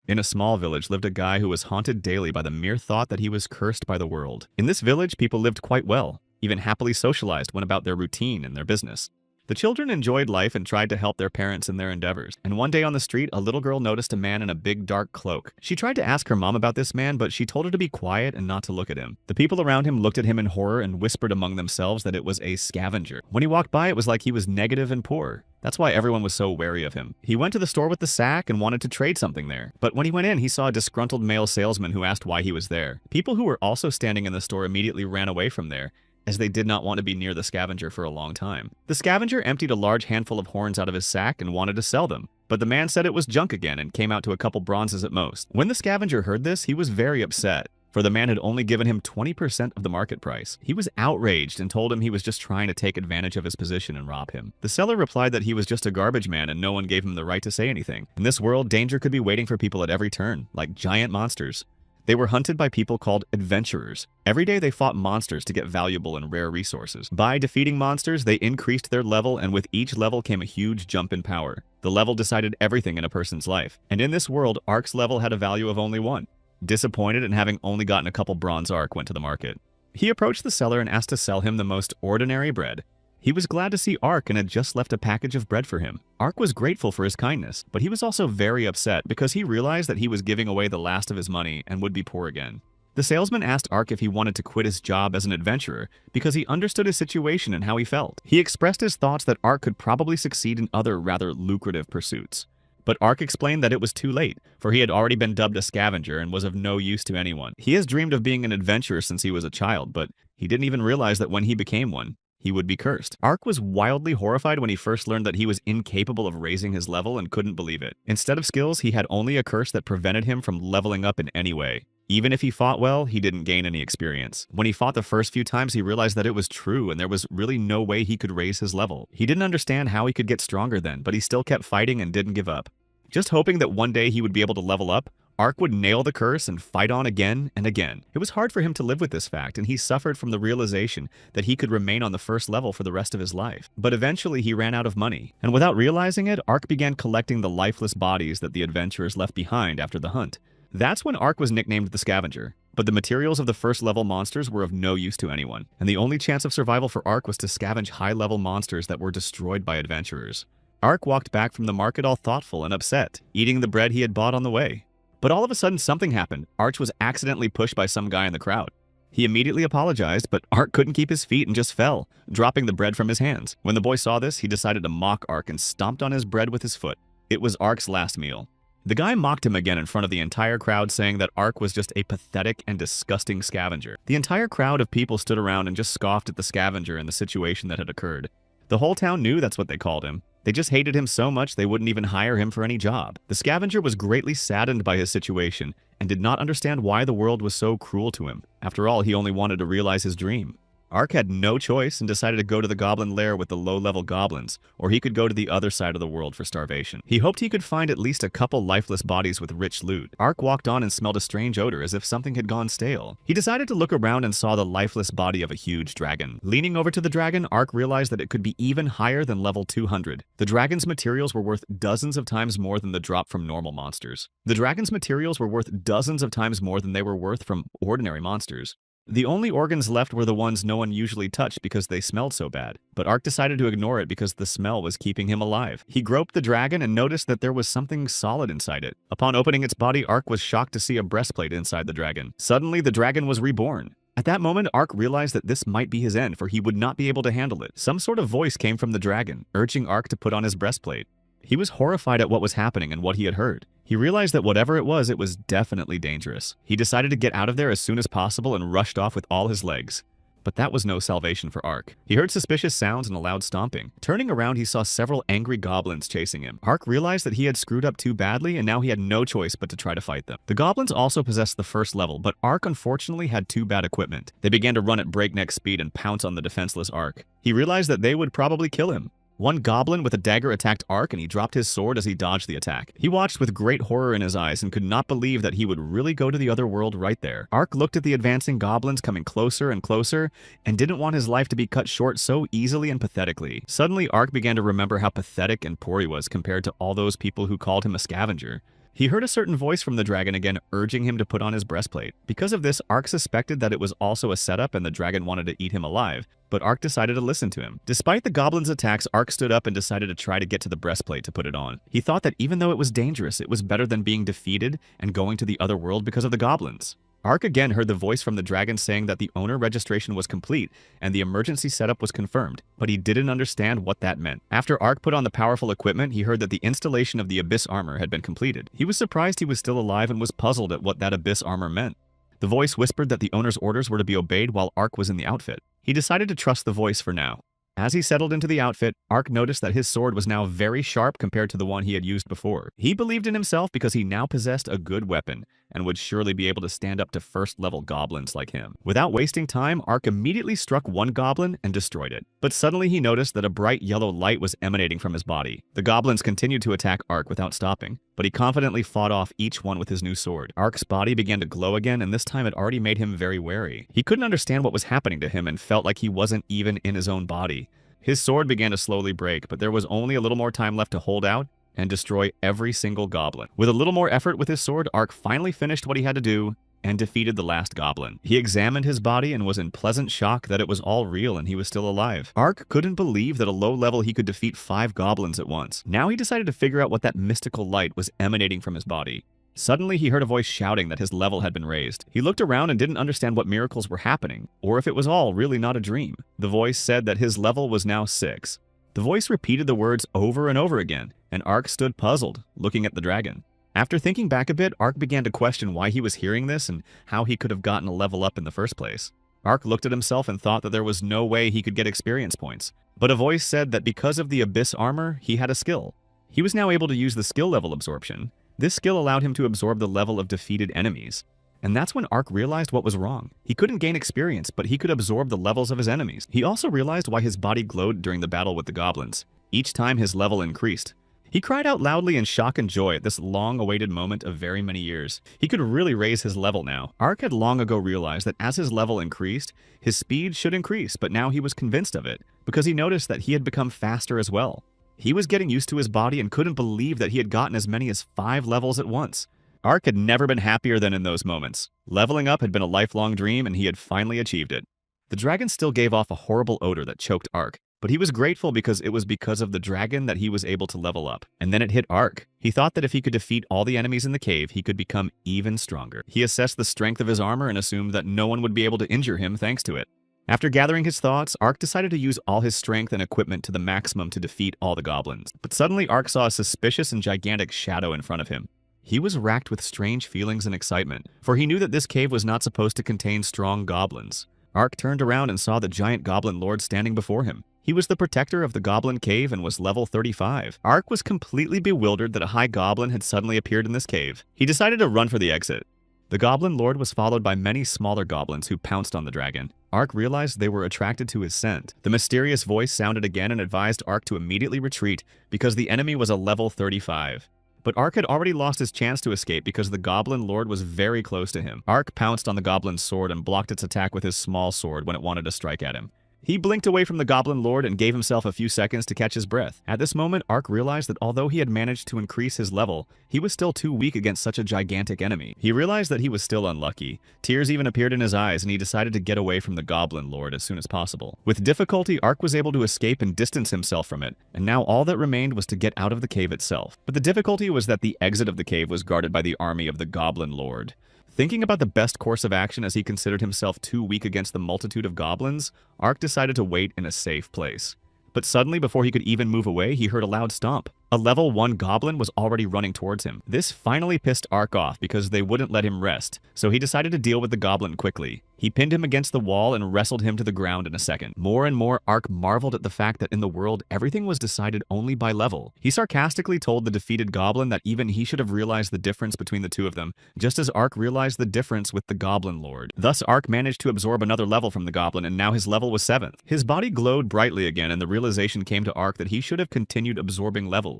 In a small village lived a guy who was haunted daily by the mere thought that he was cursed by the world. In this village, people lived quite well, even happily socialized, went about their routine and their business. The children enjoyed life and tried to help their parents in their endeavors. And one day on the street, a little girl noticed a man in a big dark cloak. She tried to ask her mom about this man, but she told her to be quiet and not to look at him. The people around him looked at him in horror and whispered among themselves that it was a scavenger. When he walked by, it was like he was negative and poor. That's why everyone was so wary of him. He went to the store with the sack and wanted to trade something there. But when he went in, he saw a disgruntled male salesman who asked why he was there. People who were also standing in the store immediately ran away from there, as they did not want to be near the scavenger for a long time. The scavenger emptied a large handful of horns out of his sack and wanted to sell them, but the man said it was junk again and came out to a couple bronzes at most. When the scavenger heard this, he was very upset, for the man had only given him 20% of the market price. He was outraged and told him he was just trying to take advantage of his position and rob him. The seller replied that he was just a garbage man and no one gave him the right to say anything. In this world, danger could be waiting for people at every turn, like giant monsters. They were hunted by people called adventurers. Every day they fought monsters to get valuable and rare resources. By defeating monsters, they increased their level, and with each level came a huge jump in power. The level decided everything in a person's life. And in this world, Ark's level had a value of only 1. Disappointed and having only gotten a couple bronze Ark went to the market. He approached the seller and asked to sell him the most ordinary bread. He was glad to see Ark and had just left a package of bread for him. Ark was grateful for his kindness, but he was also very upset because he realized that he was giving away the last of his money and would be poor again. The salesman asked Ark if he wanted to quit his job as an adventurer because he understood his situation and how he felt. He expressed his thoughts that Ark could probably succeed in other rather lucrative pursuits. But Ark explained that it was too late, for he had already been dubbed a scavenger and was of no use to anyone. He has dreamed of being an adventurer since he was a child, but he didn't even realize that when he became one, he would be cursed. Ark was wildly horrified when he first learned that he was incapable of raising his level and couldn't believe it. Instead of skills, he had only a curse that prevented him from leveling up in any way. Even if he fought well, he didn't gain any experience. When he fought the first few times, he realized that it was true and there was really no way he could raise his level. He didn't understand how he could get stronger then, but he still kept fighting and didn't give up. Just hoping that one day he would be able to level up, Ark would nail the curse and fight on again and again. It was hard for him to live with this fact, and he suffered from the realization that he could remain on the first level for the rest of his life. But eventually he ran out of money, and without realizing it, Ark began collecting the lifeless bodies that the adventurers left behind after the hunt. That's when Ark was nicknamed the Scavenger. But the materials of the first level monsters were of no use to anyone, and the only chance of survival for Ark was to scavenge high-level monsters that were destroyed by adventurers. Ark walked back from the market all thoughtful and upset, eating the bread he had bought on the way. But all of a sudden something happened. Ark was accidentally pushed by some guy in the crowd. He immediately apologized, but Ark couldn't keep his feet and just fell, dropping the bread from his hands. When the boy saw this, he decided to mock Ark and stomped on his bread with his foot. It was Ark's last meal. The guy mocked him again in front of the entire crowd, saying that Ark was just a pathetic and disgusting scavenger. The entire crowd of people stood around and just scoffed at the scavenger and the situation that had occurred. The whole town knew that's what they called him. They just hated him so much they wouldn't even hire him for any job. The scavenger was greatly saddened by his situation and did not understand why the world was so cruel to him. After all, he only wanted to realize his dream. Ark had no choice and decided to go to the goblin lair with the low-level goblins, or he could go to the other side of the world for starvation. He hoped he could find at least a couple lifeless bodies with rich loot. Ark walked on and smelled a strange odor as if something had gone stale. He decided to look around and saw the lifeless body of a huge dragon. Leaning over to the dragon, Ark realized that it could be even higher than level 200. The dragon's materials were worth dozens of times more than the drop from normal monsters. The dragon's materials were worth dozens of times more than they were worth from ordinary monsters. The only organs left were the ones no one usually touched because they smelled so bad, but Ark decided to ignore it because the smell was keeping him alive. He groped the dragon and noticed that there was something solid inside it. Upon opening its body, Ark was shocked to see a breastplate inside the dragon. Suddenly, the dragon was reborn. At that moment, Ark realized that this might be his end, for he would not be able to handle it. Some sort of voice came from the dragon, urging Ark to put on his breastplate. He was horrified at what was happening and what he had heard. He realized that whatever it was definitely dangerous. He decided to get out of there as soon as possible and rushed off with all his legs. But that was no salvation for Ark. He heard suspicious sounds and a loud stomping. Turning around, he saw several angry goblins chasing him. Ark realized that he had screwed up too badly, and now he had no choice but to try to fight them. The goblins also possessed the first level, but Ark unfortunately had too bad equipment. They began to run at breakneck speed and pounce on the defenseless Ark. He realized that they would probably kill him. One goblin with a dagger attacked Ark, and he dropped his sword as he dodged the attack. He watched with great horror in his eyes and could not believe that he would really go to the other world right there. Ark looked at the advancing goblins coming closer and closer and didn't want his life to be cut short so easily and pathetically. Suddenly, Ark began to remember how pathetic and poor he was compared to all those people who called him a scavenger. He heard a certain voice from the dragon again urging him to put on his breastplate. Because of this, Ark suspected that it was also a setup and the dragon wanted to eat him alive, but Ark decided to listen to him. Despite the goblins' attacks, Ark stood up and decided to try to get to the breastplate to put it on. He thought that even though it was dangerous, it was better than being defeated and going to the other world because of the goblins. Ark again heard the voice from the dragon saying that the owner registration was complete and the emergency setup was confirmed, but he didn't understand what that meant. After Ark put on the powerful equipment, he heard that the installation of the Abyss armor had been completed. He was surprised he was still alive and was puzzled at what that Abyss armor meant. The voice whispered that the owner's orders were to be obeyed while Ark was in the outfit. He decided to trust the voice for now. As he settled into the outfit, Ark noticed that his sword was now very sharp compared to the one he had used before. He believed in himself because he now possessed a good weapon and would surely be able to stand up to first-level goblins like him. Without wasting time, Ark immediately struck one goblin and destroyed it. But suddenly he noticed that a bright yellow light was emanating from his body. The goblins continued to attack Ark without stopping, but he confidently fought off each one with his new sword. Ark's body began to glow again, and this time it already made him very wary. He couldn't understand what was happening to him and felt like he wasn't even in his own body. His sword began to slowly break, but there was only a little more time left to hold out and destroy every single goblin. With a little more effort with his sword, Ark finally finished what he had to do and defeated the last goblin. He examined his body and was in pleasant shock that it was all real and he was still alive. Ark couldn't believe that at a low level he could defeat 5 goblins at once. Now he decided to figure out what that mystical light was emanating from his body. Suddenly, he heard a voice shouting that his level had been raised. He looked around and didn't understand what miracles were happening, or if it was all really not a dream. The voice said that his level was now 6. The voice repeated the words over and over again, and Ark stood puzzled, looking at the dragon. After thinking back a bit, Ark began to question why he was hearing this and how he could have gotten a level up in the first place. Ark looked at himself and thought that there was no way he could get experience points. But a voice said that because of the Abyss armor, he had a skill. He was now able to use the skill level absorption. This skill allowed him to absorb the level of defeated enemies. And that's when Ark realized what was wrong. He couldn't gain experience, but he could absorb the levels of his enemies. He also realized why his body glowed during the battle with the goblins. Each time his level increased. He cried out loudly in shock and joy at this long-awaited moment of very many years. He could really raise his level now. Ark had long ago realized that as his level increased, his speed should increase, but now he was convinced of it, because he noticed that he had become faster as well. He was getting used to his body and couldn't believe that he had gotten as many as 5 levels at once. Ark had never been happier than in those moments. Leveling up had been a lifelong dream and he had finally achieved it. The dragon still gave off a horrible odor that choked Ark, but he was grateful because it was because of the dragon that he was able to level up. And then it hit Ark. He thought that if he could defeat all the enemies in the cave, he could become even stronger. He assessed the strength of his armor and assumed that no one would be able to injure him thanks to it. After gathering his thoughts, Ark decided to use all his strength and equipment to the maximum to defeat all the goblins. But suddenly, Ark saw a suspicious and gigantic shadow in front of him. He was racked with strange feelings and excitement, for he knew that this cave was not supposed to contain strong goblins. Ark turned around and saw the giant goblin lord standing before him. He was the protector of the goblin cave and was level 35. Ark was completely bewildered that a high goblin had suddenly appeared in this cave. He decided to run for the exit. The goblin lord was followed by many smaller goblins who pounced on the dragon. Ark realized they were attracted to his scent. The mysterious voice sounded again and advised Ark to immediately retreat because the enemy was a level 35. But Ark had already lost his chance to escape because the goblin lord was very close to him. Ark pounced on the goblin's sword and blocked its attack with his small sword when it wanted to strike at him. He blinked away from the goblin lord and gave himself a few seconds to catch his breath. At this moment, Ark realized that although he had managed to increase his level, he was still too weak against such a gigantic enemy. He realized that he was still unlucky. Tears even appeared in his eyes, and he decided to get away from the goblin lord as soon as possible. With difficulty, Ark was able to escape and distance himself from it, and now all that remained was to get out of the cave itself. But the difficulty was that the exit of the cave was guarded by the army of the goblin lord. Thinking about the best course of action as he considered himself too weak against the multitude of goblins, Ark decided to wait in a safe place. But suddenly, before he could even move away, he heard a loud stomp. A level 1 goblin was already running towards him. This finally pissed Ark off because they wouldn't let him rest, so he decided to deal with the goblin quickly. He pinned him against the wall and wrestled him to the ground in a second. More and more, Ark marveled at the fact that in the world, everything was decided only by level. He sarcastically told the defeated goblin that even he should have realized the difference between the two of them, just as Ark realized the difference with the goblin lord. Thus, Ark managed to absorb another level from the goblin, and now his level was 7th. His body glowed brightly again, and the realization came to Ark that he should have continued absorbing levels.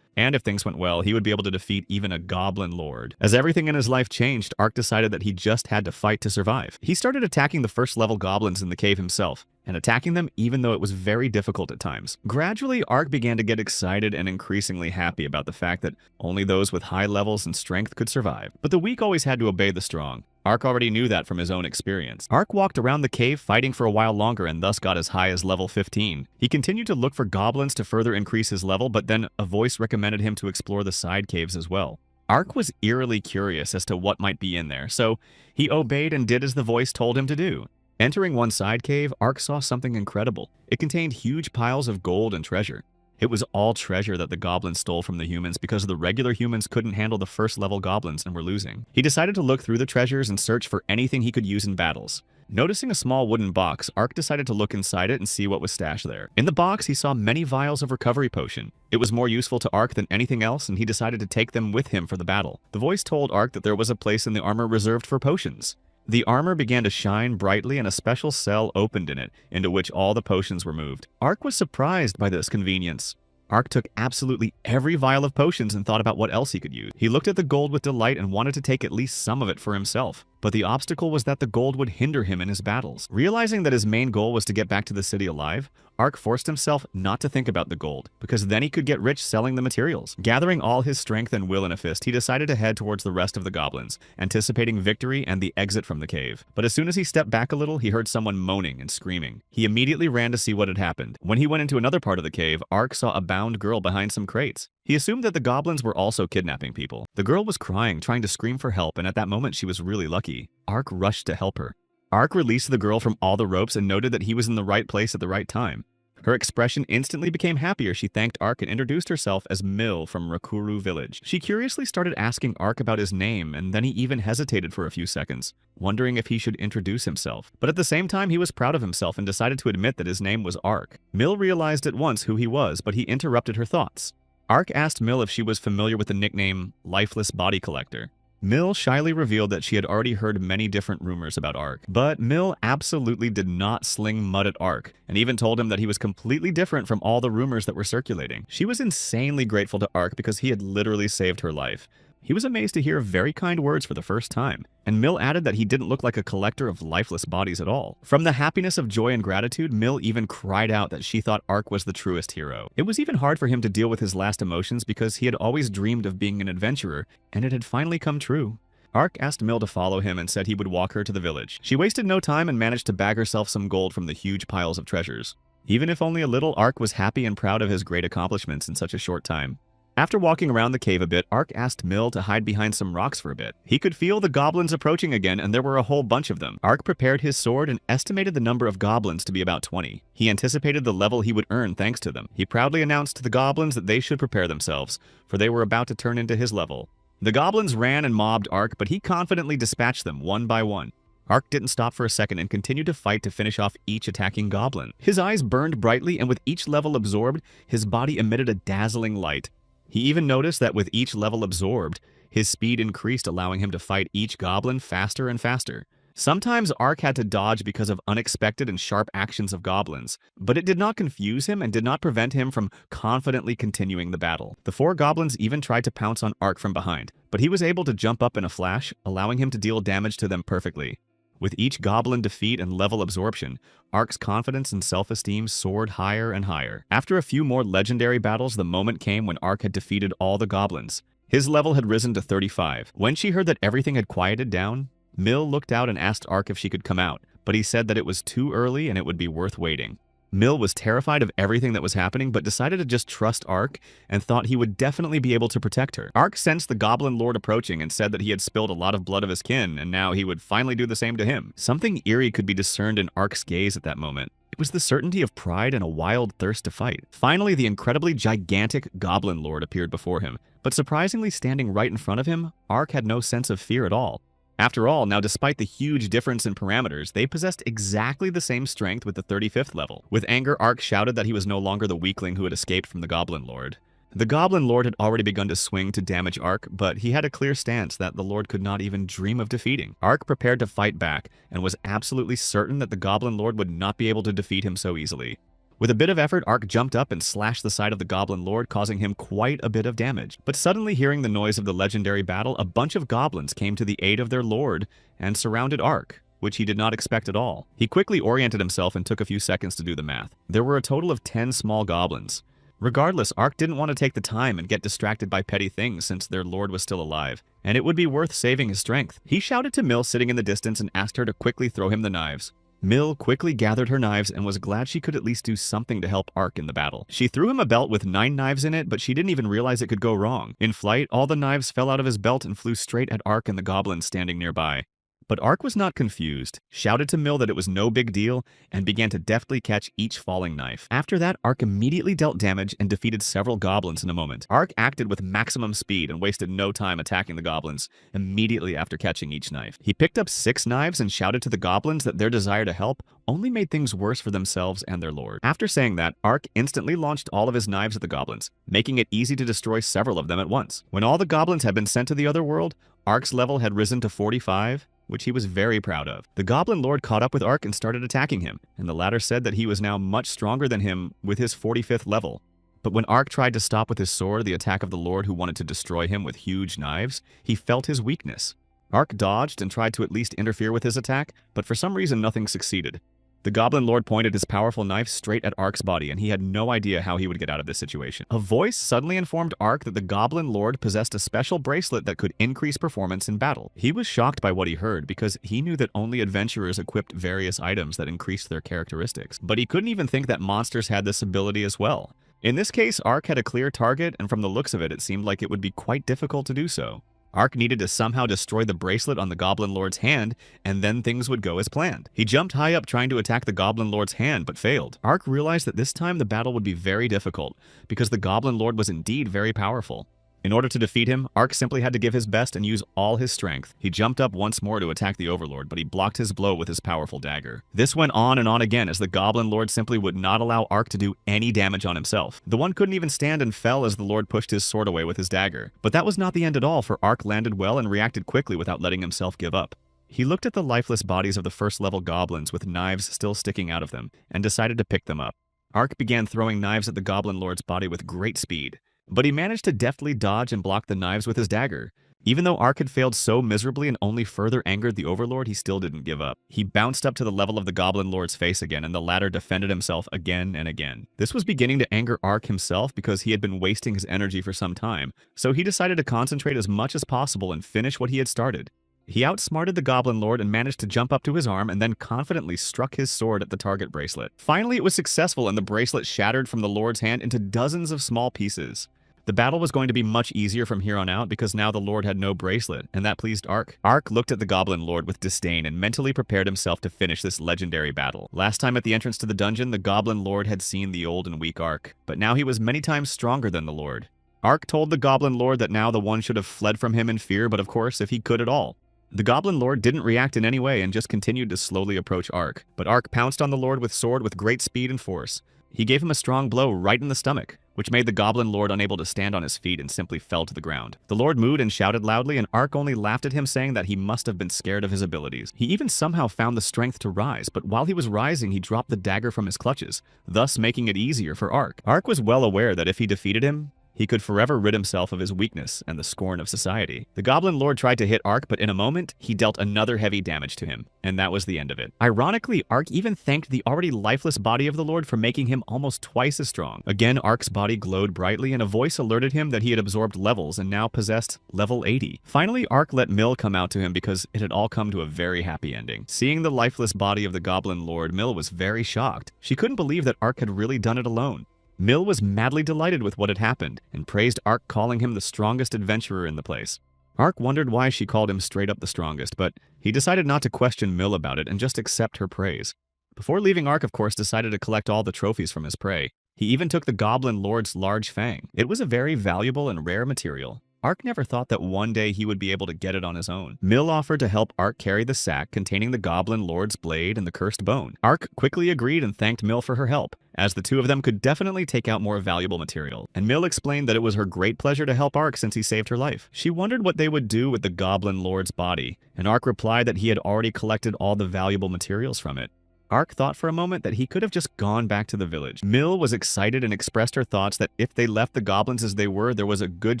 And if things went well, he would be able to defeat even a goblin lord. As everything in his life changed, Ark decided that he just had to fight to survive. He started attacking the first level goblins in the cave himself, and attacking them even though it was very difficult at times. Gradually, Ark began to get excited and increasingly happy about the fact that only those with high levels and strength could survive. But the weak always had to obey the strong. Ark already knew that from his own experience. Ark walked around the cave fighting for a while longer and thus got as high as level 15. He continued to look for goblins to further increase his level, but then a voice recommended him to explore the side caves as well. Ark was eerily curious as to what might be in there, so he obeyed and did as the voice told him to do. Entering one side cave, Ark saw something incredible. It contained huge piles of gold and treasure. It was all treasure that the goblins stole from the humans because the regular humans couldn't handle the first-level goblins and were losing. He decided to look through the treasures and search for anything he could use in battles. Noticing a small wooden box, Ark decided to look inside it and see what was stashed there. In the box, he saw many vials of recovery potion. It was more useful to Ark than anything else, and he decided to take them with him for the battle. The voice told Ark that there was a place in the armor reserved for potions. The armor began to shine brightly and a special cell opened in it, into which all the potions were moved. Ark was surprised by this convenience. Ark took absolutely every vial of potions and thought about what else he could use. He looked at the gold with delight and wanted to take at least some of it for himself. But the obstacle was that the gold would hinder him in his battles. Realizing that his main goal was to get back to the city alive, Ark forced himself not to think about the gold, because then he could get rich selling the materials. Gathering all his strength and will in a fist, he decided to head towards the rest of the goblins, anticipating victory and the exit from the cave. But as soon as he stepped back a little, he heard someone moaning and screaming. He immediately ran to see what had happened. When he went into another part of the cave, Ark saw a bound girl behind some crates. He assumed that the goblins were also kidnapping people. The girl was crying, trying to scream for help, and at that moment she was really lucky. Ark rushed to help her. Ark released the girl from all the ropes and noted that he was in the right place at the right time. Her expression instantly became happier. She thanked Ark and introduced herself as Mill from Rakuru village. She curiously started asking Ark about his name, and then he even hesitated for a few seconds, wondering if he should introduce himself. But at the same time, he was proud of himself and decided to admit that his name was Ark. Mill realized at once who he was, but he interrupted her thoughts. Ark asked Mill if she was familiar with the nickname Lifeless Body Collector. Mill shyly revealed that she had already heard many different rumors about Ark, but Mill absolutely did not sling mud at Ark, and even told him that he was completely different from all the rumors that were circulating. She was insanely grateful to Ark because he had literally saved her life. He was amazed to hear very kind words for the first time, and Mill added that he didn't look like a collector of lifeless bodies at all. From the happiness of joy and gratitude, Mill even cried out that she thought Ark was the truest hero. It was even hard for him to deal with his last emotions because he had always dreamed of being an adventurer, and it had finally come true. Ark asked Mill to follow him and said he would walk her to the village. She wasted no time and managed to bag herself some gold from the huge piles of treasures. Even if only a little, Ark was happy and proud of his great accomplishments in such a short time. After walking around the cave a bit, Ark asked Mill to hide behind some rocks for a bit. He could feel the goblins approaching again, and there were a whole bunch of them. Ark prepared his sword and estimated the number of goblins to be about 20. He anticipated the level he would earn thanks to them. He proudly announced to the goblins that they should prepare themselves, for they were about to turn into his level. The goblins ran and mobbed Ark, but he confidently dispatched them one by one. Ark didn't stop for a second and continued to fight to finish off each attacking goblin. His eyes burned brightly, and with each level absorbed, his body emitted a dazzling light. He even noticed that with each level absorbed, his speed increased, allowing him to fight each goblin faster and faster. Sometimes Ark had to dodge because of unexpected and sharp actions of goblins, but it did not confuse him and did not prevent him from confidently continuing the battle. The 4 goblins even tried to pounce on Ark from behind, but he was able to jump up in a flash, allowing him to deal damage to them perfectly. With each goblin defeat and level absorption, Ark's confidence and self-esteem soared higher and higher. After a few more legendary battles, the moment came when Ark had defeated all the goblins. His level had risen to 35. When she heard that everything had quieted down, Mill looked out and asked Ark if she could come out, but he said that it was too early and it would be worth waiting. Mill was terrified of everything that was happening, but decided to just trust Ark and thought he would definitely be able to protect her. Ark sensed the Goblin Lord approaching and said that he had spilled a lot of blood of his kin, and now he would finally do the same to him. Something eerie could be discerned in Ark's gaze at that moment. It was the certainty of pride and a wild thirst to fight. Finally, the incredibly gigantic Goblin Lord appeared before him, but surprisingly standing right in front of him, Ark had no sense of fear at all. After all, now despite the huge difference in parameters, they possessed exactly the same strength with the 35th level. With anger, Ark shouted that he was no longer the weakling who had escaped from the Goblin Lord. The Goblin Lord had already begun to swing to damage Ark, but he had a clear stance that the Lord could not even dream of defeating. Ark prepared to fight back, and was absolutely certain that the Goblin Lord would not be able to defeat him so easily. With a bit of effort, Ark jumped up and slashed the side of the Goblin Lord, causing him quite a bit of damage. But suddenly, hearing the noise of the legendary battle, a bunch of goblins came to the aid of their lord and surrounded Ark. which he did not expect at all. He quickly oriented himself and took a few seconds to do the math. There were a total of 10 small goblins. Regardless, Ark didn't want to take the time and get distracted by petty things since their lord was still alive, and it would be worth saving his strength. He shouted to Mill sitting in the distance and asked her to quickly throw him the knives. Mill quickly gathered her knives and was glad she could at least do something to help Ark in the battle. She threw him a belt with 9 knives in it, but she didn't even realize it could go wrong. In flight, all the knives fell out of his belt and flew straight at Ark and the goblins standing nearby. But Ark was not confused, shouted to Mill that it was no big deal, and began to deftly catch each falling knife. After that, Ark immediately dealt damage and defeated several goblins in a moment. Ark acted with maximum speed and wasted no time attacking the goblins immediately after catching each knife. He picked up 6 knives and shouted to the goblins that their desire to help only made things worse for themselves and their lord. After saying that, Ark instantly launched all of his knives at the goblins, making it easy to destroy several of them at once. When all the goblins had been sent to the other world, Ark's level had risen to 45, which he was very proud of. The Goblin Lord caught up with Ark and started attacking him, and the latter said that he was now much stronger than him with his 45th level. But when Ark tried to stop with his sword the attack of the Lord who wanted to destroy him with huge knives, he felt his weakness. Ark dodged and tried to at least interfere with his attack, but for some reason nothing succeeded. The Goblin Lord pointed his powerful knife straight at Ark's body, and he had no idea how he would get out of this situation. A voice suddenly informed Ark that the Goblin Lord possessed a special bracelet that could increase performance in battle. He was shocked by what he heard because he knew that only adventurers equipped various items that increased their characteristics. But he couldn't even think that monsters had this ability as well. In this case, Ark had a clear target, and from the looks of it, it seemed like it would be quite difficult to do so. Ark needed to somehow destroy the bracelet on the Goblin Lord's hand, and then things would go as planned. He jumped high up trying to attack the Goblin Lord's hand, but failed. Ark realized that this time the battle would be very difficult, because the Goblin Lord was indeed very powerful. In order to defeat him, Ark simply had to give his best and use all his strength. He jumped up once more to attack the Overlord, but he blocked his blow with his powerful dagger. This went on and on again as the Goblin Lord simply would not allow Ark to do any damage on himself. The one couldn't even stand and fell as the Lord pushed his sword away with his dagger. But that was not the end at all, for Ark landed well and reacted quickly without letting himself give up. He looked at the lifeless bodies of the first-level goblins with knives still sticking out of them, and decided to pick them up. Ark began throwing knives at the Goblin Lord's body with great speed. But he managed to deftly dodge and block the knives with his dagger. Even though Ark had failed so miserably and only further angered the Overlord, he still didn't give up. He bounced up to the level of the Goblin Lord's face again, and the latter defended himself again and again. This was beginning to anger Ark himself because he had been wasting his energy for some time, so he decided to concentrate as much as possible and finish what he had started. He outsmarted the Goblin Lord and managed to jump up to his arm and then confidently struck his sword at the target bracelet. Finally, it was successful and the bracelet shattered from the Lord's hand into dozens of small pieces. The battle was going to be much easier from here on out because now the Lord had no bracelet, and that pleased Ark. Ark looked at the Goblin Lord with disdain and mentally prepared himself to finish this legendary battle. Last time at the entrance to the dungeon, the Goblin Lord had seen the old and weak Ark, but now he was many times stronger than the Lord. Ark told the Goblin Lord that now the one should have fled from him in fear, but of course, if he could at all. The Goblin Lord didn't react in any way and just continued to slowly approach Ark, but Ark pounced on the Lord with sword with great speed and force. He gave him a strong blow right in the stomach, which made the Goblin Lord unable to stand on his feet and simply fell to the ground. The Lord mooed and shouted loudly, and Ark only laughed at him, saying that he must have been scared of his abilities. He even somehow found the strength to rise, but while he was rising, he dropped the dagger from his clutches, thus making it easier for Ark. Ark was well aware that if he defeated him, he could forever rid himself of his weakness and the scorn of society. The Goblin Lord tried to hit Ark, but in a moment, he dealt another heavy damage to him, and that was the end of it. Ironically, Ark even thanked the already lifeless body of the Lord for making him almost twice as strong. Again, Ark's body glowed brightly, and a voice alerted him that he had absorbed levels and now possessed level 80. Finally, Ark let Mill come out to him because it had all come to a very happy ending. Seeing the lifeless body of the Goblin Lord, Mill was very shocked. She couldn't believe that Ark had really done it alone. Mill was madly delighted with what had happened and praised Ark, calling him the strongest adventurer in the place. Ark wondered why she called him straight up the strongest, but he decided not to question Mill about it and just accept her praise. Before leaving, Ark, of course, decided to collect all the trophies from his prey. He even took the Goblin Lord's large fang. It was a very valuable and rare material. Ark never thought that one day he would be able to get it on his own. Mill offered to help Ark carry the sack containing the Goblin Lord's blade and the cursed bone. Ark quickly agreed and thanked Mill for her help, as the two of them could definitely take out more valuable material. And Mill explained that it was her great pleasure to help Ark since he saved her life. She wondered what they would do with the Goblin Lord's body, and Ark replied that he had already collected all the valuable materials from it. Ark thought for a moment that he could have just gone back to the village. Mill was excited and expressed her thoughts that if they left the goblins as they were, there was a good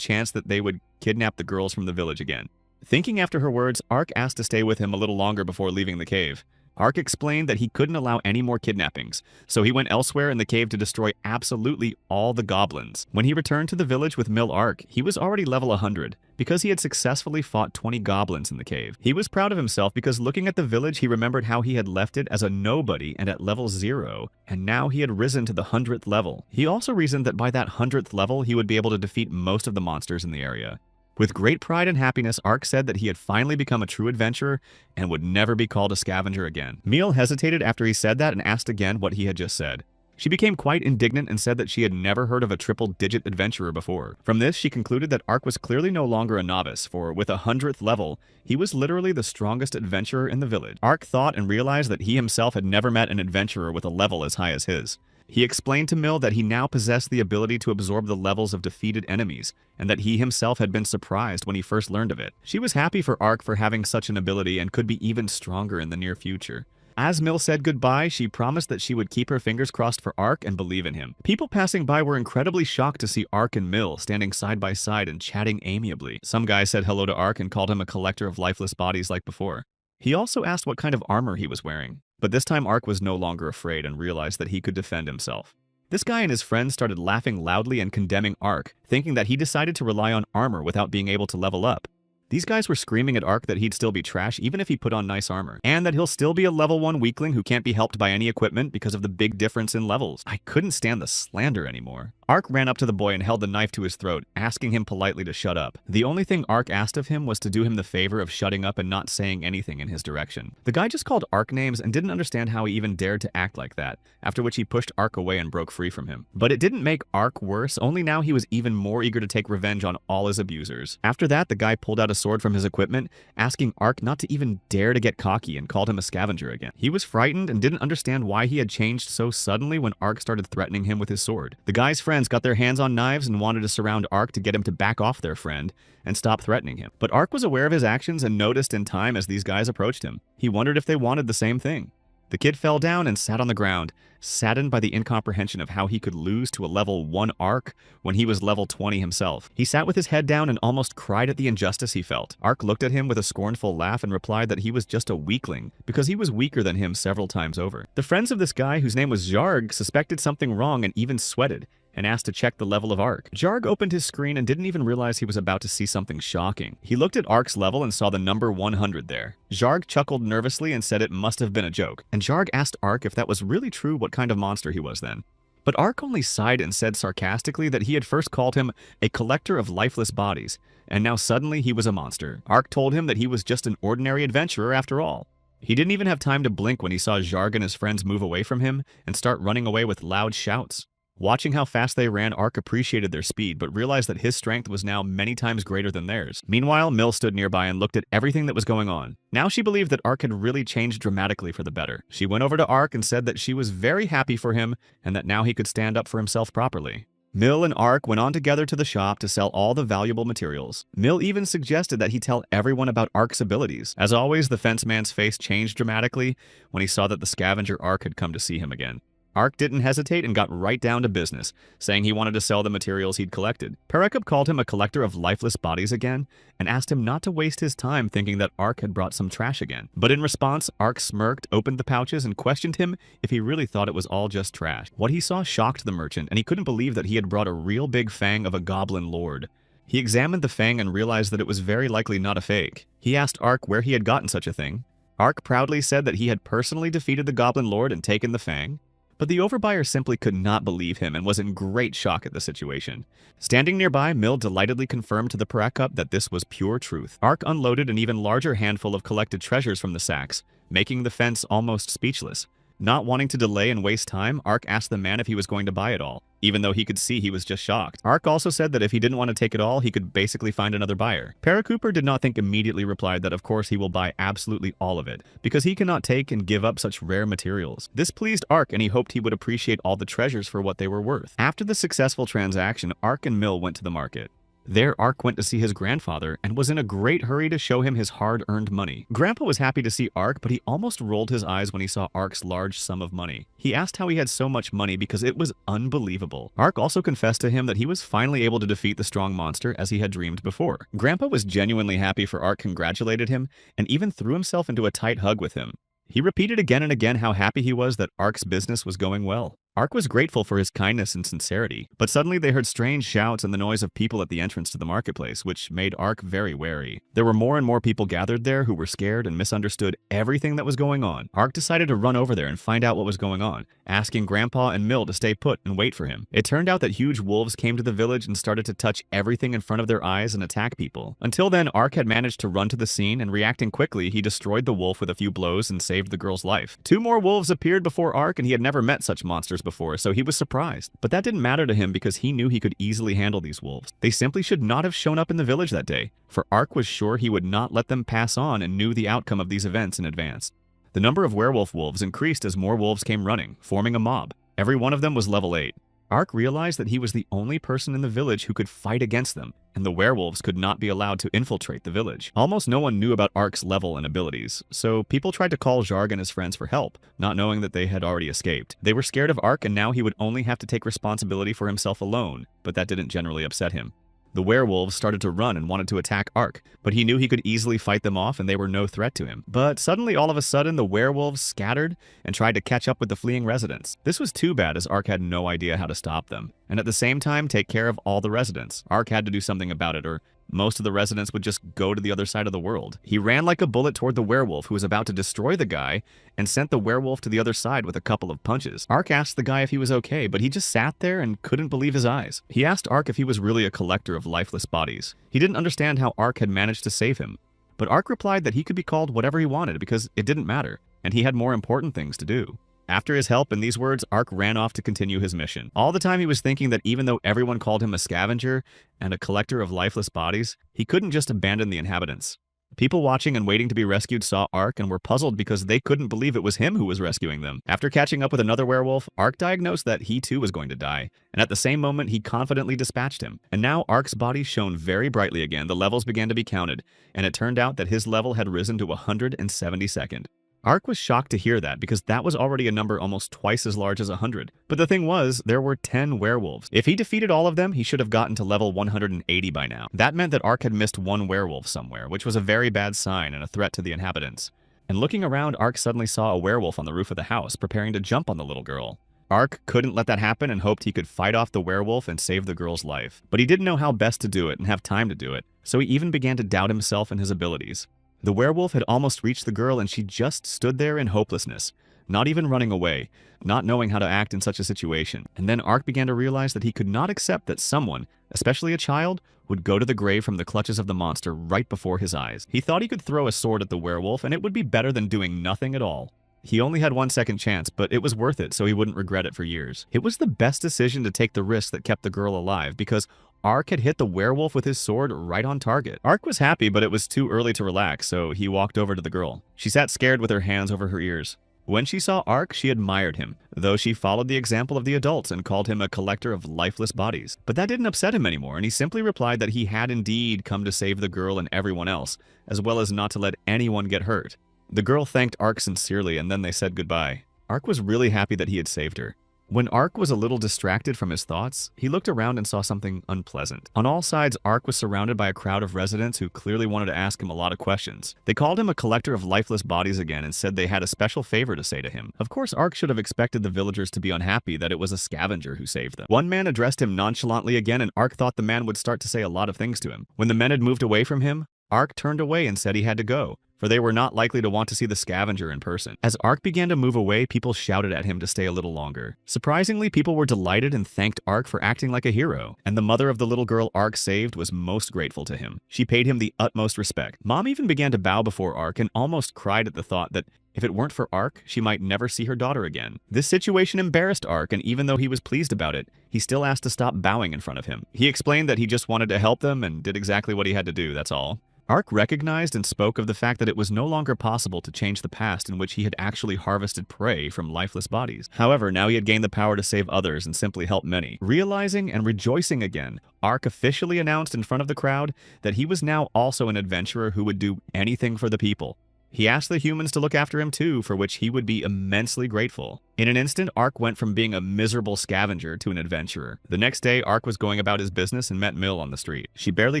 chance that they would kidnap the girls from the village again. Thinking after her words, Ark asked to stay with him a little longer before leaving the cave. Ark explained that he couldn't allow any more kidnappings, so he went elsewhere in the cave to destroy absolutely all the goblins. When he returned to the village with Mill Ark, he was already level 100, because he had successfully fought 20 goblins in the cave. He was proud of himself because looking at the village, he remembered how he had left it as a nobody and at level 0, and now he had risen to the 100th level. He also reasoned that by that 100th level, he would be able to defeat most of the monsters in the area. With great pride and happiness, Ark said that he had finally become a true adventurer and would never be called a scavenger again. Meal hesitated after he said that and asked again what he had just said. She became quite indignant and said that she had never heard of a triple-digit adventurer before. From this, she concluded that Ark was clearly no longer a novice, for with a 100th level, he was literally the strongest adventurer in the village. Ark thought and realized that he himself had never met an adventurer with a level as high as his. He explained to Mill that he now possessed the ability to absorb the levels of defeated enemies, and that he himself had been surprised when he first learned of it. She was happy for Ark for having such an ability and could be even stronger in the near future. As Mill said goodbye, she promised that she would keep her fingers crossed for Ark and believe in him. People passing by were incredibly shocked to see Ark and Mill standing side by side and chatting amiably. Some guy said hello to Ark and called him a collector of lifeless bodies like before. He also asked what kind of armor he was wearing. But this time Ark was no longer afraid and realized that he could defend himself. This guy and his friends started laughing loudly and condemning Ark, thinking that he decided to rely on armor without being able to level up. These guys were screaming at Ark that he'd still be trash even if he put on nice armor, and that he'll still be a level 1 weakling who can't be helped by any equipment because of the big difference in levels. I couldn't stand the slander anymore. Ark ran up to the boy and held the knife to his throat, asking him politely to shut up. The only thing Ark asked of him was to do him the favor of shutting up and not saying anything in his direction. The guy just called Ark names and didn't understand how he even dared to act like that, after which he pushed Ark away and broke free from him. But it didn't make Ark worse, only now he was even more eager to take revenge on all his abusers. After that, the guy pulled out a sword from his equipment, asking Ark not to even dare to get cocky, and called him a scavenger again. He was frightened and didn't understand why he had changed so suddenly when Ark started threatening him with his sword. The guy's friends got their hands on knives and wanted to surround Ark to get him to back off their friend and stop threatening him. But Ark was aware of his actions and noticed in time as these guys approached him. He wondered if they wanted the same thing. The kid fell down and sat on the ground, saddened by the incomprehension of how he could lose to a level 1 Ark when he was level 20 himself. He sat with his head down and almost cried at the injustice he felt. Ark looked at him with a scornful laugh and replied that he was just a weakling because he was weaker than him several times over. The friends of this guy, whose name was Jarg, suspected something wrong and even sweated, and asked to check the level of Ark. Jarg opened his screen and didn't even realize he was about to see something shocking. He looked at Ark's level and saw the number 100 there. Jarg chuckled nervously and said it must have been a joke, and Jarg asked Ark if that was really true what kind of monster he was then. But Ark only sighed and said sarcastically that he had first called him a collector of lifeless bodies, and now suddenly he was a monster. Ark told him that he was just an ordinary adventurer after all. He didn't even have time to blink when he saw Jarg and his friends move away from him and start running away with loud shouts. Watching how fast they ran, Ark appreciated their speed, but realized that his strength was now many times greater than theirs. Meanwhile, Mill stood nearby and looked at everything that was going on. Now she believed that Ark had really changed dramatically for the better. She went over to Ark and said that she was very happy for him and that now he could stand up for himself properly. Mill and Ark went on together to the shop to sell all the valuable materials. Mill even suggested that he tell everyone about Ark's abilities. As always, the fence man's face changed dramatically when he saw that the scavenger Ark had come to see him again. Ark didn't hesitate and got right down to business, saying he wanted to sell the materials he'd collected. Parakub called him a collector of lifeless bodies again, and asked him not to waste his time thinking that Ark had brought some trash again. But in response, Ark smirked, opened the pouches, and questioned him if he really thought it was all just trash. What he saw shocked the merchant, and he couldn't believe that he had brought a real big fang of a goblin lord. He examined the fang and realized that it was very likely not a fake. He asked Ark where he had gotten such a thing. Ark proudly said that he had personally defeated the goblin lord and taken the fang. But the overbuyer simply could not believe him and was in great shock at the situation. Standing nearby, Mill delightedly confirmed to the Parakub that this was pure truth. Ark unloaded an even larger handful of collected treasures from the sacks, making the fence almost speechless. Not wanting to delay and waste time, Ark asked the man if he was going to buy it all, even though he could see he was just shocked. Ark also said that if he didn't want to take it all, he could basically find another buyer. Paracooper did not think immediately replied that of course he will buy absolutely all of it, because he cannot take and give up such rare materials. This pleased Ark and he hoped he would appreciate all the treasures for what they were worth. After the successful transaction, Ark and Mill went to the market. There, Ark went to see his grandfather and was in a great hurry to show him his hard-earned money. Grandpa was happy to see Ark, but he almost rolled his eyes when he saw Ark's large sum of money. He asked how he had so much money because it was unbelievable. Ark also confessed to him that he was finally able to defeat the strong monster as he had dreamed before. Grandpa was genuinely happy for Ark, congratulated him, and even threw himself into a tight hug with him. He repeated again and again how happy he was that Ark's business was going well. Ark was grateful for his kindness and sincerity, but suddenly they heard strange shouts and the noise of people at the entrance to the marketplace, which made Ark very wary. There were more and more people gathered there who were scared and misunderstood everything that was going on. Ark decided to run over there and find out what was going on, asking Grandpa and Mill to stay put and wait for him. It turned out that huge wolves came to the village and started to touch everything in front of their eyes and attack people. Until then, Ark had managed to run to the scene, and reacting quickly, he destroyed the wolf with a few blows and saved the girl's life. Two more wolves appeared before Ark, and he had never met such monsters before, so he was surprised. But that didn't matter to him because he knew he could easily handle these wolves. They simply should not have shown up in the village that day, for Ark was sure he would not let them pass on and knew the outcome of these events in advance. The number of werewolf wolves increased as more wolves came running, forming a mob. Every one of them was level 8. Ark realized that he was the only person in the village who could fight against them, and the werewolves could not be allowed to infiltrate the village. Almost no one knew about Ark's level and abilities, so people tried to call Jarg and his friends for help, not knowing that they had already escaped. They were scared of Ark, and now he would only have to take responsibility for himself alone, but that didn't generally upset him. The werewolves started to run and wanted to attack Ark, but he knew he could easily fight them off and they were no threat to him. But suddenly, all of a sudden, the werewolves scattered and tried to catch up with the fleeing residents. This was too bad as Ark had no idea how to stop them, and at the same time take care of all the residents. Ark had to do something about it, or most of the residents would just go to the other side of the world. He ran like a bullet toward the werewolf who was about to destroy the guy and sent the werewolf to the other side with a couple of punches. Ark asked the guy if he was okay, but he just sat there and couldn't believe his eyes. He asked Ark if he was really a collector of lifeless bodies. He didn't understand how Ark had managed to save him, but Ark replied that he could be called whatever he wanted because it didn't matter, and he had more important things to do. After his help and these words, Ark ran off to continue his mission. All the time he was thinking that even though everyone called him a scavenger and a collector of lifeless bodies, he couldn't just abandon the inhabitants. People watching and waiting to be rescued saw Ark and were puzzled because they couldn't believe it was him who was rescuing them. After catching up with another werewolf, Ark diagnosed that he too was going to die, and at the same moment he confidently dispatched him. And now Ark's body shone very brightly again, the levels began to be counted, and it turned out that his level had risen to 172nd. Ark was shocked to hear that because that was already a number almost twice as large as 100. But the thing was, there were 10 werewolves. If he defeated all of them, he should have gotten to level 180 by now. That meant that Ark had missed one werewolf somewhere, which was a very bad sign and a threat to the inhabitants. And looking around, Ark suddenly saw a werewolf on the roof of the house, preparing to jump on the little girl. Ark couldn't let that happen and hoped he could fight off the werewolf and save the girl's life. But he didn't know how best to do it and have time to do it, so he even began to doubt himself and his abilities. The werewolf had almost reached the girl and she just stood there in hopelessness, not even running away, not knowing how to act in such a situation. And then Ark began to realize that he could not accept that someone, especially a child, would go to the grave from the clutches of the monster right before his eyes. He thought he could throw a sword at the werewolf and it would be better than doing nothing at all. He only had one second chance, but it was worth it so he wouldn't regret it for years. It was the best decision to take the risk that kept the girl alive because Ark had hit the werewolf with his sword right on target. Ark was happy, but it was too early to relax, so he walked over to the girl. She sat scared with her hands over her ears. When she saw Ark, she admired him, though she followed the example of the adults and called him a collector of lifeless bodies. But that didn't upset him anymore, and he simply replied that he had indeed come to save the girl and everyone else, as well as not to let anyone get hurt. The girl thanked Ark sincerely, and then they said goodbye. Ark was really happy that he had saved her. When Ark was a little distracted from his thoughts, he looked around and saw something unpleasant. On all sides, Ark was surrounded by a crowd of residents who clearly wanted to ask him a lot of questions. They called him a collector of lifeless bodies again and said they had a special favor to say to him. Of course, Ark should have expected the villagers to be unhappy that it was a scavenger who saved them. One man addressed him nonchalantly again, and Ark thought the man would start to say a lot of things to him. When the men had moved away from him, Ark turned away and said he had to go, for they were not likely to want to see the scavenger in person. As Ark began to move away, people shouted at him to stay a little longer. Surprisingly, people were delighted and thanked Ark for acting like a hero, and the mother of the little girl Ark saved was most grateful to him. She paid him the utmost respect. Mom even began to bow before Ark and almost cried at the thought that if it weren't for Ark, she might never see her daughter again. This situation embarrassed Ark, and even though he was pleased about it, he still asked to stop bowing in front of him. He explained that he just wanted to help them and did exactly what he had to do, that's all. Ark recognized and spoke of the fact that it was no longer possible to change the past in which he had actually harvested prey from lifeless bodies. However, now he had gained the power to save others and simply help many. Realizing and rejoicing again, Ark officially announced in front of the crowd that he was now also an adventurer who would do anything for the people. He asked the humans to look after him too, for which he would be immensely grateful. In an instant, Ark went from being a miserable scavenger to an adventurer. The next day, Ark was going about his business and met Mill on the street. She barely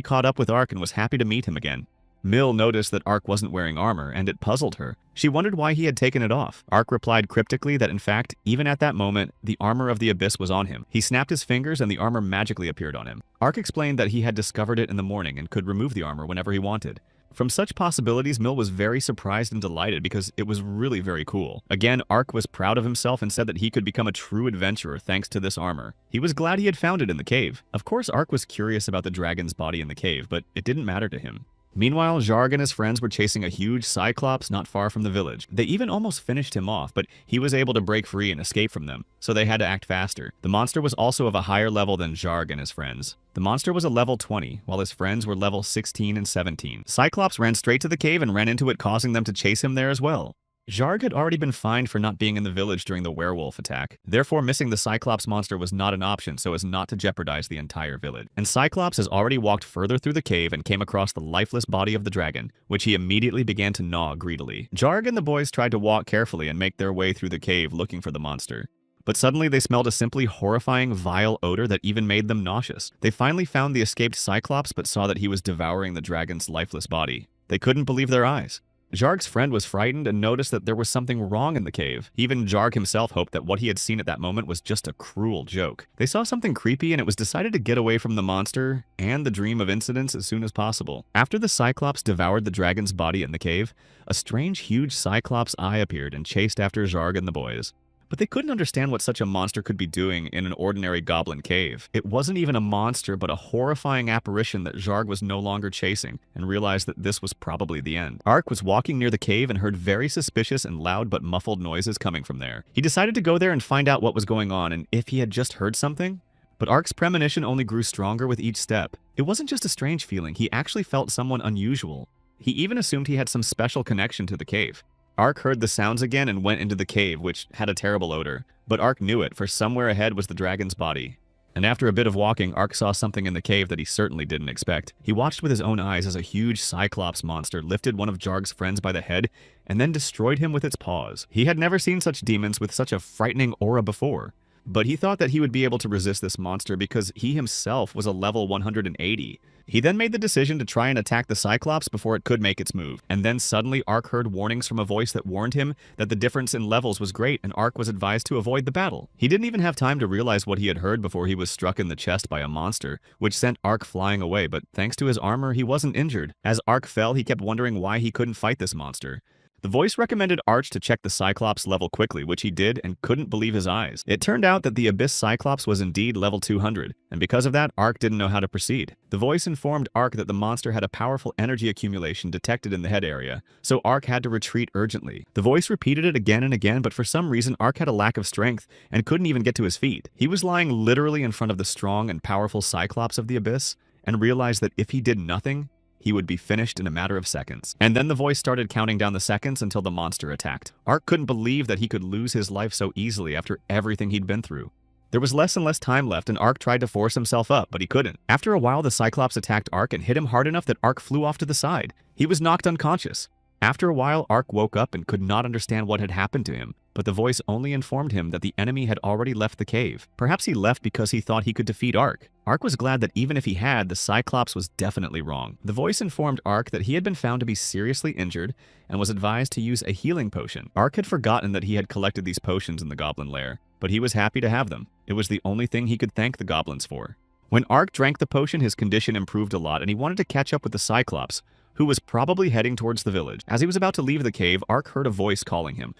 caught up with Ark and was happy to meet him again. Mill noticed that Ark wasn't wearing armor, and it puzzled her. She wondered why he had taken it off. Ark replied cryptically that in fact, even at that moment, the armor of the abyss was on him. He snapped his fingers and the armor magically appeared on him. Ark explained that he had discovered it in the morning and could remove the armor whenever he wanted. From such possibilities, Mill was very surprised and delighted because it was really very cool. Again, Ark was proud of himself and said that he could become a true adventurer thanks to this armor. He was glad he had found it in the cave. Of course, Ark was curious about the dragon's body in the cave, but it didn't matter to him. Meanwhile, Zharg and his friends were chasing a huge cyclops not far from the village. They even almost finished him off, but he was able to break free and escape from them, so they had to act faster. The monster was also of a higher level than Zharg and his friends. The monster was a level 20, while his friends were level 16 and 17. Cyclops ran straight to the cave and ran into it, causing them to chase him there as well. Zharg had already been fined for not being in the village during the werewolf attack. Therefore, missing the Cyclops monster was not an option so as not to jeopardize the entire village. And Cyclops has already walked further through the cave and came across the lifeless body of the dragon, which he immediately began to gnaw greedily. Zharg and the boys tried to walk carefully and make their way through the cave looking for the monster. But suddenly they smelled a simply horrifying, vile odor that even made them nauseous. They finally found the escaped Cyclops but saw that he was devouring the dragon's lifeless body. They couldn't believe their eyes. Zharg's friend was frightened and noticed that there was something wrong in the cave. Even Zharg himself hoped that what he had seen at that moment was just a cruel joke. They saw something creepy and it was decided to get away from the monster and the dream of incidents as soon as possible. After the Cyclops devoured the dragon's body in the cave, a strange huge Cyclops eye appeared and chased after Zharg and the boys. But they couldn't understand what such a monster could be doing in an ordinary goblin cave. It wasn't even a monster, but a horrifying apparition that Zharg was no longer chasing, and realized that this was probably the end. Ark was walking near the cave and heard very suspicious and loud but muffled noises coming from there. He decided to go there and find out what was going on and if he had just heard something. But Ark's premonition only grew stronger with each step. It wasn't just a strange feeling, he actually felt someone unusual. He even assumed he had some special connection to the cave. Ark heard the sounds again and went into the cave, which had a terrible odor. But Ark knew it, for somewhere ahead was the dragon's body. And after a bit of walking, Ark saw something in the cave that he certainly didn't expect. He watched with his own eyes as a huge Cyclops monster lifted one of Zharg's friends by the head and then destroyed him with its paws. He had never seen such demons with such a frightening aura before. But he thought that he would be able to resist this monster because he himself was a level 180. He then made the decision to try and attack the Cyclops before it could make its move. And then suddenly Ark heard warnings from a voice that warned him that the difference in levels was great and Ark was advised to avoid the battle. He didn't even have time to realize what he had heard before he was struck in the chest by a monster, which sent Ark flying away, but thanks to his armor, he wasn't injured. As Ark fell, he kept wondering why he couldn't fight this monster. The voice recommended Arch to check the Cyclops level quickly, which he did and couldn't believe his eyes. It turned out that the Abyss Cyclops was indeed level 200, and because of that, Ark didn't know how to proceed. The voice informed Ark that the monster had a powerful energy accumulation detected in the head area, so Ark had to retreat urgently. The voice repeated it again and again, but for some reason Ark had a lack of strength and couldn't even get to his feet. He was lying literally in front of the strong and powerful Cyclops of the Abyss, and realized that if he did nothing, he would be finished in a matter of seconds. And then the voice started counting down the seconds until the monster attacked. Ark couldn't believe that he could lose his life so easily after everything he'd been through. There was less and less time left, and Ark tried to force himself up, but he couldn't. After a while, the Cyclops attacked Ark and hit him hard enough that Ark flew off to the side. He was knocked unconscious. After a while, Ark woke up and could not understand what had happened to him, but the voice only informed him that the enemy had already left the cave. Perhaps he left because he thought he could defeat Ark. Ark was glad that even if he had, the Cyclops was definitely wrong. The voice informed Ark that he had been found to be seriously injured and was advised to use a healing potion. Ark had forgotten that he had collected these potions in the goblin lair, but he was happy to have them. It was the only thing he could thank the goblins for. When Ark drank the potion, his condition improved a lot and he wanted to catch up with the Cyclops, who was probably heading towards the village. As he was about to leave the cave, Ark heard a voice calling him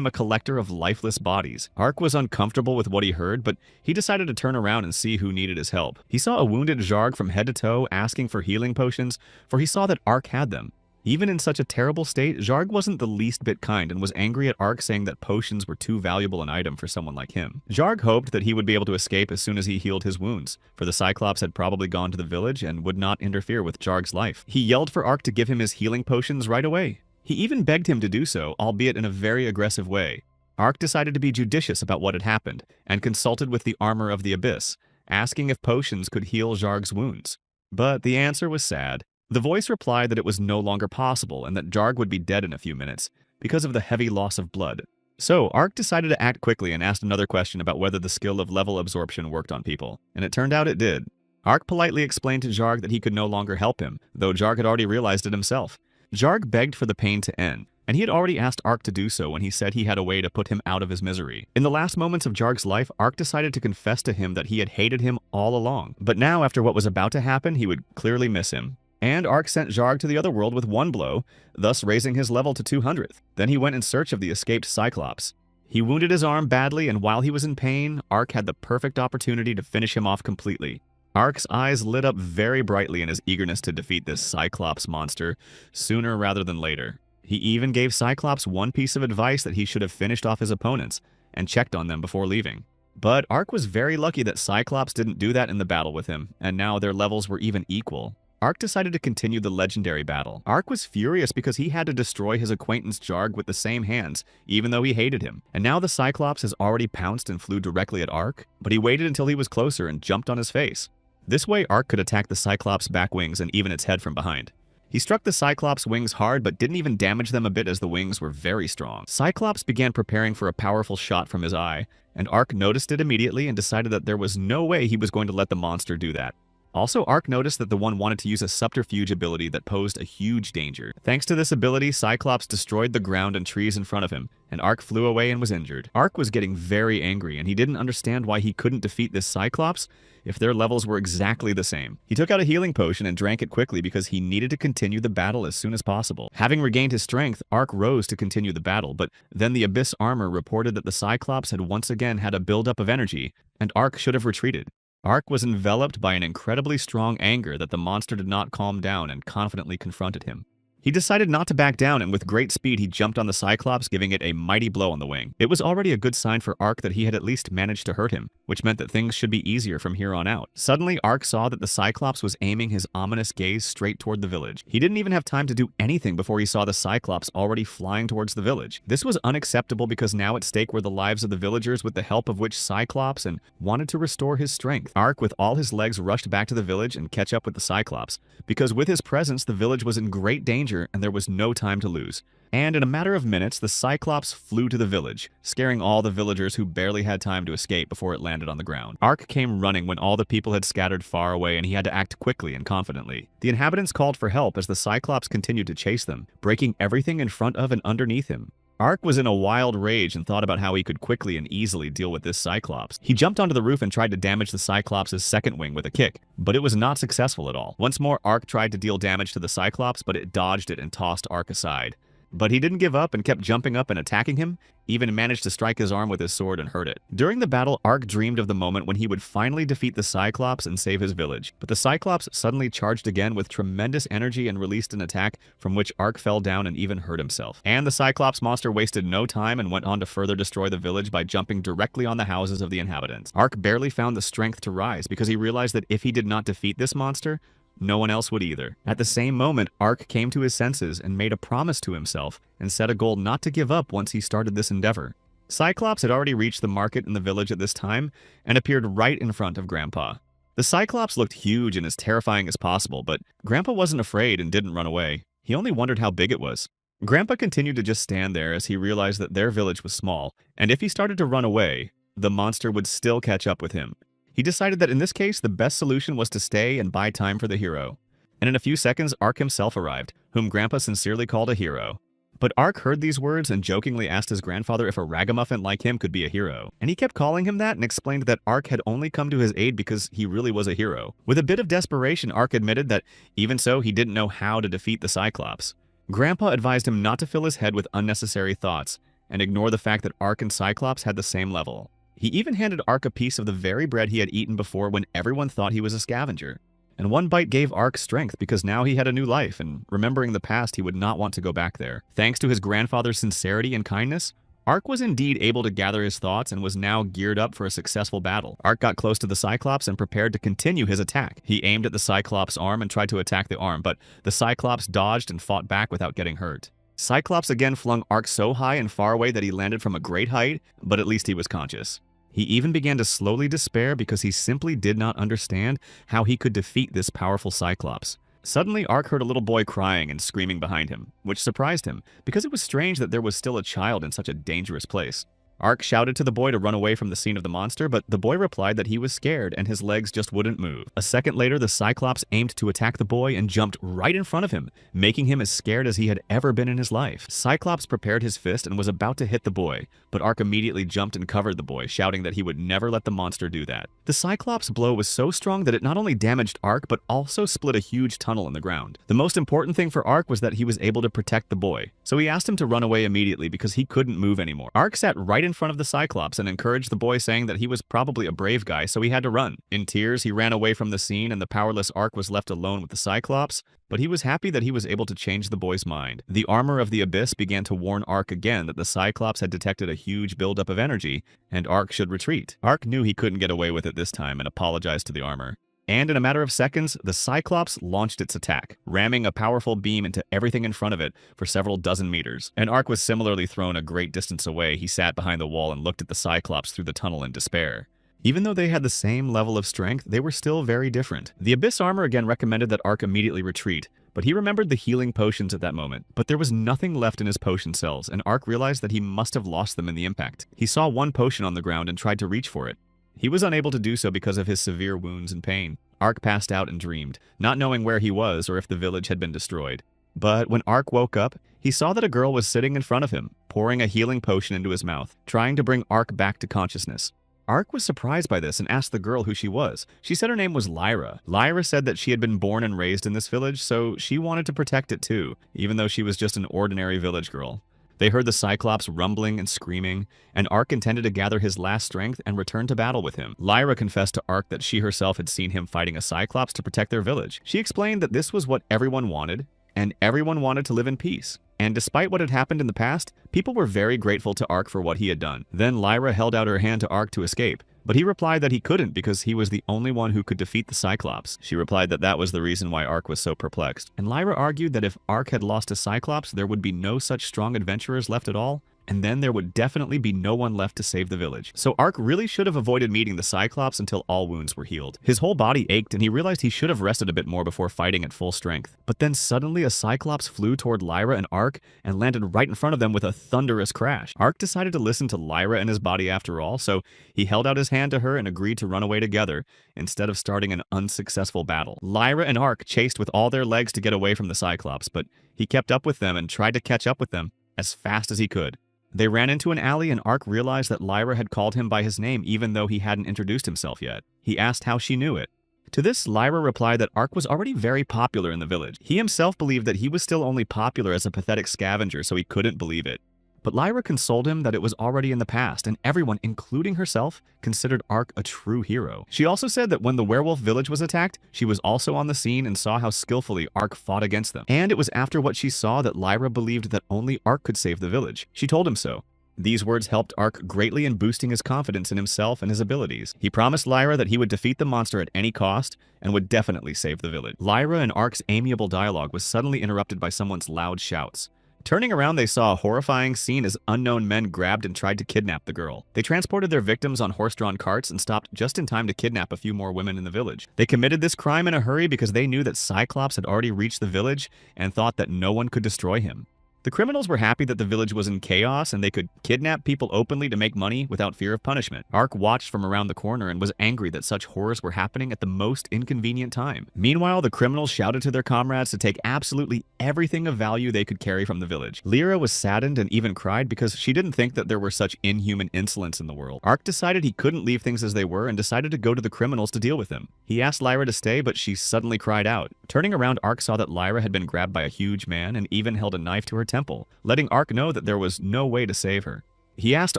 a collector of lifeless bodies. Ark was uncomfortable with what he heard, but he decided to turn around and see who needed his help. He saw a wounded Zharg from head to toe asking for healing potions, for he saw that Ark had them. Even in such a terrible state, Zharg wasn't the least bit kind and was angry at Ark, saying that potions were too valuable an item for someone like him. Zharg hoped that he would be able to escape as soon as he healed his wounds, for the Cyclops had probably gone to the village and would not interfere with Zharg's life. He yelled for Ark to give him his healing potions right away. He even begged him to do so, albeit in a very aggressive way. Ark decided to be judicious about what had happened, and consulted with the Armor of the Abyss, asking if potions could heal Zharg's wounds. But the answer was sad. The voice replied that it was no longer possible and that Zharg would be dead in a few minutes because of the heavy loss of blood. So, Ark decided to act quickly and asked another question about whether the skill of level absorption worked on people, and it turned out it did. Ark politely explained to Zharg that he could no longer help him, though Zharg had already realized it himself. Zharg begged for the pain to end, and he had already asked Ark to do so when he said he had a way to put him out of his misery. In the last moments of Zharg's life, Ark decided to confess to him that he had hated him all along, but now after what was about to happen, he would clearly miss him. And Ark sent Zharg to the other world with one blow, thus raising his level to 200th. Then he went in search of the escaped Cyclops. He wounded his arm badly, and while he was in pain, Ark had the perfect opportunity to finish him off completely. Ark's eyes lit up very brightly in his eagerness to defeat this Cyclops monster sooner rather than later. He even gave Cyclops one piece of advice that he should have finished off his opponents and checked on them before leaving. But Ark was very lucky that Cyclops didn't do that in the battle with him, and now their levels were even equal. Ark decided to continue the legendary battle. Ark was furious because he had to destroy his acquaintance Zharg with the same hands, even though he hated him. And now the Cyclops has already pounced and flew directly at Ark, but he waited until he was closer and jumped on his face. This way, Ark could attack the Cyclops' back wings and even its head from behind. He struck the Cyclops' wings hard, but didn't even damage them a bit as the wings were very strong. Cyclops began preparing for a powerful shot from his eye, and Ark noticed it immediately and decided that there was no way he was going to let the monster do that. Also, Ark noticed that the one wanted to use a subterfuge ability that posed a huge danger. Thanks to this ability, Cyclops destroyed the ground and trees in front of him, and Ark flew away and was injured. Ark was getting very angry, and he didn't understand why he couldn't defeat this Cyclops if their levels were exactly the same. He took out a healing potion and drank it quickly because he needed to continue the battle as soon as possible. Having regained his strength, Ark rose to continue the battle, but then the Abyss armor reported that the Cyclops had once again had a buildup of energy, and Ark should have retreated. Ark was enveloped by an incredibly strong anger that the monster did not calm down and confidently confronted him. He decided not to back down, and with great speed he jumped on the Cyclops, giving it a mighty blow on the wing. It was already a good sign for Ark that he had at least managed to hurt him, which meant that things should be easier from here on out. Suddenly, Ark saw that the Cyclops was aiming his ominous gaze straight toward the village. He didn't even have time to do anything before he saw the Cyclops already flying towards the village. This was unacceptable because now at stake were the lives of the villagers, with the help of which Cyclops and wanted to restore his strength. Ark, with all his legs, rushed back to the village and catch up with the Cyclops, because with his presence the village was in great danger and there was no time to lose. And in a matter of minutes, the Cyclops flew to the village, scaring all the villagers who barely had time to escape before it landed on the ground. Ark came running when all the people had scattered far away, and he had to act quickly and confidently. The inhabitants called for help as the Cyclops continued to chase them, breaking everything in front of and underneath him. Ark was in a wild rage and thought about how he could quickly and easily deal with this Cyclops. He jumped onto the roof and tried to damage the Cyclops' second wing with a kick, but it was not successful at all. Once more, Ark tried to deal damage to the Cyclops, but it dodged it and tossed Ark aside. But he didn't give up and kept jumping up and attacking him, even managed to strike his arm with his sword and hurt it. During the battle, Ark dreamed of the moment when he would finally defeat the Cyclops and save his village. But the Cyclops suddenly charged again with tremendous energy and released an attack from which Ark fell down and even hurt himself. And the Cyclops monster wasted no time and went on to further destroy the village by jumping directly on the houses of the inhabitants. Ark barely found the strength to rise because he realized that if he did not defeat this monster, no one else would either. At the same moment, Ark came to his senses and made a promise to himself and set a goal not to give up once he started this endeavor. Cyclops had already reached the market in the village at this time and appeared right in front of Grandpa. The Cyclops looked huge and as terrifying as possible, but Grandpa wasn't afraid and didn't run away. He only wondered how big it was. Grandpa continued to just stand there as he realized that their village was small, and if he started to run away, the monster would still catch up with him. He decided that in this case, the best solution was to stay and buy time for the hero. And in a few seconds, Ark himself arrived, whom Grandpa sincerely called a hero. But Ark heard these words and jokingly asked his grandfather if a ragamuffin like him could be a hero. And he kept calling him that and explained that Ark had only come to his aid because he really was a hero. With a bit of desperation, Ark admitted that even so, he didn't know how to defeat the Cyclops. Grandpa advised him not to fill his head with unnecessary thoughts and ignore the fact that Ark and Cyclops had the same level. He even handed Ark a piece of the very bread he had eaten before when everyone thought he was a scavenger. And one bite gave Ark strength because now he had a new life, and remembering the past, he would not want to go back there. Thanks to his grandfather's sincerity and kindness, Ark was indeed able to gather his thoughts and was now geared up for a successful battle. Ark got close to the Cyclops and prepared to continue his attack. He aimed at the Cyclops' arm and tried to attack the arm, but the Cyclops dodged and fought back without getting hurt. Cyclops again flung Ark so high and far away that he landed from a great height, but at least he was conscious. He even began to slowly despair because he simply did not understand how he could defeat this powerful Cyclops. Suddenly, Ark heard a little boy crying and screaming behind him, which surprised him, because it was strange that there was still a child in such a dangerous place. Ark shouted to the boy to run away from the scene of the monster, but the boy replied that he was scared and his legs just wouldn't move. A second later, the Cyclops aimed to attack the boy and jumped right in front of him, making him as scared as he had ever been in his life. Cyclops prepared his fist and was about to hit the boy, but Ark immediately jumped and covered the boy, shouting that he would never let the monster do that. The Cyclops' blow was so strong that it not only damaged Ark, but also split a huge tunnel in the ground. The most important thing for Ark was that he was able to protect the boy, so he asked him to run away immediately because he couldn't move anymore. Ark sat right in front of the Cyclops and encouraged the boy, saying that he was probably a brave guy, so he had to run. In tears, he ran away from the scene and the powerless Ark was left alone with the Cyclops, but he was happy that he was able to change the boy's mind. The armor of the Abyss began to warn Ark again that the Cyclops had detected a huge buildup of energy, and Ark should retreat. Ark knew he couldn't get away with it this time and apologized to the armor. And in a matter of seconds, the Cyclops launched its attack, ramming a powerful beam into everything in front of it for several dozen meters. And Ark was similarly thrown a great distance away. He sat behind the wall and looked at the Cyclops through the tunnel in despair. Even though they had the same level of strength, they were still very different. The Abyss armor again recommended that Ark immediately retreat, but he remembered the healing potions at that moment. But there was nothing left in his potion cells, and Ark realized that he must have lost them in the impact. He saw one potion on the ground and tried to reach for it. He was unable to do so because of his severe wounds and pain. Ark passed out and dreamed, not knowing where he was or if the village had been destroyed. But when Ark woke up, he saw that a girl was sitting in front of him, pouring a healing potion into his mouth, trying to bring Ark back to consciousness. Ark was surprised by this and asked the girl who she was. She said her name was Lyra. Lyra said that she had been born and raised in this village, so she wanted to protect it too, even though she was just an ordinary village girl. They heard the Cyclops rumbling and screaming, and Ark intended to gather his last strength and return to battle with him. Lyra confessed to Ark that she herself had seen him fighting a Cyclops to protect their village. She explained that this was what everyone wanted, and everyone wanted to live in peace. And despite what had happened in the past, people were very grateful to Ark for what he had done. Then Lyra held out her hand to Ark to escape, but he replied that he couldn't because he was the only one who could defeat the Cyclops. She replied that that was the reason why Ark was so perplexed. And Lyra argued that if Ark had lost to Cyclops, there would be no such strong adventurers left at all, and then there would definitely be no one left to save the village. So Ark really should have avoided meeting the Cyclops until all wounds were healed. His whole body ached and he realized he should have rested a bit more before fighting at full strength. But then suddenly a Cyclops flew toward Lyra and Ark and landed right in front of them with a thunderous crash. Ark decided to listen to Lyra and his body after all, so he held out his hand to her and agreed to run away together instead of starting an unsuccessful battle. Lyra and Ark chased with all their legs to get away from the Cyclops, but he kept up with them and tried to catch up with them as fast as he could. They ran into an alley and Ark realized that Lyra had called him by his name even though he hadn't introduced himself yet. He asked how she knew it. To this, Lyra replied that Ark was already very popular in the village. He himself believed that he was still only popular as a pathetic scavenger, so he couldn't believe it. But Lyra consoled him that it was already in the past, and everyone, including herself, considered Ark a true hero. She also said that when the werewolf village was attacked, she was also on the scene and saw how skillfully Ark fought against them. And it was after what she saw that Lyra believed that only Ark could save the village. She told him so. These words helped Ark greatly in boosting his confidence in himself and his abilities. He promised Lyra that he would defeat the monster at any cost and would definitely save the village. Lyra and Ark's amiable dialogue was suddenly interrupted by someone's loud shouts. Turning around, they saw a horrifying scene as unknown men grabbed and tried to kidnap the girl. They transported their victims on horse-drawn carts and stopped just in time to kidnap a few more women in the village. They committed this crime in a hurry because they knew that Cyclops had already reached the village and thought that no one could destroy him. The criminals were happy that the village was in chaos and they could kidnap people openly to make money without fear of punishment. Ark watched from around the corner and was angry that such horrors were happening at the most inconvenient time. Meanwhile, the criminals shouted to their comrades to take absolutely everything of value they could carry from the village. Lyra was saddened and even cried because she didn't think that there were such inhuman insolence in the world. Ark decided he couldn't leave things as they were and decided to go to the criminals to deal with them. He asked Lyra to stay, but she suddenly cried out. Turning around, Ark saw that Lyra had been grabbed by a huge man and even held a knife to her temple, letting Ark know that there was no way to save her. He asked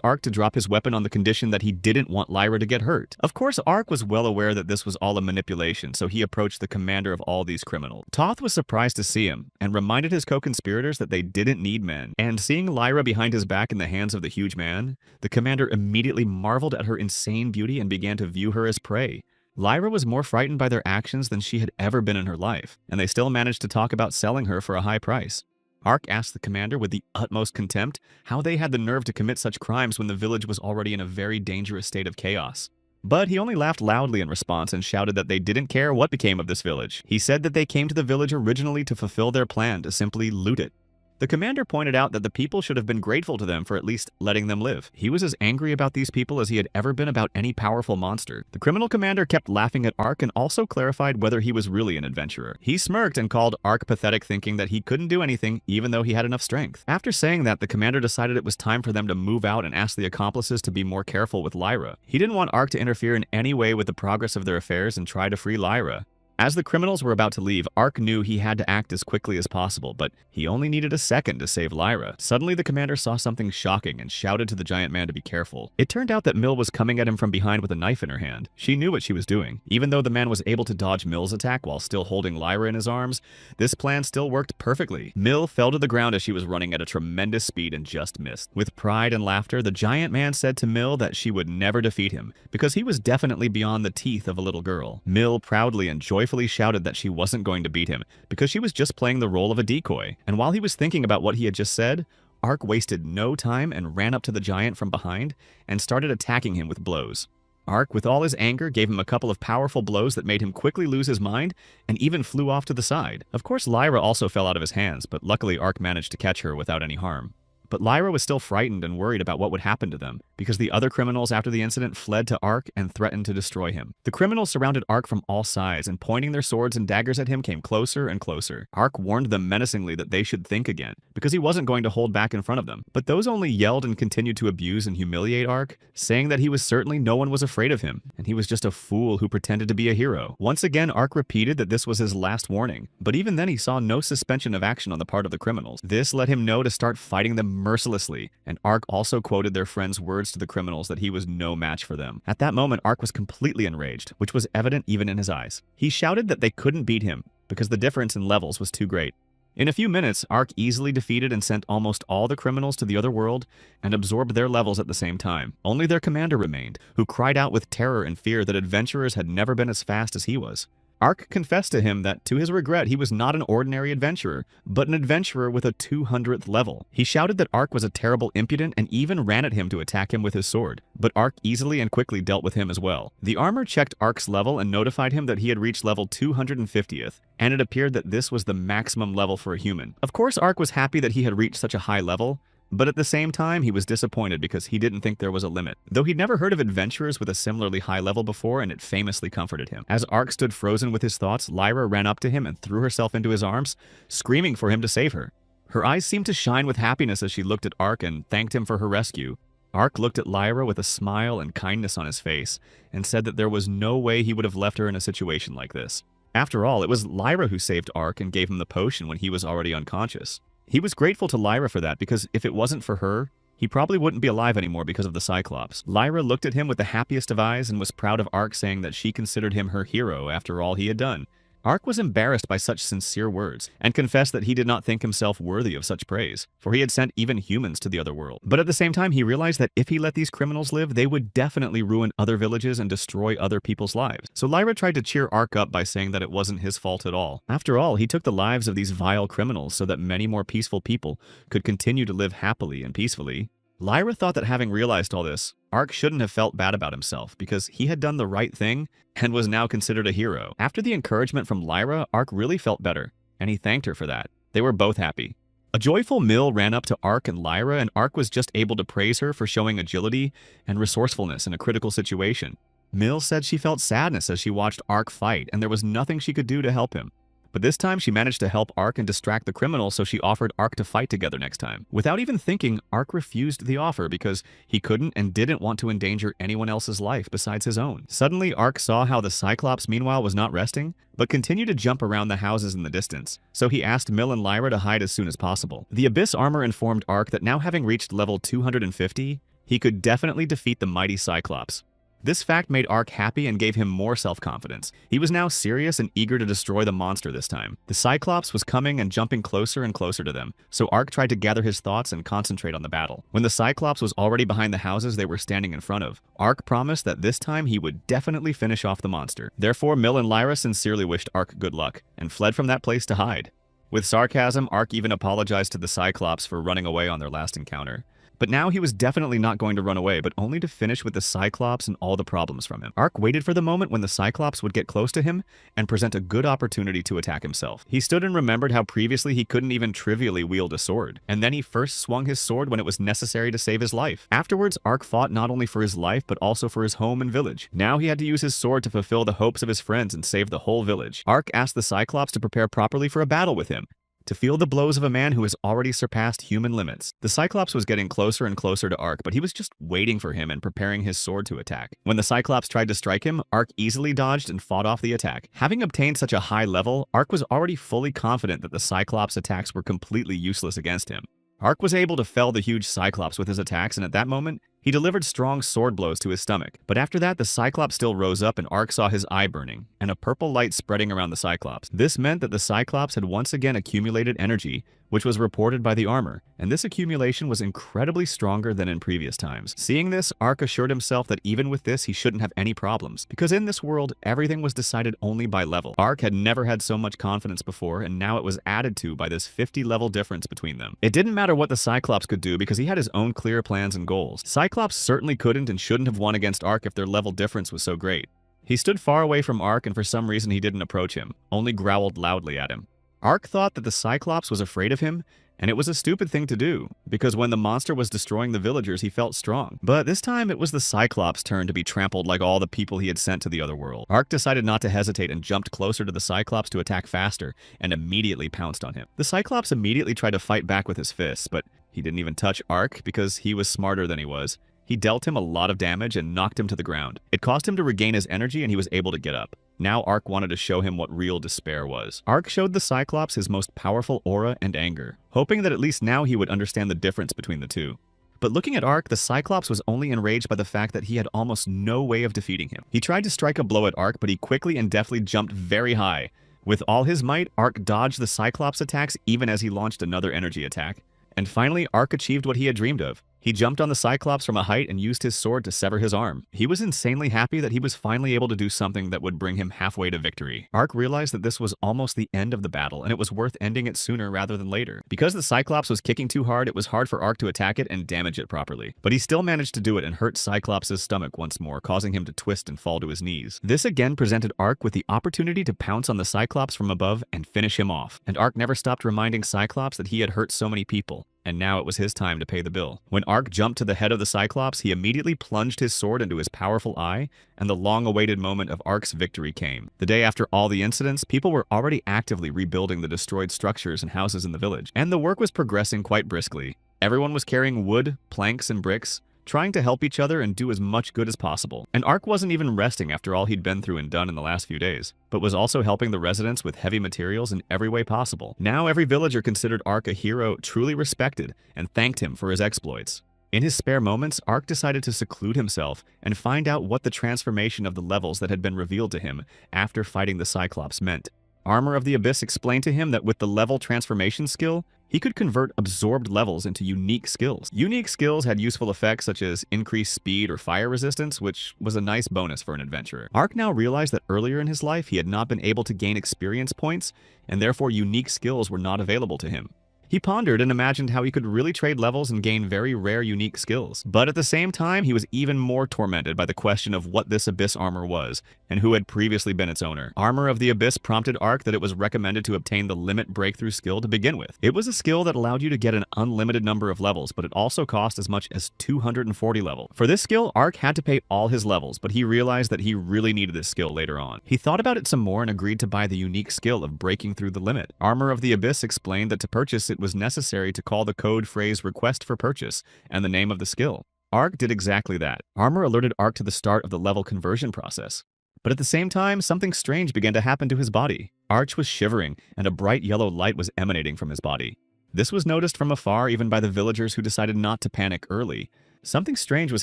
Ark to drop his weapon on the condition that he didn't want Lyra to get hurt. Of course, Ark was well aware that this was all a manipulation, so he approached the commander of all these criminals. Toth was surprised to see him, and reminded his co-conspirators that they didn't need men. And seeing Lyra behind his back in the hands of the huge man, the commander immediately marveled at her insane beauty and began to view her as prey. Lyra was more frightened by their actions than she had ever been in her life, and they still managed to talk about selling her for a high price. Ark asked the commander with the utmost contempt how they had the nerve to commit such crimes when the village was already in a very dangerous state of chaos. But he only laughed loudly in response and shouted that they didn't care what became of this village. He said that they came to the village originally to fulfill their plan to simply loot it. The commander pointed out that the people should have been grateful to them for at least letting them live. He was as angry about these people as he had ever been about any powerful monster. The criminal commander kept laughing at Ark and also clarified whether he was really an adventurer. He smirked and called Ark pathetic, thinking that he couldn't do anything even though he had enough strength. After saying that, the commander decided it was time for them to move out and asked the accomplices to be more careful with Lyra. He didn't want Ark to interfere in any way with the progress of their affairs and try to free Lyra. As the criminals were about to leave, Ark knew he had to act as quickly as possible, but he only needed a second to save Lyra. Suddenly, the commander saw something shocking and shouted to the giant man to be careful. It turned out that Mill was coming at him from behind with a knife in her hand. She knew what she was doing. Even though the man was able to dodge Mill's attack while still holding Lyra in his arms, this plan still worked perfectly. Mill fell to the ground as she was running at a tremendous speed and just missed. With pride and laughter, the giant man said to Mill that she would never defeat him, because he was definitely beyond the teeth of a little girl. Mill proudly and joyfully shouted that she wasn't going to beat him, because she was just playing the role of a decoy. And while he was thinking about what he had just said, Ark wasted no time and ran up to the giant from behind and started attacking him with blows. Ark, with all his anger, gave him a couple of powerful blows that made him quickly lose his mind and even flew off to the side. Of course, Lyra also fell out of his hands, but luckily Ark managed to catch her without any harm. But Lyra was still frightened and worried about what would happen to them, because the other criminals after the incident fled to Ark and threatened to destroy him. The criminals surrounded Ark from all sides and pointing their swords and daggers at him came closer and closer. Ark warned them menacingly that they should think again, because he wasn't going to hold back in front of them. But those only yelled and continued to abuse and humiliate Ark, saying that he was certainly no one was afraid of him, and he was just a fool who pretended to be a hero. Once again, Ark repeated that this was his last warning, but even then he saw no suspension of action on the part of the criminals. This let him know to start fighting them mercilessly, and Ark also quoted their friend's words to the criminals that he was no match for them. At that moment, Ark was completely enraged, which was evident even in his eyes. He shouted that they couldn't beat him because the difference in levels was too great. In a few minutes, Ark easily defeated and sent almost all the criminals to the other world and absorbed their levels at the same time. Only their commander remained, who cried out with terror and fear that adventurers had never been as fast as he was. Ark confessed to him that, to his regret, he was not an ordinary adventurer, but an adventurer with a 200th level. He shouted that Ark was a terrible impudent and even ran at him to attack him with his sword, but Ark easily and quickly dealt with him as well. The armor checked Ark's level and notified him that he had reached level 250th, and it appeared that this was the maximum level for a human. Of course, Ark was happy that he had reached such a high level, but at the same time, he was disappointed because he didn't think there was a limit. Though he'd never heard of adventurers with a similarly high level before, and it famously comforted him. As Ark stood frozen with his thoughts, Lyra ran up to him and threw herself into his arms, screaming for him to save her. Her eyes seemed to shine with happiness as she looked at Ark and thanked him for her rescue. Ark looked at Lyra with a smile and kindness on his face, and said that there was no way he would have left her in a situation like this. After all, it was Lyra who saved Ark and gave him the potion when he was already unconscious. He was grateful to Lyra for that, because if it wasn't for her, he probably wouldn't be alive anymore because of the Cyclops. Lyra looked at him with the happiest of eyes and was proud of Ark, saying that she considered him her hero after all he had done. Ark was embarrassed by such sincere words, and confessed that he did not think himself worthy of such praise, for he had sent even humans to the other world. But at the same time, he realized that if he let these criminals live, they would definitely ruin other villages and destroy other people's lives. So Lyra tried to cheer Ark up by saying that it wasn't his fault at all. After all, he took the lives of these vile criminals so that many more peaceful people could continue to live happily and peacefully. Lyra thought that having realized all this, Ark shouldn't have felt bad about himself because he had done the right thing and was now considered a hero. After the encouragement from Lyra, Ark really felt better, and he thanked her for that. They were both happy. A joyful Mill ran up to Ark and Lyra, and Ark was just able to praise her for showing agility and resourcefulness in a critical situation. Mill said she felt sadness as she watched Ark fight, and there was nothing she could do to help him. But this time she managed to help Ark and distract the criminals, so she offered Ark to fight together next time. Without even thinking, Ark refused the offer because he couldn't and didn't want to endanger anyone else's life besides his own. Suddenly, Ark saw how the Cyclops meanwhile was not resting, but continued to jump around the houses in the distance, so he asked Mill and Lyra to hide as soon as possible. The Abyss armor informed Ark that now having reached level 250, He could definitely defeat the mighty Cyclops. This fact made Ark happy and gave him more self-confidence. He was now serious and eager to destroy the monster this time. The Cyclops was coming and jumping closer and closer to them, so Ark tried to gather his thoughts and concentrate on the battle. When the Cyclops was already behind the houses they were standing in front of, Ark promised that this time he would definitely finish off the monster. Therefore, Mill and Lyra sincerely wished Ark good luck, and fled from that place to hide. With sarcasm, Ark even apologized to the Cyclops for running away on their last encounter. But now he was definitely not going to run away, but only to finish with the Cyclops and all the problems from him. Ark waited for the moment when the Cyclops would get close to him and present a good opportunity to attack himself. He stood and remembered how previously he couldn't even trivially wield a sword, and then he first swung his sword when it was necessary to save his life. Afterwards, Ark fought not only for his life, but also for his home and village. Now he had to use his sword to fulfill the hopes of his friends and save the whole village. Ark asked the Cyclops to prepare properly for a battle with him, to feel the blows of a man who has already surpassed human limits. The Cyclops was getting closer and closer to Ark, but he was just waiting for him and preparing his sword to attack. When the Cyclops tried to strike him, Ark easily dodged and fought off the attack. Having obtained such a high level, Ark was already fully confident that the Cyclops' attacks were completely useless against him. Ark was able to fell the huge Cyclops with his attacks, and at that moment, he delivered strong sword blows to his stomach. But after that, the Cyclops still rose up and Ark saw his eye burning, and a purple light spreading around the Cyclops. This meant that the Cyclops had once again accumulated energy, which was reported by the armor, and this accumulation was incredibly stronger than in previous times. Seeing this, Ark assured himself that even with this, he shouldn't have any problems, because in this world, everything was decided only by level. Ark had never had so much confidence before, and now it was added to by this 50-level difference between them. It didn't matter what the Cyclops could do because he had his own clear plans and goals. Cyclops certainly couldn't and shouldn't have won against Ark if their level difference was so great. He stood far away from Ark, and for some reason he didn't approach him, only growled loudly at him. Ark thought that the Cyclops was afraid of him, and it was a stupid thing to do, because when the monster was destroying the villagers he felt strong. But this time it was the Cyclops' turn to be trampled like all the people he had sent to the other world. Ark decided not to hesitate and jumped closer to the Cyclops to attack faster, and immediately pounced on him. The Cyclops immediately tried to fight back with his fists, but he didn't even touch Ark because he was smarter than he was. He dealt him a lot of damage and knocked him to the ground. It caused him to regain his energy and he was able to get up. Now Ark wanted to show him what real despair was. Ark showed the Cyclops his most powerful aura and anger, hoping that at least now he would understand the difference between the two. But looking at Ark, the Cyclops was only enraged by the fact that he had almost no way of defeating him. He tried to strike a blow at Ark, but he quickly and deftly jumped very high. With all his might, Ark dodged the Cyclops attacks even as he launched another energy attack. And finally, Ark achieved what he had dreamed of. He jumped on the Cyclops from a height and used his sword to sever his arm. He was insanely happy that he was finally able to do something that would bring him halfway to victory. Ark realized that this was almost the end of the battle, and it was worth ending it sooner rather than later. Because the Cyclops was kicking too hard, it was hard for Ark to attack it and damage it properly. But he still managed to do it and hurt Cyclops' stomach once more, causing him to twist and fall to his knees. This again presented Ark with the opportunity to pounce on the Cyclops from above and finish him off. And Ark never stopped reminding Cyclops that he had hurt so many people, and now it was his time to pay the bill. When Ark jumped to the head of the Cyclops, he immediately plunged his sword into his powerful eye, and the long-awaited moment of Ark's victory came. The day after all the incidents, people were already actively rebuilding the destroyed structures and houses in the village, and the work was progressing quite briskly. Everyone was carrying wood, planks, and bricks, trying to help each other and do as much good as possible. And Ark wasn't even resting after all he'd been through and done in the last few days, but was also helping the residents with heavy materials in every way possible. Now every villager considered Ark a hero truly respected and thanked him for his exploits. In his spare moments, Ark decided to seclude himself and find out what the transformation of the levels that had been revealed to him after fighting the Cyclops meant. Armor of the Abyss explained to him that with the level transformation skill, he could convert absorbed levels into unique skills. Unique skills had useful effects such as increased speed or fire resistance, which was a nice bonus for an adventurer. Ark now realized that earlier in his life he had not been able to gain experience points, and therefore unique skills were not available to him. He pondered and imagined how he could really trade levels and gain very rare unique skills. But at the same time, he was even more tormented by the question of what this Abyss armor was, and who had previously been its owner. Armor of the Abyss prompted Ark that it was recommended to obtain the Limit Breakthrough skill to begin with. It was a skill that allowed you to get an unlimited number of levels, but it also cost as much as 240 levels. For this skill, Ark had to pay all his levels, but he realized that he really needed this skill later on. He thought about it some more and agreed to buy the unique skill of breaking through the limit. Armor of the Abyss explained that to purchase it was necessary to call the code phrase request for purchase and the name of the skill. Ark did exactly that. Armor alerted Ark to the start of the level conversion process. But at the same time, something strange began to happen to his body. Arch was shivering, and a bright yellow light was emanating from his body. This was noticed from afar even by the villagers who decided not to panic early. Something strange was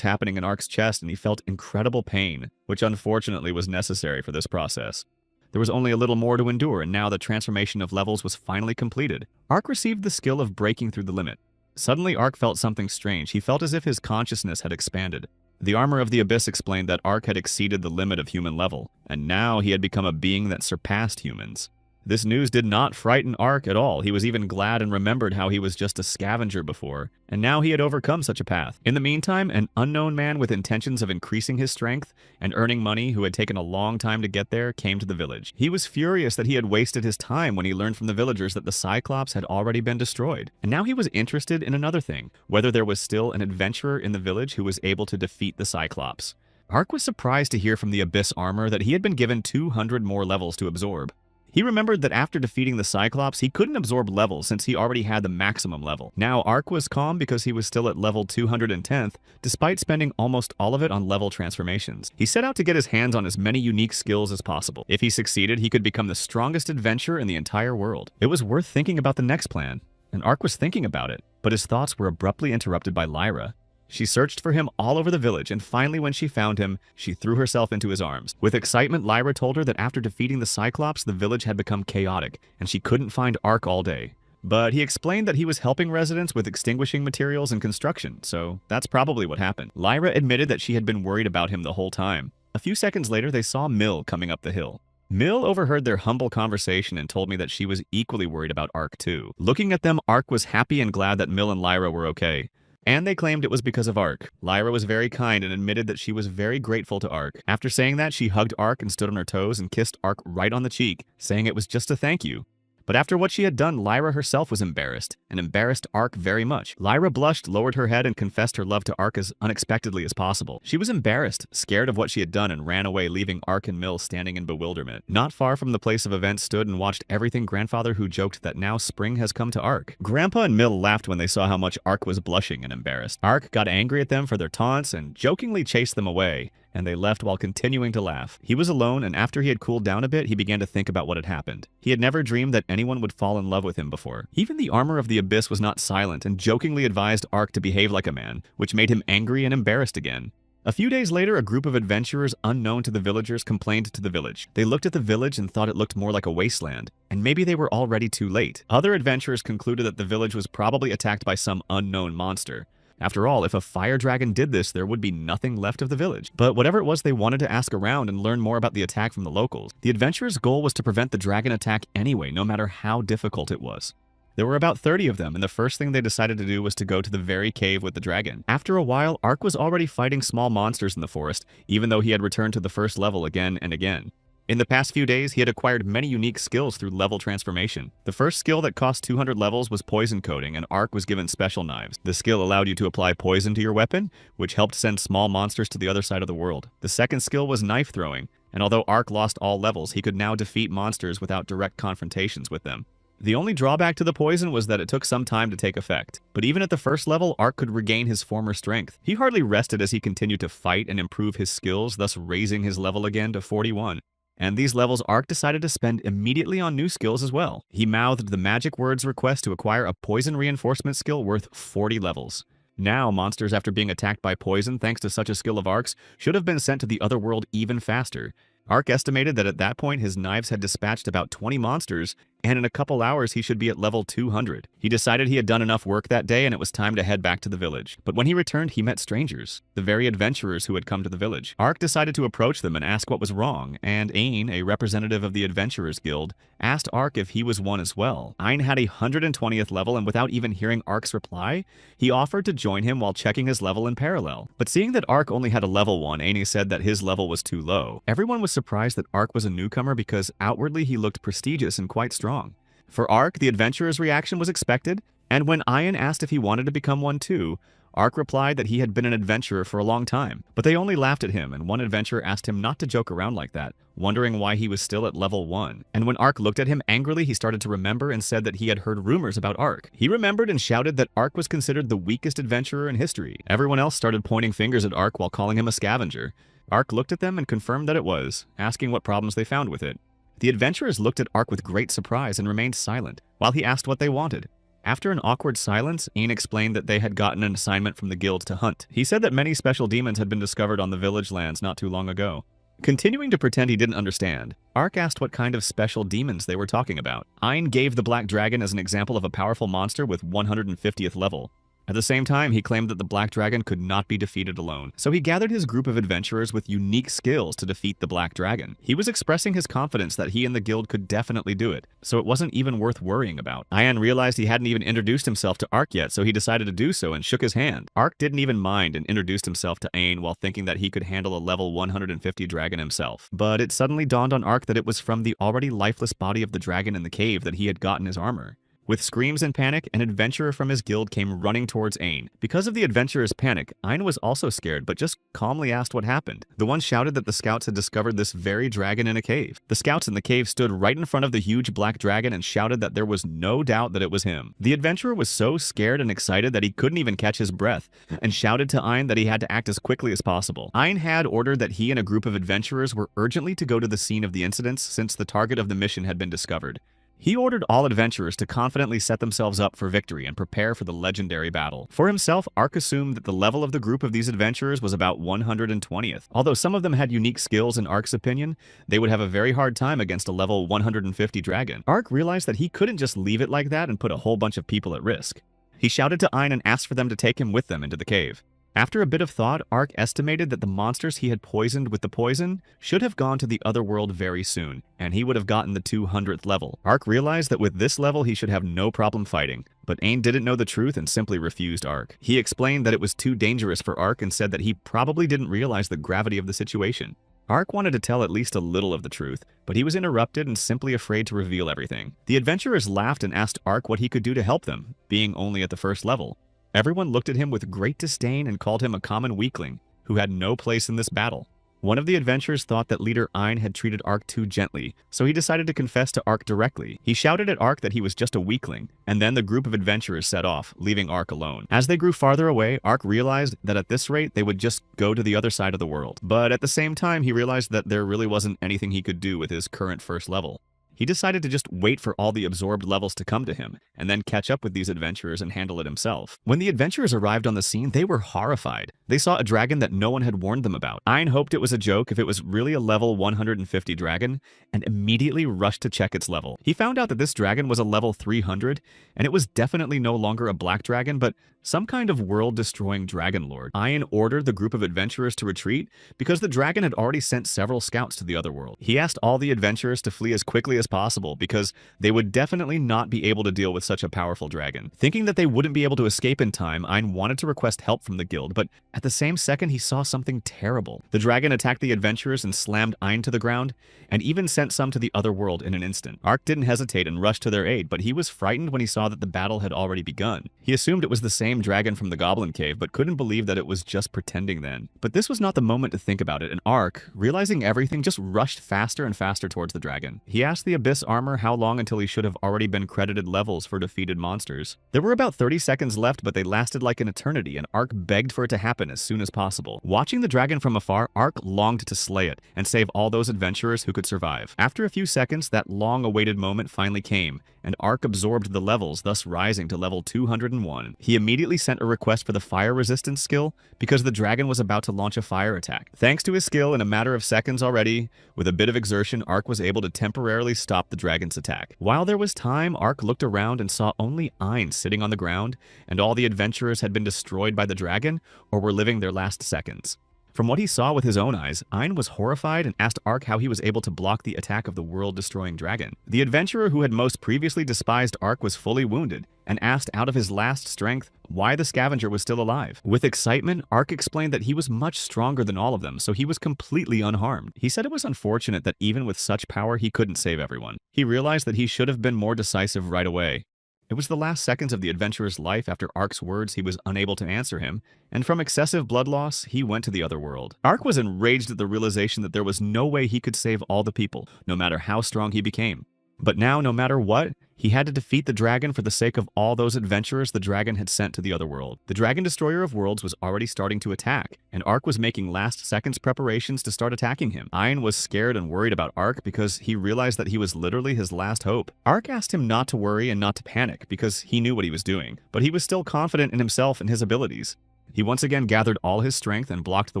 happening in Ark's chest and he felt incredible pain, which unfortunately was necessary for this process. There was only a little more to endure, and now the transformation of levels was finally completed. Ark received the skill of breaking through the limit. Suddenly, Ark felt something strange. He felt as if his consciousness had expanded. The armor of the Abyss explained that Ark had exceeded the limit of human level, and now he had become a being that surpassed humans. This news did not frighten Ark at all. He was even glad and remembered how he was just a scavenger before, and now he had overcome such a path. In the meantime, an unknown man with intentions of increasing his strength and earning money, who had taken a long time to get there, came to the village. He was furious that he had wasted his time when he learned from the villagers that the Cyclops had already been destroyed. And now he was interested in another thing, whether there was still an adventurer in the village who was able to defeat the Cyclops. Ark was surprised to hear from the Abyss armor that he had been given 200 more levels to absorb. He remembered that after defeating the Cyclops, he couldn't absorb levels since he already had the maximum level. Now, Ark was calm because he was still at level 210th, despite spending almost all of it on level transformations. He set out to get his hands on as many unique skills as possible. If he succeeded, he could become the strongest adventurer in the entire world. It was worth thinking about the next plan, and Ark was thinking about it, but his thoughts were abruptly interrupted by Lyra. She searched for him all over the village, and finally when she found him, she threw herself into his arms. With excitement, Lyra told her that after defeating the Cyclops, the village had become chaotic, and she couldn't find Ark all day. But he explained that he was helping residents with extinguishing materials and construction, so that's probably what happened. Lyra admitted that she had been worried about him the whole time. A few seconds later, they saw Mill coming up the hill. Mill overheard their humble conversation and told me that she was equally worried about Ark too. Looking at them, Ark was happy and glad that Mill and Lyra were okay. And they claimed it was because of Ark. Lyra was very kind and admitted that she was very grateful to Ark. After saying that, she hugged Ark and stood on her toes and kissed Ark right on the cheek, saying it was just a thank you. But after what she had done, Lyra herself was embarrassed, and embarrassed Ark very much. Lyra blushed, lowered her head, and confessed her love to Ark as unexpectedly as possible. She was embarrassed, scared of what she had done, and ran away, leaving Ark and Mill standing in bewilderment. Not far from the place of events stood and watched everything Grandfather, who joked that now spring has come to Ark. Grandpa and Mill laughed when they saw how much Ark was blushing and embarrassed. Ark got angry at them for their taunts and jokingly chased them away, and they left while continuing to laugh. He was alone, and after he had cooled down a bit, he began to think about what had happened. He had never dreamed that anyone would fall in love with him before. Even the armor of the Abyss was not silent and jokingly advised Ark to behave like a man, which made him angry and embarrassed again. A few days later, a group of adventurers unknown to the villagers complained to the village. They looked at the village and thought it looked more like a wasteland, and maybe they were already too late. Other adventurers concluded that the village was probably attacked by some unknown monster. After all, if a fire dragon did this, there would be nothing left of the village. But whatever it was, they wanted to ask around and learn more about the attack from the locals. The adventurers' goal was to prevent the dragon attack anyway, no matter how difficult it was. There were about 30 of them, and the first thing they decided to do was to go to the very cave with the dragon. After a while, Ark was already fighting small monsters in the forest, even though he had returned to the first level again and again. In the past few days, he had acquired many unique skills through level transformation. The first skill that cost 200 levels was poison coating, and Ark was given special knives. The skill allowed you to apply poison to your weapon, which helped send small monsters to the other side of the world. The second skill was knife throwing, and although Ark lost all levels, he could now defeat monsters without direct confrontations with them. The only drawback to the poison was that it took some time to take effect. But even at the first level, Ark could regain his former strength. He hardly rested as he continued to fight and improve his skills, thus raising his level again to 41. And these levels Ark decided to spend immediately on new skills as well. He mouthed the magic words request to acquire a poison reinforcement skill worth 40 levels. Now, monsters after being attacked by poison thanks to such a skill of Ark's should have been sent to the other world even faster. Ark estimated that at that point his knives had dispatched about 20 monsters, and in a couple hours he should be at level 200. He decided he had done enough work that day and it was time to head back to the village. But when he returned, he met strangers, the very adventurers who had come to the village. Ark decided to approach them and ask what was wrong, and Ain, a representative of the Adventurers Guild, asked Ark if he was one as well. Ain had a 120th level, and without even hearing Ark's reply, he offered to join him while checking his level in parallel. But seeing that Ark only had a level 1, Ain said that his level was too low. Everyone was surprised that Ark was a newcomer because outwardly he looked prestigious and quite strong. For Ark, the adventurer's reaction was expected, and when Ian asked if he wanted to become one too, Ark replied that he had been an adventurer for a long time. But they only laughed at him, and one adventurer asked him not to joke around like that, wondering why he was still at level 1. And when Ark looked at him angrily, he started to remember and said that he had heard rumors about Ark. He remembered and shouted that Ark was considered the weakest adventurer in history. Everyone else started pointing fingers at Ark while calling him a scavenger. Ark looked at them and confirmed that it was, asking what problems they found with it. The adventurers looked at Ark with great surprise and remained silent, while he asked what they wanted. After an awkward silence, Ain explained that they had gotten an assignment from the guild to hunt. He said that many special demons had been discovered on the village lands not too long ago. Continuing to pretend he didn't understand, Ark asked what kind of special demons they were talking about. Ain gave the Black Dragon as an example of a powerful monster with 150th level. At the same time, he claimed that the Black Dragon could not be defeated alone, so he gathered his group of adventurers with unique skills to defeat the Black Dragon. He was expressing his confidence that he and the guild could definitely do it, so it wasn't even worth worrying about. Ayan realized he hadn't even introduced himself to Ark yet, so he decided to do so and shook his hand. Ark didn't even mind and introduced himself to Ain while thinking that he could handle a level 150 dragon himself. But it suddenly dawned on Ark that it was from the already lifeless body of the dragon in the cave that he had gotten his armor. With screams and panic, an adventurer from his guild came running towards Ain. Because of the adventurer's panic, Ain was also scared, but just calmly asked what happened. The one shouted that the scouts had discovered this very dragon in a cave. The scouts in the cave stood right in front of the huge black dragon and shouted that there was no doubt that it was him. The adventurer was so scared and excited that he couldn't even catch his breath, and shouted to Ain that he had to act as quickly as possible. Ain had ordered that he and a group of adventurers were urgently to go to the scene of the incidents since the target of the mission had been discovered. He ordered all adventurers to confidently set themselves up for victory and prepare for the legendary battle. For himself, Ark assumed that the level of the group of these adventurers was about 120th. Although some of them had unique skills in Ark's opinion, they would have a very hard time against a level 150 dragon. Ark realized that he couldn't just leave it like that and put a whole bunch of people at risk. He shouted to Ain and asked for them to take him with them into the cave. After a bit of thought, Ark estimated that the monsters he had poisoned with the poison should have gone to the other world very soon, and he would have gotten the 200th level. Ark realized that with this level he should have no problem fighting, but Ain didn't know the truth and simply refused Ark. He explained that it was too dangerous for Ark and said that he probably didn't realize the gravity of the situation. Ark wanted to tell at least a little of the truth, but he was interrupted and simply afraid to reveal everything. The adventurers laughed and asked Ark what he could do to help them, being only at the first level. Everyone looked at him with great disdain and called him a common weakling who had no place in this battle. One of the adventurers thought that leader Ain had treated Ark too gently, so he decided to confess to Ark directly. He shouted at Ark that he was just a weakling, and then the group of adventurers set off, leaving Ark alone. As they grew farther away, Ark realized that at this rate they would just go to the other side of the world. But at the same time, he realized that there really wasn't anything he could do with his current first level. He decided to just wait for all the absorbed levels to come to him, and then catch up with these adventurers and handle it himself. When the adventurers arrived on the scene, they were horrified. They saw a dragon that no one had warned them about. Ain hoped it was a joke if it was really a level 150 dragon, and immediately rushed to check its level. He found out that this dragon was a level 300, and it was definitely no longer a black dragon, but some kind of world-destroying dragon lord. Ain ordered the group of adventurers to retreat because the dragon had already sent several scouts to the other world. He asked all the adventurers to flee as quickly as possible because they would definitely not be able to deal with such a powerful dragon. Thinking that they wouldn't be able to escape in time, Ain wanted to request help from the guild, but at the same second he saw something terrible. The dragon attacked the adventurers and slammed Ain to the ground, and even sent some to the other world in an instant. Ark didn't hesitate and rushed to their aid, but he was frightened when he saw that the battle had already begun. He assumed it was the same dragon from the Goblin Cave, but couldn't believe that it was just pretending then. But this was not the moment to think about it, and Ark, realizing everything, just rushed faster and faster towards the dragon. He asked the Abyss armor how long until he should have already been credited levels for defeated monsters. There were about 30 seconds left, but they lasted like an eternity, and Ark begged for it to happen as soon as possible. Watching the dragon from afar, Ark longed to slay it and save all those adventurers who could survive. After a few seconds, that long-awaited moment finally came, and Ark absorbed the levels, thus rising to level 201. He immediately sent a request for the fire resistance skill because the dragon was about to launch a fire attack. Thanks to his skill, in a matter of seconds already, with a bit of exertion, Ark was able to temporarily stop the dragon's attack. While there was time, Ark looked around and saw only Ain sitting on the ground, and all the adventurers had been destroyed by the dragon or were living their last seconds. From what he saw with his own eyes, Ain was horrified and asked Ark how he was able to block the attack of the world-destroying dragon. The adventurer who had most previously despised Ark was fully wounded, and asked out of his last strength why the Scavenger was still alive. With excitement, Ark explained that he was much stronger than all of them, so he was completely unharmed. He said it was unfortunate that even with such power, he couldn't save everyone. He realized that he should have been more decisive right away. It was the last seconds of the adventurer's life. After Ark's words, he was unable to answer him, and from excessive blood loss, he went to the other world. Ark was enraged at the realization that there was no way he could save all the people, no matter how strong he became. But now, no matter what, he had to defeat the dragon for the sake of all those adventurers the dragon had sent to the other world. The Dragon Destroyer of Worlds was already starting to attack, and Ark was making last-seconds preparations to start attacking him. Ayn was scared and worried about Ark because he realized that he was literally his last hope. Ark asked him not to worry and not to panic because he knew what he was doing, but he was still confident in himself and his abilities. He once again gathered all his strength and blocked the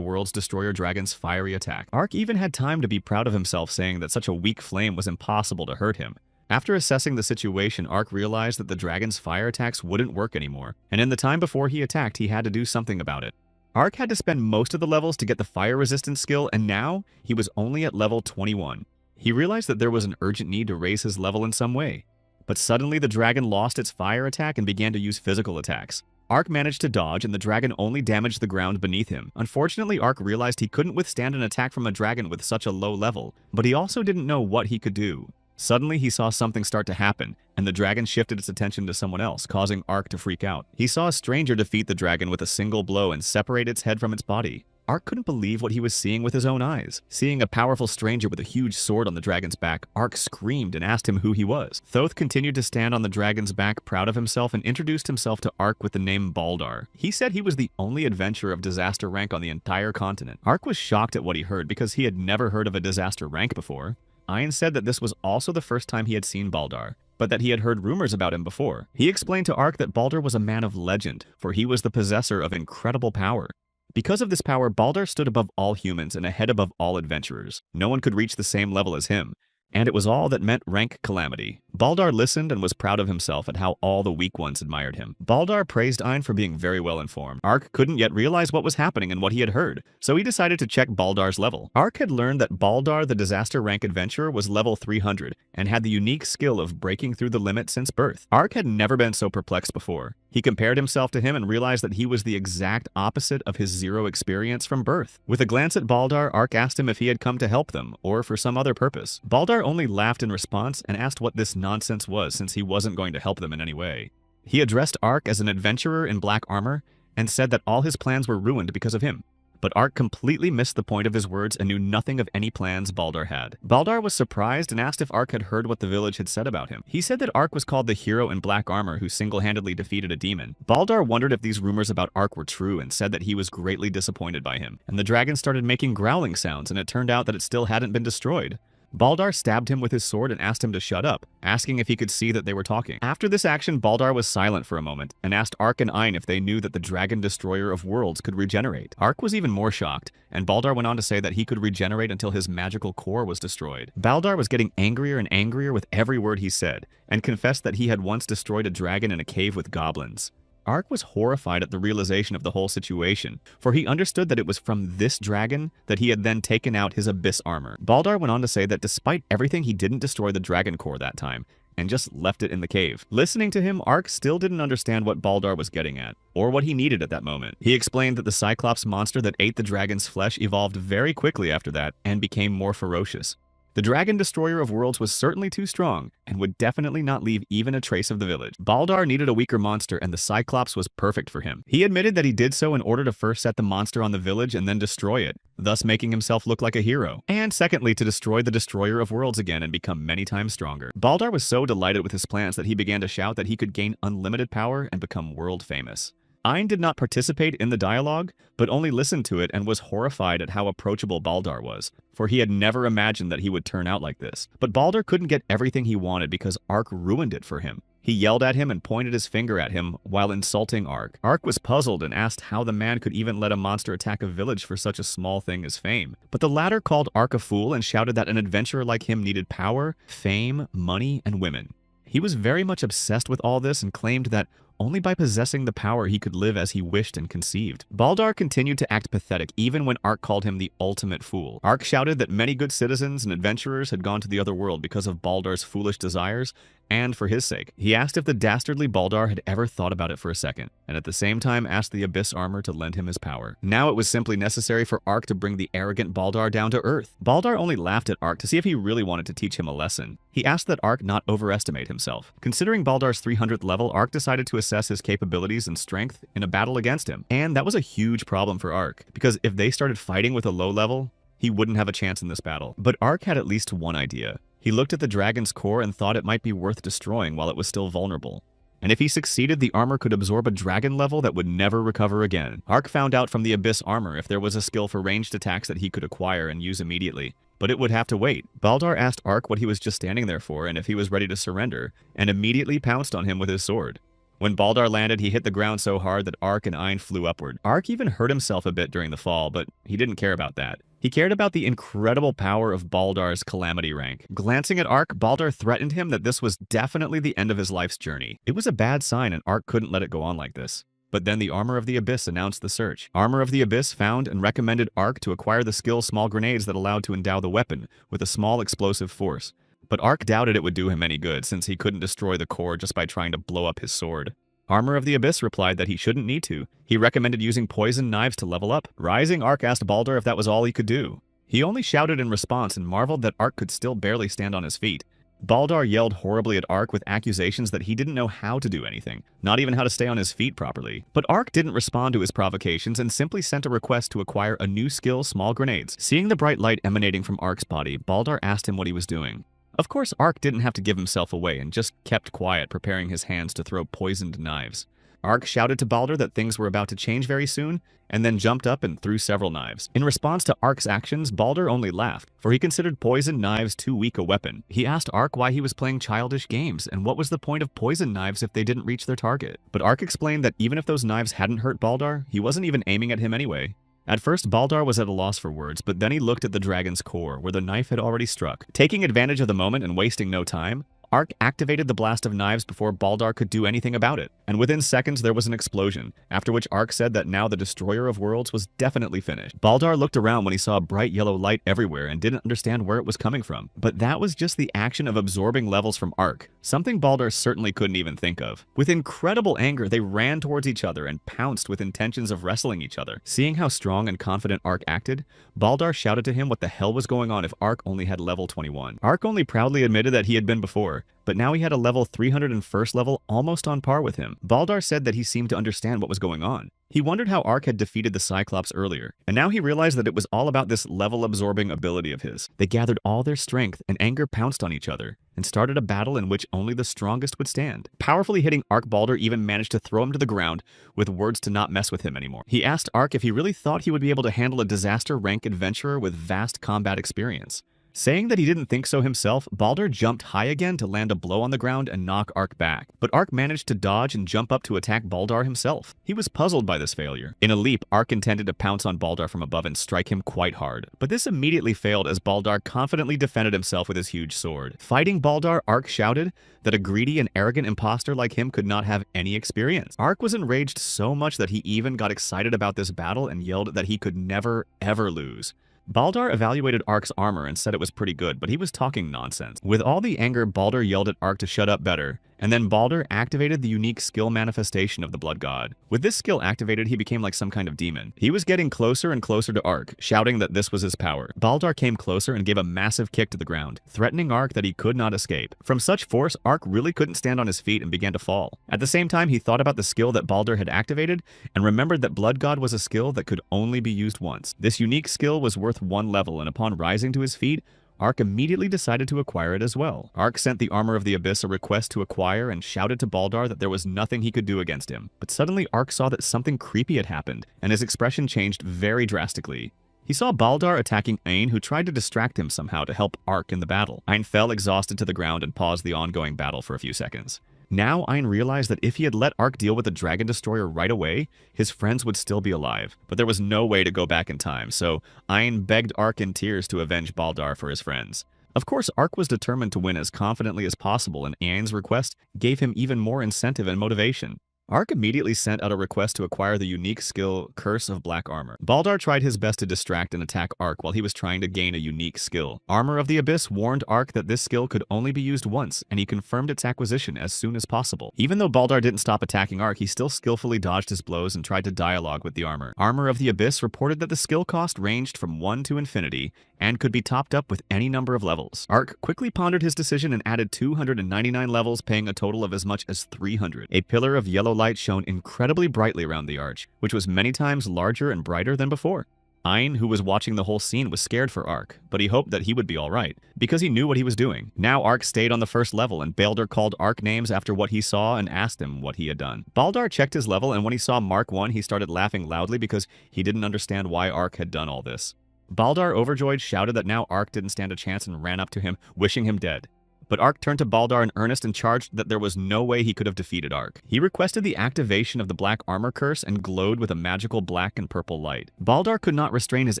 world's destroyer dragon's fiery attack. Ark even had time to be proud of himself, saying that such a weak flame was impossible to hurt him. After assessing the situation, Ark realized that the dragon's fire attacks wouldn't work anymore, and in the time before he attacked, he had to do something about it. Ark had to spend most of the levels to get the fire resistance skill, and now he was only at level 21. He realized that there was an urgent need to raise his level in some way. But suddenly the dragon lost its fire attack and began to use physical attacks. Ark managed to dodge, and the dragon only damaged the ground beneath him. Unfortunately, Ark realized he couldn't withstand an attack from a dragon with such a low level, but he also didn't know what he could do. Suddenly, he saw something start to happen, and the dragon shifted its attention to someone else, causing Ark to freak out. He saw a stranger defeat the dragon with a single blow and separate its head from its body. Ark couldn't believe what he was seeing with his own eyes. Seeing a powerful stranger with a huge sword on the dragon's back, Ark screamed and asked him who he was. Thoth continued to stand on the dragon's back, proud of himself, and introduced himself to Ark with the name Baldar. He said he was the only adventurer of disaster rank on the entire continent. Ark was shocked at what he heard because he had never heard of a disaster rank before. Ayn said that this was also the first time he had seen Baldar, but that he had heard rumors about him before. He explained to Ark that Baldar was a man of legend, for he was the possessor of incredible power. Because of this power, Baldar stood above all humans and ahead above all adventurers. No one could reach the same level as him, and it was all that meant rank calamity. Baldar listened and was proud of himself at how all the weak ones admired him. Baldar praised Ayn for being very well informed. Ark couldn't yet realize what was happening and what he had heard, so he decided to check Baldar's level. Ark had learned that Baldar, the disaster rank adventurer, was level 300 and had the unique skill of breaking through the limit since birth. Ark had never been so perplexed before. He compared himself to him and realized that he was the exact opposite of his zero experience from birth. With a glance at Baldar, Ark asked him if he had come to help them or for some other purpose. Baldar only laughed in response and asked what this nonsense was, since he wasn't going to help them in any way. He addressed Ark as an adventurer in black armor and said that all his plans were ruined because of him. But Ark completely missed the point of his words and knew nothing of any plans Baldar had. Baldar was surprised and asked if Ark had heard what the village had said about him. He said that Ark was called the hero in black armor who single-handedly defeated a demon. Baldar wondered if these rumors about Ark were true and said that he was greatly disappointed by him. And the dragon started making growling sounds, and it turned out that it still hadn't been destroyed. Baldar stabbed him with his sword and asked him to shut up, asking if he could see that they were talking. After this action, Baldar was silent for a moment and asked Ark and Ayn if they knew that the Dragon Destroyer of Worlds could regenerate. Ark was even more shocked, and Baldar went on to say that he could regenerate until his magical core was destroyed. Baldar was getting angrier and angrier with every word he said, and confessed that he had once destroyed a dragon in a cave with goblins. Ark was horrified at the realization of the whole situation, for he understood that it was from this dragon that he had then taken out his abyss armor. Baldar went on to say that despite everything, he didn't destroy the dragon core that time, and just left it in the cave. Listening to him, Ark still didn't understand what Baldar was getting at, or what he needed at that moment. He explained that the Cyclops monster that ate the dragon's flesh evolved very quickly after that, and became more ferocious. The Dragon Destroyer of Worlds was certainly too strong, and would definitely not leave even a trace of the village. Baldar needed a weaker monster, and the Cyclops was perfect for him. He admitted that he did so in order to first set the monster on the village and then destroy it, thus making himself look like a hero. And secondly, to destroy the Destroyer of Worlds again and become many times stronger. Baldar was so delighted with his plans that he began to shout that he could gain unlimited power and become world famous. Ayn did not participate in the dialogue, but only listened to it and was horrified at how approachable Baldar was, for he had never imagined that he would turn out like this. But Baldar couldn't get everything he wanted because Ark ruined it for him. He yelled at him and pointed his finger at him while insulting Ark. Ark was puzzled and asked how the man could even let a monster attack a village for such a small thing as fame. But the latter called Ark a fool and shouted that an adventurer like him needed power, fame, money, and women. He was very much obsessed with all this and claimed that only by possessing the power he could live as he wished and conceived. Baldar continued to act pathetic even when Ark called him the ultimate fool. Ark shouted that many good citizens and adventurers had gone to the other world because of Baldar's foolish desires, and for his sake. He asked if the dastardly Baldar had ever thought about it for a second, and at the same time asked the Abyss Armor to lend him his power. Now it was simply necessary for Ark to bring the arrogant Baldar down to earth. Baldar only laughed at Ark to see if he really wanted to teach him a lesson. He asked that Ark not overestimate himself. Considering Baldar's 300th level, Ark decided to assess his capabilities and strength in a battle against him. And that was a huge problem for Ark, because if they started fighting with a low level, he wouldn't have a chance in this battle. But Ark had at least one idea. He looked at the dragon's core and thought it might be worth destroying while it was still vulnerable. And if he succeeded, the armor could absorb a dragon level that would never recover again. Ark found out from the Abyss armor if there was a skill for ranged attacks that he could acquire and use immediately. But it would have to wait. Baldar asked Ark what he was just standing there for and if he was ready to surrender, and immediately pounced on him with his sword. When Baldar landed, he hit the ground so hard that Ark and Ein flew upward. Ark even hurt himself a bit during the fall, but he didn't care about that. He cared about the incredible power of Baldar's Calamity rank. Glancing at Ark, Baldar threatened him that this was definitely the end of his life's journey. It was a bad sign and Ark couldn't let it go on like this. But then the Armor of the Abyss announced the search. Armor of the Abyss found and recommended Ark to acquire the skill Small Grenades that allowed to endow the weapon with a small explosive force. But Ark doubted it would do him any good since he couldn't destroy the core just by trying to blow up his sword. Armor of the Abyss replied that he shouldn't need to. He recommended using poison knives to level up. Rising, Ark asked Baldar if that was all he could do. He only shouted in response and marveled that Ark could still barely stand on his feet. Baldar yelled horribly at Ark with accusations that he didn't know how to do anything, not even how to stay on his feet properly. But Ark didn't respond to his provocations and simply sent a request to acquire a new skill, Small Grenades. Seeing the bright light emanating from Ark's body, Baldar asked him what he was doing. Of course, Ark didn't have to give himself away and just kept quiet, preparing his hands to throw poisoned knives. Ark shouted to Baldar that things were about to change very soon, and then jumped up and threw several knives. In response to Ark's actions, Baldar only laughed, for he considered poisoned knives too weak a weapon. He asked Ark why he was playing childish games, and what was the point of poisoned knives if they didn't reach their target. But Ark explained that even if those knives hadn't hurt Baldar, he wasn't even aiming at him anyway. At first, Baldar was at a loss for words, but then he looked at the dragon's core, where the knife had already struck. Taking advantage of the moment and wasting no time, Ark activated the blast of knives before Baldar could do anything about it, and within seconds there was an explosion, after which Ark said that now the Destroyer of Worlds was definitely finished. Baldar looked around when he saw bright yellow light everywhere and didn't understand where it was coming from. But that was just the action of absorbing levels from Ark, something Baldar certainly couldn't even think of. With incredible anger, they ran towards each other and pounced with intentions of wrestling each other. Seeing how strong and confident Ark acted, Baldar shouted to him what the hell was going on if Ark only had level 21. Ark only proudly admitted that he had been before, but now he had a level 301st level almost on par with him. Baldar said that he seemed to understand what was going on. He wondered how Ark had defeated the Cyclops earlier, and now he realized that it was all about this level-absorbing ability of his. They gathered all their strength, and anger pounced on each other, and started a battle in which only the strongest would stand. Powerfully hitting Ark, Baldar even managed to throw him to the ground with words to not mess with him anymore. He asked Ark if he really thought he would be able to handle a disaster rank adventurer with vast combat experience. Saying that he didn't think so himself, Baldar jumped high again to land a blow on the ground and knock Ark back. But Ark managed to dodge and jump up to attack Baldar himself. He was puzzled by this failure. In a leap, Ark intended to pounce on Baldar from above and strike him quite hard. But this immediately failed as Baldar confidently defended himself with his huge sword. Fighting Baldar, Ark shouted that a greedy and arrogant imposter like him could not have any experience. Ark was enraged so much that he even got excited about this battle and yelled that he could never, ever lose. Baldar evaluated Ark's armor and said it was pretty good, but he was talking nonsense. With all the anger, Baldar yelled at Ark to shut up better, and then Baldar activated the unique skill manifestation of the Blood God. With this skill activated, he became like some kind of demon. He was getting closer and closer to Ark, shouting that this was his power. Baldar came closer and gave a massive kick to the ground, threatening Ark that he could not escape. From such force, Ark really couldn't stand on his feet and began to fall. At the same time, he thought about the skill that Baldar had activated and remembered that Blood God was a skill that could only be used once. This unique skill was worth 1 level, and upon rising to his feet, Ark immediately decided to acquire it as well. Ark sent the Armor of the Abyss a request to acquire and shouted to Baldar that there was nothing he could do against him. But suddenly Ark saw that something creepy had happened, and his expression changed very drastically. He saw Baldar attacking Ein, who tried to distract him somehow to help Ark in the battle. Ein fell exhausted to the ground and paused the ongoing battle for a few seconds. Now Ein realized that if he had let Ark deal with the Dragon Destroyer right away, his friends would still be alive. But there was no way to go back in time, so Ein begged Ark in tears to avenge Baldar for his friends. Of course, Ark was determined to win as confidently as possible, and Ein's request gave him even more incentive and motivation. Ark immediately sent out a request to acquire the unique skill Curse of Black Armor. Baldar tried his best to distract and attack Ark while he was trying to gain a unique skill. Armor of the Abyss warned Ark that this skill could only be used once, and he confirmed its acquisition as soon as possible. Even though Baldar didn't stop attacking Ark, he still skillfully dodged his blows and tried to dialogue with the armor. Armor of the Abyss reported that the skill cost ranged from 1 to infinity, and could be topped up with any number of levels. Ark quickly pondered his decision and added 299 levels, paying a total of as much as 300. A pillar of yellow light shone incredibly brightly around the arch, which was many times larger and brighter than before. Ayn, who was watching the whole scene, was scared for Ark, but he hoped that he would be alright, because he knew what he was doing. Now Ark stayed on the first level, and Baldur called Ark names after what he saw and asked him what he had done. Baldur checked his level, and when he saw Mark 1, he started laughing loudly because he didn't understand why Ark had done all this. Baldur, overjoyed, shouted that now Ark didn't stand a chance and ran up to him, wishing him dead. But Ark turned to Baldur in earnest and charged that there was no way he could have defeated Ark. He requested the activation of the black armor curse and glowed with a magical black and purple light. Baldur could not restrain his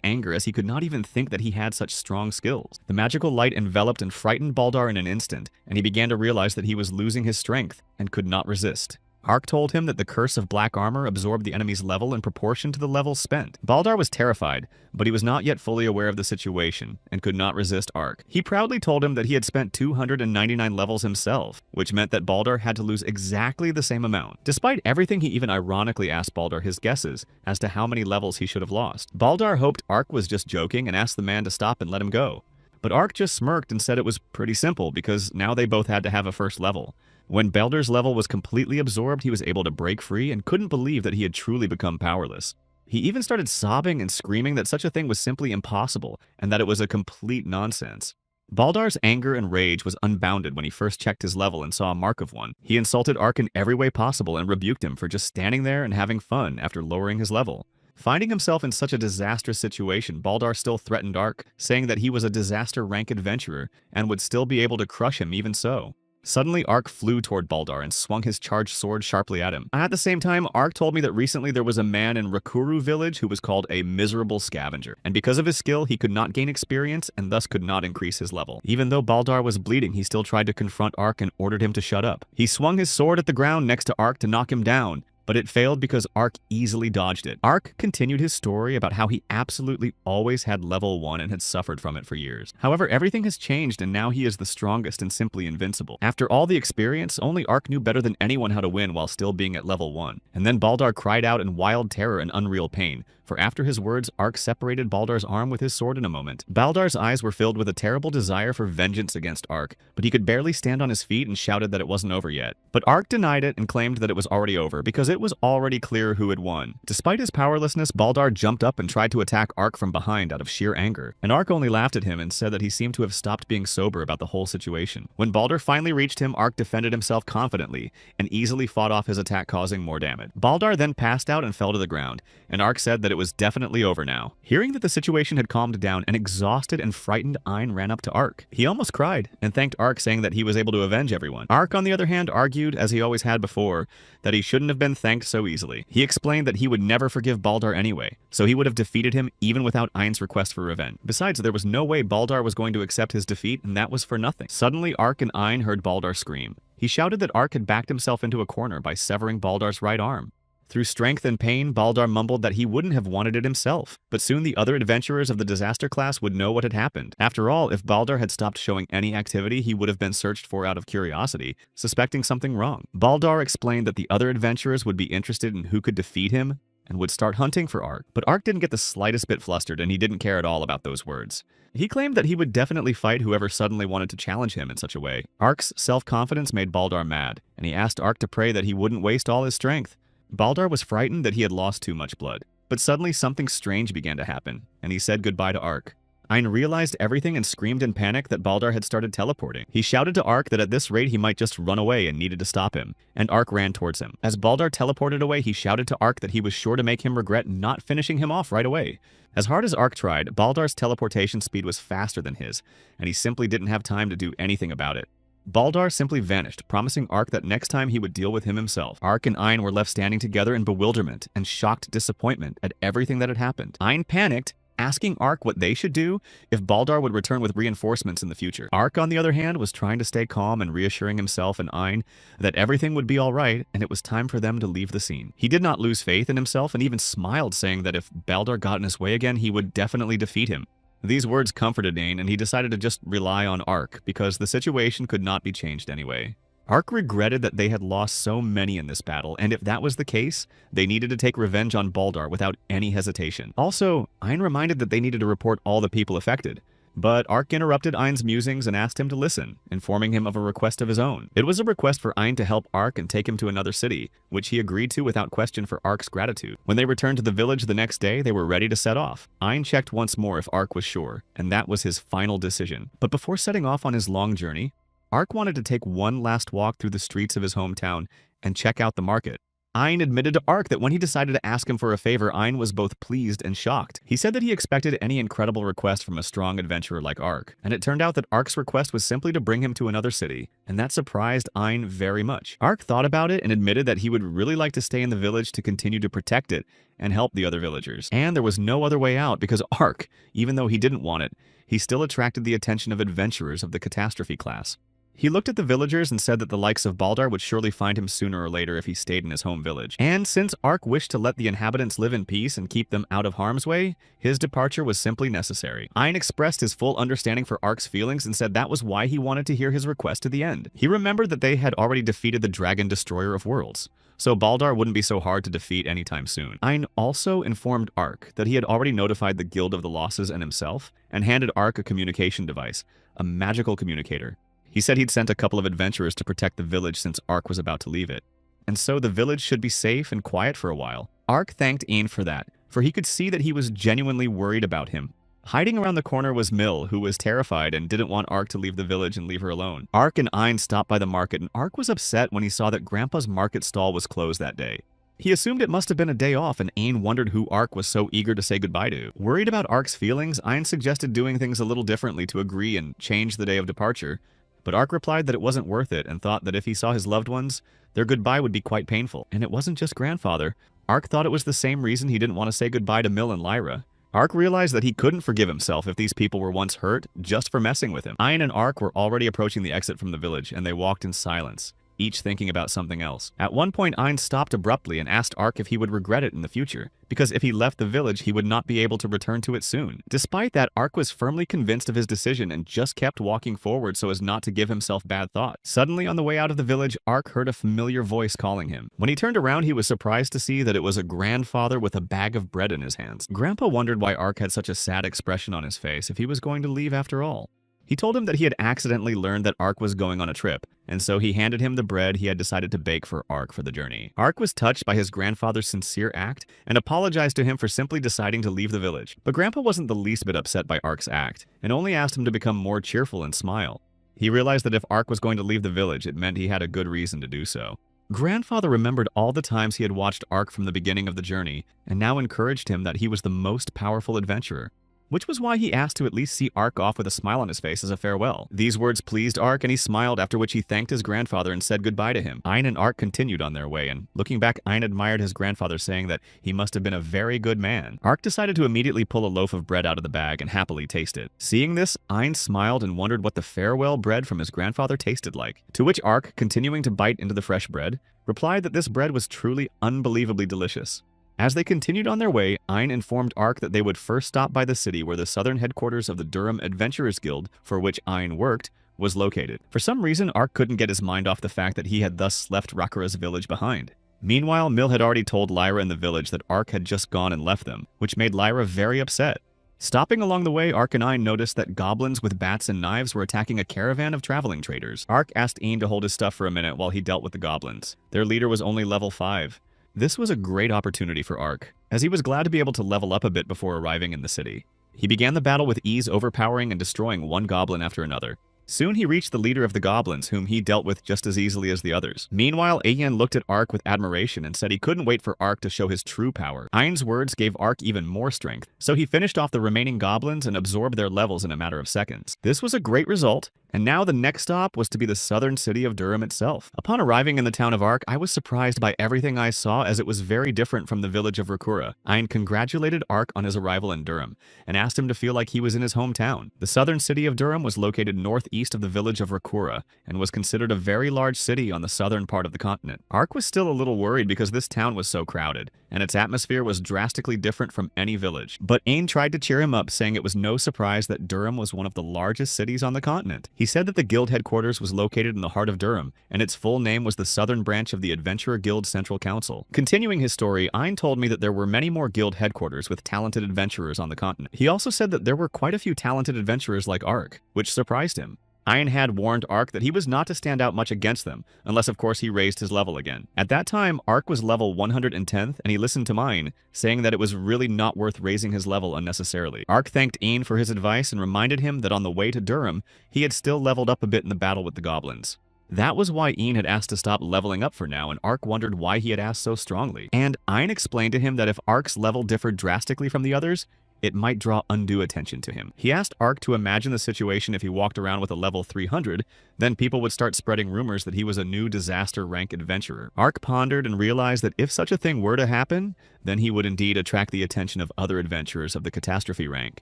anger as he could not even think that he had such strong skills. The magical light enveloped and frightened Baldur in an instant, and he began to realize that he was losing his strength and could not resist. Ark told him that the curse of black armor absorbed the enemy's level in proportion to the level spent. Baldur was terrified, but he was not yet fully aware of the situation and could not resist Ark. He proudly told him that he had spent 299 levels himself, which meant that Baldur had to lose exactly the same amount. Despite everything, he even ironically asked Baldur his guesses as to how many levels he should have lost. Baldur hoped Ark was just joking and asked the man to stop and let him go. But Ark just smirked and said it was pretty simple because now they both had to have a first level. When Baldur's level was completely absorbed, he was able to break free and couldn't believe that he had truly become powerless. He even started sobbing and screaming that such a thing was simply impossible and that it was a complete nonsense. Baldur's anger and rage was unbounded when he first checked his level and saw a mark of 1. He insulted Ark in every way possible and rebuked him for just standing there and having fun after lowering his level. Finding himself in such a disastrous situation, Baldur still threatened Ark, saying that he was a disaster-rank adventurer and would still be able to crush him even so. Suddenly, Ark flew toward Baldur and swung his charged sword sharply at him. At the same time, Ark told me that recently there was a man in Rakuru village who was called a miserable scavenger, and because of his skill, he could not gain experience and thus could not increase his level. Even though Baldur was bleeding, he still tried to confront Ark and ordered him to shut up. He swung his sword at the ground next to Ark to knock him down, but it failed because Ark easily dodged it. Ark continued his story about how he absolutely always had level 1 and had suffered from it for years. However, everything has changed and now he is the strongest and simply invincible. After all the experience, only Ark knew better than anyone how to win while still being at level 1. And then Baldur cried out in wild terror and unreal pain, for after his words, Ark separated Baldur's arm with his sword in a moment. Baldur's eyes were filled with a terrible desire for vengeance against Ark, but he could barely stand on his feet and shouted that it wasn't over yet. But Ark denied it and claimed that it was already over because it was already clear who had won. Despite his powerlessness, Baldur jumped up and tried to attack Ark from behind out of sheer anger, and Ark only laughed at him and said that he seemed to have stopped being sober about the whole situation. When Baldur finally reached him, Ark defended himself confidently and easily fought off his attack, causing more damage. Baldur then passed out and fell to the ground, and Ark said that it was definitely over now. Hearing that the situation had calmed down, an exhausted and frightened Ayn ran up to Ark. He almost cried and thanked Ark, saying that he was able to avenge everyone. Ark, on the other hand, argued, as he always had before, that he shouldn't have been thanked so easily. He explained that he would never forgive Baldur anyway, so he would have defeated him even without Ayn's request for revenge. Besides, there was no way Baldur was going to accept his defeat, and that was for nothing. Suddenly, Ark and Ayn heard Baldur scream. He shouted that Ark had backed himself into a corner by severing Baldur's right arm. Through strength and pain, Baldur mumbled that he wouldn't have wanted it himself, but soon the other adventurers of the disaster class would know what had happened. After all, if Baldur had stopped showing any activity, he would have been searched for out of curiosity, suspecting something wrong. Baldur explained that the other adventurers would be interested in who could defeat him and would start hunting for Ark, but Ark didn't get the slightest bit flustered and he didn't care at all about those words. He claimed that he would definitely fight whoever suddenly wanted to challenge him in such a way. Ark's self-confidence made Baldur mad, and he asked Ark to pray that he wouldn't waste all his strength. Baldur was frightened that he had lost too much blood, but suddenly something strange began to happen, and he said goodbye to Ark. Ayn realized everything and screamed in panic that Baldur had started teleporting. He shouted to Ark that at this rate he might just run away and needed to stop him, and Ark ran towards him. As Baldur teleported away, he shouted to Ark that he was sure to make him regret not finishing him off right away. As hard as Ark tried, Baldur's teleportation speed was faster than his, and he simply didn't have time to do anything about it. Baldur simply vanished, promising Ark that next time he would deal with him himself. Ark and Ayn were left standing together in bewilderment and shocked disappointment at everything that had happened. Ayn panicked, asking Ark what they should do if Baldur would return with reinforcements in the future. Ark, on the other hand, was trying to stay calm and reassuring himself and Ayn that everything would be alright and it was time for them to leave the scene. He did not lose faith in himself and even smiled, saying that if Baldur got in his way again, he would definitely defeat him. These words comforted Ayn, and he decided to just rely on Ark, because the situation could not be changed anyway. Ark regretted that they had lost so many in this battle, and if that was the case, they needed to take revenge on Baldur without any hesitation. Also, Ayn reminded that they needed to report all the people affected. But Ark interrupted Ein's musings and asked him to listen, informing him of a request of his own. It was a request for Ein to help Ark and take him to another city, which he agreed to without question for Ark's gratitude. When they returned to the village the next day, they were ready to set off. Ein checked once more if Ark was sure, and that was his final decision. But before setting off on his long journey, Ark wanted to take one last walk through the streets of his hometown and check out the market. Ein admitted to Ark that when he decided to ask him for a favor, Ein was both pleased and shocked. He said that he expected any incredible request from a strong adventurer like Ark, and it turned out that Ark's request was simply to bring him to another city, and that surprised Ein very much. Ark thought about it and admitted that he would really like to stay in the village to continue to protect it and help the other villagers. And there was no other way out because Ark, even though he didn't want it, he still attracted the attention of adventurers of the catastrophe class. He looked at the villagers and said that the likes of Baldar would surely find him sooner or later if he stayed in his home village. And since Ark wished to let the inhabitants live in peace and keep them out of harm's way, his departure was simply necessary. Ein expressed his full understanding for Ark's feelings and said that was why he wanted to hear his request to the end. He remembered that they had already defeated the Dragon Destroyer of Worlds, so Baldar wouldn't be so hard to defeat anytime soon. Ein also informed Ark that he had already notified the Guild of the Losses and himself, and handed Ark a communication device, a magical communicator. He said he'd sent a couple of adventurers to protect the village since Ark was about to leave it, and so the village should be safe and quiet for a while. Ark thanked Ein for that, for he could see that he was genuinely worried about him. Hiding around the corner was Mill, who was terrified and didn't want Ark to leave the village and leave her alone. Ark and Ein stopped by the market, and Ark was upset when he saw that Grandpa's market stall was closed that day. He assumed it must have been a day off, and Ein wondered who Ark was so eager to say goodbye to. Worried about Ark's feelings, Ein suggested doing things a little differently to agree and change the day of departure. But Ark replied that it wasn't worth it and thought that if he saw his loved ones, their goodbye would be quite painful. And it wasn't just grandfather. Ark thought it was the same reason he didn't want to say goodbye to Mill and Lyra. Ark realized that he couldn't forgive himself if these people were once hurt just for messing with him. Ein and Ark were already approaching the exit from the village, and they walked in silence, each thinking about something else. At one point, Ein stopped abruptly and asked Ark if he would regret it in the future, because if he left the village, he would not be able to return to it soon. Despite that, Ark was firmly convinced of his decision and just kept walking forward so as not to give himself bad thoughts. Suddenly, on the way out of the village, Ark heard a familiar voice calling him. When he turned around, he was surprised to see that it was a grandfather with a bag of bread in his hands. Grandpa wondered why Ark had such a sad expression on his face if he was going to leave after all. He told him that he had accidentally learned that Ark was going on a trip, and so he handed him the bread he had decided to bake for Ark for the journey. Ark was touched by his grandfather's sincere act and apologized to him for simply deciding to leave the village. But Grandpa wasn't the least bit upset by Ark's act, and only asked him to become more cheerful and smile. He realized that if Ark was going to leave the village, it meant he had a good reason to do so. Grandfather remembered all the times he had watched Ark from the beginning of the journey, and now encouraged him that he was the most powerful adventurer, which was why he asked to at least see Ark off with a smile on his face as a farewell. These words pleased Ark, and he smiled, after which he thanked his grandfather and said goodbye to him. Ein and Ark continued on their way, and looking back, Ein admired his grandfather, saying that he must have been a very good man. Ark decided to immediately pull a loaf of bread out of the bag and happily taste it. Seeing this, Ein smiled and wondered what the farewell bread from his grandfather tasted like, to which Ark, continuing to bite into the fresh bread, replied that this bread was truly unbelievably delicious. As they continued on their way, Ein informed Ark that they would first stop by the city where the southern headquarters of the Durham Adventurers Guild, for which Ein worked, was located. For some reason, Ark couldn't get his mind off the fact that he had thus left Rakura's village behind. Meanwhile, Mill had already told Lyra in the village that Ark had just gone and left them, which made Lyra very upset. Stopping along the way, Ark and Ein noticed that goblins with bats and knives were attacking a caravan of traveling traders. Ark asked Ein to hold his stuff for a minute while he dealt with the goblins. Their leader was only level 5. This was a great opportunity for Ark, as he was glad to be able to level up a bit before arriving in the city. He began the battle with ease, overpowering and destroying one goblin after another. Soon he reached the leader of the goblins, whom he dealt with just as easily as the others. Meanwhile, Ayan looked at Ark with admiration and said he couldn't wait for Ark to show his true power. Ein's words gave Ark even more strength, so he finished off the remaining goblins and absorbed their levels in a matter of seconds. This was a great result, and now the next stop was to be the southern city of Durham itself. Upon arriving in the town of Ark, I was surprised by everything I saw, as it was very different from the village of Rakura. Ein congratulated Ark on his arrival in Durham and asked him to feel like he was in his hometown. The southern city of Durham was located northeast east of the village of Rakura and was considered a very large city on the southern part of the continent. Ark was still a little worried because this town was so crowded, and its atmosphere was drastically different from any village. But Ain tried to cheer him up, saying it was no surprise that Durham was one of the largest cities on the continent. He said that the guild headquarters was located in the heart of Durham, and its full name was the Southern Branch of the Adventurer Guild Central Council. Continuing his story, Ain told me that there were many more guild headquarters with talented adventurers on the continent. He also said that there were quite a few talented adventurers like Ark, which surprised him. Ain had warned Ark that he was not to stand out much against them, unless of course he raised his level again. At that time, Ark was level 110th, and he listened to mine, saying that it was really not worth raising his level unnecessarily. Ark thanked Ain for his advice and reminded him that on the way to Durham, he had still leveled up a bit in the battle with the goblins. That was why Ain had asked to stop leveling up for now, and Ark wondered why he had asked so strongly. And Ain explained to him that if Ark's level differed drastically from the others, it might draw undue attention to him. He asked Ark to imagine the situation if he walked around with a level 300, then people would start spreading rumors that he was a new disaster rank adventurer. Ark pondered and realized that if such a thing were to happen, then he would indeed attract the attention of other adventurers of the catastrophe rank.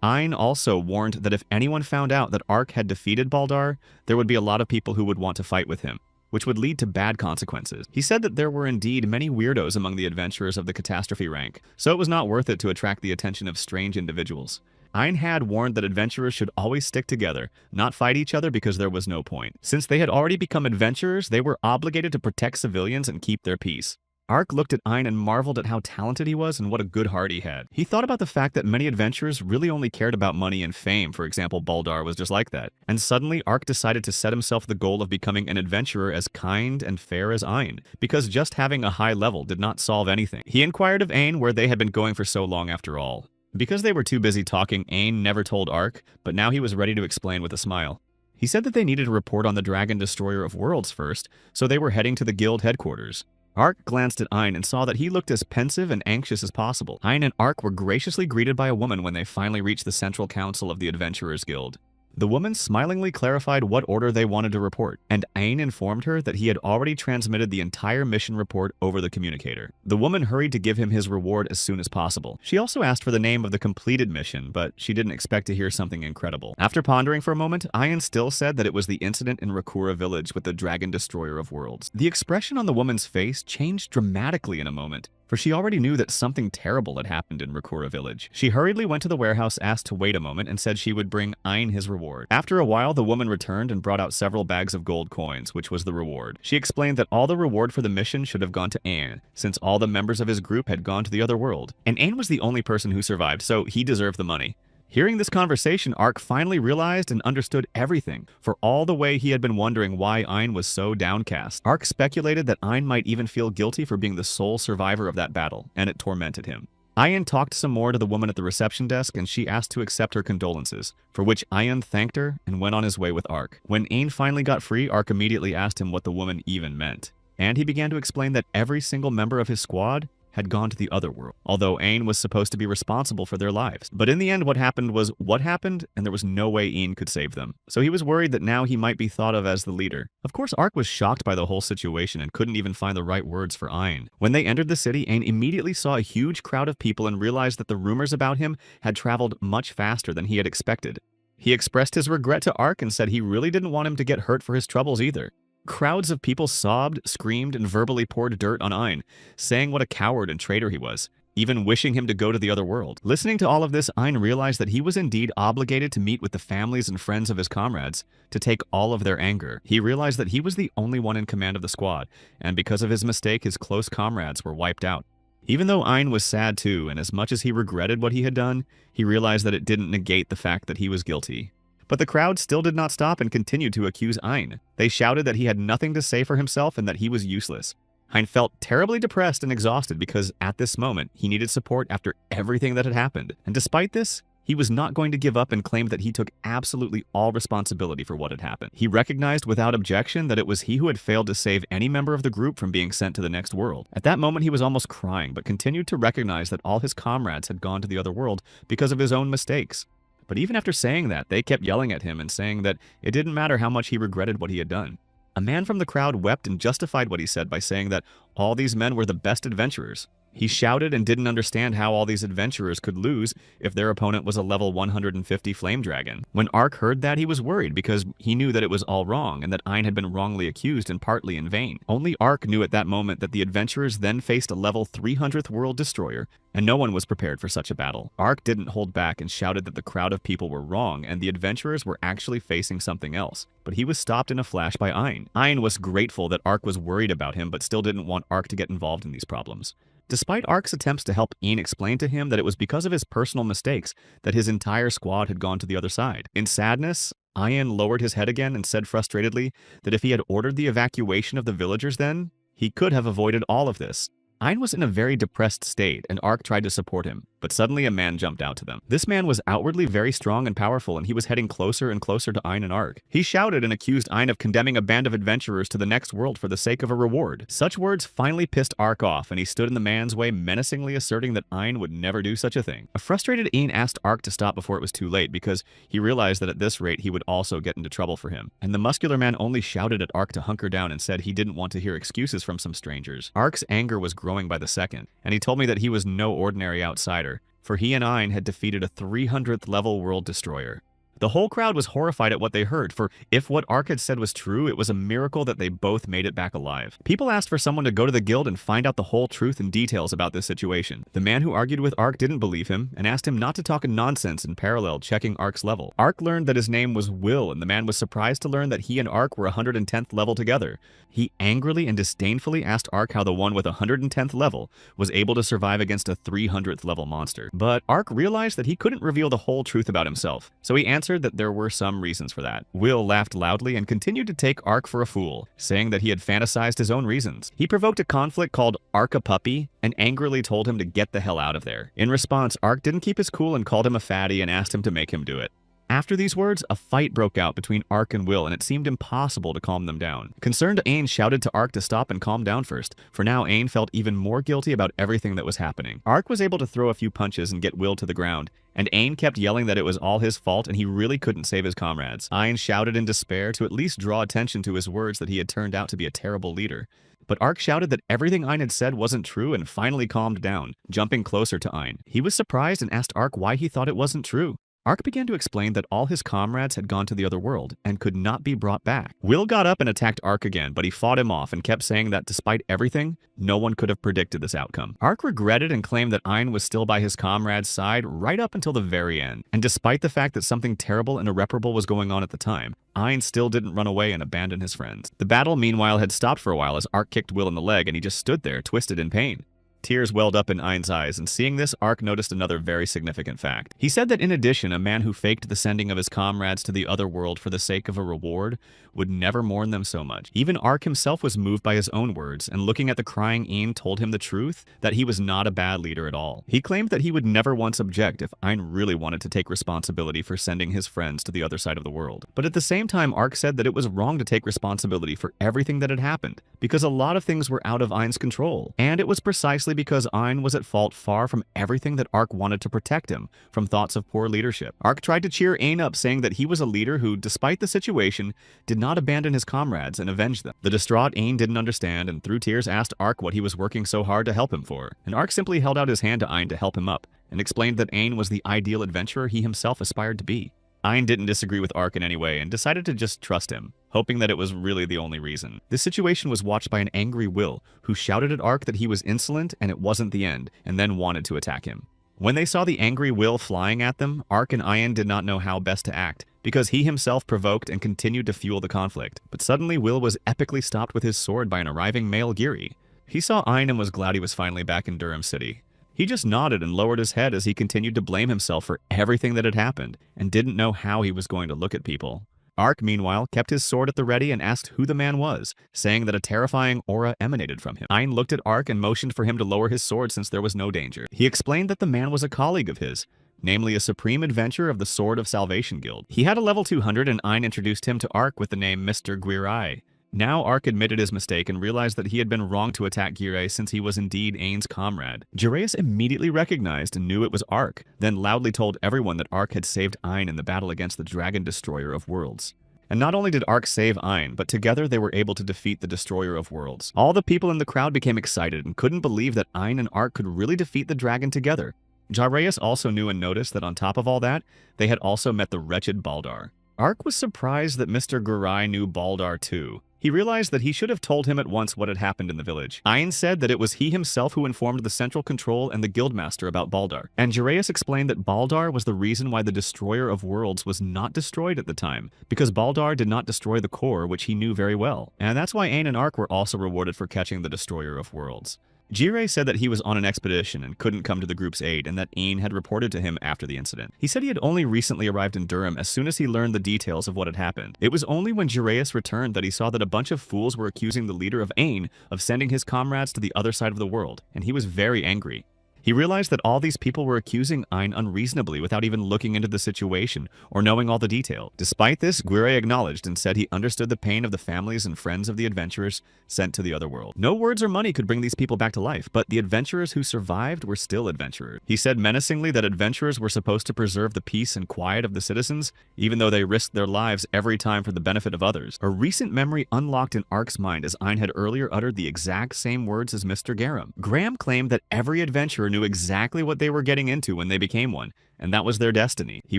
Ain also warned that if anyone found out that Ark had defeated Baldar, there would be a lot of people who would want to fight with him, which would lead to bad consequences. He said that there were indeed many weirdos among the adventurers of the catastrophe rank, so it was not worth it to attract the attention of strange individuals. Ain had warned that adventurers should always stick together, not fight each other because there was no point. Since they had already become adventurers, they were obligated to protect civilians and keep their peace. Ark looked at Ain and marveled at how talented he was and what a good heart he had. He thought about the fact that many adventurers really only cared about money and fame. For example, Baldar was just like that. And suddenly, Ark decided to set himself the goal of becoming an adventurer as kind and fair as Ain, because just having a high level did not solve anything. He inquired of Ain where they had been going for so long after all. Because they were too busy talking, Ain never told Ark, but now he was ready to explain with a smile. He said that they needed to report on the Dragon Destroyer of Worlds first, so they were heading to the guild headquarters. Ark glanced at Ain and saw that he looked as pensive and anxious as possible. Ain and Ark were graciously greeted by a woman when they finally reached the Central Council of the Adventurers Guild. The woman smilingly clarified what order they wanted to report, and Ain informed her that he had already transmitted the entire mission report over the communicator. The woman hurried to give him his reward as soon as possible. She also asked for the name of the completed mission, but she didn't expect to hear something incredible. After pondering for a moment, Ain still said that it was the incident in Rakura village with the Dragon Destroyer of Worlds. The expression on the woman's face changed dramatically in a moment, for she already knew that something terrible had happened in Rakura village. She hurriedly went to the warehouse, asked to wait a moment, and said she would bring Ain his reward. After a while, the woman returned and brought out several bags of gold coins, which was the reward. She explained that all the reward for the mission should have gone to Ain, since all the members of his group had gone to the other world. And Ain was the only person who survived, so he deserved the money. Hearing this conversation, Ark finally realized and understood everything. For all the way he had been wondering why Ain was so downcast. Ark speculated that Ain might even feel guilty for being the sole survivor of that battle, and it tormented him. Ain talked some more to the woman at the reception desk, and she asked to accept her condolences, for which Ain thanked her and went on his way with Ark. When Ain finally got free, Ark immediately asked him what the woman even meant. And he began to explain that every single member of his squad had gone to the other world, although Ain was supposed to be responsible for their lives. But in the end, what happened was what happened, and there was no way Ain could save them. So he was worried that now he might be thought of as the leader. Of course, Ark was shocked by the whole situation and couldn't even find the right words for Ain. When they entered the city, Ain immediately saw a huge crowd of people and realized that the rumors about him had traveled much faster than he had expected. He expressed his regret to Ark and said he really didn't want him to get hurt for his troubles either. Crowds of people sobbed, screamed, and verbally poured dirt on Ain, saying what a coward and traitor he was, even wishing him to go to the other world. Listening to all of this, Ain realized that he was indeed obligated to meet with the families and friends of his comrades to take all of their anger. He realized that he was the only one in command of the squad, and because of his mistake, his close comrades were wiped out. Even though Ain was sad too, and as much as he regretted what he had done, he realized that it didn't negate the fact that he was guilty. But the crowd still did not stop and continued to accuse Ain. They shouted that he had nothing to say for himself and that he was useless. Ain felt terribly depressed and exhausted because at this moment, he needed support after everything that had happened. And despite this, he was not going to give up and claimed that he took absolutely all responsibility for what had happened. He recognized without objection that it was he who had failed to save any member of the group from being sent to the next world. At that moment, he was almost crying, but continued to recognize that all his comrades had gone to the other world because of his own mistakes. But even after saying that, they kept yelling at him and saying that it didn't matter how much he regretted what he had done. A man from the crowd wept and justified what he said by saying that all these men were the best adventurers. He shouted and didn't understand how all these adventurers could lose if their opponent was a level 150 flame dragon. When Ark heard that, he was worried because he knew that it was all wrong and that Ein had been wrongly accused and partly in vain. Only Ark knew at that moment that the adventurers then faced a level 300th world destroyer, and no one was prepared for such a battle. Ark didn't hold back and shouted that the crowd of people were wrong and the adventurers were actually facing something else. But he was stopped in a flash by Ein. Ein was grateful that Ark was worried about him but still didn't want Ark to get involved in these problems. Despite Ark's attempts to help Ein explain to him that it was because of his personal mistakes that his entire squad had gone to the other side. In sadness, Ein lowered his head again and said frustratedly that if he had ordered the evacuation of the villagers then, he could have avoided all of this. Ein was in a very depressed state, and Ark tried to support him, but suddenly a man jumped out to them. This man was outwardly very strong and powerful, and he was heading closer and closer to Ein and Ark. He shouted and accused Ein of condemning a band of adventurers to the next world for the sake of a reward. Such words finally pissed Ark off, and he stood in the man's way, menacingly asserting that Ein would never do such a thing. A frustrated Ein asked Ark to stop before it was too late, because he realized that at this rate he would also get into trouble for him. And the muscular man only shouted at Ark to hunker down and said he didn't want to hear excuses from some strangers. Ark's anger was growing by the second, and he told me that he was no ordinary outsider, for he and Ein had defeated a 300th level world destroyer. The whole crowd was horrified at what they heard, for if what Ark had said was true, it was a miracle that they both made it back alive. People asked for someone to go to the guild and find out the whole truth and details about this situation. The man who argued with Ark didn't believe him, and asked him not to talk nonsense in parallel, checking Ark's level. Ark learned that his name was Will, and the man was surprised to learn that he and Ark were 110th level together. He angrily and disdainfully asked Ark how the one with 110th level was able to survive against a 300th level monster. But Ark realized that he couldn't reveal the whole truth about himself, so he answered that there were some reasons for that. Will laughed loudly and continued to take Ark for a fool, saying that he had fantasized his own reasons. He provoked a conflict called Ark a Puppy and angrily told him to get the hell out of there. In response, Ark didn't keep his cool and called him a fatty and asked him to make him do it. After these words, a fight broke out between Ark and Will, and it seemed impossible to calm them down. Concerned Ein shouted to Ark to stop and calm down first, for now Ein felt even more guilty about everything that was happening. Ark was able to throw a few punches and get Will to the ground, and Ein kept yelling that it was all his fault and he really couldn't save his comrades. Ein shouted in despair to at least draw attention to his words that he had turned out to be a terrible leader. But Ark shouted that everything Ein had said wasn't true and finally calmed down, jumping closer to Ein. He was surprised and asked Ark why he thought it wasn't true. Ark began to explain that all his comrades had gone to the other world and could not be brought back. Will got up and attacked Ark again, but he fought him off and kept saying that despite everything, no one could have predicted this outcome. Ark regretted and claimed that Ein was still by his comrade's side right up until the very end. And despite the fact that something terrible and irreparable was going on at the time, Ein still didn't run away and abandon his friends. The battle, meanwhile, had stopped for a while as Ark kicked Will in the leg and he just stood there, twisted in pain. Tears welled up in Ein's eyes, and seeing this, Ark noticed another very significant fact. He said that in addition, a man who faked the sending of his comrades to the other world for the sake of a reward would never mourn them so much. Even Ark himself was moved by his own words, and looking at the crying Ein told him the truth, that he was not a bad leader at all. He claimed that he would never once object if Ein really wanted to take responsibility for sending his friends to the other side of the world. But at the same time, Ark said that it was wrong to take responsibility for everything that had happened, because a lot of things were out of Ein's control, and it was precisely because Ein was at fault far from everything that Ark wanted to protect him from thoughts of poor leadership. Ark tried to cheer Ein up, saying that he was a leader who, despite the situation, did not abandon his comrades and avenge them. The distraught Ein didn't understand and through tears asked Ark what he was working so hard to help him for, and Ark simply held out his hand to Ein to help him up and explained that Ein was the ideal adventurer he himself aspired to be. Ein didn't disagree with Ark in any way and decided to just trust him, hoping that it was really the only reason. This situation was watched by an angry Will, who shouted at Ark that he was insolent and it wasn't the end, and then wanted to attack him. When they saw the angry Will flying at them, Ark and Ein did not know how best to act, because he himself provoked and continued to fuel the conflict. But suddenly Will was epically stopped with his sword by an arriving male Giri. He saw Ein and was glad he was finally back in Durham City. He just nodded and lowered his head as he continued to blame himself for everything that had happened, and didn't know how he was going to look at people. Ark, meanwhile, kept his sword at the ready and asked who the man was, saying that a terrifying aura emanated from him. Ein looked at Ark and motioned for him to lower his sword since there was no danger. He explained that the man was a colleague of his, namely a supreme adventurer of the Sword of Salvation Guild. He had a level 200 and Ein introduced him to Ark with the name Mr. Guirai. Now Ark admitted his mistake and realized that he had been wrong to attack Girei since he was indeed Ain's comrade. Gireus immediately recognized and knew it was Ark, then loudly told everyone that Ark had saved Ein in the battle against the Dragon Destroyer of Worlds. And not only did Ark save Ein, but together they were able to defeat the Destroyer of Worlds. All the people in the crowd became excited and couldn't believe that Ein and Ark could really defeat the dragon together. Jareus also knew and noticed that on top of all that, they had also met the wretched Baldar. Ark was surprised that Mr. Gurai knew Baldar too. He realized that he should have told him at once what had happened in the village. Ein said that it was he himself who informed the Central Control and the Guildmaster about Baldar. And Jareus explained that Baldar was the reason why the Destroyer of Worlds was not destroyed at the time, because Baldar did not destroy the core, which he knew very well. And that's why Ein and Ark were also rewarded for catching the Destroyer of Worlds. Jireh said that he was on an expedition and couldn't come to the group's aid, and that Ein had reported to him after the incident. He said he had only recently arrived in Durham as soon as he learned the details of what had happened. It was only when Jareus returned that he saw that a bunch of fools were accusing the leader of Ein of sending his comrades to the other side of the world, and he was very angry. He realized that all these people were accusing Ein unreasonably without even looking into the situation or knowing all the detail. Despite this, Guire acknowledged and said he understood the pain of the families and friends of the adventurers sent to the other world. No words or money could bring these people back to life, but the adventurers who survived were still adventurers. He said menacingly that adventurers were supposed to preserve the peace and quiet of the citizens, even though they risked their lives every time for the benefit of others. A recent memory unlocked in Ark's mind as Ein had earlier uttered the exact same words as Mr. Garum. Graham claimed that every adventurer knew exactly what they were getting into when they became one, and that was their destiny. He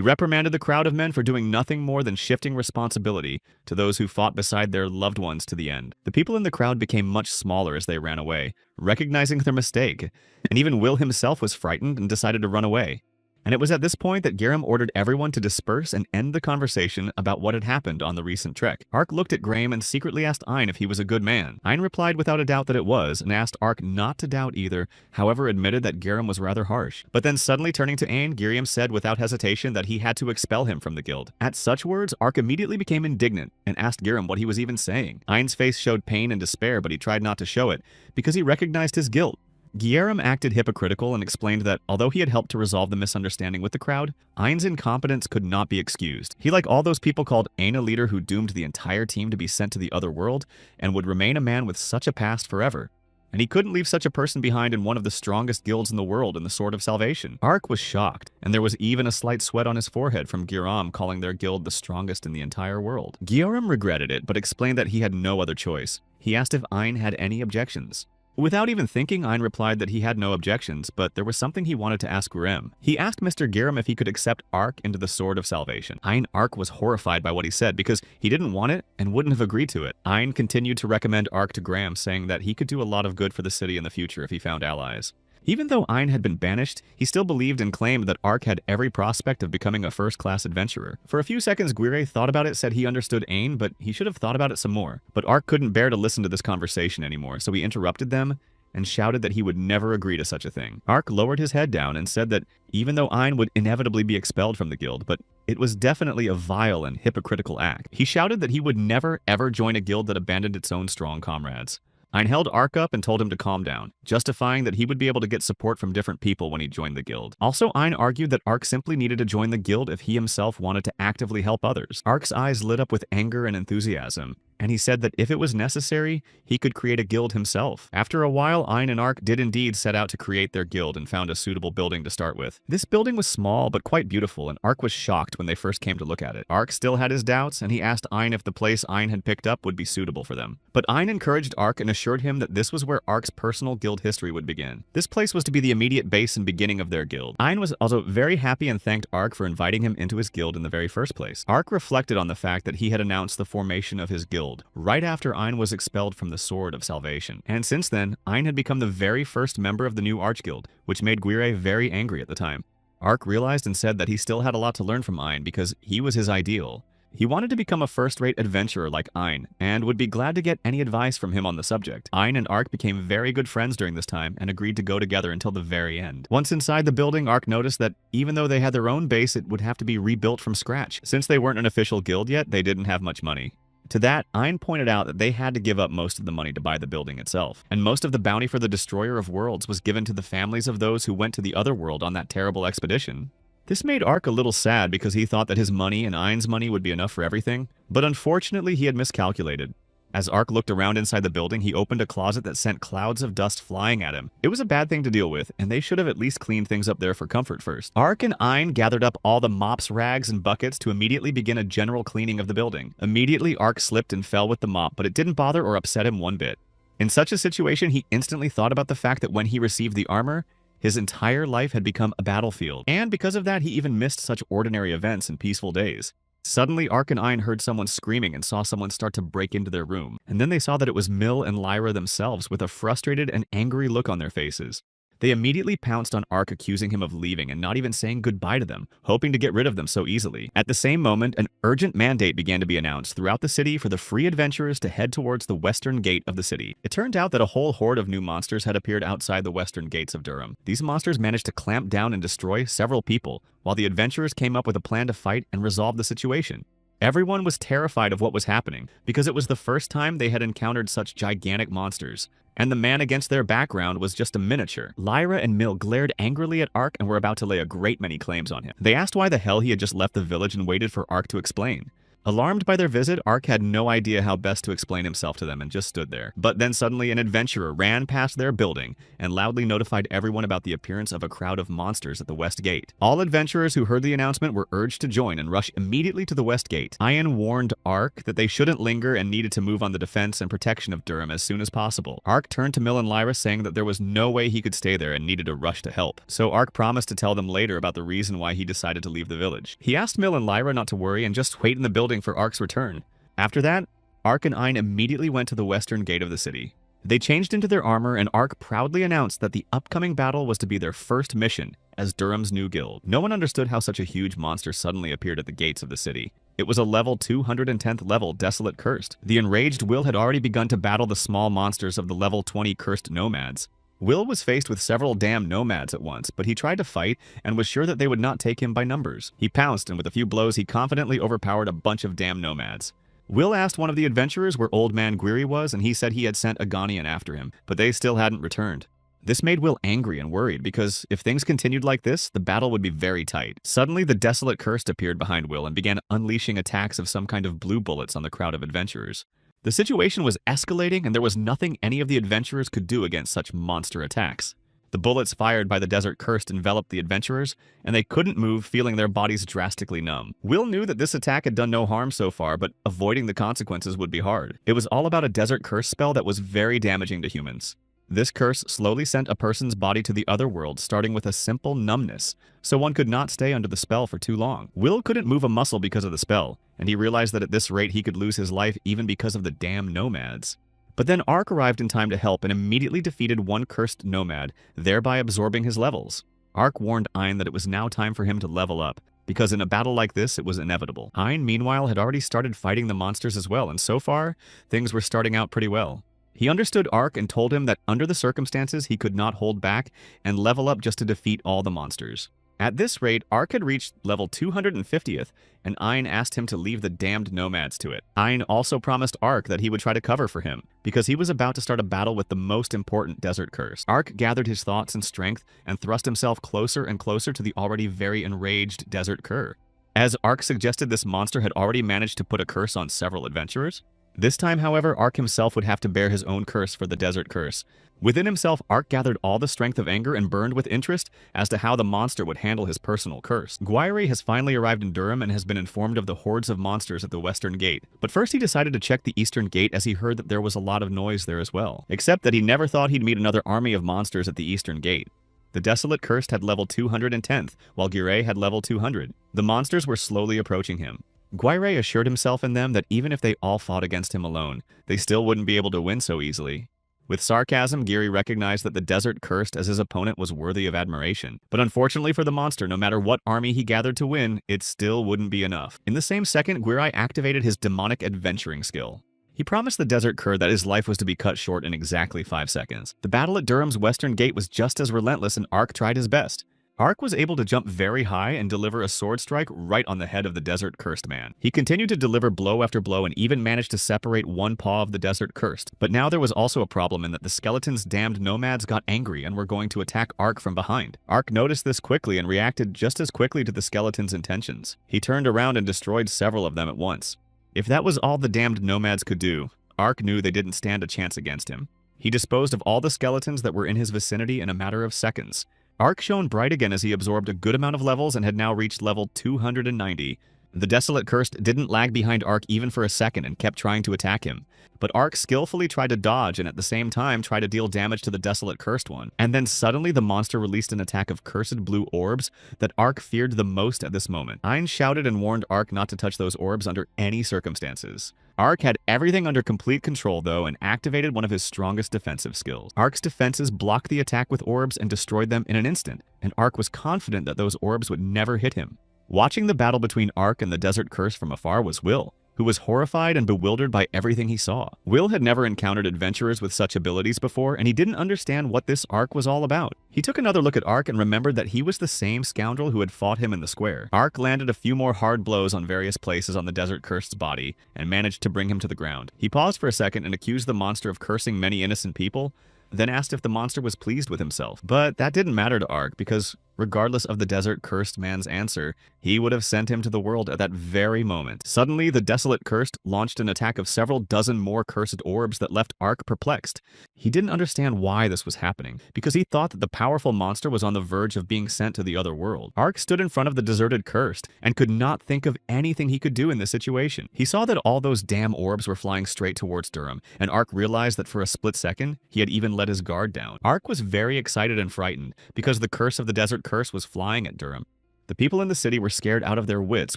reprimanded the crowd of men for doing nothing more than shifting responsibility to those who fought beside their loved ones to the end. The people in the crowd became much smaller as they ran away, recognizing their mistake, and even Will himself was frightened and decided to run away. And it was at this point that Garum ordered everyone to disperse and end the conversation about what had happened on the recent trek. Ark looked at Graham and secretly asked Ein if he was a good man. Ein replied without a doubt that it was, and asked Ark not to doubt either, however admitted that Garum was rather harsh. But then suddenly turning to Ein, Garum said without hesitation that he had to expel him from the guild. At such words, Ark immediately became indignant and asked Garum what he was even saying. Ein's face showed pain and despair, but he tried not to show it, because he recognized his guilt. Guillermo acted hypocritical and explained that, although he had helped to resolve the misunderstanding with the crowd, Ein's incompetence could not be excused. He, like all those people, called Ein a leader who doomed the entire team to be sent to the other world, and would remain a man with such a past forever. And he couldn't leave such a person behind in one of the strongest guilds in the world in the Sword of Salvation. Ark was shocked, and there was even a slight sweat on his forehead from Guillaume calling their guild the strongest in the entire world. Guillaume regretted it, but explained that he had no other choice. He asked if Ein had any objections. Without even thinking, Ein replied that he had no objections, but there was something he wanted to ask Graham. He asked Mr. Garum if he could accept Ark into the Sword of Salvation. Ark was horrified by what he said because he didn't want it and wouldn't have agreed to it. Ein continued to recommend Ark to Graham, saying that he could do a lot of good for the city in the future if he found allies. Even though Ein had been banished, he still believed and claimed that Ark had every prospect of becoming a first-class adventurer. For a few seconds, Guire thought about it, said he understood Ein, but he should have thought about it some more. But Ark couldn't bear to listen to this conversation anymore, so he interrupted them and shouted that he would never agree to such a thing. Ark lowered his head down and said that even though Ein would inevitably be expelled from the guild, but it was definitely a vile and hypocritical act. He shouted that he would never ever join a guild that abandoned its own strong comrades. Ein held Ark up and told him to calm down, justifying that he would be able to get support from different people when he joined the guild. Also, Ein argued that Ark simply needed to join the guild if he himself wanted to actively help others. Ark's eyes lit up with anger and enthusiasm, and he said that if it was necessary, he could create a guild himself. After a while, Ein and Ark did indeed set out to create their guild and found a suitable building to start with. This building was small but quite beautiful, and Ark was shocked when they first came to look at it. Ark still had his doubts, and he asked Ein if the place Ein had picked up would be suitable for them. But Ein encouraged Ark and assured him that this was where Ark's personal guild history would begin. This place was to be the immediate base and beginning of their guild. Ein was also very happy and thanked Ark for inviting him into his guild in the very first place. Ark reflected on the fact that he had announced the formation of his guild right after Ein was expelled from the Sword of Salvation. And since then, Ein had become the very first member of the new Archguild, which made Guire very angry at the time. Ark realized and said that he still had a lot to learn from Ein because he was his ideal. He wanted to become a first-rate adventurer like Ein, and would be glad to get any advice from him on the subject. Ein and Ark became very good friends during this time, and agreed to go together until the very end. Once inside the building, Ark noticed that even though they had their own base, it would have to be rebuilt from scratch. Since they weren't an official guild yet, they didn't have much money. To that, Ein pointed out that they had to give up most of the money to buy the building itself, and most of the bounty for the Destroyer of Worlds was given to the families of those who went to the other world on that terrible expedition. This made Ark a little sad because he thought that his money and Ein's money would be enough for everything, but unfortunately he had miscalculated. As Ark looked around inside the building, he opened a closet that sent clouds of dust flying at him. It was a bad thing to deal with, and they should have at least cleaned things up there for comfort first. Ark and Ein gathered up all the mops, rags, and buckets to immediately begin a general cleaning of the building. Immediately, Ark slipped and fell with the mop, but it didn't bother or upset him one bit. In such a situation, he instantly thought about the fact that when he received the armor, his entire life had become a battlefield, and because of that, he even missed such ordinary events and peaceful days. Suddenly, Ark and Ein heard someone screaming and saw someone start to break into their room. And then they saw that it was Mill and Lyra themselves with a frustrated and angry look on their faces. They immediately pounced on Ark, accusing him of leaving and not even saying goodbye to them, hoping to get rid of them so easily. At the same moment, an urgent mandate began to be announced throughout the city for the free adventurers to head towards the western gate of the city. It turned out that a whole horde of new monsters had appeared outside the western gates of Durham. These monsters managed to clamp down and destroy several people, while the adventurers came up with a plan to fight and resolve the situation. Everyone was terrified of what was happening, because it was the first time they had encountered such gigantic monsters. And the man against their background was just a miniature. Lyra and Mill glared angrily at Ark and were about to lay a great many claims on him. They asked why the hell he had just left the village and waited for Ark to explain. Alarmed by their visit, Ark had no idea how best to explain himself to them and just stood there. But then suddenly an adventurer ran past their building and loudly notified everyone about the appearance of a crowd of monsters at the west gate. All adventurers who heard the announcement were urged to join and rush immediately to the west gate. Ian warned Ark that they shouldn't linger and needed to move on the defense and protection of Durham as soon as possible. Ark turned to Mill and Lyra saying that there was no way he could stay there and needed to rush to help. So Ark promised to tell them later about the reason why he decided to leave the village. He asked Mill and Lyra not to worry and just wait in the building for Ark's return. After that, Ark and Ein immediately went to the western gate of the city. They changed into their armor, and Ark proudly announced that the upcoming battle was to be their first mission as Durham's new guild. No one understood how such a huge monster suddenly appeared at the gates of the city. It was a level 210th level Desolate Cursed. The enraged Will had already begun to battle the small monsters of the level 20 Cursed Nomads. Will was faced with several damn nomads at once, but he tried to fight and was sure that they would not take him by numbers. He pounced, and with a few blows he confidently overpowered a bunch of damn nomads. Will asked one of the adventurers where Old Man Guiri was, and he said he had sent a Ghanaian after him, but they still hadn't returned. This made Will angry and worried, because if things continued like this, the battle would be very tight. Suddenly, the Desolate Cursed appeared behind Will and began unleashing attacks of some kind of blue bullets on the crowd of adventurers. The situation was escalating, and there was nothing any of the adventurers could do against such monster attacks. The bullets fired by the Desert Cursed enveloped the adventurers, and they couldn't move, feeling their bodies drastically numb. Will knew that this attack had done no harm so far, but avoiding the consequences would be hard. It was all about a Desert Curse spell that was very damaging to humans. This curse slowly sent a person's body to the other world, starting with a simple numbness, so one could not stay under the spell for too long. Will couldn't move a muscle because of the spell, and he realized that at this rate he could lose his life even because of the damn nomads. But then Ark arrived in time to help and immediately defeated one cursed nomad, thereby absorbing his levels. Ark warned Ein that it was now time for him to level up, because in a battle like this it was inevitable. Ein, meanwhile, had already started fighting the monsters as well, and so far, things were starting out pretty well. He understood Ark and told him that under the circumstances he could not hold back and level up just to defeat all the monsters. At this rate, Ark had reached level 250th, and Ein asked him to leave the damned nomads to it. Ein also promised Ark that he would try to cover for him, because he was about to start a battle with the most important Desert Curse. Ark gathered his thoughts and strength and thrust himself closer and closer to the already very enraged Desert Cur. As Ark suggested, this monster had already managed to put a curse on several adventurers. This time, however, Ark himself would have to bear his own curse for the Desert Curse. Within himself, Ark gathered all the strength of anger and burned with interest as to how the monster would handle his personal curse. Guiri has finally arrived in Durham and has been informed of the hordes of monsters at the western gate. But first he decided to check the eastern gate as he heard that there was a lot of noise there as well. Except that he never thought he'd meet another army of monsters at the eastern gate. The Desolate Cursed had level 210th, while Guiri had level 200. The monsters were slowly approaching him. Guiri assured himself in them that even if they all fought against him alone, they still wouldn't be able to win so easily. With sarcasm, Guiri recognized that the Desert Cursed as his opponent was worthy of admiration. But unfortunately for the monster, no matter what army he gathered to win, it still wouldn't be enough. In the same second, Guiri activated his demonic adventuring skill. He promised the Desert Cur that his life was to be cut short in exactly 5 seconds. The battle at Durham's western gate was just as relentless, and Ark tried his best. Ark was able to jump very high and deliver a sword strike right on the head of the Desert Cursed man. He continued to deliver blow after blow and even managed to separate one paw of the Desert Cursed. But now there was also a problem in that the skeleton's damned nomads got angry and were going to attack Ark from behind. Ark noticed this quickly and reacted just as quickly to the skeleton's intentions. He turned around and destroyed several of them at once. If that was all the damned nomads could do, Ark knew they didn't stand a chance against him. He disposed of all the skeletons that were in his vicinity in a matter of seconds. Ark shone bright again as he absorbed a good amount of levels and had now reached level 290. The Desolate Cursed didn't lag behind Ark even for a second and kept trying to attack him. But Ark skillfully tried to dodge and at the same time tried to deal damage to the Desolate Cursed one. And then suddenly the monster released an attack of cursed blue orbs that Ark feared the most at this moment. Ein shouted and warned Ark not to touch those orbs under any circumstances. Ark had everything under complete control though and activated one of his strongest defensive skills. Ark's defenses blocked the attack with orbs and destroyed them in an instant, and Ark was confident that those orbs would never hit him. Watching the battle between Ark and the Desert Curse from afar was Will, who was horrified and bewildered by everything he saw. Will had never encountered adventurers with such abilities before, and he didn't understand what this Ark was all about. He took another look at Ark and remembered that he was the same scoundrel who had fought him in the square. Ark landed a few more hard blows on various places on the Desert Cursed's body and managed to bring him to the ground. He paused for a second and accused the monster of cursing many innocent people, then asked if the monster was pleased with himself. But that didn't matter to Ark because, regardless of the Desert Cursed man's answer, he would have sent him to the world at that very moment. Suddenly, the Desolate Cursed launched an attack of several dozen more cursed orbs that left Ark perplexed. He didn't understand why this was happening, because he thought that the powerful monster was on the verge of being sent to the other world. Ark stood in front of the Deserted Cursed and could not think of anything he could do in this situation. He saw that all those damn orbs were flying straight towards Durham, and Ark realized that for a split second, he had even let his guard down. Ark was very excited and frightened, because the curse of the Desert Curse was flying at Durham. The people in the city were scared out of their wits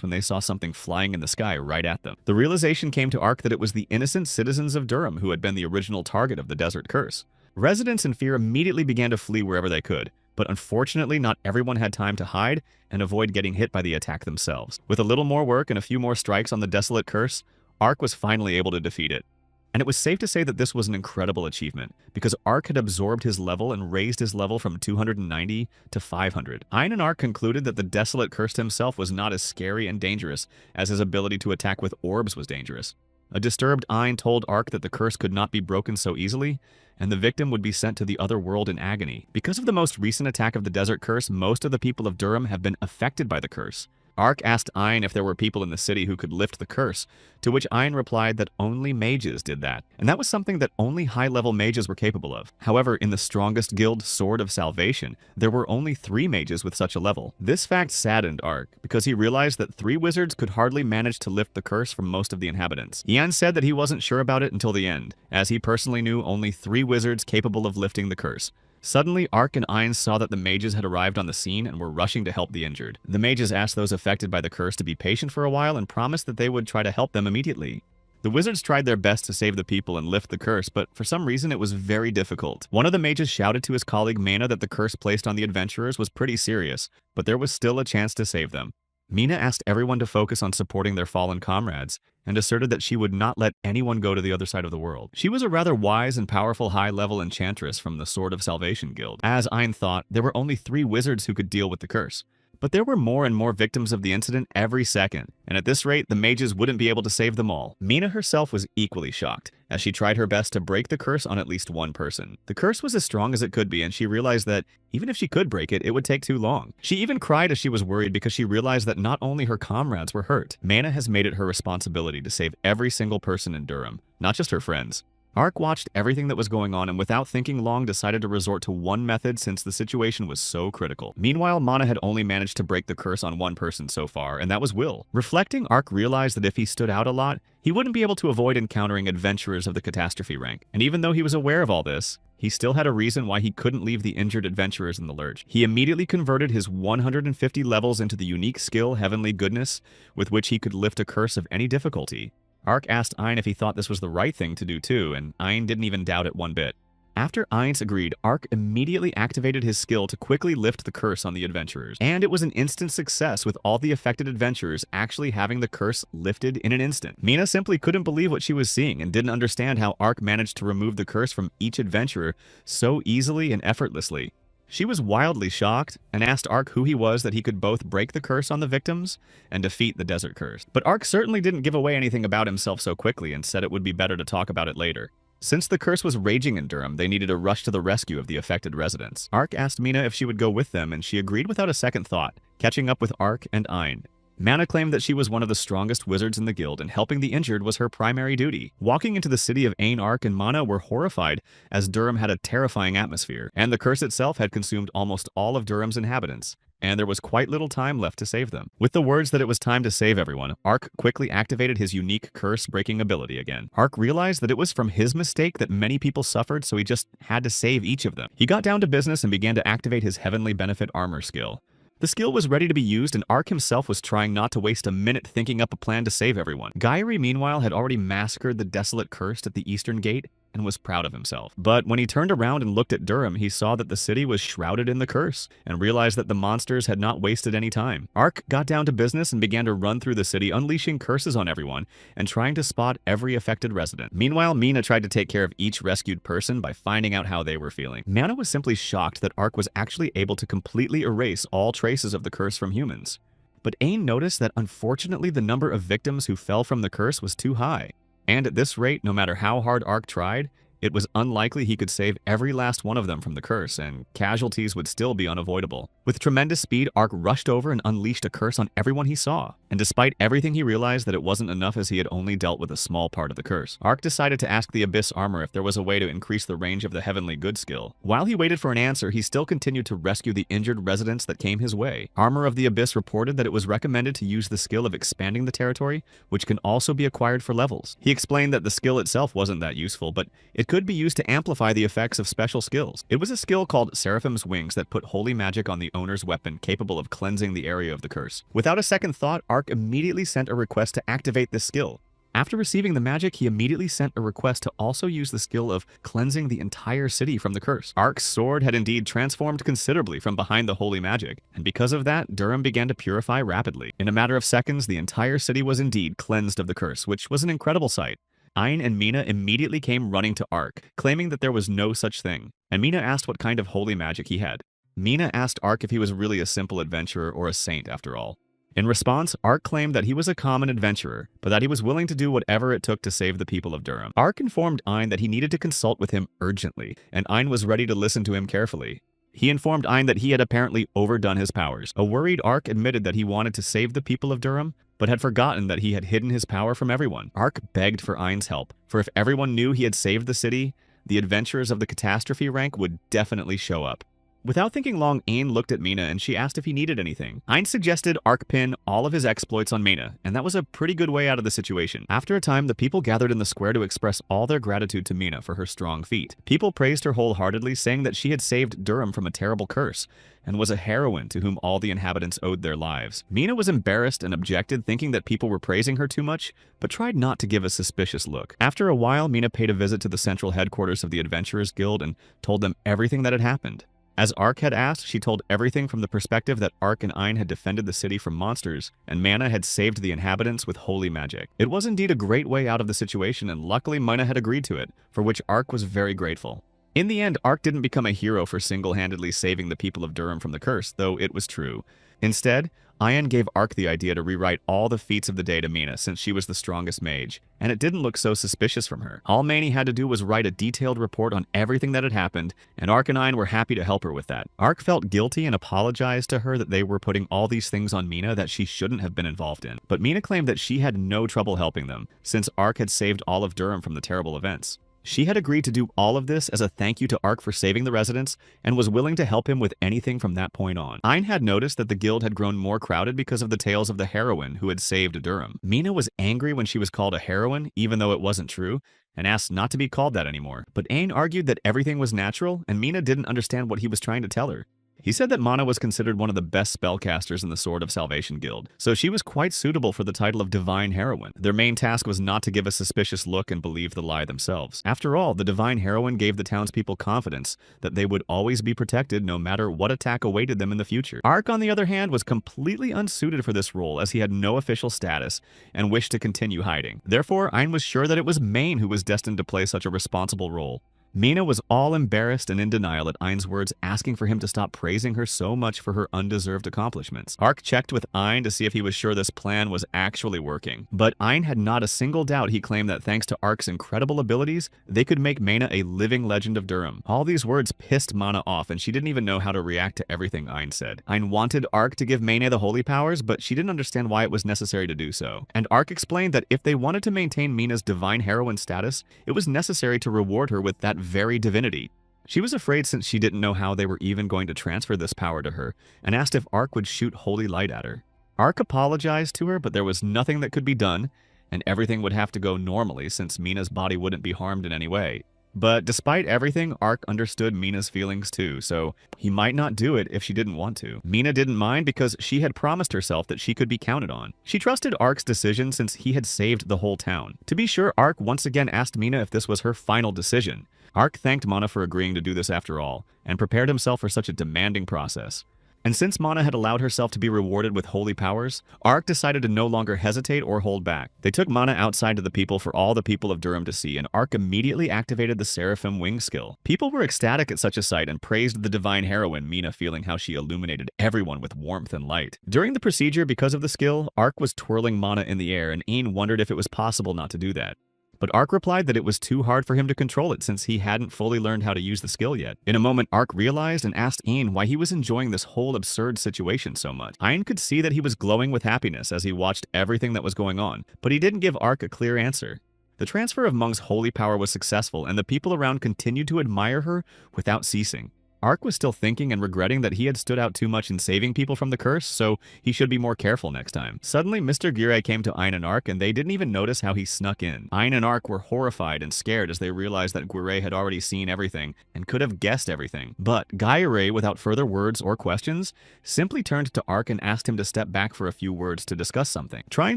when they saw something flying in the sky right at them. The realization came to Ark that it was the innocent citizens of Durham who had been the original target of the Desert Curse. Residents in fear immediately began to flee wherever they could, but unfortunately not everyone had time to hide and avoid getting hit by the attack themselves. With a little more work and a few more strikes on the Desolate Curse, Ark was finally able to defeat it. And it was safe to say that this was an incredible achievement, because Ark had absorbed his level and raised his level from 290 to 500. Ein and Ark concluded that the Desolate Cursed himself was not as scary and dangerous as his ability to attack with orbs was dangerous. A disturbed Ein told Ark that the curse could not be broken so easily, and the victim would be sent to the other world in agony. Because of the most recent attack of the Desert Curse, most of the people of Durham have been affected by the curse. Ark asked Ein if there were people in the city who could lift the curse, to which Ein replied that only mages did that, and that was something that only high-level mages were capable of. However, in the strongest guild, Sword of Salvation, there were only 3 mages with such a level. This fact saddened Ark, because he realized that 3 wizards could hardly manage to lift the curse from most of the inhabitants. Ian said that he wasn't sure about it until the end, as he personally knew only 3 wizards capable of lifting the curse. Suddenly, Ark and Ein saw that the mages had arrived on the scene and were rushing to help the injured. The mages asked those affected by the curse to be patient for a while and promised that they would try to help them immediately. The wizards tried their best to save the people and lift the curse, but for some reason it was very difficult. One of the mages shouted to his colleague Mana that the curse placed on the adventurers was pretty serious, but there was still a chance to save them. Mina asked everyone to focus on supporting their fallen comrades, and asserted that she would not let anyone go to the other side of the world. She was a rather wise and powerful high-level enchantress from the Sword of Salvation Guild. As Ein thought, there were only 3 wizards who could deal with the curse. But there were more and more victims of the incident every second, and at this rate, the mages wouldn't be able to save them all. Mina herself was equally shocked, as she tried her best to break the curse on at least one person. The curse was as strong as it could be, and she realized that even if she could break it, it would take too long. She even cried as she was worried because she realized that not only her comrades were hurt. Mana has made it her responsibility to save every single person in Durham, not just her friends. Ark watched everything that was going on and without thinking long decided to resort to one method since the situation was so critical. Meanwhile, Mana had only managed to break the curse on one person so far, and that was Will. Reflecting, Ark realized that if he stood out a lot, he wouldn't be able to avoid encountering adventurers of the catastrophe rank. And even though he was aware of all this, he still had a reason why he couldn't leave the injured adventurers in the lurch. He immediately converted his 150 levels into the unique skill Heavenly Goodness, with which he could lift a curse of any difficulty. Ark asked Ein if he thought this was the right thing to do too, and Ein didn't even doubt it one bit. After Eins agreed, Ark immediately activated his skill to quickly lift the curse on the adventurers. And it was an instant success, with all the affected adventurers actually having the curse lifted in an instant. Mina simply couldn't believe what she was seeing and didn't understand how Ark managed to remove the curse from each adventurer so easily and effortlessly. She was wildly shocked and asked Ark who he was that he could both break the curse on the victims and defeat the Desert Curse. But Ark certainly didn't give away anything about himself so quickly and said it would be better to talk about it later. Since the curse was raging in Durham, they needed to rush to the rescue of the affected residents. Ark asked Mina if she would go with them, and she agreed without a second thought, catching up with Ark and Ein. Manhwa claimed that she was one of the strongest wizards in the guild and helping the injured was her primary duty. Walking into the city of Ain, Ark and Manhwa were horrified as Durham had a terrifying atmosphere, and the curse itself had consumed almost all of Durham's inhabitants, and there was quite little time left to save them. With the words that it was time to save everyone, Ark quickly activated his unique curse-breaking ability again. Ark realized that it was from his mistake that many people suffered, so he just had to save each of them. He got down to business and began to activate his Heavenly Benefit armor skill. The skill was ready to be used, and Ark himself was trying not to waste a minute thinking up a plan to save everyone. Gyri, meanwhile, had already massacred the desolate cursed at the Eastern Gate and was proud of himself. But when he turned around and looked at Durham, he saw that the city was shrouded in the curse and realized that the monsters had not wasted any time. Ark got down to business and began to run through the city, unleashing curses on everyone and trying to spot every affected resident. Meanwhile, Mina tried to take care of each rescued person by finding out how they were feeling. Manhwa was simply shocked that Ark was actually able to completely erase all traces of the curse from humans. But Ain noticed that unfortunately the number of victims who fell from the curse was too high. And at this rate, no matter how hard Ark tried, it was unlikely he could save every last one of them from the curse, and casualties would still be unavoidable. With tremendous speed, Ark rushed over and unleashed a curse on everyone he saw. And despite everything, he realized that it wasn't enough as he had only dealt with a small part of the curse. Ark decided to ask the Abyss armor if there was a way to increase the range of the Heavenly Good skill. While he waited for an answer, he still continued to rescue the injured residents that came his way. Armor of the Abyss reported that it was recommended to use the skill of expanding the territory, which can also be acquired for levels. He explained that the skill itself wasn't that useful, but it could be used to amplify the effects of special skills. It was a skill called Seraphim's Wings that put holy magic on the owner's weapon, capable of cleansing the area of the curse. Without a second thought, Ark immediately sent a request to activate this skill. After receiving the magic, he immediately sent a request to also use the skill of cleansing the entire city from the curse. Ark's sword had indeed transformed considerably from behind the holy magic, and because of that, Durham began to purify rapidly. In a matter of seconds, the entire city was indeed cleansed of the curse, which was an incredible sight. Ain and Mina immediately came running to Ark, claiming that there was no such thing, and Mina asked what kind of holy magic he had. Mina asked Ark if he was really a simple adventurer or a saint after all. In response, Ark claimed that he was a common adventurer, but that he was willing to do whatever it took to save the people of Durham. Ark informed Ain that he needed to consult with him urgently, and Ain was ready to listen to him carefully. He informed Ain that he had apparently overdone his powers. A worried Ark admitted that he wanted to save the people of Durham, but had forgotten that he had hidden his power from everyone. Ark begged for Ain's help, for if everyone knew he had saved the city, the adventurers of the catastrophe rank would definitely show up. Without thinking long, Ain looked at Mina and she asked if he needed anything. Ain suggested Ark pin all of his exploits on Mina, and that was a pretty good way out of the situation. After a time, the people gathered in the square to express all their gratitude to Mina for her strong feat. People praised her wholeheartedly, saying that she had saved Durham from a terrible curse, and was a heroine to whom all the inhabitants owed their lives. Mina was embarrassed and objected, thinking that people were praising her too much, but tried not to give a suspicious look. After a while, Mina paid a visit to the central headquarters of the Adventurers Guild and told them everything that had happened. As Ark had asked, she told everything from the perspective that Ark and Ain had defended the city from monsters, and Mana had saved the inhabitants with holy magic. It was indeed a great way out of the situation, and luckily Mana had agreed to it, for which Ark was very grateful. In the end, Ark didn't become a hero for single-handedly saving the people of Durham from the curse, though it was true. Instead, Ain gave Ark the idea to rewrite all the feats of the day to Mina, since she was the strongest mage, and it didn't look so suspicious from her. All Mani had to do was write a detailed report on everything that had happened, and Ark and Ain were happy to help her with that. Ark felt guilty and apologized to her that they were putting all these things on Mina that she shouldn't have been involved in. But Mina claimed that she had no trouble helping them, since Ark had saved all of Durham from the terrible events. She had agreed to do all of this as a thank you to Ark for saving the residents, and was willing to help him with anything from that point on. Ain had noticed that the guild had grown more crowded because of the tales of the heroine who had saved Durham. Mina was angry when she was called a heroine, even though it wasn't true, and asked not to be called that anymore. But Ain argued that everything was natural, and Mina didn't understand what he was trying to tell her. He said that Mana was considered one of the best spellcasters in the Sword of Salvation Guild, so she was quite suitable for the title of Divine Heroine. Their main task was not to give a suspicious look and believe the lie themselves. After all, the Divine Heroine gave the townspeople confidence that they would always be protected no matter what attack awaited them in the future. Ark, on the other hand, was completely unsuited for this role as he had no official status and wished to continue hiding. Therefore, Ain was sure that it was Maine who was destined to play such a responsible role. Mina was all embarrassed and in denial at Ein's words, asking for him to stop praising her so much for her undeserved accomplishments. Ark checked with Ein to see if he was sure this plan was actually working, but Ein had not a single doubt. He claimed that thanks to Ark's incredible abilities, they could make Mana a living legend of Durham. All these words pissed Mana off, and she didn't even know how to react to everything Ein said. Ein wanted Ark to give Mana the holy powers, but she didn't understand why it was necessary to do so. And Ark explained that if they wanted to maintain Mina's divine heroine status, it was necessary to reward her with that very divinity. She was afraid since she didn't know how they were even going to transfer this power to her, and asked if Ark would shoot holy light at her. Ark apologized to her, but there was nothing that could be done, and everything would have to go normally since Mina's body wouldn't be harmed in any way. But despite everything, Ark understood Mina's feelings too, so he might not do it if she didn't want to. Mina didn't mind because she had promised herself that she could be counted on. She trusted Ark's decision since he had saved the whole town. To be sure, Ark once again asked Mina if this was her final decision. Ark thanked Mana for agreeing to do this after all, and prepared himself for such a demanding process. And since Mana had allowed herself to be rewarded with holy powers, Ark decided to no longer hesitate or hold back. They took Mana outside to the people for all the people of Durham to see, and Ark immediately activated the Seraphim Wing skill. People were ecstatic at such a sight and praised the divine heroine, Mina, feeling how she illuminated everyone with warmth and light. During the procedure, because of the skill, Ark was twirling Mana in the air, and Ein wondered if it was possible not to do that. But Ark replied that it was too hard for him to control it since he hadn't fully learned how to use the skill yet. In a moment, Ark realized and asked Ein why he was enjoying this whole absurd situation so much. Ein could see that he was glowing with happiness as he watched everything that was going on, but he didn't give Ark a clear answer. The transfer of Mung's holy power was successful, and the people around continued to admire her without ceasing. Ark was still thinking and regretting that he had stood out too much in saving people from the curse, so he should be more careful next time. Suddenly, Mr. Gire came to Ein and Ark, and they didn't even notice how he snuck in. Ein and Ark were horrified and scared as they realized that Gire had already seen everything and could have guessed everything. But Gire, without further words or questions, simply turned to Ark and asked him to step back for a few words to discuss something. Trying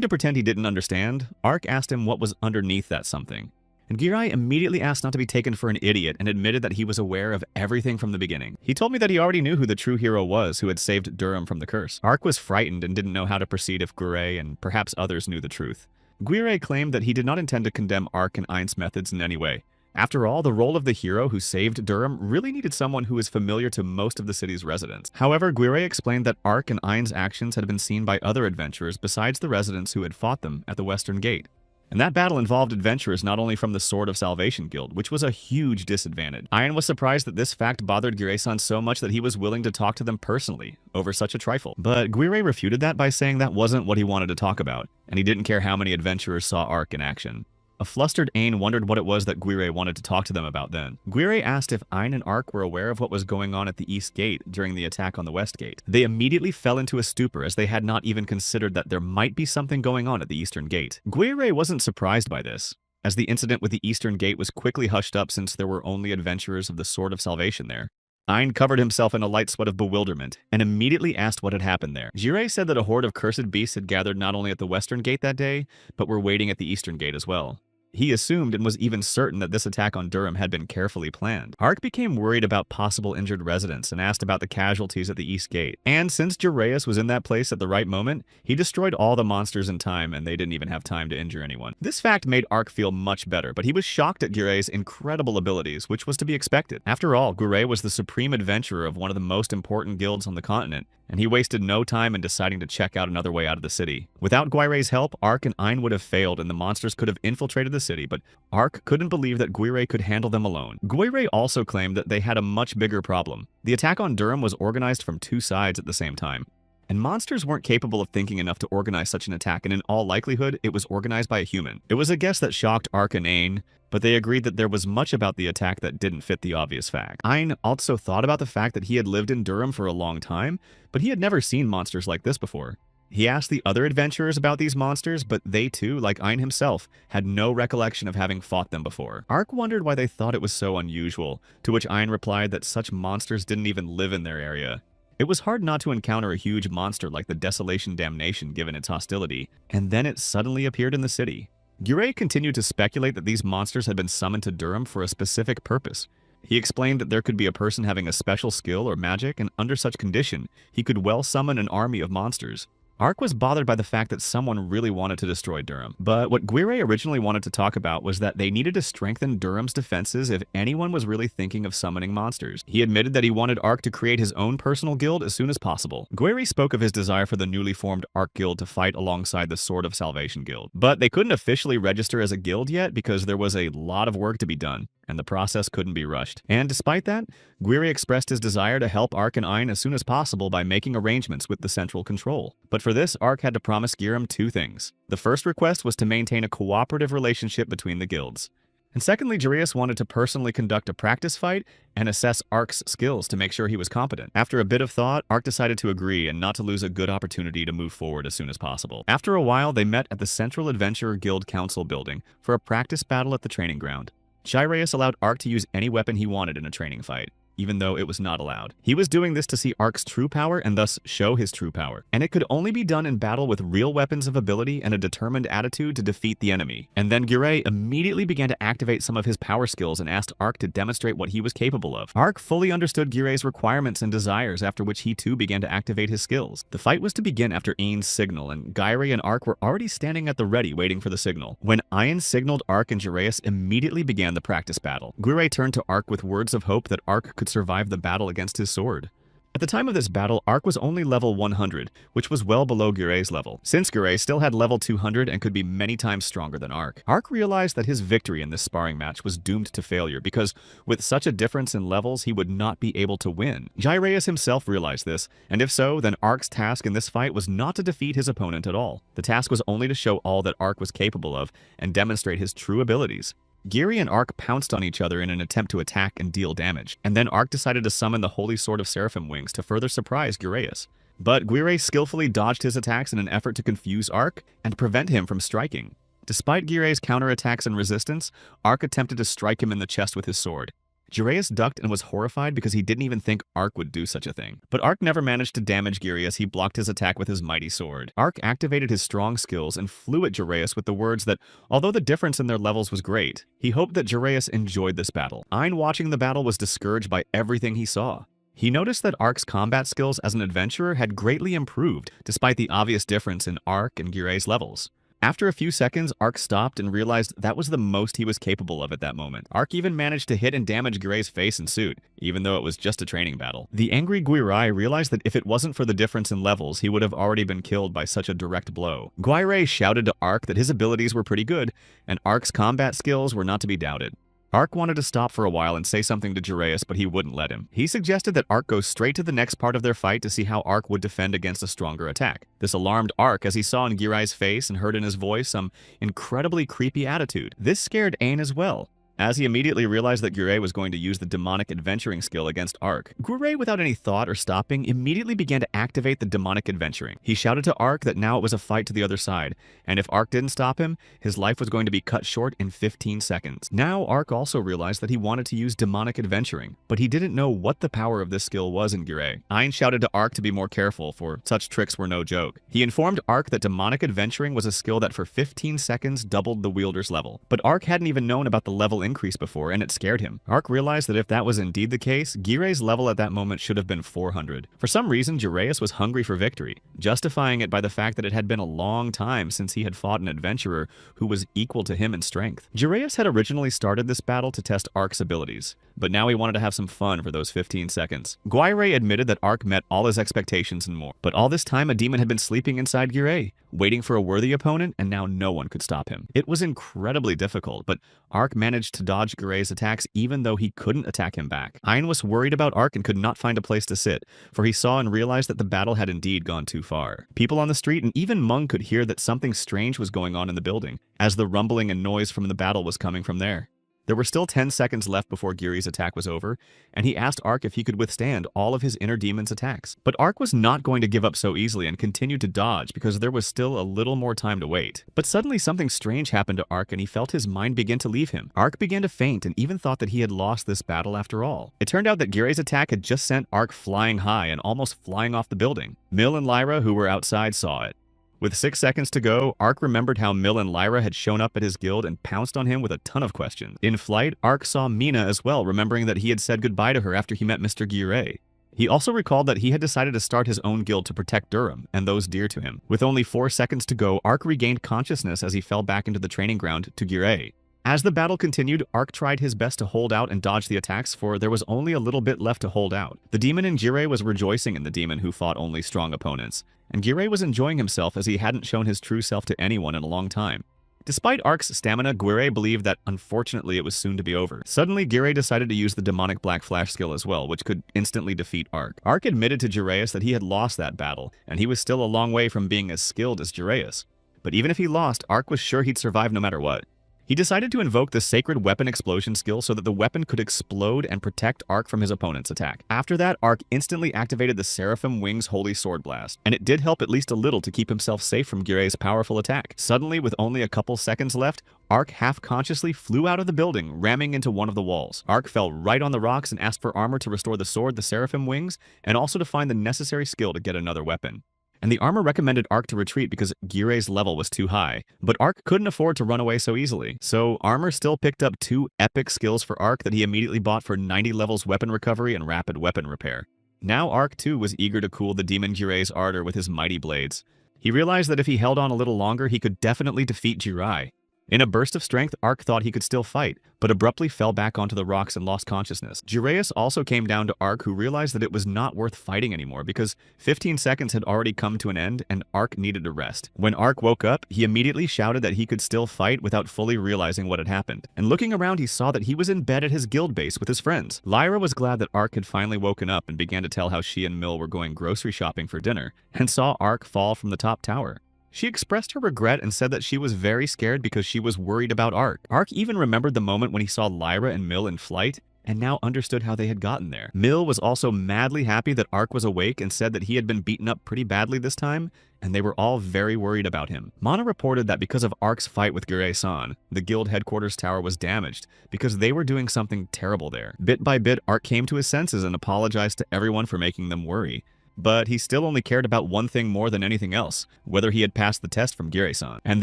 to pretend he didn't understand, Ark asked him what was underneath that something. And Girai immediately asked not to be taken for an idiot and admitted that he was aware of everything from the beginning. He told me that he already knew who the true hero was who had saved Durham from the curse. Ark was frightened and didn't know how to proceed if Guire and perhaps others knew the truth. Guire claimed that he did not intend to condemn Ark and Ein's methods in any way. After all, the role of the hero who saved Durham really needed someone who was familiar to most of the city's residents. However, Guire explained that Ark and Ein's actions had been seen by other adventurers besides the residents who had fought them at the Western Gate. And that battle involved adventurers not only from the Sword of Salvation Guild, which was a huge disadvantage. Ein was surprised that this fact bothered Guire-san so much that he was willing to talk to them personally over such a trifle. But Guire refuted that by saying that wasn't what he wanted to talk about, and he didn't care how many adventurers saw Ark in action. A flustered Ein wondered what it was that Guire wanted to talk to them about then. Guire asked if Ein and Ark were aware of what was going on at the East Gate during the attack on the West Gate. They immediately fell into a stupor as they had not even considered that there might be something going on at the Eastern Gate. Guire wasn't surprised by this, as the incident with the Eastern Gate was quickly hushed up since there were only adventurers of the Sword of Salvation there. Ein covered himself in a light sweat of bewilderment and immediately asked what had happened there. Jirei said that a horde of cursed beasts had gathered not only at the Western Gate that day, but were waiting at the Eastern Gate as well. He assumed and was even certain that this attack on Durham had been carefully planned. Ark became worried about possible injured residents and asked about the casualties at the East Gate. And since Jireus was in that place at the right moment, he destroyed all the monsters in time and they didn't even have time to injure anyone. This fact made Ark feel much better, but he was shocked at Guire's incredible abilities, which was to be expected. After all, Guire was the supreme adventurer of one of the most important guilds on the continent, and he wasted no time in deciding to check out another way out of the city. Without Guire's help, Ark and Ein would have failed and the monsters could have infiltrated the city, but Ark couldn't believe that Guire could handle them alone. Guire also claimed that they had a much bigger problem. The attack on Durham was organized from two sides at the same time, and monsters weren't capable of thinking enough to organize such an attack, and in all likelihood, it was organized by a human. It was a guess that shocked Ark and Ein, but they agreed that there was much about the attack that didn't fit the obvious fact. Ein also thought about the fact that he had lived in Durham for a long time, but he had never seen monsters like this before. He asked the other adventurers about these monsters, but they too, like Ein himself, had no recollection of having fought them before. Ark wondered why they thought it was so unusual, to which Ein replied that such monsters didn't even live in their area. It was hard not to encounter a huge monster like the Desolation Damnation given its hostility, and then it suddenly appeared in the city. Guire continued to speculate that these monsters had been summoned to Durham for a specific purpose. He explained that there could be a person having a special skill or magic, and under such condition, he could well summon an army of monsters. Ark was bothered by the fact that someone really wanted to destroy Durham. But what Guire originally wanted to talk about was that they needed to strengthen Durham's defenses if anyone was really thinking of summoning monsters. He admitted that he wanted Ark to create his own personal guild as soon as possible. Guire spoke of his desire for the newly formed Ark Guild to fight alongside the Sword of Salvation Guild. But they couldn't officially register as a guild yet because there was a lot of work to be done, and the process couldn't be rushed. And despite that, Guire expressed his desire to help Ark and Ein as soon as possible by making arrangements with the Central Control. But for this, Ark had to promise Giram two things. The first request was to maintain a cooperative relationship between the guilds. And secondly, Jarius wanted to personally conduct a practice fight and assess Ark's skills to make sure he was competent. After a bit of thought, Ark decided to agree and not to lose a good opportunity to move forward as soon as possible. After a while, they met at the Central Adventurer Guild Council building for a practice battle at the training ground. Jarius allowed Ark to use any weapon he wanted in a training fight, even though it was not allowed. He was doing this to see Ark's true power and thus show his true power. And it could only be done in battle with real weapons of ability and a determined attitude to defeat the enemy. And then Guire immediately began to activate some of his power skills and asked Ark to demonstrate what he was capable of. Ark fully understood Guire's requirements and desires, after which he too began to activate his skills. The fight was to begin after Ein's signal, and Guire and Ark were already standing at the ready waiting for the signal. When Ein signaled, Ark and Jarius immediately began the practice battle. Guire turned to Ark with words of hope that Ark could survive the battle against his sword. At the time of this battle, Ark was only level 100, which was well below Guire's level. Since Guire still had level 200 and could be many times stronger than Ark, Ark realized that his victory in this sparring match was doomed to failure because with such a difference in levels, he would not be able to win. Jarius himself realized this, and if so, then Ark's task in this fight was not to defeat his opponent at all. The task was only to show all that Ark was capable of and demonstrate his true abilities. Guire and Ark pounced on each other in an attempt to attack and deal damage, and then Ark decided to summon the Holy Sword of Seraphim Wings to further surprise Guireus. But Guire skillfully dodged his attacks in an effort to confuse Ark and prevent him from striking. Despite Guire's counterattacks and resistance, Ark attempted to strike him in the chest with his sword. Jarius ducked and was horrified because he didn't even think Ark would do such a thing. But Ark never managed to damage Guire as he blocked his attack with his mighty sword. Ark activated his strong skills and flew at Jarius with the words that, although the difference in their levels was great, he hoped that Jarius enjoyed this battle. Ein watching the battle was discouraged by everything he saw. He noticed that Ark's combat skills as an adventurer had greatly improved, despite the obvious difference in Ark and Guire's levels. After a few seconds, Ark stopped and realized that was the most he was capable of at that moment. Ark even managed to hit and damage Guire's face and suit, even though it was just a training battle. The angry Guire realized that if it wasn't for the difference in levels, he would have already been killed by such a direct blow. Guire shouted to Ark that his abilities were pretty good, and Ark's combat skills were not to be doubted. Ark wanted to stop for a while and say something to Jarius, but he wouldn't let him. He suggested that Ark go straight to the next part of their fight to see how Ark would defend against a stronger attack. This alarmed Ark as he saw in Guire's face and heard in his voice some incredibly creepy attitude. This scared Ein as well, as he immediately realized that Guire was going to use the demonic adventuring skill against Ark. Guire, without any thought or stopping, immediately began to activate the demonic adventuring. He shouted to Ark that now it was a fight to the other side, and if Ark didn't stop him, his life was going to be cut short in 15 seconds. Now Ark also realized that he wanted to use demonic adventuring, but he didn't know what the power of this skill was in Guire. Ein shouted to Ark to be more careful, for such tricks were no joke. He informed Ark that demonic adventuring was a skill that for 15 seconds doubled the wielder's level. But Ark hadn't even known about the level increase before, and it scared him. Ark realized that if that was indeed the case, Guire's level at that moment should have been 400. For some reason, Jarius was hungry for victory, justifying it by the fact that it had been a long time since he had fought an adventurer who was equal to him in strength. Jarius had originally started this battle to test Ark's abilities, but now he wanted to have some fun for those 15 seconds. Guire admitted that Ark met all his expectations and more, but all this time a demon had been sleeping inside Guire, waiting for a worthy opponent, and now no one could stop him. It was incredibly difficult, but Ark managed to dodge Guire's attacks even though he couldn't attack him back. Ein was worried about Ark and could not find a place to sit, for he saw and realized that the battle had indeed gone too far. People on the street and even Mung could hear that something strange was going on in the building, as the rumbling and noise from the battle was coming from there. There were still 10 seconds left before Guire's attack was over, and he asked Ark if he could withstand all of his inner demon's attacks. But Ark was not going to give up so easily and continued to dodge because there was still a little more time to wait. But suddenly something strange happened to Ark and he felt his mind begin to leave him. Ark began to faint and even thought that he had lost this battle after all. It turned out that Guire's attack had just sent Ark flying high and almost flying off the building. Mill and Lyra, who were outside, saw it. With 6 seconds to go, Ark remembered how Mill and Lyra had shown up at his guild and pounced on him with a ton of questions. In flight, Ark saw Mina as well, remembering that he had said goodbye to her after he met Mr. Guire. He also recalled that he had decided to start his own guild to protect Durham and those dear to him. With only 4 seconds to go, Ark regained consciousness as he fell back into the training ground to Girei. As the battle continued, Ark tried his best to hold out and dodge the attacks, for there was only a little bit left to hold out. The demon in Girei was rejoicing in the demon who fought only strong opponents, and Girei was enjoying himself as he hadn't shown his true self to anyone in a long time. Despite Ark's stamina, Girei believed that unfortunately it was soon to be over. Suddenly, Girei decided to use the demonic black flash skill as well, which could instantly defeat Ark. Ark admitted to Gireus that he had lost that battle, and he was still a long way from being as skilled as Gireus. But even if he lost, Ark was sure he'd survive no matter what. He decided to invoke the Sacred Weapon Explosion skill so that the weapon could explode and protect Ark from his opponent's attack. After that, Ark instantly activated the Seraphim Wings Holy Sword Blast, and it did help at least a little to keep himself safe from Girei's powerful attack. Suddenly, with only a couple seconds left, Ark half-consciously flew out of the building, ramming into one of the walls. Ark fell right on the rocks and asked for armor to restore the sword, the Seraphim Wings, and also to find the necessary skill to get another weapon. And the armor recommended Ark to retreat because Girei's level was too high, but Ark couldn't afford to run away so easily. So armor still picked up 2 epic skills for Ark that he immediately bought for 90 levels weapon recovery and rapid weapon repair. Now Ark too was eager to cool the demon Girei's ardor with his mighty blades. He realized that if he held on a little longer, he could definitely defeat Girei. In a burst of strength, Ark thought he could still fight, but abruptly fell back onto the rocks and lost consciousness. Gireus also came down to Ark, who realized that it was not worth fighting anymore because 15 seconds had already come to an end and Ark needed to rest. When Ark woke up, he immediately shouted that he could still fight without fully realizing what had happened. And looking around, he saw that he was in bed at his guild base with his friends. Lyra was glad that Ark had finally woken up and began to tell how she and Mill were going grocery shopping for dinner, and saw Ark fall from the top tower. She expressed her regret and said that she was very scared because she was worried about Ark. Ark even remembered the moment when he saw Lyra and Mill in flight, and now understood how they had gotten there. Mill was also madly happy that Ark was awake and said that he had been beaten up pretty badly this time, and they were all very worried about him. Mana reported that because of Ark's fight with Girei-san, the guild headquarters tower was damaged because they were doing something terrible there. Bit by bit, Ark came to his senses and apologized to everyone for making them worry. But he still only cared about one thing more than anything else, whether he had passed the test from Girei-san. And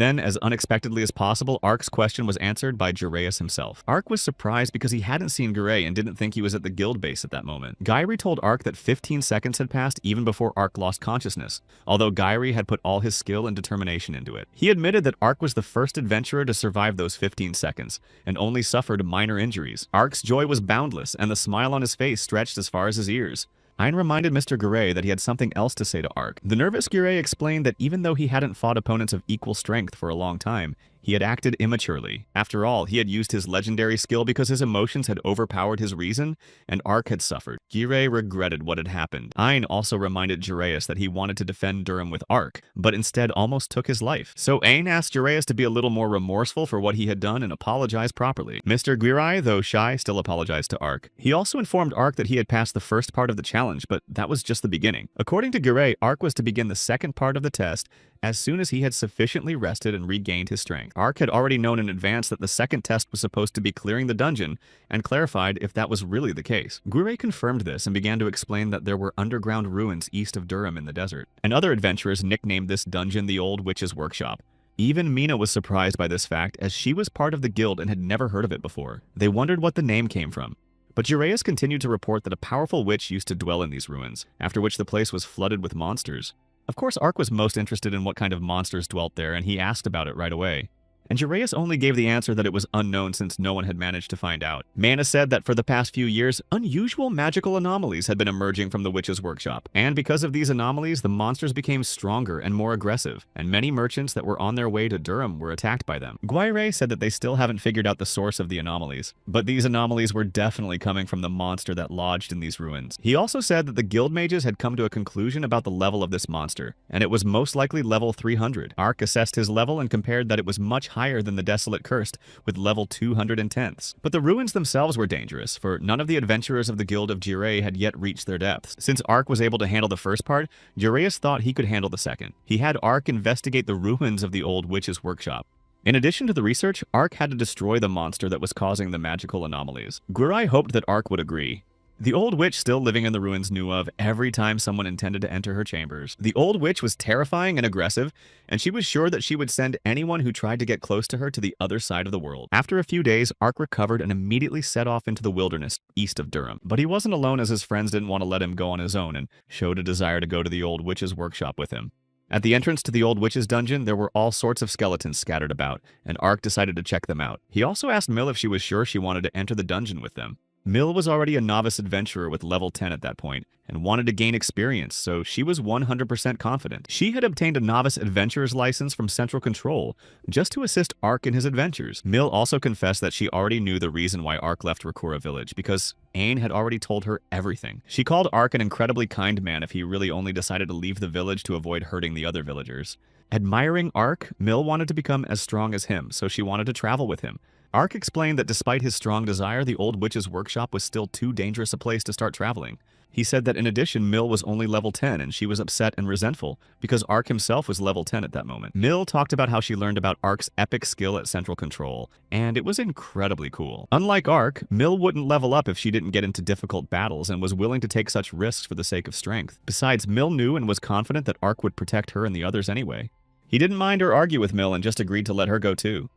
then, as unexpectedly as possible, Ark's question was answered by Gireus himself. Ark was surprised because he hadn't seen Girei and didn't think he was at the guild base at that moment. Gairi told Ark that 15 seconds had passed even before Ark lost consciousness, although Gairi had put all his skill and determination into it. He admitted that Ark was the first adventurer to survive those 15 seconds, and only suffered minor injuries. Ark's joy was boundless, and the smile on his face stretched as far as his ears. Ayn reminded Mr. Girei that he had something else to say to Ark. The nervous Girei explained that even though he hadn't fought opponents of equal strength for a long time, he had acted immaturely. After all, he had used his legendary skill because his emotions had overpowered his reason, and Ark had suffered. Girei regretted what had happened. Ayn also reminded Gireus that he wanted to defend Durham with Ark, but instead almost took his life. So Ayn asked Gireus to be a little more remorseful for what he had done and apologize properly. Mr. Girei, though shy, still apologized to Ark. He also informed Ark that he had passed the first part of the challenge, but that was just the beginning. According to Girei, Ark was to begin the second part of the test as soon as he had sufficiently rested and regained his strength. Ark had already known in advance that the second test was supposed to be clearing the dungeon, and clarified if that was really the case. Girei confirmed this and began to explain that there were underground ruins east of Durham in the desert, and other adventurers nicknamed this dungeon the Old Witch's Workshop. Even Mina was surprised by this fact, as she was part of the guild and had never heard of it before. They wondered what the name came from. But Gireus continued to report that a powerful witch used to dwell in these ruins, after which the place was flooded with monsters. Of course, Ark was most interested in what kind of monsters dwelt there, and he asked about it right away. And Gireus only gave the answer that it was unknown since no one had managed to find out. Mana said that for the past few years, unusual magical anomalies had been emerging from the witch's workshop. And because of these anomalies, the monsters became stronger and more aggressive, and many merchants that were on their way to Durham were attacked by them. Guire said that they still haven't figured out the source of the anomalies, but these anomalies were definitely coming from the monster that lodged in these ruins. He also said that the guild mages had come to a conclusion about the level of this monster, and it was most likely level 300. Ark assessed his level and compared that it was much higher than the Desolate Cursed with level 210ths. But the ruins themselves were dangerous, for none of the adventurers of the Guild of Girei had yet reached their depths. Since Ark was able to handle the first part, Gireus thought he could handle the second. He had Ark investigate the ruins of the Old Witch's Workshop. In addition to the research, Ark had to destroy the monster that was causing the magical anomalies. Girei hoped that Ark would agree. The old witch still living in the ruins knew of every time someone intended to enter her chambers. The old witch was terrifying and aggressive, and she was sure that she would send anyone who tried to get close to her to the other side of the world. After a few days, Ark recovered and immediately set off into the wilderness east of Durham. But he wasn't alone, as his friends didn't want to let him go on his own and showed a desire to go to the old witch's workshop with him. At the entrance to the old witch's dungeon, there were all sorts of skeletons scattered about, and Ark decided to check them out. He also asked Mill if she was sure she wanted to enter the dungeon with them. Mill was already a novice adventurer with level 10 at that point, and wanted to gain experience, so she was 100% confident. She had obtained a novice adventurer's license from Central Control just to assist Ark in his adventures. Mill also confessed that she already knew the reason why Ark left Rakura village, because Ain had already told her everything. She called Ark an incredibly kind man if he really only decided to leave the village to avoid hurting the other villagers. Admiring Ark, Mill wanted to become as strong as him, so she wanted to travel with him. Ark explained that despite his strong desire, the old witch's workshop was still too dangerous a place to start traveling. He said that in addition, Mill was only level 10 and she was upset and resentful because Ark himself was level 10 at that moment. Mill talked about how she learned about Ark's epic skill at Central Control, and it was incredibly cool. Unlike Ark, Mill wouldn't level up if she didn't get into difficult battles and was willing to take such risks for the sake of strength. Besides, Mill knew and was confident that Ark would protect her and the others anyway. He didn't mind or argue with Mill and just agreed to let her go too.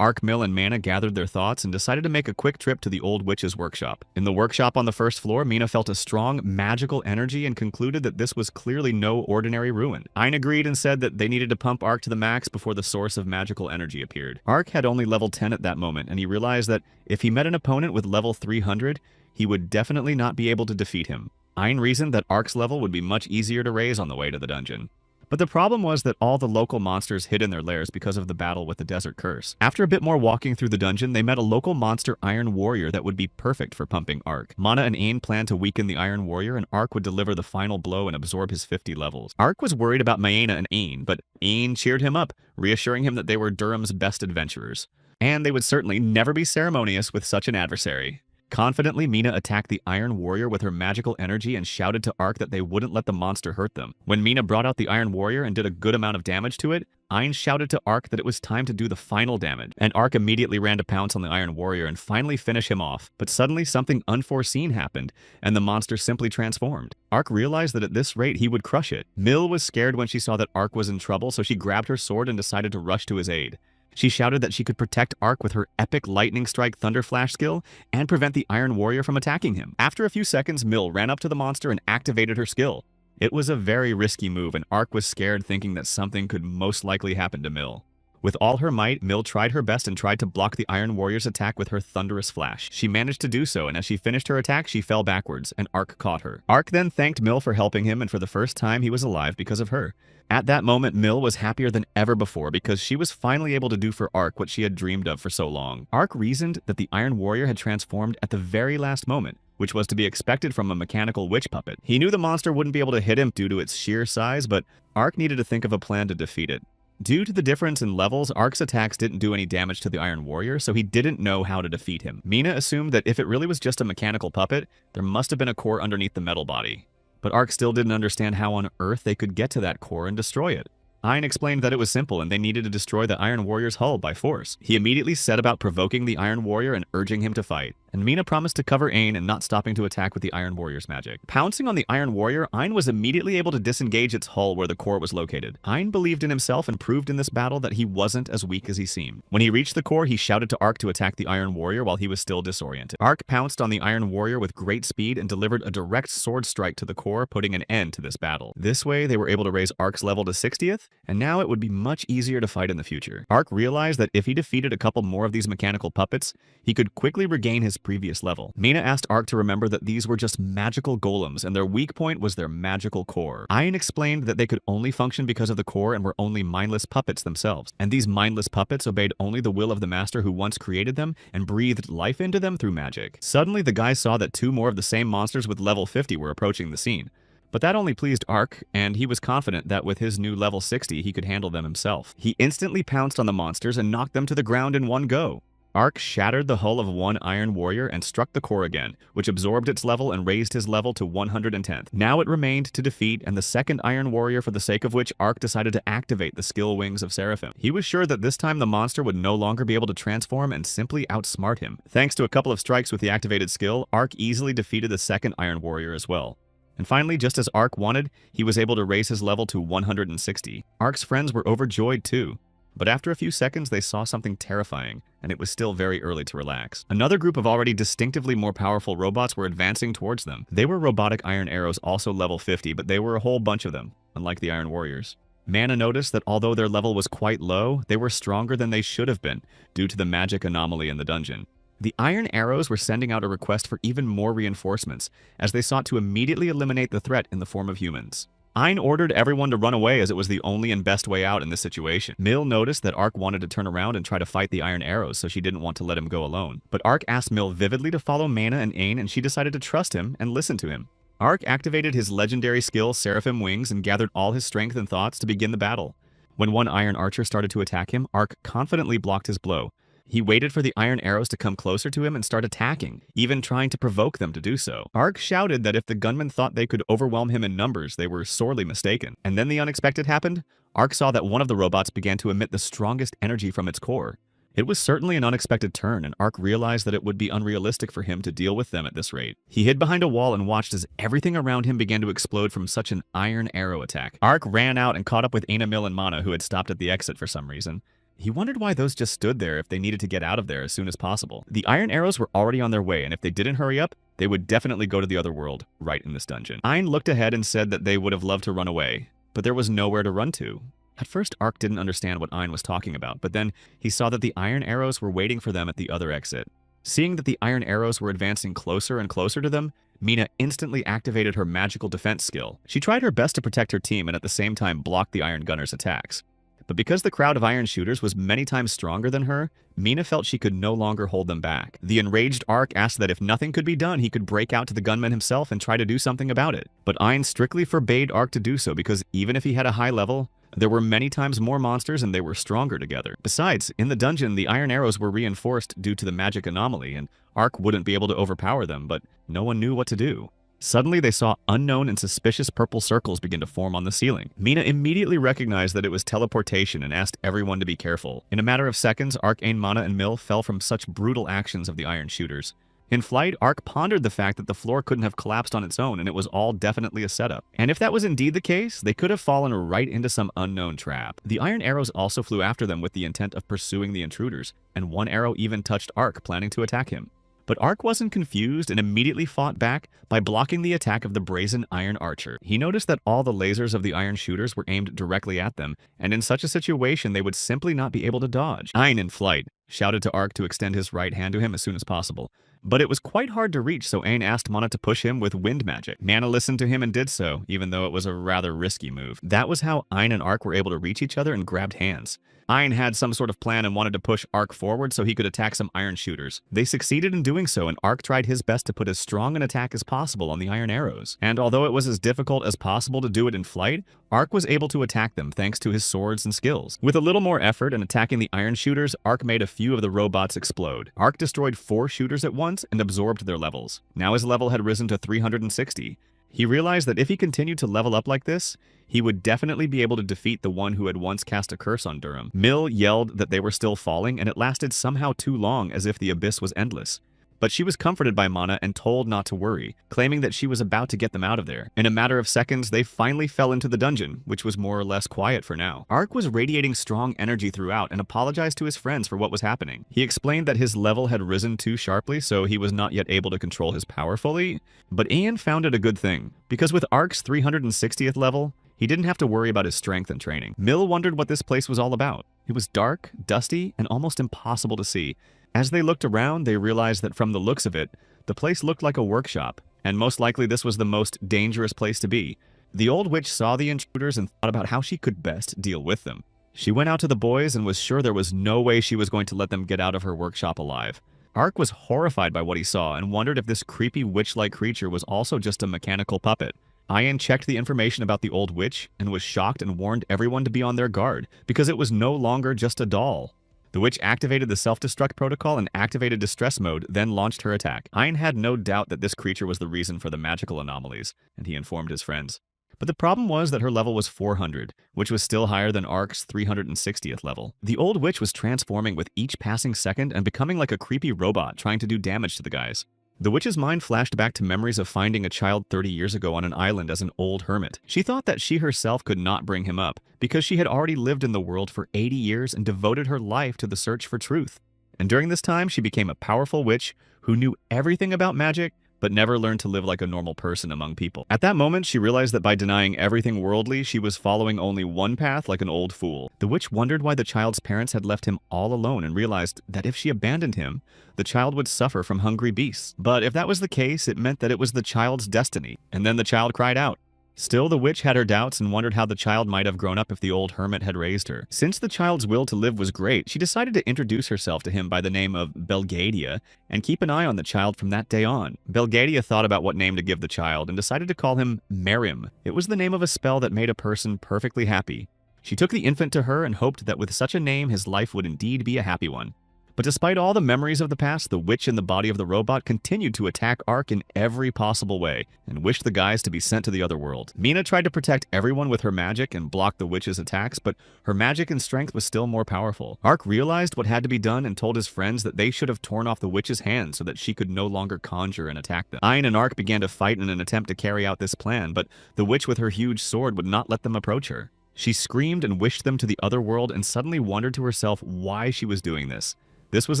Ark, Mill, and Mana gathered their thoughts and decided to make a quick trip to the old witch's workshop. In the workshop on the first floor, Mina felt a strong, magical energy and concluded that this was clearly no ordinary ruin. Ain agreed and said that they needed to pump Ark to the max before the source of magical energy appeared. Ark had only level 10 at that moment, and he realized that if he met an opponent with level 300, he would definitely not be able to defeat him. Ain reasoned that Ark's level would be much easier to raise on the way to the dungeon. But the problem was that all the local monsters hid in their lairs because of the battle with the Desert Curse. After a bit more walking through the dungeon, they met a local monster Iron Warrior that would be perfect for pumping Ark. Mana and Ain planned to weaken the Iron Warrior, and Ark would deliver the final blow and absorb his 50 levels. Ark was worried about Maena and Ain, but Ain cheered him up, reassuring him that they were Durham's best adventurers. And they would certainly never be ceremonious with such an adversary. Confidently, Mina attacked the Iron Warrior with her magical energy and shouted to Ark that they wouldn't let the monster hurt them. When Mina brought out the Iron Warrior and did a good amount of damage to it, Ain shouted to Ark that it was time to do the final damage, and Ark immediately ran to pounce on the Iron Warrior and finally finish him off. But suddenly something unforeseen happened, and the monster simply transformed. Ark realized that at this rate he would crush it. Mill was scared when she saw that Ark was in trouble, so she grabbed her sword and decided to rush to his aid. She shouted that she could protect Ark with her epic Lightning Strike Thunder Flash skill and prevent the Iron Warrior from attacking him. After a few seconds, Mill ran up to the monster and activated her skill. It was a very risky move, and Ark was scared, thinking that something could most likely happen to Mill. With all her might, Mill tried her best and tried to block the Iron Warrior's attack with her Thunderous Flash. She managed to do so, and as she finished her attack, she fell backwards, and Ark caught her. Ark then thanked Mill for helping him, and for the first time, he was alive because of her. At that moment, Mill was happier than ever before because she was finally able to do for Ark what she had dreamed of for so long. Ark reasoned that the Iron Warrior had transformed at the very last moment, which was to be expected from a mechanical witch puppet. He knew the monster wouldn't be able to hit him due to its sheer size, but Ark needed to think of a plan to defeat it. Due to the difference in levels, Ark's attacks didn't do any damage to the Iron Warrior, so he didn't know how to defeat him. Mina assumed that if it really was just a mechanical puppet, there must have been a core underneath the metal body. But Ark still didn't understand how on earth they could get to that core and destroy it. Ain explained that it was simple and they needed to destroy the Iron Warrior's hull by force. He immediately set about provoking the Iron Warrior and urging him to fight. And Mina promised to cover Ain and not stopping to attack with the Iron Warrior's magic. Pouncing on the Iron Warrior, Ain was immediately able to disengage its hull where the core was located. Ain believed in himself and proved in this battle that he wasn't as weak as he seemed. When he reached the core, he shouted to Ark to attack the Iron Warrior while he was still disoriented. Ark pounced on the Iron Warrior with great speed and delivered a direct sword strike to the core, putting an end to this battle. This way, they were able to raise Ark's level to 60th, and now it would be much easier to fight in the future. Ark realized that if he defeated a couple more of these mechanical puppets, he could quickly regain his previous level. Mina asked Ark to remember that these were just magical golems, and their weak point was their magical core. Ain explained that they could only function because of the core and were only mindless puppets themselves, and these mindless puppets obeyed only the will of the master who once created them and breathed life into them through magic. Suddenly, the guys saw that two more of the same monsters with level 50 were approaching the scene. But that only pleased Ark, and he was confident that with his new level 60, he could handle them himself. He instantly pounced on the monsters and knocked them to the ground in one go. Ark shattered the hull of one Iron Warrior and struck the core again, which absorbed its level and raised his level to 110th. Now it remained to defeat and the second Iron Warrior, for the sake of which Ark decided to activate the skill wings of Seraphim. He was sure that this time the monster would no longer be able to transform and simply outsmart him. Thanks to a couple of strikes with the activated skill, Ark easily defeated the second Iron Warrior as well. And finally, just as Ark wanted, he was able to raise his level to 160. Ark's friends were overjoyed too. But after a few seconds, they saw something terrifying, and it was still very early to relax. Another group of already distinctively more powerful robots were advancing towards them. They were robotic iron arrows, also level 50, but they were a whole bunch of them, unlike the Iron Warriors. Mana noticed that although their level was quite low, they were stronger than they should have been, due to the magic anomaly in the dungeon. The Iron Arrows were sending out a request for even more reinforcements, as they sought to immediately eliminate the threat in the form of humans. Ein ordered everyone to run away as it was the only and best way out in this situation. Mill noticed that Ark wanted to turn around and try to fight the Iron Arrows, so she didn't want to let him go alone. But Ark asked Mill vividly to follow Mana and Ain, and she decided to trust him and listen to him. Ark activated his legendary skill, Seraphim Wings, and gathered all his strength and thoughts to begin the battle. When one Iron Archer started to attack him, Ark confidently blocked his blow. He waited for the Iron Arrows to come closer to him and start attacking, even trying to provoke them to do so. Ark shouted that if the gunmen thought they could overwhelm him in numbers, they were sorely mistaken. And then the unexpected happened. Ark saw that one of the robots began to emit the strongest energy from its core. It was certainly an unexpected turn, and Ark realized that it would be unrealistic for him to deal with them at this rate. He hid behind a wall and watched as everything around him began to explode from such an Iron Arrow attack. Ark ran out and caught up with Aina, Mill, and Mana, who had stopped at the exit for some reason. He wondered why those just stood there if they needed to get out of there as soon as possible. The Iron Arrows were already on their way, and if they didn't hurry up, they would definitely go to the other world, right in this dungeon. Ein looked ahead and said that they would have loved to run away, but there was nowhere to run to. At first, Ark didn't understand what Ein was talking about, but then he saw that the Iron Arrows were waiting for them at the other exit. Seeing that the Iron Arrows were advancing closer and closer to them, Mina instantly activated her magical defense skill. She tried her best to protect her team and at the same time block the Iron Gunners' attacks. But because the crowd of Iron Shooters was many times stronger than her, Mina felt she could no longer hold them back. The enraged Ark asked that if nothing could be done, he could break out to the gunman himself and try to do something about it. But Ein strictly forbade Ark to do so because even if he had a high level, there were many times more monsters and they were stronger together. Besides, in the dungeon, the Iron Arrows were reinforced due to the magic anomaly, and Ark wouldn't be able to overpower them, but no one knew what to do. Suddenly, they saw unknown and suspicious purple circles begin to form on the ceiling. Mina immediately recognized that it was teleportation and asked everyone to be careful. In a matter of seconds, Ark, Ain, Mana, and Mill fell from such brutal actions of the Iron Shooters. In flight, Ark pondered the fact that the floor couldn't have collapsed on its own and it was all definitely a setup. And if that was indeed the case, they could have fallen right into some unknown trap. The Iron Arrows also flew after them with the intent of pursuing the intruders, and one arrow even touched Ark, planning to attack him. But Ark wasn't confused and immediately fought back by blocking the attack of the brazen Iron Archer. He noticed that all the lasers of the Iron Shooters were aimed directly at them, and in such a situation they would simply not be able to dodge. Ein, in flight, shouted to Ark to extend his right hand to him as soon as possible. But it was quite hard to reach, so Ain asked Mana to push him with wind magic. Mana listened to him and did so, even though it was a rather risky move. That was how Ein and Ark were able to reach each other and grabbed hands. Ein had some sort of plan and wanted to push Ark forward so he could attack some Iron Shooters. They succeeded in doing so, and Ark tried his best to put as strong an attack as possible on the Iron Arrows. And although it was as difficult as possible to do it in flight, Ark was able to attack them thanks to his swords and skills. With a little more effort in attacking the Iron Shooters, Ark made a few of the robots explode. Ark destroyed 4 shooters at once and absorbed their levels. Now his level had risen to 360. He realized that if he continued to level up like this, he would definitely be able to defeat the one who had once cast a curse on Durham. Mill yelled that they were still falling, and it lasted somehow too long, as if the abyss was endless. But she was comforted by Mana and told not to worry, claiming that she was about to get them out of there. In a matter of seconds, they finally fell into the dungeon, which was more or less quiet for now. Ark was radiating strong energy throughout and apologized to his friends for what was happening. He explained that his level had risen too sharply, so he was not yet able to control his power fully. But Ian found it a good thing, because with Ark's 360th level, he didn't have to worry about his strength and training. Mill wondered what this place was all about. It was dark, dusty, and almost impossible to see. As they looked around, they realized that from the looks of it, the place looked like a workshop, and most likely this was the most dangerous place to be. The old witch saw the intruders and thought about how she could best deal with them. She went out to the boys and was sure there was no way she was going to let them get out of her workshop alive. Ark was horrified by what he saw and wondered if this creepy witch-like creature was also just a mechanical puppet. Ian checked the information about the old witch and was shocked and warned everyone to be on their guard, because it was no longer just a doll. The witch activated the self-destruct protocol and activated distress mode, then launched her attack. Ein had no doubt that this creature was the reason for the magical anomalies, and he informed his friends. But the problem was that her level was 400, which was still higher than Ark's 360th level. The old witch was transforming with each passing second and becoming like a creepy robot trying to do damage to the guys. The witch's mind flashed back to memories of finding a child 30 years ago on an island as an old hermit. She thought that she herself could not bring him up because she had already lived in the world for 80 years and devoted her life to the search for truth. And during this time, she became a powerful witch who knew everything about magic but never learned to live like a normal person among people. At that moment, she realized that by denying everything worldly, she was following only one path like an old fool. The witch wondered why the child's parents had left him all alone and realized that if she abandoned him, the child would suffer from hungry beasts. But if that was the case, it meant that it was the child's destiny. And then the child cried out. Still, the witch had her doubts and wondered how the child might have grown up if the old hermit had raised her. Since the child's will to live was great, she decided to introduce herself to him by the name of Belgadia and keep an eye on the child from that day on. Belgadia thought about what name to give the child and decided to call him Merim. It was the name of a spell that made a person perfectly happy. She took the infant to her and hoped that with such a name his life would indeed be a happy one. But despite all the memories of the past, the witch in the body of the robot continued to attack Ark in every possible way and wished the guys to be sent to the other world. Mina tried to protect everyone with her magic and block the witch's attacks, but her magic and strength was still more powerful. Ark realized what had to be done and told his friends that they should have torn off the witch's hand so that she could no longer conjure and attack them. Ein and Ark began to fight in an attempt to carry out this plan, but the witch with her huge sword would not let them approach her. She screamed and wished them to the other world and suddenly wondered to herself why she was doing this. This was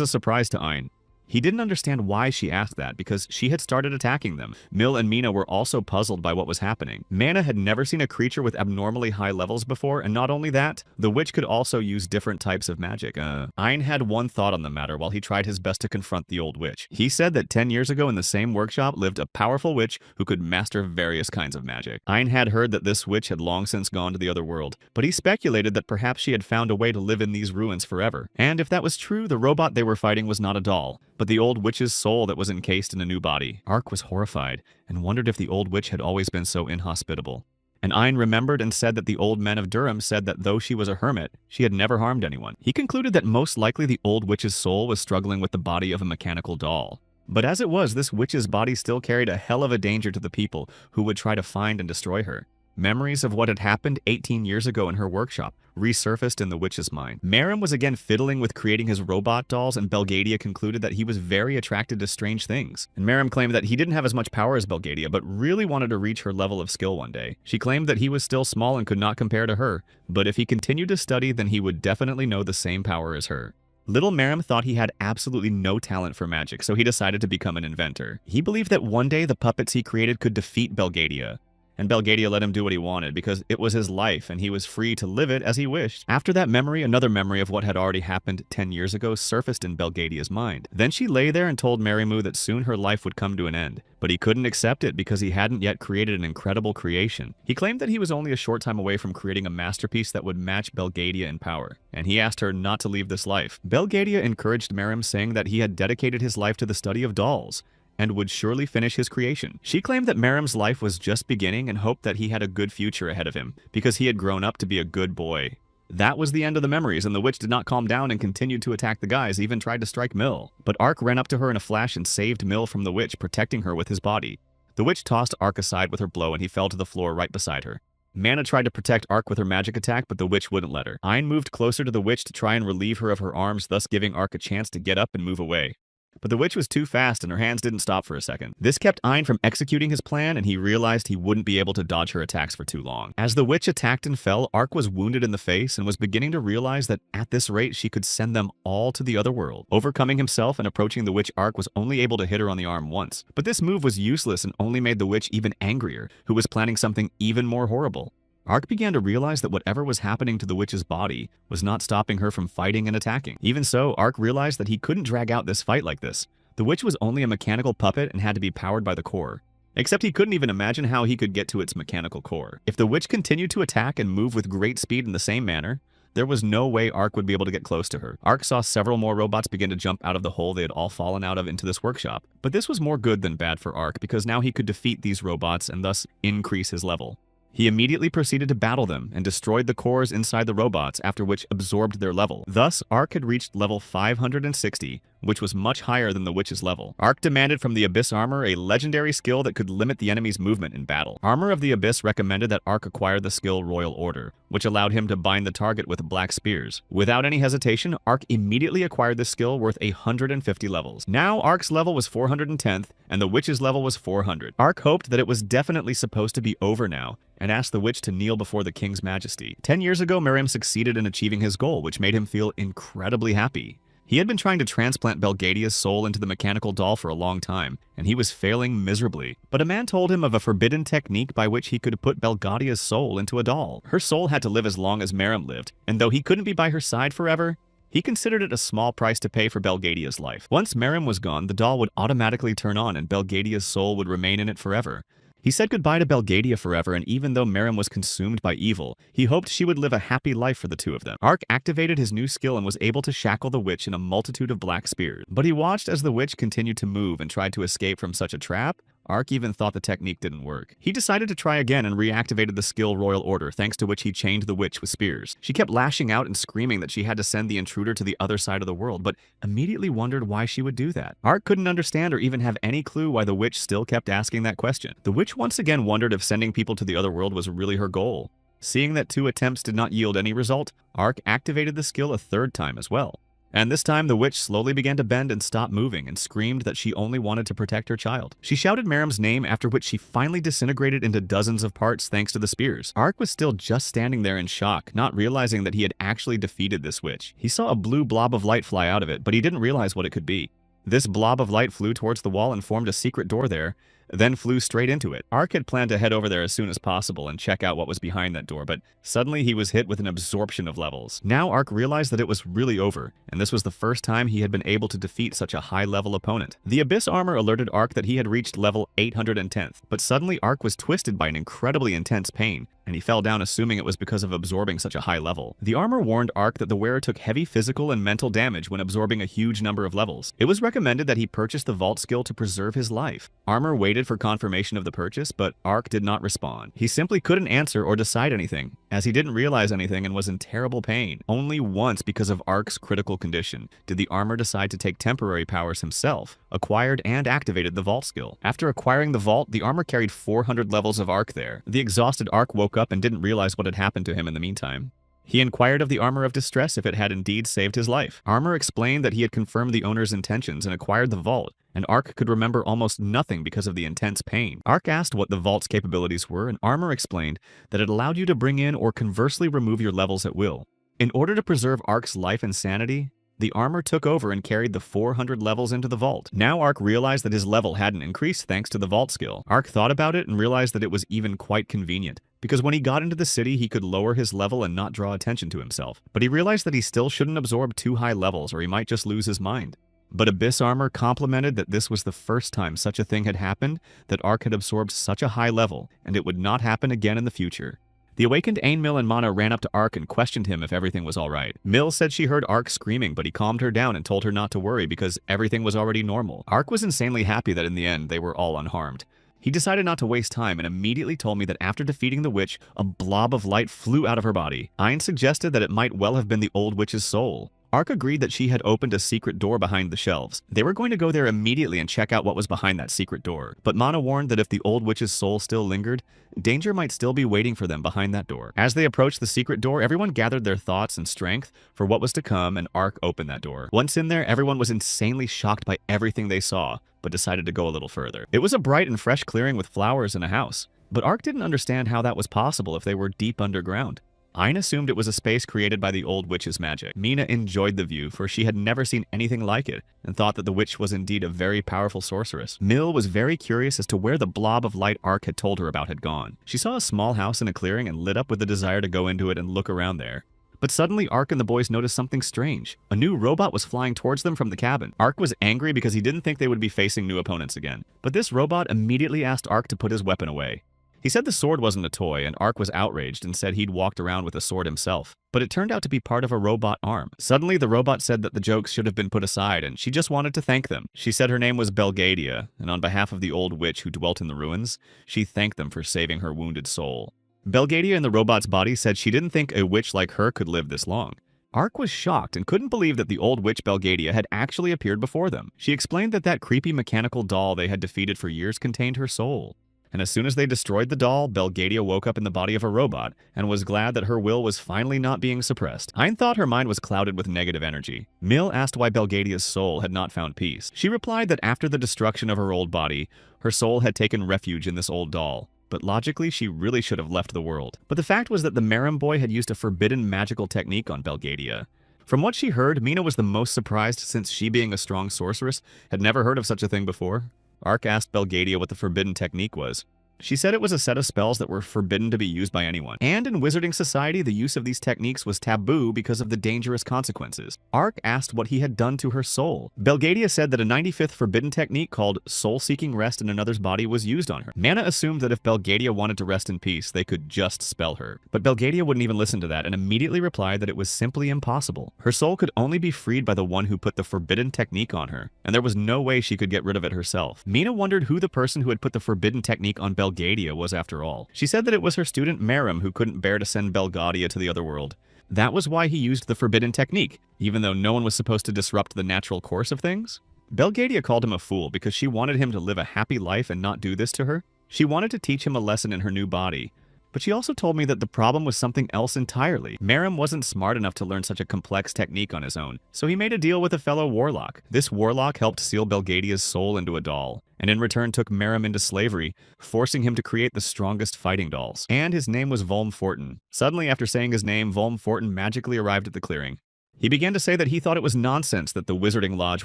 a surprise to Ein. He didn't understand why she asked that because she had started attacking them. Mill and Mina were also puzzled by what was happening. Mana had never seen a creature with abnormally high levels before, and not only that, the witch could also use different types of magic. Ein had one thought on the matter while he tried his best to confront the old witch. He said that 10 years ago in the same workshop lived a powerful witch who could master various kinds of magic. Ein had heard that this witch had long since gone to the other world, but he speculated that perhaps she had found a way to live in these ruins forever. And if that was true, the robot they were fighting was not a doll, but the old witch's soul that was encased in a new body. Ark was horrified and wondered if the old witch had always been so inhospitable. And Ein remembered and said that the old men of Durham said that though she was a hermit, she had never harmed anyone. He concluded that most likely the old witch's soul was struggling with the body of a mechanical doll. But as it was, this witch's body still carried a hell of a danger to the people who would try to find and destroy her. Memories of what had happened 18 years ago in her workshop resurfaced in the witch's mind. Merim was again fiddling with creating his robot dolls, and Belgadia concluded that he was very attracted to strange things. And Merim claimed that he didn't have as much power as Belgadia, but really wanted to reach her level of skill one day. She claimed that he was still small and could not compare to her, but if he continued to study, then he would definitely know the same power as her. Little Merim thought he had absolutely no talent for magic, so he decided to become an inventor. He believed that one day the puppets he created could defeat Belgadia. And Belgadia let him do what he wanted because it was his life and he was free to live it as he wished. After that memory, another memory of what had already happened 10 years ago surfaced in Belgadia's mind. Then she lay there and told Marimu that soon her life would come to an end. But he couldn't accept it because he hadn't yet created an incredible creation. He claimed that he was only a short time away from creating a masterpiece that would match Belgadia in power, and he asked her not to leave this life. Belgadia encouraged Merim, saying that he had dedicated his life to the study of dolls and would surely finish his creation. She claimed that Merim's life was just beginning and hoped that he had a good future ahead of him because he had grown up to be a good boy. That was the end of the memories, and the witch did not calm down and continued to attack the guys, even tried to strike Mill. But Ark ran up to her in a flash and saved Mill from the witch, protecting her with his body. The witch tossed Ark aside with her blow and he fell to the floor right beside her. Mana tried to protect Ark with her magic attack, but the witch wouldn't let her. Ein moved closer to the witch to try and relieve her of her arms, thus giving Ark a chance to get up and move away. But the witch was too fast and her hands didn't stop for a second. This kept Ein from executing his plan, and he realized he wouldn't be able to dodge her attacks for too long. As the witch attacked and fell, Ark was wounded in the face and was beginning to realize that at this rate she could send them all to the other world. Overcoming himself and approaching the witch, Ark was only able to hit her on the arm once. But this move was useless and only made the witch even angrier, who was planning something even more horrible. Ark began to realize that whatever was happening to the witch's body was not stopping her from fighting and attacking. Even so, Ark realized that he couldn't drag out this fight like this. The witch was only a mechanical puppet and had to be powered by the core. Except he couldn't even imagine how he could get to its mechanical core. If the witch continued to attack and move with great speed in the same manner, there was no way Ark would be able to get close to her. Ark saw several more robots begin to jump out of the hole they had all fallen out of into this workshop. But this was more good than bad for Ark because now he could defeat these robots and thus increase his level. He immediately proceeded to battle them and destroyed the cores inside the robots, after which absorbed their level. Thus, Ark had reached level 560, which was much higher than the witch's level. Ark demanded from the Abyss Armor a legendary skill that could limit the enemy's movement in battle. Armor of the Abyss recommended that Ark acquire the skill Royal Order, which allowed him to bind the target with black spears. Without any hesitation, Ark immediately acquired this skill worth 150 levels. Now Ark's level was 410th, and the witch's level was 400. Ark hoped that it was definitely supposed to be over now, and asked the witch to kneel before the king's majesty. 10 years ago, Miriam succeeded in achieving his goal, which made him feel incredibly happy. He had been trying to transplant Belgadia's soul into the mechanical doll for a long time, and he was failing miserably. But a man told him of a forbidden technique by which he could put Belgadia's soul into a doll. Her soul had to live as long as Miriam lived, and though he couldn't be by her side forever, he considered it a small price to pay for Belgadia's life. Once Miriam was gone, the doll would automatically turn on and Belgadia's soul would remain in it forever. He said goodbye to Belgadia forever, and even though Miriam was consumed by evil, he hoped she would live a happy life for the two of them. Ark activated his new skill and was able to shackle the witch in a multitude of black spears. But he watched as the witch continued to move and tried to escape from such a trap. Ark even thought the technique didn't work. He decided to try again and reactivated the skill Royal Order, thanks to which he chained the witch with spears. She kept lashing out and screaming that she had to send the intruder to the other side of the world, but immediately wondered why she would do that. Ark couldn't understand or even have any clue why the witch still kept asking that question. The witch once again wondered if sending people to the other world was really her goal. Seeing that 2 attempts did not yield any result, Ark activated the skill a 3rd time as well. And this time, the witch slowly began to bend and stop moving and screamed that she only wanted to protect her child. She shouted Miriam's name, after which she finally disintegrated into dozens of parts thanks to the spears. Ark was still just standing there in shock, not realizing that he had actually defeated this witch. He saw a blue blob of light fly out of it, but he didn't realize what it could be. This blob of light flew towards the wall and formed a secret door there, then flew straight into it. Ark had planned to head over there as soon as possible and check out what was behind that door, but suddenly he was hit with an absorption of levels. Now Ark realized that it was really over, and this was the first time he had been able to defeat such a high-level opponent. The Abyss Armor alerted Ark that he had reached level 810th, but suddenly Ark was twisted by an incredibly intense pain, and he fell down assuming it was because of absorbing such a high level. The armor warned Ark that the wearer took heavy physical and mental damage when absorbing a huge number of levels. It was recommended that he purchase the vault skill to preserve his life. Armor waited for confirmation of the purchase, but Ark did not respond. He simply couldn't answer or decide anything, as he didn't realize anything and was in terrible pain. Only once, because of Ark's critical condition, did the armor decide to take temporary powers himself, acquired and activated the vault skill. After acquiring the vault, the armor carried 400 levels of Ark there. The exhausted Ark woke up and didn't realize what had happened to him in the meantime. He inquired of the Armor of Distress if it had indeed saved his life. Armor explained that he had confirmed the owner's intentions and acquired the vault, and Ark could remember almost nothing because of the intense pain. Ark asked what the vault's capabilities were, and Armor explained that it allowed you to bring in or conversely remove your levels at will. In order to preserve Ark's life and sanity, the armor took over and carried the 400 levels into the vault. Now Ark realized that his level hadn't increased thanks to the vault skill. Ark thought about it and realized that it was even quite convenient, because when he got into the city he could lower his level and not draw attention to himself. But he realized that he still shouldn't absorb too high levels or he might just lose his mind. But Abyss Armor complimented that this was the first time such a thing had happened, that Ark had absorbed such a high level, and it would not happen again in the future. The awakened Ainmil and Mana ran up to Ark and questioned him if everything was alright. Mill said she heard Ark screaming, but he calmed her down and told her not to worry because everything was already normal. Ark was insanely happy that in the end they were all unharmed. He decided not to waste time and immediately told me that after defeating the witch, a blob of light flew out of her body. Ayn suggested that it might well have been the old witch's soul. Ark agreed that she had opened a secret door behind the shelves. They were going to go there immediately and check out what was behind that secret door. But Mana warned that if the old witch's soul still lingered, danger might still be waiting for them behind that door. As they approached the secret door, everyone gathered their thoughts and strength for what was to come, and Ark opened that door. Once in there, everyone was insanely shocked by everything they saw, but decided to go a little further. It was a bright and fresh clearing with flowers and a house, but Ark didn't understand how that was possible if they were deep underground. Ayn assumed it was a space created by the old witch's magic. Mina enjoyed the view, for she had never seen anything like it, and thought that the witch was indeed a very powerful sorceress. Mill was very curious as to where the blob of light Ark had told her about had gone. She saw a small house in a clearing and lit up with the desire to go into it and look around there. But suddenly, Ark and the boys noticed something strange. A new robot was flying towards them from the cabin. Ark was angry because he didn't think they would be facing new opponents again. But this robot immediately asked Ark to put his weapon away. He said the sword wasn't a toy, and Ark was outraged and said he'd walked around with a sword himself. But it turned out to be part of a robot arm. Suddenly, the robot said that the jokes should have been put aside, and she just wanted to thank them. She said her name was Belgadia, and on behalf of the old witch who dwelt in the ruins, she thanked them for saving her wounded soul. Belgadia in the robot's body said she didn't think a witch like her could live this long. Ark was shocked and couldn't believe that the old witch Belgadia had actually appeared before them. She explained that that creepy mechanical doll they had defeated for years contained her soul. And as soon as they destroyed the doll, Belgadia woke up in the body of a robot and was glad that her will was finally not being suppressed. Hein thought her mind was clouded with negative energy. Mill asked why Belgadia's soul had not found peace. She replied that after the destruction of her old body, her soul had taken refuge in this old doll. But logically, she really should have left the world. But the fact was that the Merim boy had used a forbidden magical technique on Belgadia. From what she heard, Mina was the most surprised since she, being a strong sorceress, had never heard of such a thing before. Ark asked Belgadia what the forbidden technique was. She said it was a set of spells that were forbidden to be used by anyone. And in wizarding society, the use of these techniques was taboo because of the dangerous consequences. Ark asked what he had done to her soul. Belgadia said that a 95th forbidden technique called soul-seeking rest in another's body was used on her. Mana assumed that if Belgadia wanted to rest in peace, they could just spell her. But Belgadia wouldn't even listen to that and immediately replied that it was simply impossible. Her soul could only be freed by the one who put the forbidden technique on her, and there was no way she could get rid of it herself. Mina wondered who the person who had put the forbidden technique on Belgadia was after all. She said that it was her student Merim who couldn't bear to send Belgadia to the other world. That was why he used the forbidden technique, even though no one was supposed to disrupt the natural course of things. Belgadia called him a fool because she wanted him to live a happy life and not do this to her. She wanted to teach him a lesson in her new body. But she also told me that the problem was something else entirely. Merim wasn't smart enough to learn such a complex technique on his own, so he made a deal with a fellow warlock. This warlock helped seal Belgadia's soul into a doll, and in return took Merim into slavery, forcing him to create the strongest fighting dolls. And his name was Volm Fortin. Suddenly, after saying his name, Volm Fortin magically arrived at the clearing. He began to say that he thought it was nonsense that the Wizarding Lodge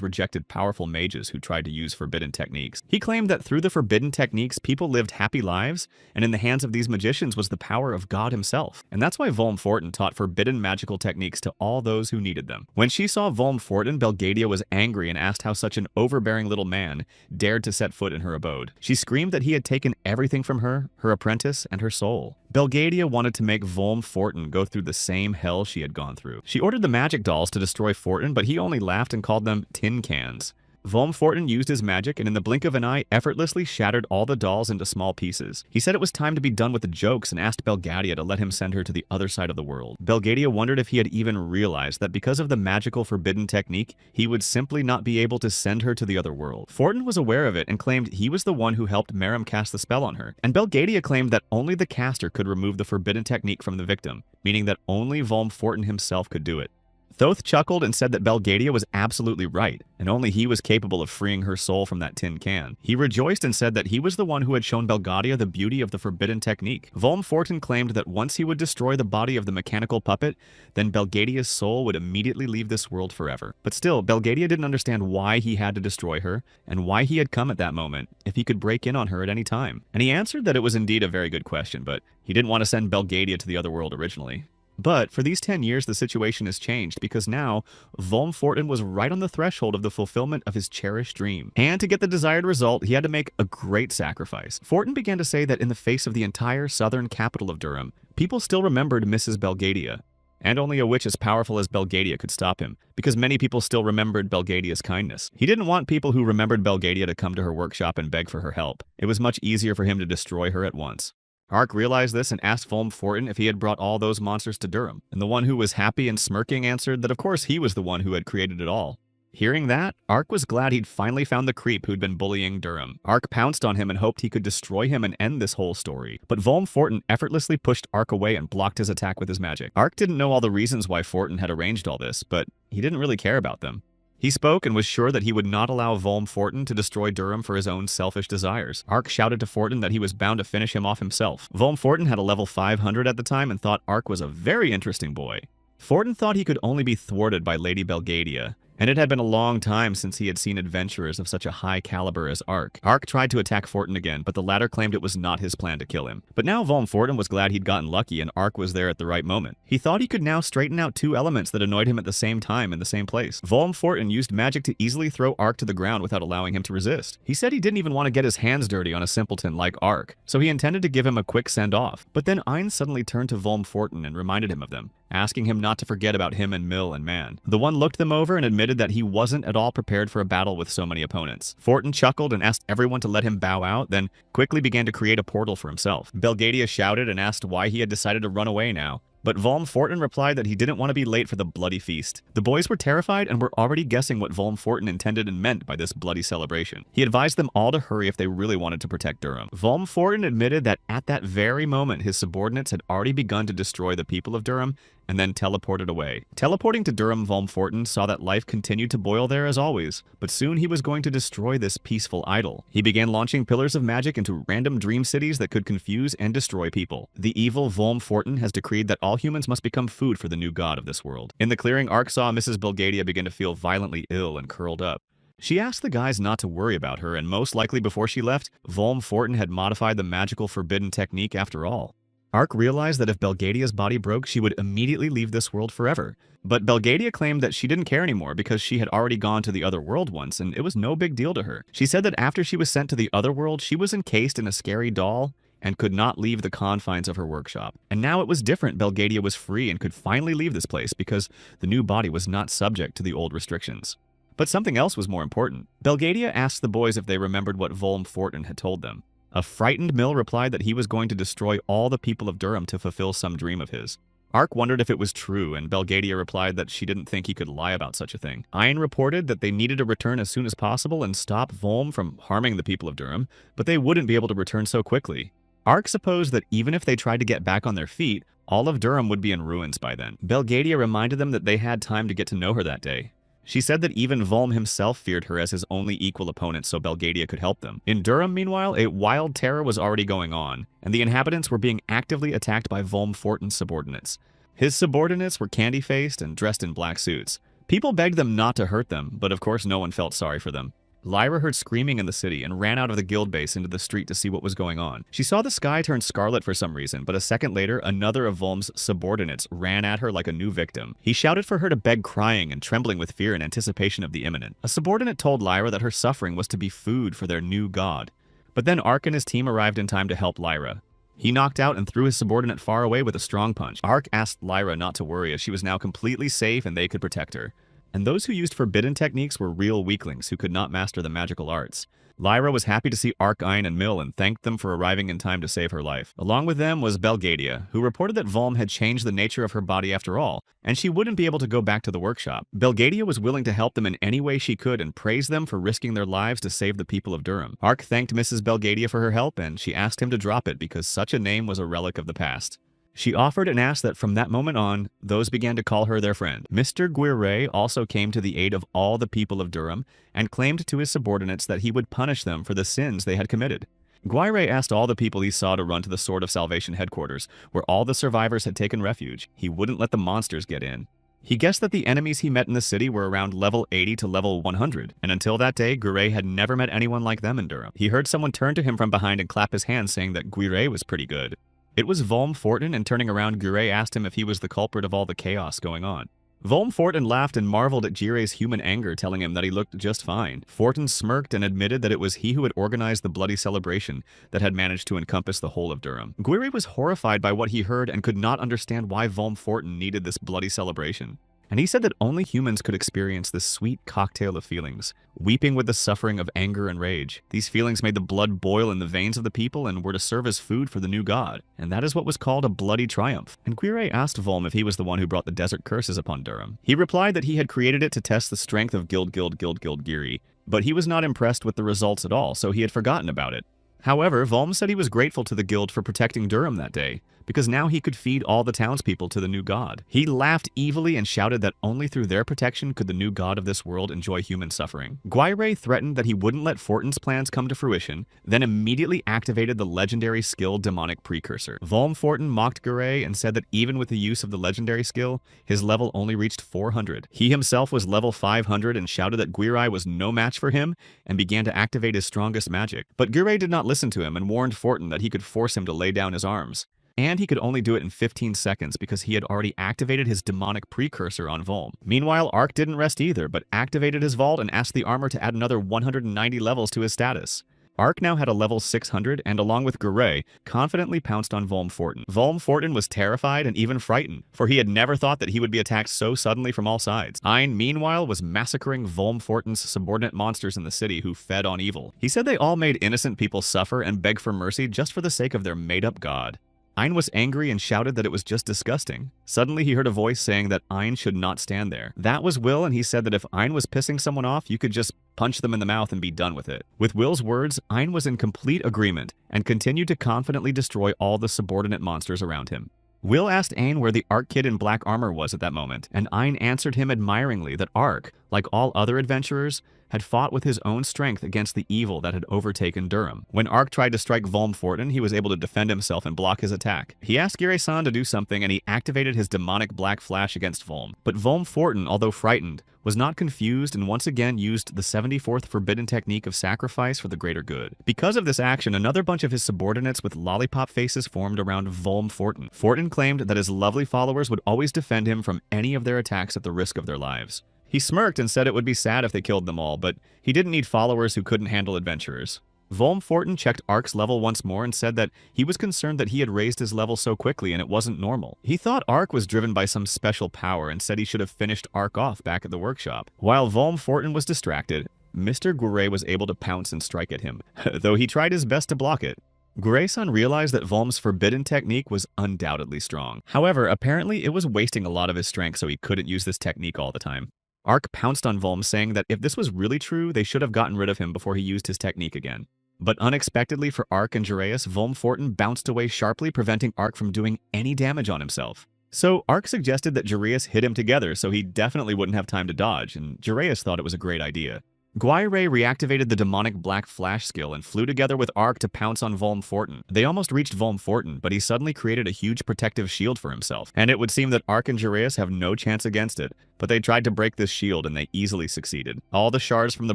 rejected powerful mages who tried to use forbidden techniques. He claimed that through the forbidden techniques, people lived happy lives, and in the hands of these magicians was the power of God himself. And that's why Volm Fortin taught forbidden magical techniques to all those who needed them. When she saw Volm Fortin, Belgadia was angry and asked how such an overbearing little man dared to set foot in her abode. She screamed that he had taken everything from her, her apprentice, and her soul. Belgadia wanted to make Volm Fortin go through the same hell she had gone through. She ordered the magic dolls to destroy Fortin, but he only laughed and called them tin cans. Volm Fortin used his magic and in the blink of an eye effortlessly shattered all the dolls into small pieces. He said it was time to be done with the jokes and asked Belgadia to let him send her to the other side of the world. Belgadia wondered if he had even realized that because of the magical forbidden technique, he would simply not be able to send her to the other world. Fortin was aware of it and claimed he was the one who helped Merim cast the spell on her. And Belgadia claimed that only the caster could remove the forbidden technique from the victim, meaning that only Volm Fortin himself could do it. Thoth chuckled and said that Belgadia was absolutely right, and only he was capable of freeing her soul from that tin can. He rejoiced and said that he was the one who had shown Belgadia the beauty of the forbidden technique. Volm Fortin claimed that once he would destroy the body of the mechanical puppet, then Belgadia's soul would immediately leave this world forever. But still, Belgadia didn't understand why he had to destroy her, and why he had come at that moment, if he could break in on her at any time. And he answered that it was indeed a very good question, but he didn't want to send Belgadia to the other world originally. But for these 10 years, the situation has changed because now Volm Fortin was right on the threshold of the fulfillment of his cherished dream. And to get the desired result, he had to make a great sacrifice. Fortin began to say that in the face of the entire southern capital of Durham, people still remembered Mrs. Belgadia. And only a witch as powerful as Belgadia could stop him, because many people still remembered Belgadia's kindness. He didn't want people who remembered Belgadia to come to her workshop and beg for her help. It was much easier for him to destroy her at once. Ark realized this and asked Volm Fortin if he had brought all those monsters to Durham, and the one who was happy and smirking answered that of course he was the one who had created it all. Hearing that, Ark was glad he'd finally found the creep who'd been bullying Durham. Ark pounced on him and hoped he could destroy him and end this whole story, but Volm Fortin effortlessly pushed Ark away and blocked his attack with his magic. Ark didn't know all the reasons why Fortin had arranged all this, but he didn't really care about them. He spoke and was sure that he would not allow Volm Fortin to destroy Durham for his own selfish desires. Ark shouted to Fortin that he was bound to finish him off himself. Volm Fortin had a level 500 at the time and thought Ark was a very interesting boy. Fortin thought he could only be thwarted by Lady Belgadia, and it had been a long time since he had seen adventurers of such a high caliber as Ark. Ark tried to attack Fortin again, but the latter claimed it was not his plan to kill him. But now Volm Fortin was glad he'd gotten lucky and Ark was there at the right moment. He thought he could now straighten out two elements that annoyed him at the same time in the same place. Volm Fortin used magic to easily throw Ark to the ground without allowing him to resist. He said he didn't even want to get his hands dirty on a simpleton like Ark, so he intended to give him a quick send-off. But then Ein suddenly turned to Volm Fortin and reminded him of them. asking him not to forget about him and Mill and Man. The one looked them over and admitted that he wasn't at all prepared for a battle with so many opponents. Fortin chuckled and asked everyone to let him bow out, then quickly began to create a portal for himself. Belgadia shouted and asked why he had decided to run away now. But Volm Fortin replied that he didn't want to be late for the bloody feast. The boys were terrified and were already guessing what Volm Fortin intended and meant by this bloody celebration. He advised them all to hurry if they really wanted to protect Durham. Volm Fortin admitted that at that very moment his subordinates had already begun to destroy the people of Durham and then teleported away. Teleporting to Durham, Volm Fortin saw that life continued to boil there as always, but soon he was going to destroy this peaceful idol. He began launching pillars of magic into random dream cities that could confuse and destroy people. The evil Volm Fortin has decreed that all humans must become food for the new god of this world. In the clearing, Ark saw Mrs. Belgadia begin to feel violently ill and curled up. She asked the guys not to worry about her, and most likely before she left, Volm Fortin had modified the magical forbidden technique after all. Ark realized that if Belgadia's body broke, she would immediately leave this world forever. But Belgadia claimed that she didn't care anymore because she had already gone to the other world once, and it was no big deal to her. She said that after she was sent to the other world, she was encased in a scary doll and could not leave the confines of her workshop. And now it was different. Belgadia was free and could finally leave this place because the new body was not subject to the old restrictions. But something else was more important. Belgadia asked the boys if they remembered what Volm Fortin had told them. A frightened Mill replied that he was going to destroy all the people of Durham to fulfill some dream of his. Ark wondered if it was true, and Belgadia replied that she didn't think he could lie about such a thing. Ian reported that they needed to return as soon as possible and stop Volm from harming the people of Durham, but they wouldn't be able to return so quickly. Ark supposed that even if they tried to get back on their feet, all of Durham would be in ruins by then. Belgadia reminded them that they had time to get to know her that day. She said that even Volm himself feared her as his only equal opponent, so Belgadia could help them. In Durham, meanwhile, a wild terror was already going on, and the inhabitants were being actively attacked by Volm Fortin's subordinates. His subordinates were candy-faced and dressed in black suits. People begged them not to hurt them, but of course no one felt sorry for them. Lyra heard screaming in the city and ran out of the guild base into the street to see what was going on. She saw the sky turn scarlet for some reason, but a second later, another of Volm's subordinates ran at her like a new victim. He shouted for her to beg, crying and trembling with fear in anticipation of the imminent. A subordinate told Lyra that her suffering was to be food for their new god. But then Ark and his team arrived in time to help Lyra. He knocked out and threw his subordinate far away with a strong punch. Ark asked Lyra not to worry as she was now completely safe and they could protect her. And those who used forbidden techniques were real weaklings who could not master the magical arts. Lyra was happy to see Ark, Ian, and Mill and thanked them for arriving in time to save her life. Along with them was Belgadia, who reported that Volm had changed the nature of her body after all, and she wouldn't be able to go back to the workshop. Belgadia was willing to help them in any way she could and praised them for risking their lives to save the people of Durham. Ark thanked Mrs. Belgadia for her help, and she asked him to drop it because such a name was a relic of the past. She offered and asked that from that moment on, those began to call her their friend. Mr. Guiret also came to the aid of all the people of Durham and claimed to his subordinates that he would punish them for the sins they had committed. Guiret asked all the people he saw to run to the Sword of Salvation headquarters, where all the survivors had taken refuge. He wouldn't let the monsters get in. He guessed that the enemies he met in the city were around level 80 to level 100, and until that day, Guiret had never met anyone like them in Durham. He heard someone turn to him from behind and clap his hands, saying that Guiret was pretty good. It was Volm Fortin, and turning around, Guiret asked him if he was the culprit of all the chaos going on. Volm Fortin laughed and marveled at Guiret's human anger, telling him that he looked just fine. Fortin smirked and admitted that it was he who had organized the bloody celebration that had managed to encompass the whole of Durham. Guiret was horrified by what he heard and could not understand why Volm Fortin needed this bloody celebration. And he said that only humans could experience this sweet cocktail of feelings, weeping with the suffering of anger and rage. These feelings made the blood boil in the veins of the people and were to serve as food for the new god. And that is what was called a bloody triumph. And Guiret asked Volm if he was the one who brought the desert curses upon Durham. He replied that he had created it to test the strength of Guild Giri, but he was not impressed with the results at all, so he had forgotten about it. However, Volm said he was grateful to the guild for protecting Durham that day, because now he could feed all the townspeople to the new god. He laughed evilly and shouted that only through their protection could the new god of this world enjoy human suffering. Guiret threatened that he wouldn't let Fortin's plans come to fruition, then immediately activated the legendary skill Demonic Precursor. Volm Fortin mocked Guiret and said that even with the use of the legendary skill, his level only reached 400. He himself was level 500 and shouted that Guiret was no match for him and began to activate his strongest magic. But Guiret did not listen to him and warned Fortin that he could force him to lay down his arms. And he could only do it in 15 seconds because he had already activated his demonic precursor on Volm. Meanwhile, Ark didn't rest either, but activated his vault and asked the armor to add another 190 levels to his status. Ark now had a level 600 and, along with Gure, confidently pounced on Volmforten. Volmforten was terrified and even frightened, for he had never thought that he would be attacked so suddenly from all sides. Ein, meanwhile, was massacring Volmforten's subordinate monsters in the city who fed on evil. He said they all made innocent people suffer and beg for mercy just for the sake of their made-up god. Ein was angry and shouted that it was just disgusting. Suddenly he heard a voice saying that Ein should not stand there. That was Will, and he said that if Ein was pissing someone off, you could just punch them in the mouth and be done with it. With Will's words, Ein was in complete agreement and continued to confidently destroy all the subordinate monsters around him. Will asked Ein where the Ark kid in black armor was at that moment, and Ein answered him admiringly that Ark, like all other adventurers, had fought with his own strength against the evil that had overtaken Durham. When Ark tried to strike Volmforten, he was able to defend himself and block his attack. He asked Gire-san to do something, and he activated his demonic black flash against Volm. But Volmforten, although frightened, was not confused and once again used the 74th forbidden technique of sacrifice for the greater good. Because of this action, another bunch of his subordinates with lollipop faces formed around Volmforten. Forten claimed that his lovely followers would always defend him from any of their attacks at the risk of their lives. He smirked and said it would be sad if they killed them all, but he didn't need followers who couldn't handle adventurers. Volmforten checked Ark's level once more and said that he was concerned that he had raised his level so quickly and it wasn't normal. He thought Ark was driven by some special power and said he should have finished Ark off back at the workshop. While Volmforten was distracted, Mr. Gure was able to pounce and strike at him, though he tried his best to block it. Gure-san realized that Volm's forbidden technique was undoubtedly strong. However, apparently it was wasting a lot of his strength, so he couldn't use this technique all the time. Ark pounced on Volm, saying that if this was really true, they should have gotten rid of him before he used his technique again. But unexpectedly for Ark and Jureus, Volmforten bounced away sharply, preventing Ark from doing any damage on himself. So Ark suggested that Jureus hit him together so he definitely wouldn't have time to dodge, and Jureus thought it was a great idea. Guire reactivated the demonic black flash skill and flew together with Ark to pounce on Volmforten. They almost reached Volmforten, but he suddenly created a huge protective shield for himself, and it would seem that Ark and Jureus have no chance against it. But they tried to break this shield and they easily succeeded. All the shards from the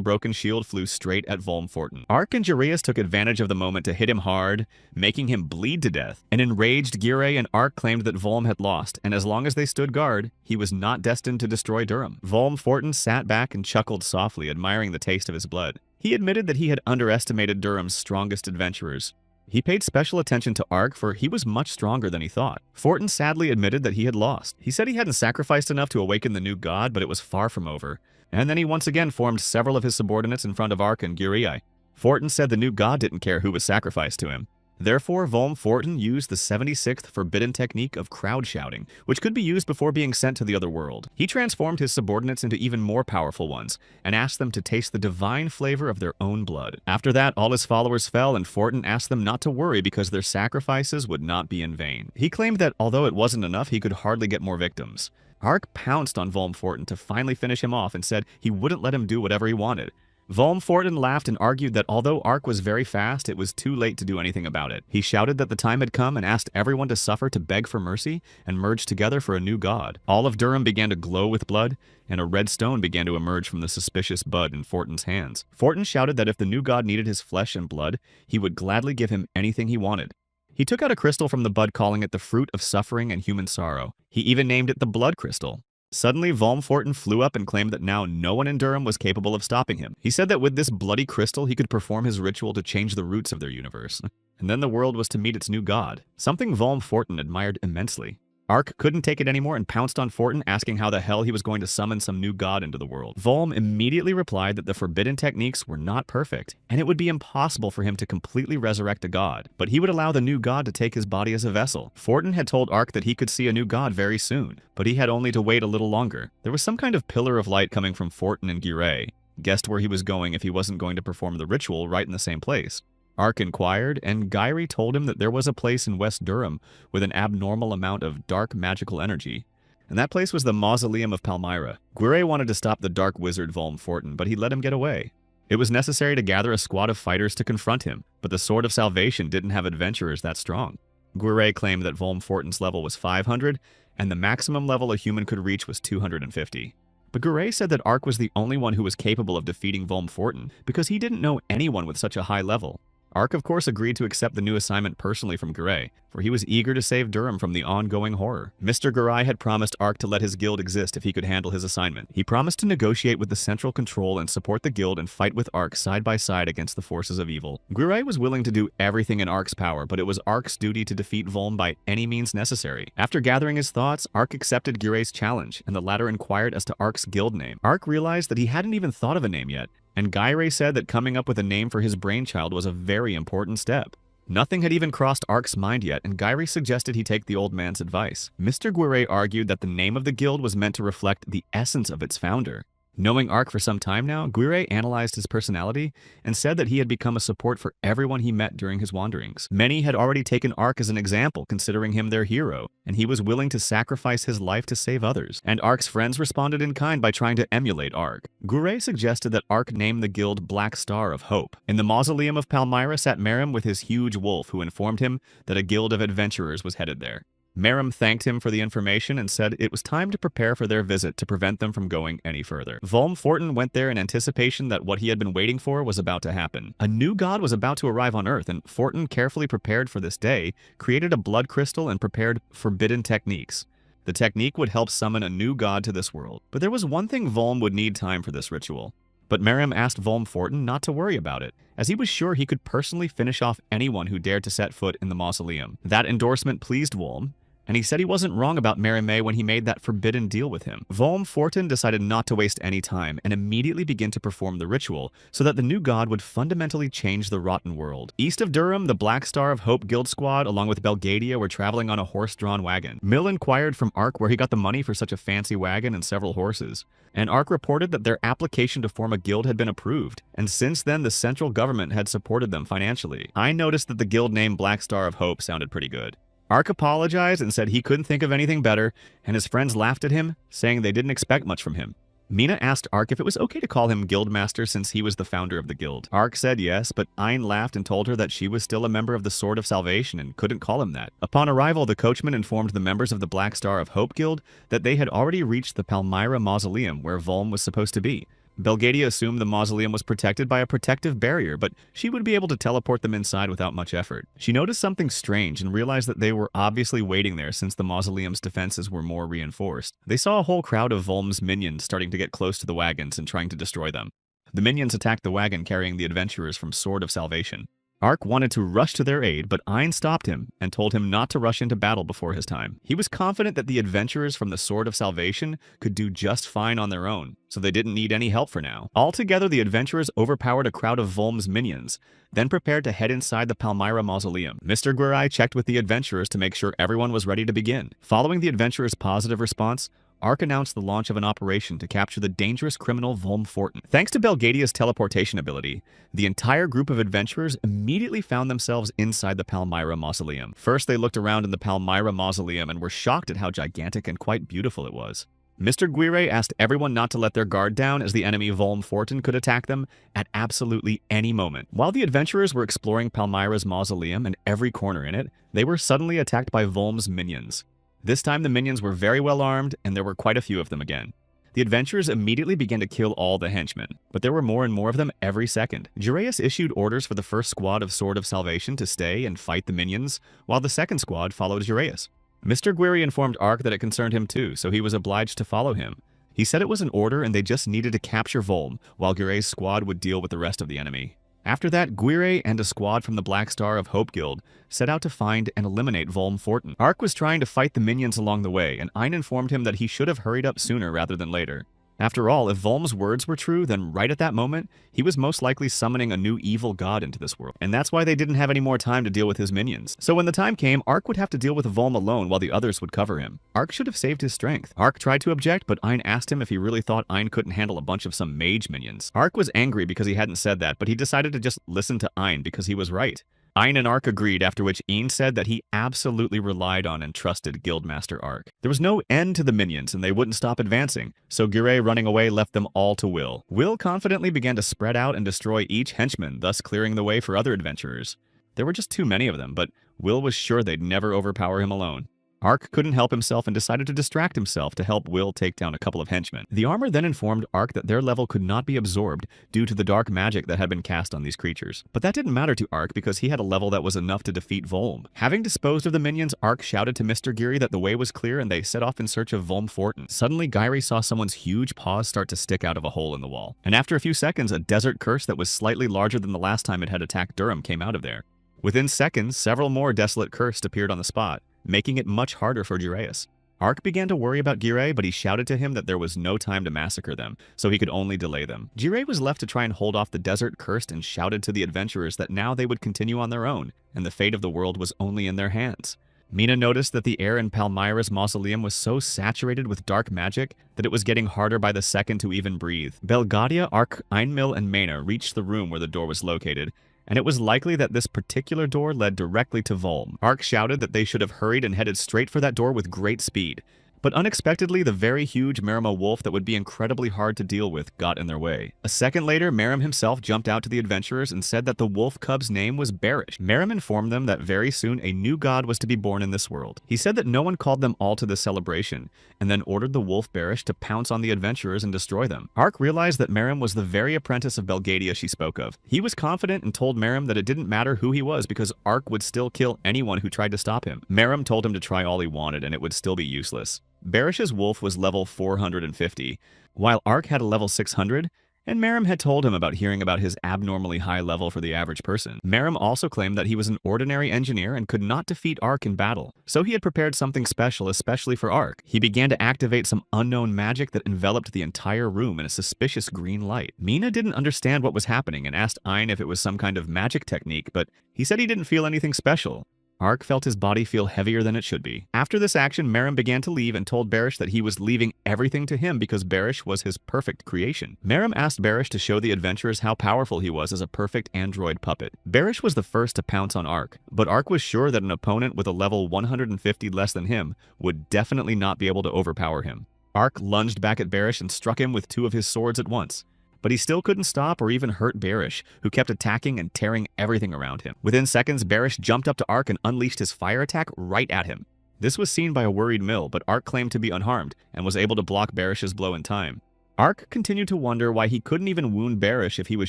broken shield flew straight at Volmforten. Ark and Jureus took advantage of the moment to hit him hard, making him bleed to death. An enraged Gire and Ark claimed that Volm had lost, and as long as they stood guard, he was not destined to destroy Durham. Volmforten sat back and chuckled softly, admiring the taste of his blood. He admitted that he had underestimated Durham's strongest adventurers. He paid special attention to Ark, for he was much stronger than he thought. Forten sadly admitted that he had lost. He said he hadn't sacrificed enough to awaken the new god, but it was far from over. And then he once again formed several of his subordinates in front of Ark and Gire. Forten said the new god didn't care who was sacrificed to him. Therefore, Volmforten used the 76th forbidden technique of crowd shouting, which could be used before being sent to the other world. He transformed his subordinates into even more powerful ones, and asked them to taste the divine flavor of their own blood. After that, all his followers fell, and Forten asked them not to worry because their sacrifices would not be in vain. He claimed that although it wasn't enough, he could hardly get more victims. Ark pounced on Volmforten to finally finish him off and said he wouldn't let him do whatever he wanted. Volmforten laughed and argued that although Ark was very fast, it was too late to do anything about it. He shouted that the time had come and asked everyone to suffer to beg for mercy and merge together for a new god. All of Durham began to glow with blood, and a red stone began to emerge from the suspicious bud in Forten's hands. Forten shouted that if the new god needed his flesh and blood, he would gladly give him anything he wanted. He took out a crystal from the bud, calling it the fruit of suffering and human sorrow. He even named it the blood crystal. Suddenly, Volmforten flew up and claimed that now no one in Durham was capable of stopping him. He said that with this bloody crystal, he could perform his ritual to change the roots of their universe. And then the world was to meet its new god, something Volmforten admired immensely. Ark couldn't take it anymore and pounced on Forten, asking how the hell he was going to summon some new god into the world. Volm immediately replied that the forbidden techniques were not perfect, and it would be impossible for him to completely resurrect a god, but he would allow the new god to take his body as a vessel. Forten had told Ark that he could see a new god very soon, but he had only to wait a little longer. There was some kind of pillar of light coming from Forten and Gire, guessed where he was going if he wasn't going to perform the ritual right in the same place. Ark inquired, and Gire told him that there was a place in West Durham with an abnormal amount of dark magical energy, and that place was the Mausoleum of Palmyra. Gire wanted to stop the dark wizard Volmforten, but he let him get away. It was necessary to gather a squad of fighters to confront him, but the Sword of Salvation didn't have adventurers that strong. Gire claimed that Volmforten's level was 500, and the maximum level a human could reach was 250. But Gire said that Ark was the only one who was capable of defeating Volmforten because he didn't know anyone with such a high level. Ark, of course, agreed to accept the new assignment personally from Guray, for he was eager to save Durham from the ongoing horror. Mr. Guray had promised Ark to let his guild exist if he could handle his assignment. He promised to negotiate with the Central Control and support the guild and fight with Ark side by side against the forces of evil. Guray was willing to do everything in Ark's power, but it was Ark's duty to defeat Volm by any means necessary. After gathering his thoughts, Ark accepted Guray's challenge, and the latter inquired as to Ark's guild name. Ark realized that he hadn't even thought of a name yet, and Guray said that coming up with a name for his brainchild was a very important step. Nothing had even crossed Ark's mind yet, and Guray suggested he take the old man's advice. Mr. Guray argued that the name of the guild was meant to reflect the essence of its founder. Knowing Ark for some time now, Guray analyzed his personality and said that he had become a support for everyone he met during his wanderings. Many had already taken Ark as an example, considering him their hero, and he was willing to sacrifice his life to save others. And Ark's friends responded in kind by trying to emulate Ark. Guray suggested that Ark name the guild Black Star of Hope. In the mausoleum of Palmyra sat Merim with his huge wolf, who informed him that a guild of adventurers was headed there. Merim thanked him for the information and said it was time to prepare for their visit to prevent them from going any further. Volm Fortin went there in anticipation that what he had been waiting for was about to happen. A new god was about to arrive on Earth, and Fortin, carefully prepared for this day, created a blood crystal and prepared forbidden techniques. The technique would help summon a new god to this world. But there was one thing Volm would need time for this ritual. But Merim asked Volm Fortin not to worry about it, as he was sure he could personally finish off anyone who dared to set foot in the mausoleum. That endorsement pleased Volm, and he said he wasn't wrong about Merimée when he made that forbidden deal with him. Volm Fortin decided not to waste any time and immediately begin to perform the ritual so that the new god would fundamentally change the rotten world. East of Durham, the Black Star of Hope Guild Squad along with Belgadia were traveling on a horse-drawn wagon. Mill inquired from Ark where he got the money for such a fancy wagon and several horses, and Ark reported that their application to form a guild had been approved, and since then the central government had supported them financially. I noticed that the guild name Black Star of Hope sounded pretty good. Ark apologized and said he couldn't think of anything better, and his friends laughed at him, saying they didn't expect much from him. Mina asked Ark if it was okay to call him Guildmaster since he was the founder of the guild. Ark said yes, but Ein laughed and told her that she was still a member of the Sword of Salvation and couldn't call him that. Upon arrival, the coachman informed the members of the Black Star of Hope Guild that they had already reached the Palmyra Mausoleum where Volm was supposed to be. Belgadia assumed the mausoleum was protected by a protective barrier, but she would be able to teleport them inside without much effort. She noticed something strange and realized that they were obviously waiting there since the mausoleum's defenses were more reinforced. They saw a whole crowd of Volm's minions starting to get close to the wagons and trying to destroy them. The minions attacked the wagon carrying the adventurers from Sword of Salvation. Ark wanted to rush to their aid, but Ein stopped him and told him not to rush into battle before his time. He was confident that the adventurers from the Sword of Salvation could do just fine on their own, so they didn't need any help for now. Altogether, the adventurers overpowered a crowd of Volm's minions, then prepared to head inside the Palmyra Mausoleum. Mr. Guray checked with the adventurers to make sure everyone was ready to begin. Following the adventurers' positive response, Ark announced the launch of an operation to capture the dangerous criminal Volm Fortin. Thanks to Belgadia's teleportation ability, the entire group of adventurers immediately found themselves inside the Palmyra Mausoleum. First, they looked around in the Palmyra Mausoleum and were shocked at how gigantic and quite beautiful it was. Mr. Guray asked everyone not to let their guard down as the enemy Volm Fortin could attack them at absolutely any moment. While the adventurers were exploring Palmyra's mausoleum and every corner in it, they were suddenly attacked by Volm's minions. This time the minions were very well armed, and there were quite a few of them again. The adventurers immediately began to kill all the henchmen, but there were more and more of them every second. Juraeus issued orders for the first squad of Sword of Salvation to stay and fight the minions, while the second squad followed Juraeus. Mr. Guray informed Ark that it concerned him too, so he was obliged to follow him. He said it was an order and they just needed to capture Volm, while Guray's squad would deal with the rest of the enemy. After that, Guray and a squad from the Black Star of Hope Guild set out to find and eliminate Volm Fortin. Ark was trying to fight the minions along the way, and Ein informed him that he should have hurried up sooner rather than later. After all, if Volm's words were true, then right at that moment, he was most likely summoning a new evil god into this world. And that's why they didn't have any more time to deal with his minions. So when the time came, Ark would have to deal with Volm alone while the others would cover him. Ark should have saved his strength. Ark tried to object, but Ein asked him if he really thought Ein couldn't handle a bunch of some mage minions. Ark was angry because he hadn't said that, but he decided to just listen to Ein because he was right. Ein and Ark agreed, after which Ein said that he absolutely relied on and trusted Guildmaster Ark. There was no end to the minions, and they wouldn't stop advancing, so Guray running away left them all to Will. Will confidently began to spread out and destroy each henchman, thus clearing the way for other adventurers. There were just too many of them, but Will was sure they'd never overpower him alone. Ark couldn't help himself and decided to distract himself to help Will take down a couple of henchmen. The armor then informed Ark that their level could not be absorbed due to the dark magic that had been cast on these creatures. But that didn't matter to Ark because he had a level that was enough to defeat Volm. Having disposed of the minions, Ark shouted to Mr. Geary that the way was clear and they set off in search of Volm Fortin. Suddenly, Geary saw someone's huge paws start to stick out of a hole in the wall. And after a few seconds, a desert curse that was slightly larger than the last time it had attacked Durham came out of there. Within seconds, several more desolate cursed appeared on the spot, making it much harder for Gireus. Ark began to worry about Gire, but he shouted to him that there was no time to massacre them, so he could only delay them. Gire was left to try and hold off the desert cursed and shouted to the adventurers that now they would continue on their own, and the fate of the world was only in their hands. Mina noticed that the air in Palmyra's mausoleum was so saturated with dark magic that it was getting harder by the second to even breathe. Belgadia, Ark, Einmil, and Mena reached the room where the door was located, and it was likely that this particular door led directly to Volm. Ark shouted that they should have hurried and headed straight for that door with great speed. But unexpectedly, the very huge Merima wolf that would be incredibly hard to deal with got in their way. A second later, Merim himself jumped out to the adventurers and said that the wolf cub's name was Barish. Merim informed them that very soon a new god was to be born in this world. He said that no one called them all to the celebration, and then ordered the wolf Barish to pounce on the adventurers and destroy them. Ark realized that Merim was the very apprentice of Belgadia she spoke of. He was confident and told Merim that it didn't matter who he was because Ark would still kill anyone who tried to stop him. Merim told him to try all he wanted and it would still be useless. Barish's wolf was level 450, while Ark had a level 600, and Merim had told him about hearing about his abnormally high level for the average person. Merim also claimed that he was an ordinary engineer and could not defeat Ark in battle, so he had prepared something special especially for Ark. He began to activate some unknown magic that enveloped the entire room in a suspicious green light. Mina didn't understand what was happening and asked Ein if it was some kind of magic technique, but he said he didn't feel anything special. Ark felt his body feel heavier than it should be. After this action, Merim began to leave and told Barish that he was leaving everything to him because Barish was his perfect creation. Merim asked Barish to show the adventurers how powerful he was as a perfect android puppet. Barish was the first to pounce on Ark, but Ark was sure that an opponent with a level 150 less than him would definitely not be able to overpower him. Ark lunged back at Barish and struck him with two of his swords at once. But he still couldn't stop or even hurt Barish, who kept attacking and tearing everything around him. Within seconds, Barish jumped up to Ark and unleashed his fire attack right at him. This was seen by a worried Mill, but Ark claimed to be unharmed and was able to block Barish's blow in time. Ark continued to wonder why he couldn't even wound Barish if he was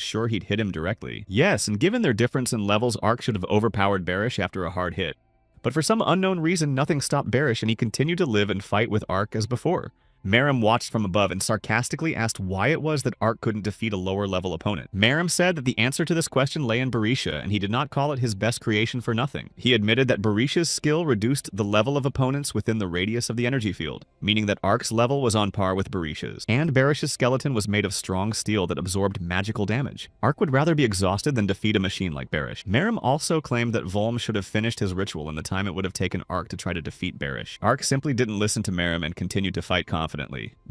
sure he'd hit him directly. Yes, and given their difference in levels, Ark should have overpowered Barish after a hard hit. But for some unknown reason, nothing stopped Barish and he continued to live and fight with Ark as before. Merim watched from above and sarcastically asked why it was that Ark couldn't defeat a lower-level opponent. Merim said that the answer to this question lay in Barisha, and he did not call it his best creation for nothing. He admitted that Barisha's skill reduced the level of opponents within the radius of the energy field, meaning that Ark's level was on par with Barisha's. And Barish's skeleton was made of strong steel that absorbed magical damage. Ark would rather be exhausted than defeat a machine like Barish. Merim also claimed that Volm should have finished his ritual in the time it would have taken Ark to try to defeat Barish. Ark simply didn't listen to Merim and continued to fight confidently.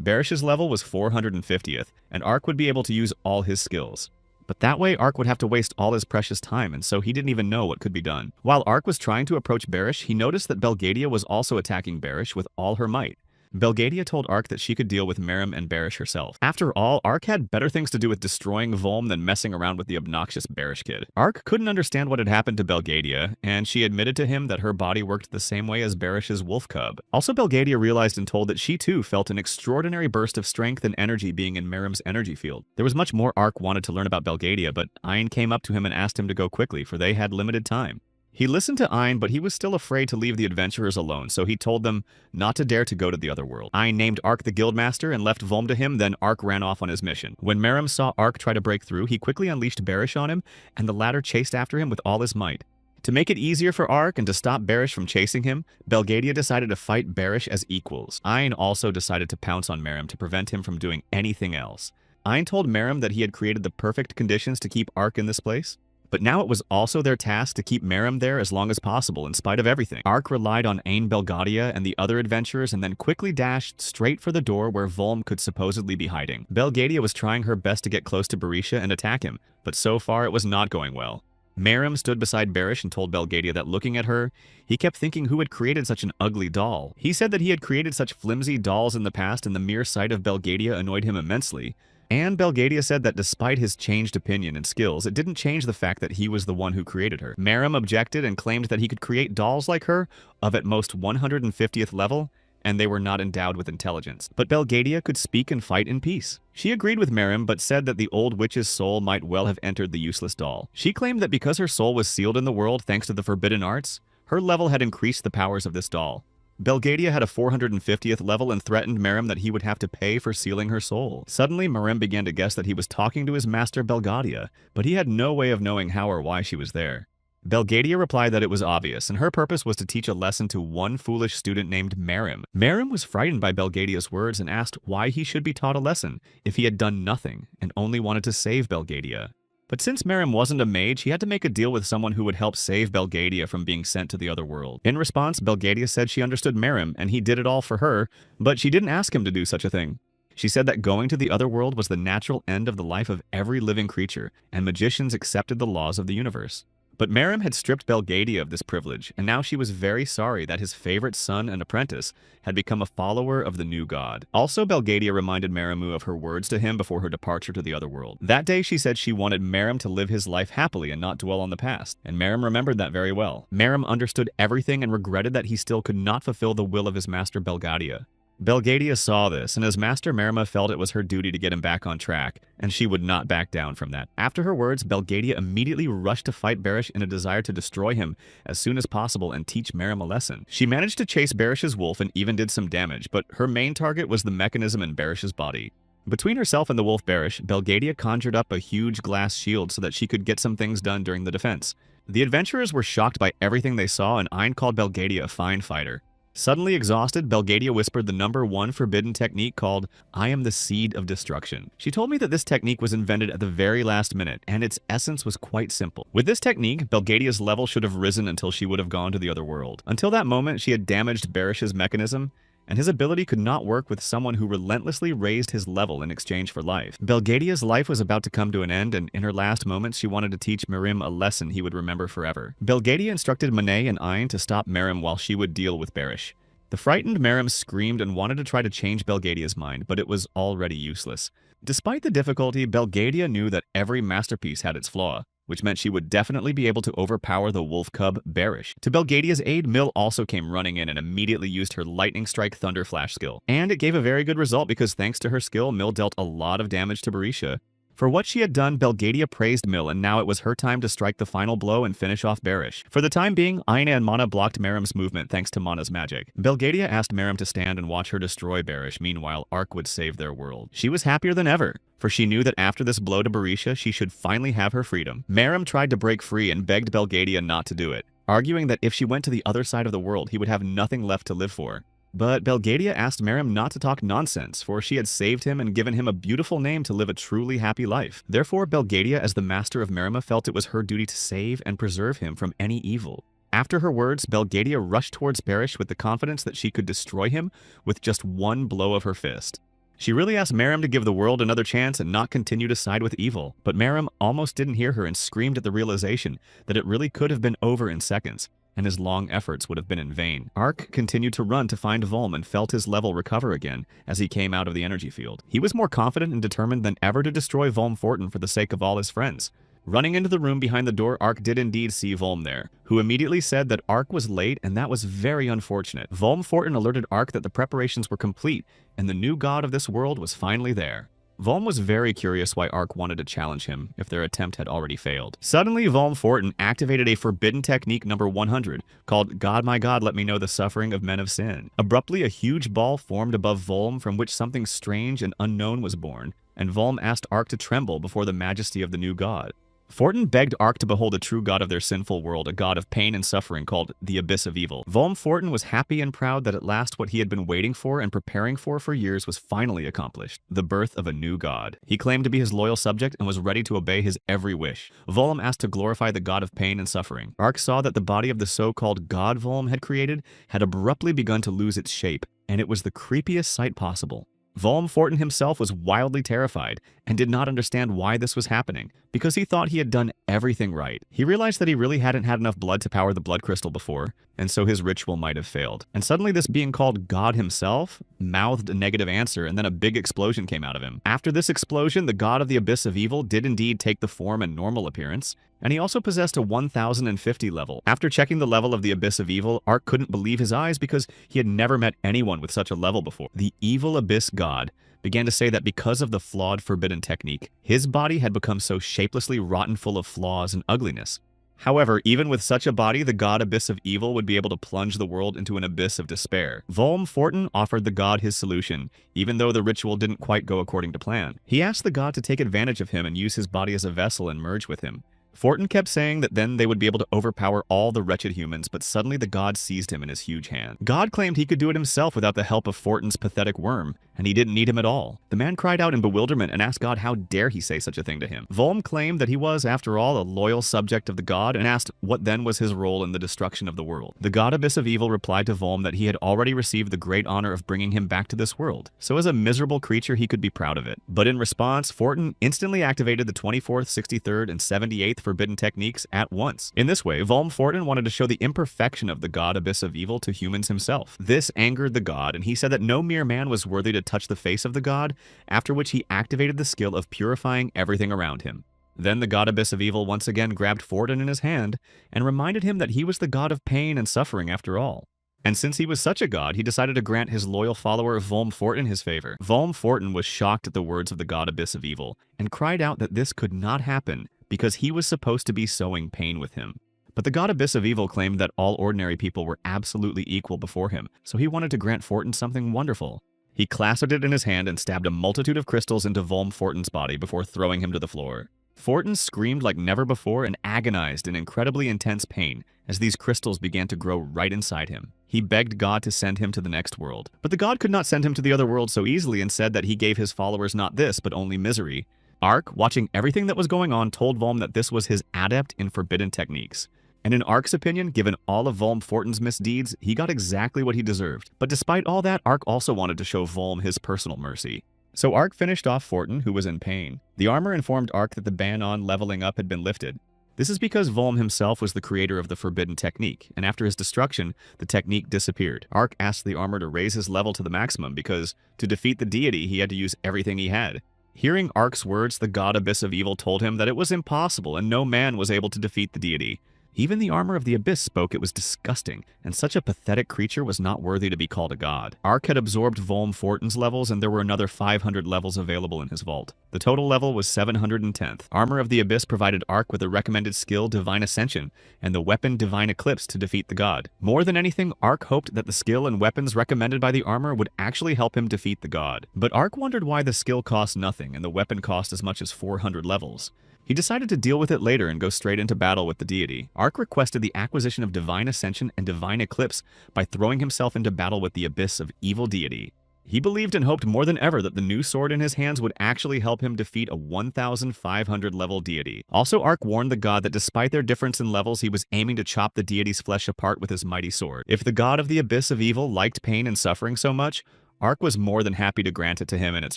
Barish's level was 450th, and Ark would be able to use all his skills. But that way, Ark would have to waste all his precious time, and so he didn't even know what could be done. While Ark was trying to approach Barish, he noticed that Belgadia was also attacking Barish with all her might. Belgadia told Ark that she could deal with Merim and Barish herself. After all, Ark had better things to do with destroying Volm than messing around with the obnoxious Barish kid. Ark couldn't understand what had happened to Belgadia, and she admitted to him that her body worked the same way as Barish's wolf cub. Also, Belgadia realized and told that she too felt an extraordinary burst of strength and energy being in Merim's energy field. There was much more Ark wanted to learn about Belgadia, but Ein came up to him and asked him to go quickly, for they had limited time. He listened to Ein, but he was still afraid to leave the adventurers alone, so he told them not to dare to go to the other world. Ein named Ark the Guildmaster and left Volm to him, then Ark ran off on his mission. When Merim saw Ark try to break through, he quickly unleashed Barish on him, and the latter chased after him with all his might. To make it easier for Ark and to stop Barish from chasing him, Belgadia decided to fight Barish as equals. Ein also decided to pounce on Merim to prevent him from doing anything else. Ein told Merim that he had created the perfect conditions to keep Ark in this place. But now it was also their task to keep Merim there as long as possible in spite of everything. Ark relied on Ein Belgadia and the other adventurers and then quickly dashed straight for the door where Volm could supposedly be hiding. Belgadia was trying her best to get close to Barisha and attack him, but so far it was not going well. Merim stood beside Barish and told Belgadia that looking at her, he kept thinking who had created such an ugly doll. He said that he had created such flimsy dolls in the past and the mere sight of Belgadia annoyed him immensely. And Belgadia said that despite his changed opinion and skills, it didn't change the fact that he was the one who created her. Merim objected and claimed that he could create dolls like her of at most 150th level, and they were not endowed with intelligence. But Belgadia could speak and fight in peace. She agreed with Merim, but said that the old witch's soul might well have entered the useless doll. She claimed that because her soul was sealed in the world thanks to the forbidden arts, her level had increased the powers of this doll. Belgadia had a 450th level and threatened Merim that he would have to pay for sealing her soul. Suddenly, Merim began to guess that he was talking to his master Belgadia, but he had no way of knowing how or why she was there. Belgadia replied that it was obvious, and her purpose was to teach a lesson to one foolish student named Merim. Merim was frightened by Belgadia's words and asked why he should be taught a lesson if he had done nothing and only wanted to save Belgadia. But since Merim wasn't a mage, he had to make a deal with someone who would help save Belgadia from being sent to the other world. In response, Belgadia said she understood Merim, and he did it all for her, but she didn't ask him to do such a thing. She said that going to the other world was the natural end of the life of every living creature, and magicians accepted the laws of the universe. But Merim had stripped Belgadia of this privilege, and now she was very sorry that his favorite son and apprentice had become a follower of the new god. Also, Belgadia reminded Merimu of her words to him before her departure to the other world. That day, she said she wanted Merim to live his life happily and not dwell on the past, and Merim remembered that very well. Merim understood everything and regretted that he still could not fulfill the will of his master Belgadia. Belgadia saw this, and as Master Merima felt it was her duty to get him back on track, and she would not back down from that. After her words, Belgadia immediately rushed to fight Barish in a desire to destroy him as soon as possible and teach Merim a lesson. She managed to chase Barish's wolf and even did some damage, but her main target was the mechanism in Barish's body. Between herself and the wolf Barish, Belgadia conjured up a huge glass shield so that she could get some things done during the defense. The adventurers were shocked by everything they saw, and Ein called Belgadia a fine fighter. Suddenly exhausted, Belgadia whispered the #1 forbidden technique called, "I am the seed of destruction." She told me that this technique was invented at the very last minute, and its essence was quite simple. With this technique, Belgadia's level should have risen until she would have gone to the other world. Until that moment, she had damaged Barish's mechanism, and his ability could not work with someone who relentlessly raised his level in exchange for life. Belgadia's life was about to come to an end, and in her last moments, she wanted to teach Merim a lesson he would remember forever. Belgadia instructed Monet and Ein to stop Merim while she would deal with Barish. The frightened Merim screamed and wanted to try to change Belgadia's mind, but it was already useless. Despite the difficulty, Belgadia knew that every masterpiece had its flaw, which meant she would definitely be able to overpower the wolf cub, Barish. To Belgadia's aid, Mill also came running in and immediately used her Lightning Strike Thunder Flash skill. And it gave a very good result because thanks to her skill, Mill dealt a lot of damage to Barisha. For what she had done, Belgadia praised Mill, and now it was her time to strike the final blow and finish off Barish. For the time being, Aina and Mana blocked Merim's movement thanks to Mana's magic. Belgadia asked Merim to stand and watch her destroy Barish, meanwhile Ark would save their world. She was happier than ever, for she knew that after this blow to Barisha, she should finally have her freedom. Merim tried to break free and begged Belgadia not to do it, arguing that if she went to the other side of the world, he would have nothing left to live for. But Belgadia asked Merim not to talk nonsense, for she had saved him and given him a beautiful name to live a truly happy life. Therefore, Belgadia, as the master of Merima, felt it was her duty to save and preserve him from any evil. After her words, Belgadia rushed towards Barish with the confidence that she could destroy him with just one blow of her fist. She really asked Merim to give the world another chance and not continue to side with evil, but Merim almost didn't hear her and screamed at the realization that it really could have been over in seconds, and his long efforts would have been in vain. Ark continued to run to find Volm and felt his level recover again as he came out of the energy field. He was more confident and determined than ever to destroy Volm Fortin for the sake of all his friends. Running into the room behind the door, Ark did indeed see Volm there, who immediately said that Ark was late, and that was very unfortunate. Volm Fortin alerted Ark that the preparations were complete, and the new god of this world was finally there. Volm was very curious why Ark wanted to challenge him if their attempt had already failed. Suddenly, Volm Fortin activated a forbidden technique #100 called God My God Let Me Know the Suffering of Men of Sin. Abruptly, a huge ball formed above Volm from which something strange and unknown was born, and Volm asked Ark to tremble before the majesty of the new god. Fortin begged Ark to behold a true god of their sinful world, a god of pain and suffering called the Abyss of Evil. Volm Fortin was happy and proud that at last what he had been waiting for and preparing for years was finally accomplished, the birth of a new god. He claimed to be his loyal subject and was ready to obey his every wish. Volm asked to glorify the god of pain and suffering. Ark saw that the body of the so-called god Volm had created had abruptly begun to lose its shape, and it was the creepiest sight possible. Volm Fortin himself was wildly terrified, and did not understand why this was happening, because he thought he had done everything right. He realized that he really hadn't had enough blood to power the blood crystal before, and so his ritual might have failed. And suddenly this being called God himself mouthed a negative answer, and then a big explosion came out of him. After this explosion, the god of the abyss of evil did indeed take the form and normal appearance, and he also possessed a 1050 level. After checking the level of the abyss of evil, Ark couldn't believe his eyes because he had never met anyone with such a level before. The evil abyss god began to say that because of the flawed forbidden technique, his body had become so shapelessly rotten full of flaws and ugliness. However, even with such a body, the god abyss of evil would be able to plunge the world into an abyss of despair. Volm Fortin offered the god his solution, even though the ritual didn't quite go according to plan. He asked the god to take advantage of him and use his body as a vessel and merge with him. Fortin kept saying that then they would be able to overpower all the wretched humans, but suddenly the god seized him in his huge hand. God claimed he could do it himself without the help of Fortin's pathetic worm, and he didn't need him at all. The man cried out in bewilderment and asked God how dare he say such a thing to him. Volm claimed that he was, after all, a loyal subject of the god and asked what then was his role in the destruction of the world. The god abyss of evil replied to Volm that he had already received the great honor of bringing him back to this world, so as a miserable creature he could be proud of it. But in response, Fortin instantly activated the 24th, 63rd, and 78th forbidden techniques at once. In this way, Volm Fortin wanted to show the imperfection of the god abyss of evil to humans himself. This angered the god, and he said that no mere man was worthy to touch the face of the god, after which he activated the skill of purifying everything around him. Then the god abyss of evil once again grabbed Fortin in his hand and reminded him that he was the god of pain and suffering after all. And since he was such a god, he decided to grant his loyal follower Volm Fortin his favor. Volm Fortin was shocked at the words of the god abyss of evil and cried out that this could not happen because he was supposed to be sowing pain with him. But the god abyss of evil claimed that all ordinary people were absolutely equal before him, so he wanted to grant Fortin something wonderful. He clasped it in his hand and stabbed a multitude of crystals into Volm Fortin's body before throwing him to the floor. Fortin screamed like never before and agonized in incredibly intense pain as these crystals began to grow right inside him. He begged God to send him to the next world. But the god could not send him to the other world so easily and said that he gave his followers not this, but only misery. Ark, watching everything that was going on, told Volm that this was his adept in forbidden techniques. And in Ark's opinion, given all of Volm Fortin's misdeeds, he got exactly what he deserved. But despite all that, Ark also wanted to show Volm his personal mercy. So Ark finished off Fortin, who was in pain. The armor informed Ark that the ban on leveling up had been lifted. This is because Volm himself was the creator of the forbidden technique, and after his destruction, the technique disappeared. Ark asked the armor to raise his level to the maximum because, to defeat the deity, he had to use everything he had. Hearing Ark's words, the god abyss of evil told him that it was impossible and no man was able to defeat the deity. Even the armor of the abyss spoke it was disgusting, and such a pathetic creature was not worthy to be called a god. Ark had absorbed Volm Fortin's levels, and there were another 500 levels available in his vault. The total level was 710th. Armor of the abyss provided Ark with the recommended skill Divine Ascension, and the weapon Divine Eclipse to defeat the god. More than anything, Ark hoped that the skill and weapons recommended by the armor would actually help him defeat the god. But Ark wondered why the skill cost nothing, and the weapon cost as much as 400 levels. He decided to deal with it later and go straight into battle with the deity. Ark requested the acquisition of Divine Ascension and Divine Eclipse by throwing himself into battle with the abyss of evil deity. He believed and hoped more than ever that the new sword in his hands would actually help him defeat a 1,500 level deity. Also, Ark warned the god that despite their difference in levels, he was aiming to chop the deity's flesh apart with his mighty sword. If the god of the abyss of evil liked pain and suffering so much, Ark was more than happy to grant it to him in its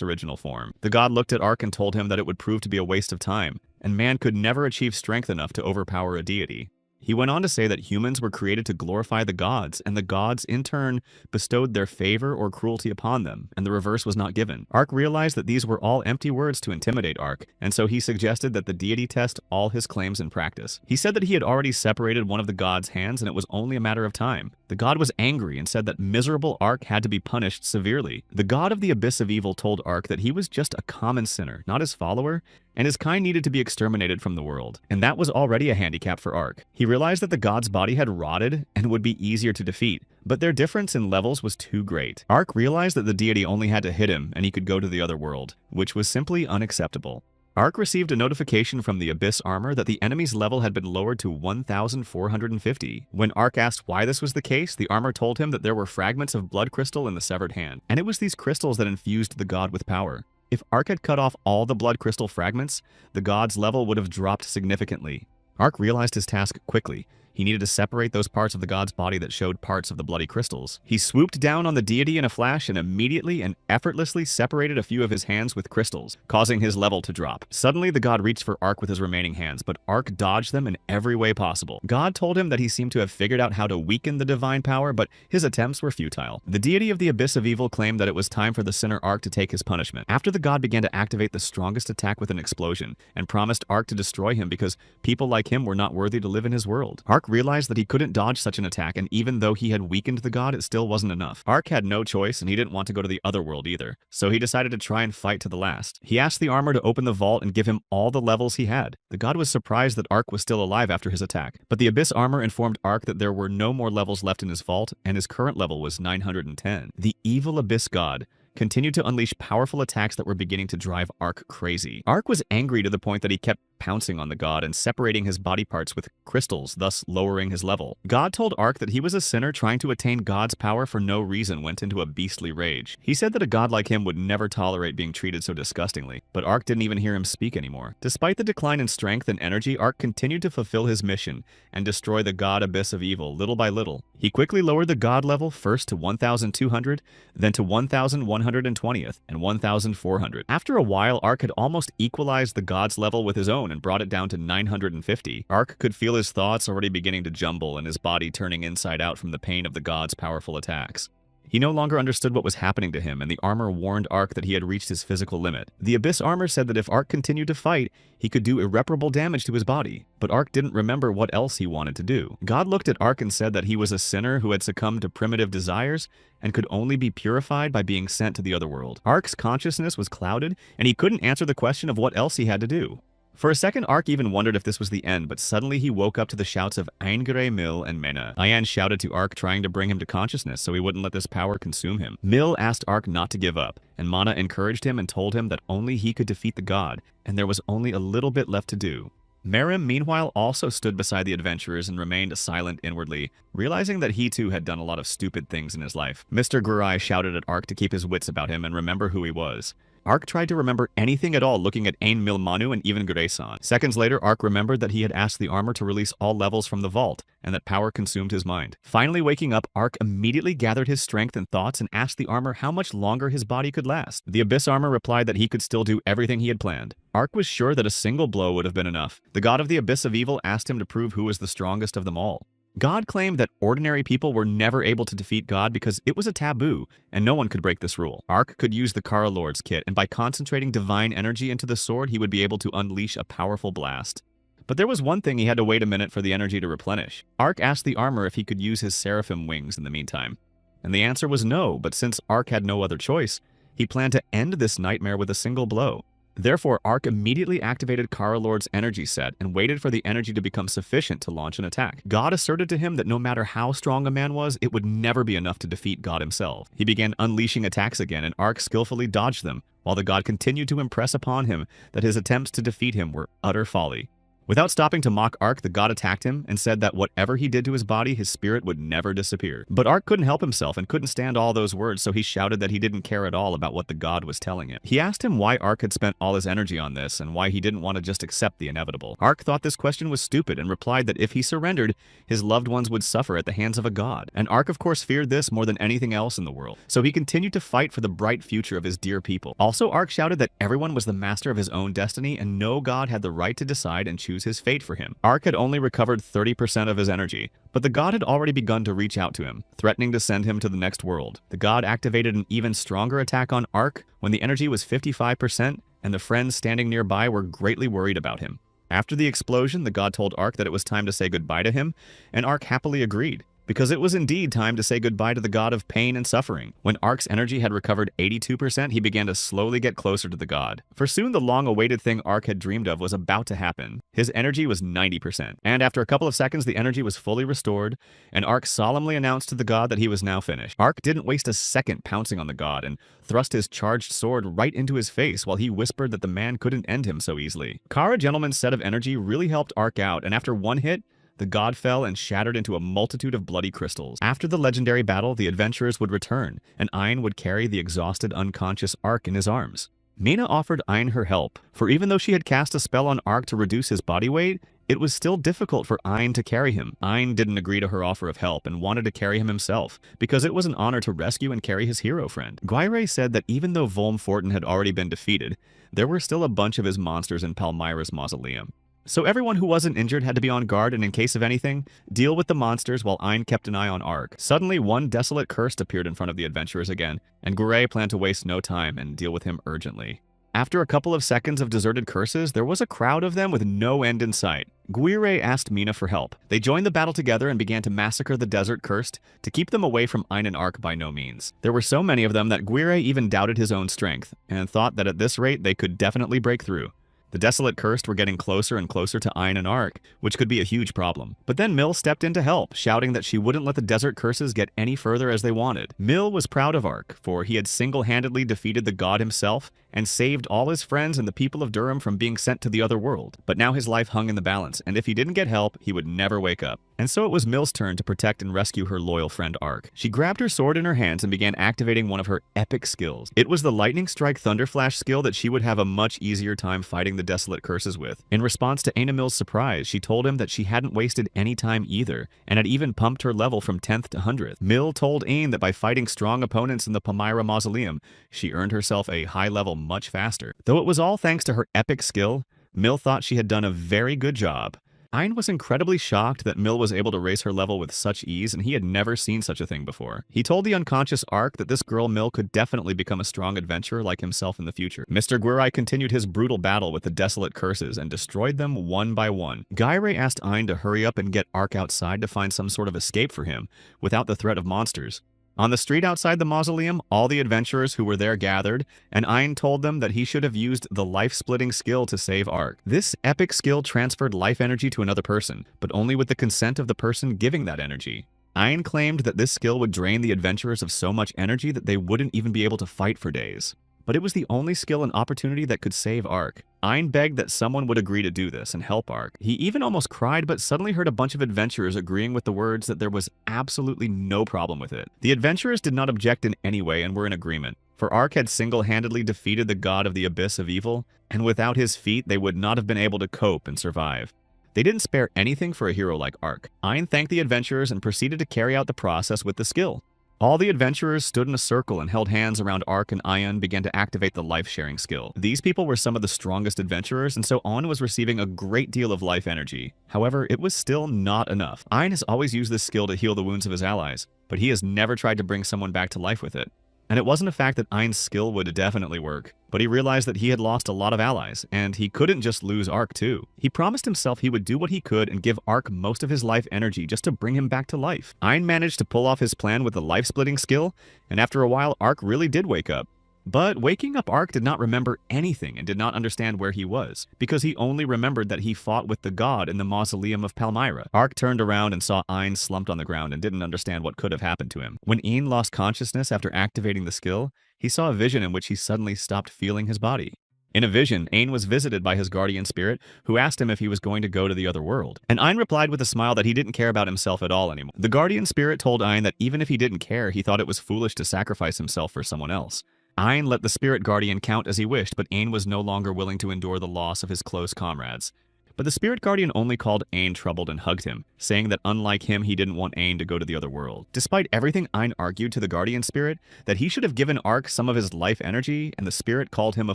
original form. The god looked at Ark and told him that it would prove to be a waste of time, and man could never achieve strength enough to overpower a deity. He went on to say that humans were created to glorify the gods, and the gods, in turn, bestowed their favor or cruelty upon them, and the reverse was not given. Ark realized that these were all empty words to intimidate Ark, and so he suggested that the deity test all his claims in practice. He said that he had already separated one of the god's hands, and it was only a matter of time. The god was angry and said that miserable Ark had to be punished severely. The god of the abyss of evil told Ark that he was just a common sinner, not his follower, and his kind needed to be exterminated from the world. And that was already a handicap for Ark. He realized that the god's body had rotted and would be easier to defeat, but their difference in levels was too great. Ark realized that the deity only had to hit him and he could go to the other world, which was simply unacceptable. Ark received a notification from the Abyss armor that the enemy's level had been lowered to 1,450. When Ark asked why this was the case, the armor told him that there were fragments of blood crystal in the severed hand, and it was these crystals that infused the god with power. If Ark had cut off all the blood crystal fragments, the god's level would have dropped significantly. Ark realized his task quickly. He needed to separate those parts of the god's body that showed parts of the bloody crystals. He swooped down on the deity in a flash and immediately and effortlessly separated a few of his hands with crystals, causing his level to drop. Suddenly, the god reached for Ark with his remaining hands, but Ark dodged them in every way possible. God told him that he seemed to have figured out how to weaken the divine power, but his attempts were futile. The deity of the abyss of evil claimed that it was time for the sinner Ark to take his punishment. After the god began to activate the strongest attack with an explosion, and promised Ark to destroy him because people like him were not worthy to live in his world. Ark realized that he couldn't dodge such an attack, and even though he had weakened the god, it still wasn't enough. Ark had no choice, and he didn't want to go to the other world either, so he decided to try and fight to the last. He asked the armor to open the vault and give him all the levels he had. The god was surprised that Ark was still alive after his attack, but the abyss armor informed Ark that there were no more levels left in his vault, and his current level was 910. The evil abyss god continued to unleash powerful attacks that were beginning to drive Ark crazy. Ark was angry to the point that he kept pouncing on the god and separating his body parts with crystals, thus lowering his level. God told Ark that he was a sinner trying to attain God's power for no reason, went into a beastly rage. He said that a god like him would never tolerate being treated so disgustingly, but Ark didn't even hear him speak anymore. Despite the decline in strength and energy, Ark continued to fulfill his mission and destroy the god abyss of evil little by little. He quickly lowered the god level first to 1,200, then to 1,120th and 1,400. After a while, Ark had almost equalized the god's level with his own and brought it down to 950. Ark could feel his thoughts already beginning to jumble and his body turning inside out from the pain of the god's powerful attacks. He no longer understood what was happening to him, and the armor warned Ark that he had reached his physical limit. The abyss armor said that if Ark continued to fight, he could do irreparable damage to his body, but Ark didn't remember what else he wanted to do. God looked at Ark and said that he was a sinner who had succumbed to primitive desires and could only be purified by being sent to the other world. Ark's consciousness was clouded, and he couldn't answer the question of what else he had to do. For a second, Ark even wondered if this was the end, but suddenly he woke up to the shouts of Aingre, Mill, and Mena. Ayan shouted to Ark, trying to bring him to consciousness so he wouldn't let this power consume him. Mill asked Ark not to give up, and Mana encouraged him and told him that only he could defeat the god, and there was only a little bit left to do. Merim, meanwhile, also stood beside the adventurers and remained silent inwardly, realizing that he too had done a lot of stupid things in his life. Mr. Gurai shouted at Ark to keep his wits about him and remember who he was. Ark tried to remember anything at all, looking at Ain Mil Manu and even Gure-san. Seconds later, Ark remembered that he had asked the armor to release all levels from the vault, and that power consumed his mind. Finally waking up, Ark immediately gathered his strength and thoughts and asked the armor how much longer his body could last. The abyss armor replied that he could still do everything he had planned. Ark was sure that a single blow would have been enough. The god of the abyss of evil asked him to prove who was the strongest of them all. God claimed that ordinary people were never able to defeat God because it was a taboo, and no one could break this rule. Ark could use the Kara Lord's kit, and by concentrating divine energy into the sword, he would be able to unleash a powerful blast. But there was one thing he had to wait a minute for the energy to replenish. Ark asked the armor if he could use his seraphim wings in the meantime, and the answer was no, but since Ark had no other choice, he planned to end this nightmare with a single blow. Therefore, Ark immediately activated Kara Lord's energy set and waited for the energy to become sufficient to launch an attack. God asserted to him that no matter how strong a man was, it would never be enough to defeat God himself. He began unleashing attacks again, and Ark skillfully dodged them, while the god continued to impress upon him that his attempts to defeat him were utter folly. Without stopping to mock Ark, the god attacked him and said that whatever he did to his body, his spirit would never disappear. But Ark couldn't help himself and couldn't stand all those words, so he shouted that he didn't care at all about what the god was telling him. He asked him why Ark had spent all his energy on this and why he didn't want to just accept the inevitable. Ark thought this question was stupid and replied that if he surrendered, his loved ones would suffer at the hands of a god. And Ark of course feared this more than anything else in the world, so he continued to fight for the bright future of his dear people. Also, Ark shouted that everyone was the master of his own destiny and no god had the right to decide and choose his fate for him. Ark had only recovered 30% of his energy, but the god had already begun to reach out to him, threatening to send him to the next world. The god activated an even stronger attack on Ark when the energy was 55%, and the friends standing nearby were greatly worried about him. After the explosion, the god told Ark that it was time to say goodbye to him, and Ark happily agreed, because it was indeed time to say goodbye to the god of pain and suffering. When Ark's energy had recovered 82%, he began to slowly get closer to the god. For soon the long-awaited thing Ark had dreamed of was about to happen. His energy was 90%, and after a couple of seconds the energy was fully restored, and Ark solemnly announced to the god that he was now finished. Ark didn't waste a second pouncing on the god and thrust his charged sword right into his face while he whispered that the man couldn't end him so easily. Kara Gentleman's set of energy really helped Ark out, and after one hit, the god fell and shattered into a multitude of bloody crystals. After the legendary battle, the adventurers would return, and Ayn would carry the exhausted, unconscious Ark in his arms. Mina offered Ayn her help, for even though she had cast a spell on Ark to reduce his body weight, It was still difficult for Ein to carry him. Ein didn't agree to her offer of help and wanted to carry him himself, because it was an honor to rescue and carry his hero friend. Guire said that even though Volm Fortin had already been defeated, there were still a bunch of his monsters in Palmyra's mausoleum. So everyone who wasn't injured had to be on guard and, in case of anything, deal with the monsters while Ein kept an eye on Ark. Suddenly, one desolate curse appeared in front of the adventurers again, and Guire planned to waste no time and deal with him urgently. After a couple of seconds of deserted curses, there was a crowd of them with no end in sight. Guire asked Mina for help. They joined the battle together and began to massacre the desert cursed to keep them away from Ein and Ark by no means. There were so many of them that Guire even doubted his own strength, and thought that at this rate they could definitely break through. The desolate cursed were getting closer and closer to Ein and Ark, which could be a huge problem. But then Mill stepped in to help, shouting that she wouldn't let the desert curses get any further as they wanted. Mill was proud of Ark, for he had single-handedly defeated the god himself and saved all his friends and the people of Durham from being sent to the other world. But now his life hung in the balance, and if he didn't get help, he would never wake up. And so it was Mill's turn to protect and rescue her loyal friend Ark. She grabbed her sword in her hands and began activating one of her epic skills. It was the Lightning Strike Thunderflash skill that she would have a much easier time fighting the desolate curses with. In response to Aina Mill's surprise, she told him that she hadn't wasted any time either, and had even pumped her level from 10th to 100th. Mill told Ain that by fighting strong opponents in the Palmyra Mausoleum, she earned herself a high level much faster. Though it was all thanks to her epic skill, Mill thought she had done a very good job. Ein was incredibly shocked that Mill was able to raise her level with such ease, and he had never seen such a thing before. He told the unconscious Ark that this girl Mill could definitely become a strong adventurer like himself in the future. Mr. Guirai continued his brutal battle with the desolate curses and destroyed them one by one. Guire asked Ein to hurry up and get Ark outside to find some sort of escape for him, without the threat of monsters. On the street outside the mausoleum, all the adventurers who were there gathered, and Ein told them that he should have used the life-splitting skill to save Ark. This epic skill transferred life energy to another person, but only with the consent of the person giving that energy. Ein claimed that this skill would drain the adventurers of so much energy that they wouldn't even be able to fight for days. But it was the only skill and opportunity that could save Ark. Ein begged that someone would agree to do this and help Ark. He even almost cried, but suddenly heard a bunch of adventurers agreeing with the words that there was absolutely no problem with it. The adventurers did not object in any way and were in agreement, for Ark had single-handedly defeated the god of the abyss of evil, and without his feat they would not have been able to cope and survive. They didn't spare anything for a hero like Ark. Ein thanked the adventurers and proceeded to carry out the process with the skill. All the adventurers stood in a circle and held hands around Ark, and Ion began to activate the life-sharing skill. These people were some of the strongest adventurers, and so On was receiving a great deal of life energy. However, it was still not enough. Ion has always used this skill to heal the wounds of his allies, but he has never tried to bring someone back to life with it. And it wasn't a fact that Ein's skill would definitely work, but he realized that he had lost a lot of allies, and he couldn't just lose Ark too. He promised himself he would do what he could and give Ark most of his life energy just to bring him back to life. Ein managed to pull off his plan with the life-splitting skill, and after a while Ark really did wake up. But waking up Ark did not remember anything and did not understand where he was, because he only remembered that he fought with the god in the mausoleum of Palmyra. Ark turned around and saw Ein slumped on the ground and didn't understand what could have happened to him. When Ein lost consciousness after activating the skill, he saw a vision in which he suddenly stopped feeling his body. In a vision, Ein was visited by his guardian spirit, who asked him if he was going to go to the other world. And Ein replied with a smile that he didn't care about himself at all anymore. The guardian spirit told Ein that even if he didn't care, he thought it was foolish to sacrifice himself for someone else. Ein let the spirit guardian count as he wished, but Ein was no longer willing to endure the loss of his close comrades. But the spirit guardian only called Ein troubled and hugged him, saying that unlike him, he didn't want Ein to go to the other world. Despite everything, Ein argued to the guardian spirit that he should have given Ark some of his life energy, and the spirit called him a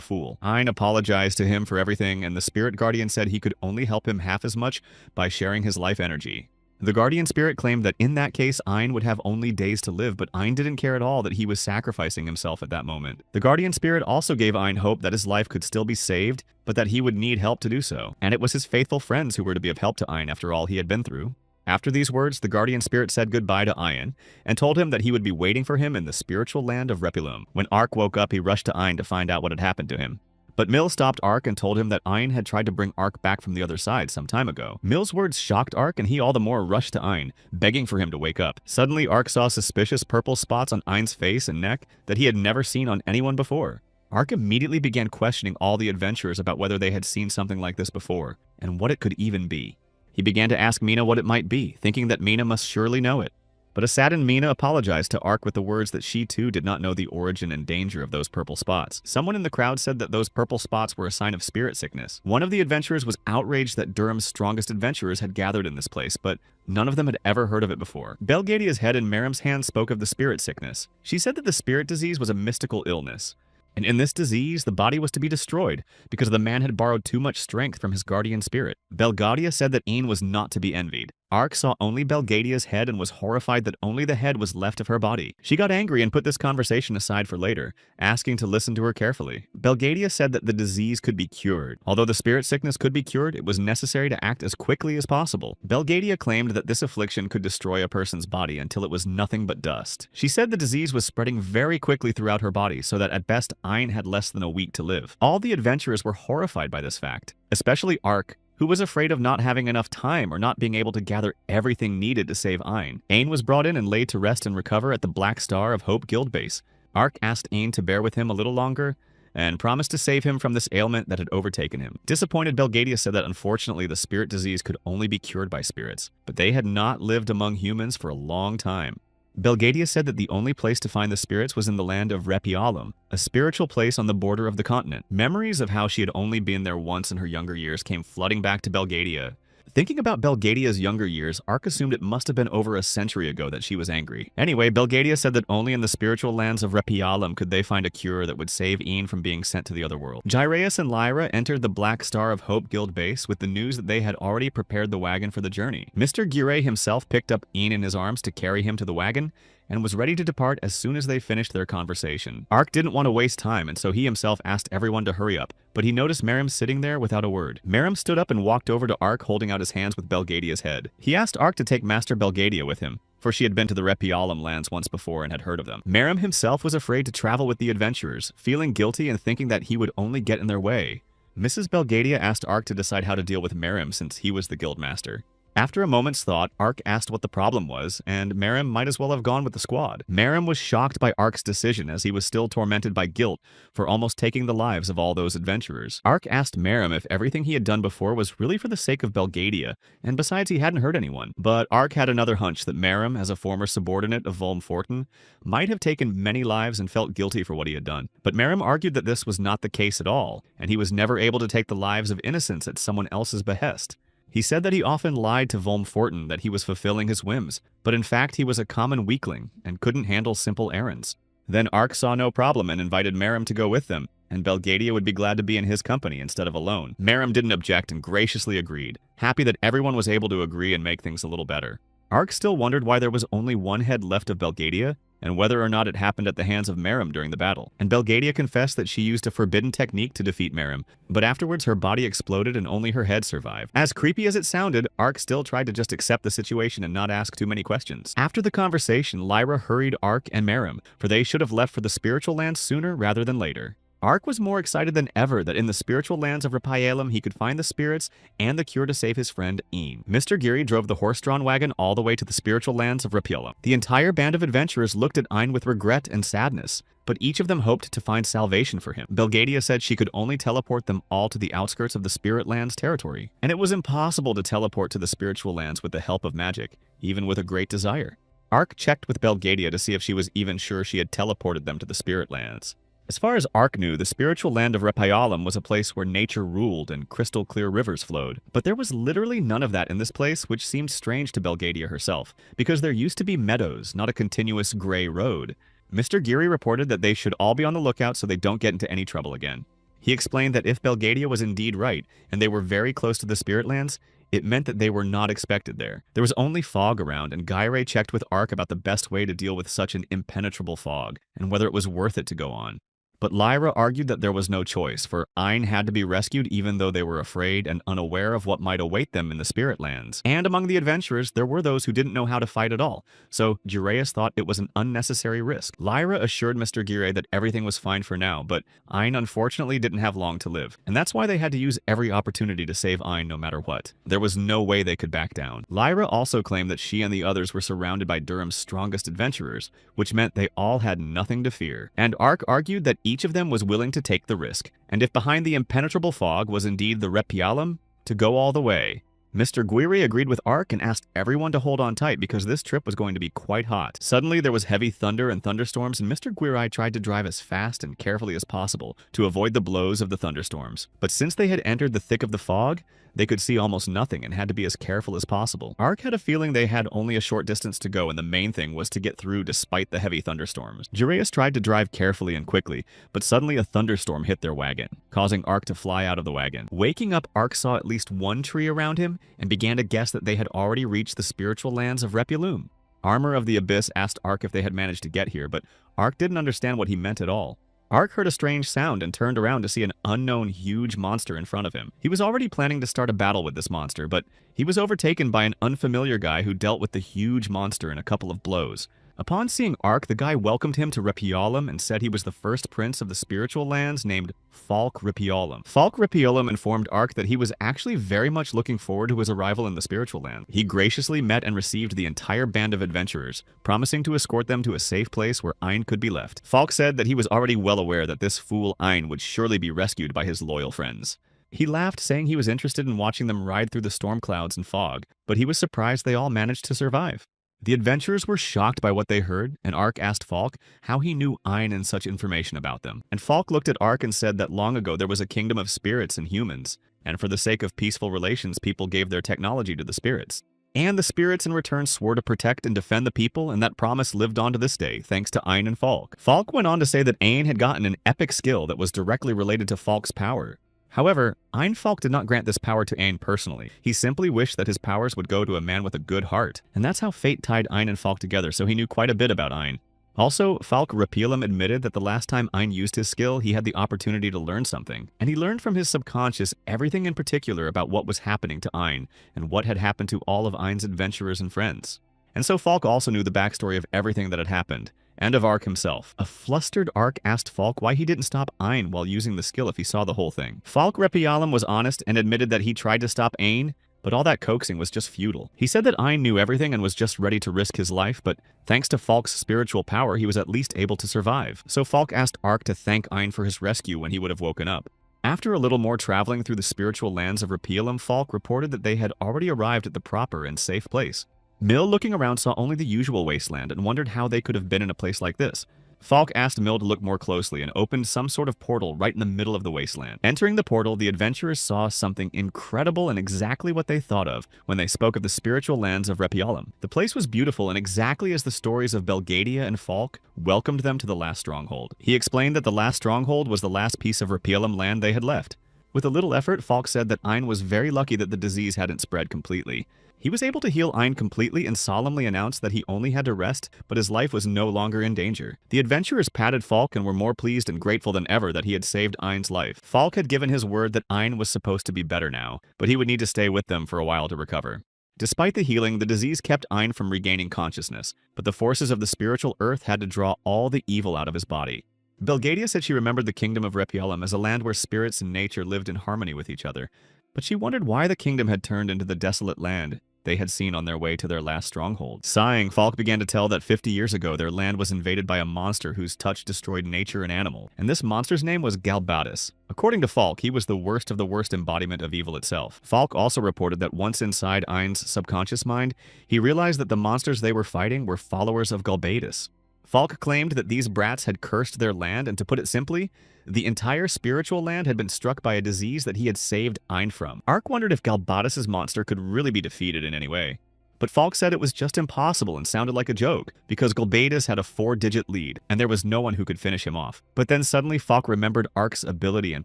fool. Ein apologized to him for everything, and the spirit guardian said he could only help him half as much by sharing his life energy. The guardian spirit claimed that in that case, Ein would have only days to live, but Ein didn't care at all that he was sacrificing himself at that moment. The guardian spirit also gave Ein hope that his life could still be saved, but that he would need help to do so. And it was his faithful friends who were to be of help to Ein after all he had been through. After these words, the guardian spirit said goodbye to Ein, and told him that he would be waiting for him in the spiritual land of Repulum. When Ark woke up, he rushed to Ein to find out what had happened to him. But Mill stopped Ark and told him that Ein had tried to bring Ark back from the other side some time ago. Mill's words shocked Ark, and he all the more rushed to Ein, begging for him to wake up. Suddenly, Ark saw suspicious purple spots on Ein's face and neck that he had never seen on anyone before. Ark immediately began questioning all the adventurers about whether they had seen something like this before, and what it could even be. He began to ask Mina what it might be, thinking that Mina must surely know it. But a saddened Mina apologized to Ark with the words that she too did not know the origin and danger of those purple spots. Someone in the crowd said that those purple spots were a sign of spirit sickness. One of the adventurers was outraged that Durham's strongest adventurers had gathered in this place, but none of them had ever heard of it before. Belgadia's head in Miriam's hand spoke of the spirit sickness. She said that the spirit disease was a mystical illness. And in this disease, the body was to be destroyed because the man had borrowed too much strength from his guardian spirit. Belgadia said that Ain was not to be envied. Ark saw only Belgadia's head and was horrified that only the head was left of her body. She got angry and put this conversation aside for later, asking to listen to her carefully. Belgadia said that the disease could be cured. Although the spirit sickness could be cured, it was necessary to act as quickly as possible. Belgadia claimed that this affliction could destroy a person's body until it was nothing but dust. She said the disease was spreading very quickly throughout her body, so that at best Ain had less than a week to live. All the adventurers were horrified by this fact, especially Ark, who was afraid of not having enough time or not being able to gather everything needed to save Ain. Ain was brought in and laid to rest and recover at the Black Star of Hope Guild base. Ark asked Ain to bear with him a little longer and promised to save him from this ailment that had overtaken him. Disappointed, Belgadia said that unfortunately the spirit disease could only be cured by spirits, but they had not lived among humans for a long time. Belgadia said that the only place to find the spirits was in the land of Repialum, a spiritual place on the border of the continent. Memories of how she had only been there once in her younger years came flooding back to Belgadia. Thinking about Belgadia's younger years, Ark assumed it must have been over a century ago that she was angry. Anyway, Belgadia said that only in the spiritual lands of Repialum could they find a cure that would save Ain from being sent to the other world. Gyraeus and Lyra entered the Black Star of Hope Guild base with the news that they had already prepared the wagon for the journey. Mr. Gire himself picked up Ain in his arms to carry him to the wagon, and was ready to depart as soon as they finished their conversation. Ark didn't want to waste time, and so he himself asked everyone to hurry up, but he noticed Miriam sitting there without a word. Miriam stood up and walked over to Ark, holding out his hands with Belgadia's head. He asked Ark to take Master Belgadia with him, for she had been to the Repialum lands once before and had heard of them. Miriam himself was afraid to travel with the adventurers, feeling guilty and thinking that he would only get in their way. Mrs. Belgadia asked Ark to decide how to deal with Miriam since he was the guild master. After a moment's thought, Ark asked what the problem was, and Miriam might as well have gone with the squad. Miriam was shocked by Ark's decision as he was still tormented by guilt for almost taking the lives of all those adventurers. Ark asked Miriam if everything he had done before was really for the sake of Belgadia, and besides he hadn't hurt anyone. But Ark had another hunch that Miriam, as a former subordinate of Volm Fortin, might have taken many lives and felt guilty for what he had done. But Miriam argued that this was not the case at all, and he was never able to take the lives of innocents at someone else's behest. He said that he often lied to Volm Fortin that he was fulfilling his whims, but in fact he was a common weakling and couldn't handle simple errands. Then Ark saw no problem and invited Miriam to go with them, and Belgadia would be glad to be in his company instead of alone. Miriam didn't object and graciously agreed, happy that everyone was able to agree and make things a little better. Ark still wondered why there was only one head left of Belgadia, and whether or not it happened at the hands of Miriam during the battle. And Belgadia confessed that she used a forbidden technique to defeat Miriam, but afterwards her body exploded and only her head survived. As creepy as it sounded, Ark still tried to just accept the situation and not ask too many questions. After the conversation, Lyra hurried Ark and Miriam, for they should have left for the spiritual lands sooner rather than later. Ark was more excited than ever that in the spiritual lands of Repialum he could find the spirits and the cure to save his friend Ain. Mr. Giri drove the horse-drawn wagon all the way to the spiritual lands of Repialum. The entire band of adventurers looked at Ain with regret and sadness, but each of them hoped to find salvation for him. Belgadia said she could only teleport them all to the outskirts of the spirit lands territory, and it was impossible to teleport to the spiritual lands with the help of magic, even with a great desire. Ark checked with Belgadia to see if she was even sure she had teleported them to the spirit lands. As far as Ark knew, the spiritual land of Repialum was a place where nature ruled and crystal-clear rivers flowed. But there was literally none of that in this place, which seemed strange to Belgadia herself, because there used to be meadows, not a continuous gray road. Mr. Giri reported that they should all be on the lookout so they don't get into any trouble again. He explained that if Belgadia was indeed right, and they were very close to the spirit lands, it meant that they were not expected there. There was only fog around, and Gyre checked with Ark about the best way to deal with such an impenetrable fog, and whether it was worth it to go on. But Lyra argued that there was no choice, for Ain had to be rescued even though they were afraid and unaware of what might await them in the spirit lands. And among the adventurers, there were those who didn't know how to fight at all, so Gyraeus thought it was an unnecessary risk. Lyra assured Mr. Gire that everything was fine for now, but Ain unfortunately didn't have long to live, and that's why they had to use every opportunity to save Ain no matter what. There was no way they could back down. Lyra also claimed that she and the others were surrounded by Durham's strongest adventurers, which meant they all had nothing to fear. And Ark argued that each of them was willing to take the risk, and if behind the impenetrable fog was indeed the Repialum, to go all the way. Mr. Guiri agreed with Ark and asked everyone to hold on tight because this trip was going to be quite hot. Suddenly, there was heavy thunder and thunderstorms, and Mr. Guiri tried to drive as fast and carefully as possible to avoid the blows of the thunderstorms. But since they had entered the thick of the fog, they could see almost nothing and had to be as careful as possible. Ark had a feeling they had only a short distance to go, and the main thing was to get through despite the heavy thunderstorms. Juraeus tried to drive carefully and quickly, but suddenly a thunderstorm hit their wagon, causing Ark to fly out of the wagon. Waking up, Ark saw at least one tree around him and began to guess that they had already reached the spiritual lands of Repulum. Armor of the Abyss asked Ark if they had managed to get here, but Ark didn't understand what he meant at all. Ark heard a strange sound and turned around to see an unknown huge monster in front of him. He was already planning to start a battle with this monster, but he was overtaken by an unfamiliar guy who dealt with the huge monster in a couple of blows. Upon seeing Ark, the guy welcomed him to Repulum and said he was the first prince of the spiritual lands named Falk Repulum. Falk Repulum informed Ark that he was actually very much looking forward to his arrival in the spiritual land. He graciously met and received the entire band of adventurers, promising to escort them to a safe place where Ein could be left. Falk said that he was already well aware that this fool Ein would surely be rescued by his loyal friends. He laughed, saying he was interested in watching them ride through the storm clouds and fog, but he was surprised they all managed to survive. The adventurers were shocked by what they heard, and Ark asked Falk how he knew Ein and such information about them. And Falk looked at Ark and said that long ago there was a kingdom of spirits and humans, and for the sake of peaceful relations, people gave their technology to the spirits. And the spirits in return swore to protect and defend the people, and that promise lived on to this day, thanks to Ein and Falk. Falk went on to say that Ein had gotten an epic skill that was directly related to Falk's power. However, Ein Falk did not grant this power to Ein personally. He simply wished that his powers would go to a man with a good heart. And that's how fate tied Ein and Falk together, so he knew quite a bit about Ein. Also, Falk Repulum admitted that the last time Ein used his skill, he had the opportunity to learn something. And he learned from his subconscious everything in particular about what was happening to Ein, and what had happened to all of Ein's adventurers and friends. And so Falk also knew the backstory of everything that had happened, and of Ark himself. A flustered Ark asked Falk why he didn't stop Ein while using the skill if he saw the whole thing. Falk Repulum was honest and admitted that he tried to stop Ein, but all that coaxing was just futile. He said that Ein knew everything and was just ready to risk his life, but thanks to Falk's spiritual power, he was at least able to survive. So Falk asked Ark to thank Ein for his rescue when he would have woken up. After a little more traveling through the spiritual lands of Repulum, Falk reported that they had already arrived at the proper and safe place. Mill, looking around, saw only the usual wasteland and wondered how they could have been in a place like this. Falk asked Mill to look more closely and opened some sort of portal right in the middle of the wasteland. Entering the portal, the adventurers saw something incredible and exactly what they thought of when they spoke of the spiritual lands of Repulum. The place was beautiful and exactly as the stories of Belgadia and Falk welcomed them to the last stronghold. He explained that the last stronghold was the last piece of Repulum land they had left. With a little effort, Falk said that Ein was very lucky that the disease hadn't spread completely. He was able to heal Ein completely and solemnly announced that he only had to rest, but his life was no longer in danger. The adventurers patted Falk and were more pleased and grateful than ever that he had saved Ein's life. Falk had given his word that Ein was supposed to be better now, but he would need to stay with them for a while to recover. Despite the healing, the disease kept Ein from regaining consciousness, but the forces of the spiritual earth had to draw all the evil out of his body. Belgadia said she remembered the kingdom of Repulum as a land where spirits and nature lived in harmony with each other, but she wondered why the kingdom had turned into the desolate land they had seen on their way to their last stronghold. Sighing, Falk began to tell that 50 years ago their land was invaded by a monster whose touch destroyed nature and animal, and this monster's name was Galbatus. According to Falk, he was the worst of the worst embodiment of evil itself. Falk also reported that once inside Ein's subconscious mind, he realized that the monsters they were fighting were followers of Galbatus. Falk claimed that these brats had cursed their land, and to put it simply, the entire spiritual land had been struck by a disease that he had saved Ein from. Ark wondered if Galbatus' monster could really be defeated in any way. But Falk said it was just impossible and sounded like a joke, because Galbatus had a 4-digit lead, and there was no one who could finish him off. But then suddenly Falk remembered Ark's ability and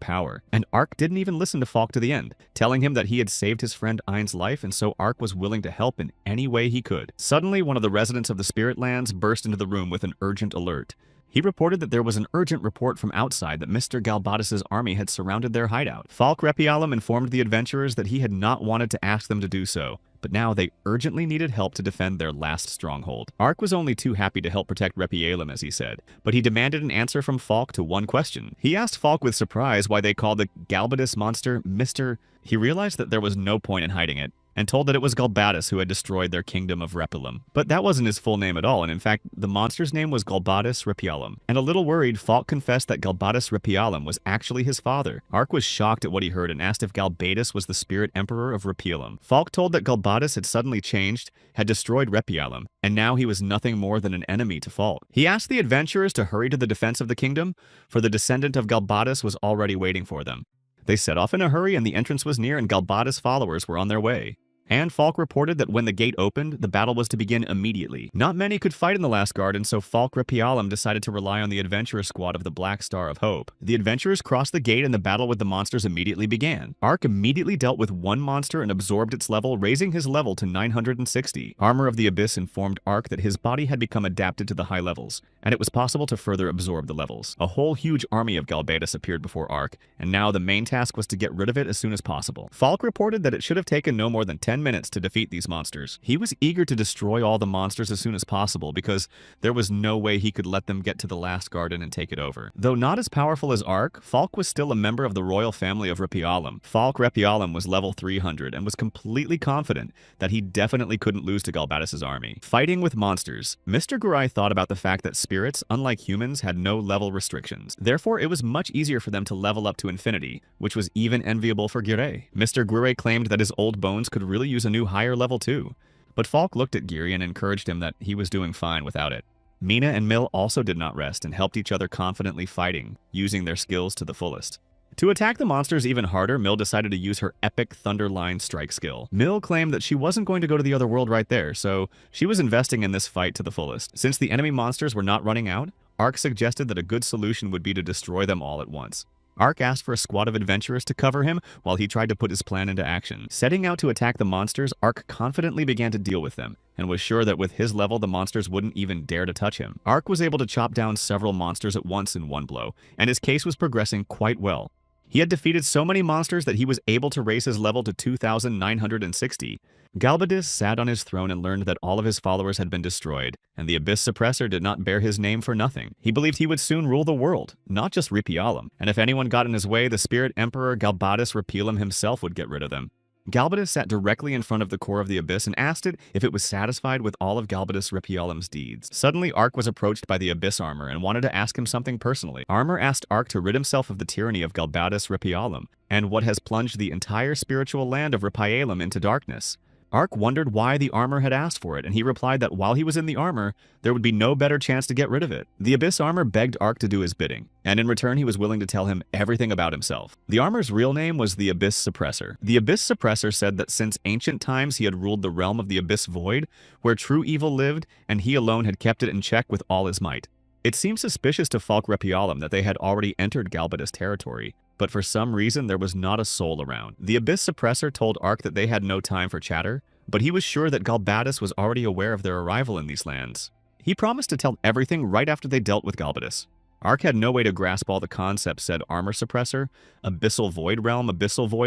power, and Ark didn't even listen to Falk to the end, telling him that he had saved his friend Ein's life, and so Ark was willing to help in any way he could. Suddenly, one of the residents of the Spirit Lands burst into the room with an urgent alert. He reported that there was an urgent report from outside that Mr. Galbatus' army had surrounded their hideout. Falk Repulum informed the adventurers that he had not wanted to ask them to do so, but now they urgently needed help to defend their last stronghold. Ark was only too happy to help protect Repulum, as he said, but he demanded an answer from Falk to one question. He asked Falk with surprise why they called the Galbatus monster Mr. He realized that there was no point in hiding it, and told that it was Galbatus who had destroyed their kingdom of Repilum. But that wasn't his full name at all, and in fact, the monster's name was Galbatus Repialum. And a little worried, Falk confessed that Galbatus Repialum was actually his father. Ark was shocked at what he heard and asked if Galbatus was the spirit emperor of Repialum. Falk told that Galbatus had suddenly changed, had destroyed Repialum, and now he was nothing more than an enemy to Falk. He asked the adventurers to hurry to the defense of the kingdom, for the descendant of Galbatus was already waiting for them. They set off in a hurry and the entrance was near and Galbatus' followers were on their way. And Falk reported that when the gate opened, the battle was to begin immediately. Not many could fight in the last garden, so Falk Repialum decided to rely on the adventurer squad of the Black Star of Hope. The adventurers crossed the gate and the battle with the monsters immediately began. Ark immediately dealt with one monster and absorbed its level, raising his level to 960. Armor of the Abyss informed Ark that his body had become adapted to the high levels, and it was possible to further absorb the levels. A whole huge army of Galbatus appeared before Ark, and now the main task was to get rid of it as soon as possible. Falk reported that it should have taken no more than 10 minutes to defeat these monsters. He was eager to destroy all the monsters as soon as possible because there was no way he could let them get to the last garden and take it over. Though not as powerful as Ark, Falk was still a member of the royal family of Repialum. Falk Repialum was level 300 and was completely confident that he definitely couldn't lose to Galbatus' army. Fighting with monsters, Mr. Gurai thought about the fact that spirits, unlike humans, had no level restrictions. Therefore, it was much easier for them to level up to infinity, which was even enviable for Gurai. Mr. Gurai claimed that his old bones could really use a new higher level too. But Falk looked at Giri and encouraged him that he was doing fine without it. Mina and Mill also did not rest and helped each other confidently fighting, using their skills to the fullest. To attack the monsters even harder, Mill decided to use her epic Thunderline strike skill. Mill claimed that she wasn't going to go to the other world right there, so she was investing in this fight to the fullest. Since the enemy monsters were not running out, Ark suggested that a good solution would be to destroy them all at once. Ark asked for a squad of adventurers to cover him while he tried to put his plan into action. Setting out to attack the monsters, Ark confidently began to deal with them, and was sure that with his level the monsters wouldn't even dare to touch him. Ark was able to chop down several monsters at once in one blow, and his case was progressing quite well. He had defeated so many monsters that he was able to raise his level to 2,960. Galbatus sat on his throne and learned that all of his followers had been destroyed, and the Abyss Suppressor did not bear his name for nothing. He believed he would soon rule the world, not just Repialum, and if anyone got in his way, the Spirit Emperor Galbatus Repialum himself would get rid of them. Galbatus sat directly in front of the core of the Abyss and asked it if it was satisfied with all of Galbatus Repialum's deeds. Suddenly, Ark was approached by the Abyss Armor and wanted to ask him something personally. Armor asked Ark to rid himself of the tyranny of Galbatus Repialum, and what has plunged the entire spiritual land of Repialum into darkness. Ark wondered why the armor had asked for it, and he replied that while he was in the armor, there would be no better chance to get rid of it. The Abyss Armor begged Ark to do his bidding, and in return he was willing to tell him everything about himself. The armor's real name was the Abyss Suppressor. The Abyss Suppressor said that since ancient times he had ruled the realm of the Abyss Void, where true evil lived, and he alone had kept it in check with all his might. It seemed suspicious to Falk Repialum that they had already entered Galbatus territory, but for some reason there was not a soul around. The Abyss Suppressor told Ark that they had no time for chatter, but he was sure that Galbatus was already aware of their arrival in these lands. He promised to tell everything right after they dealt with Galbatus. Ark had no way to grasp all the concepts said Armor Suppressor, Abyssal Void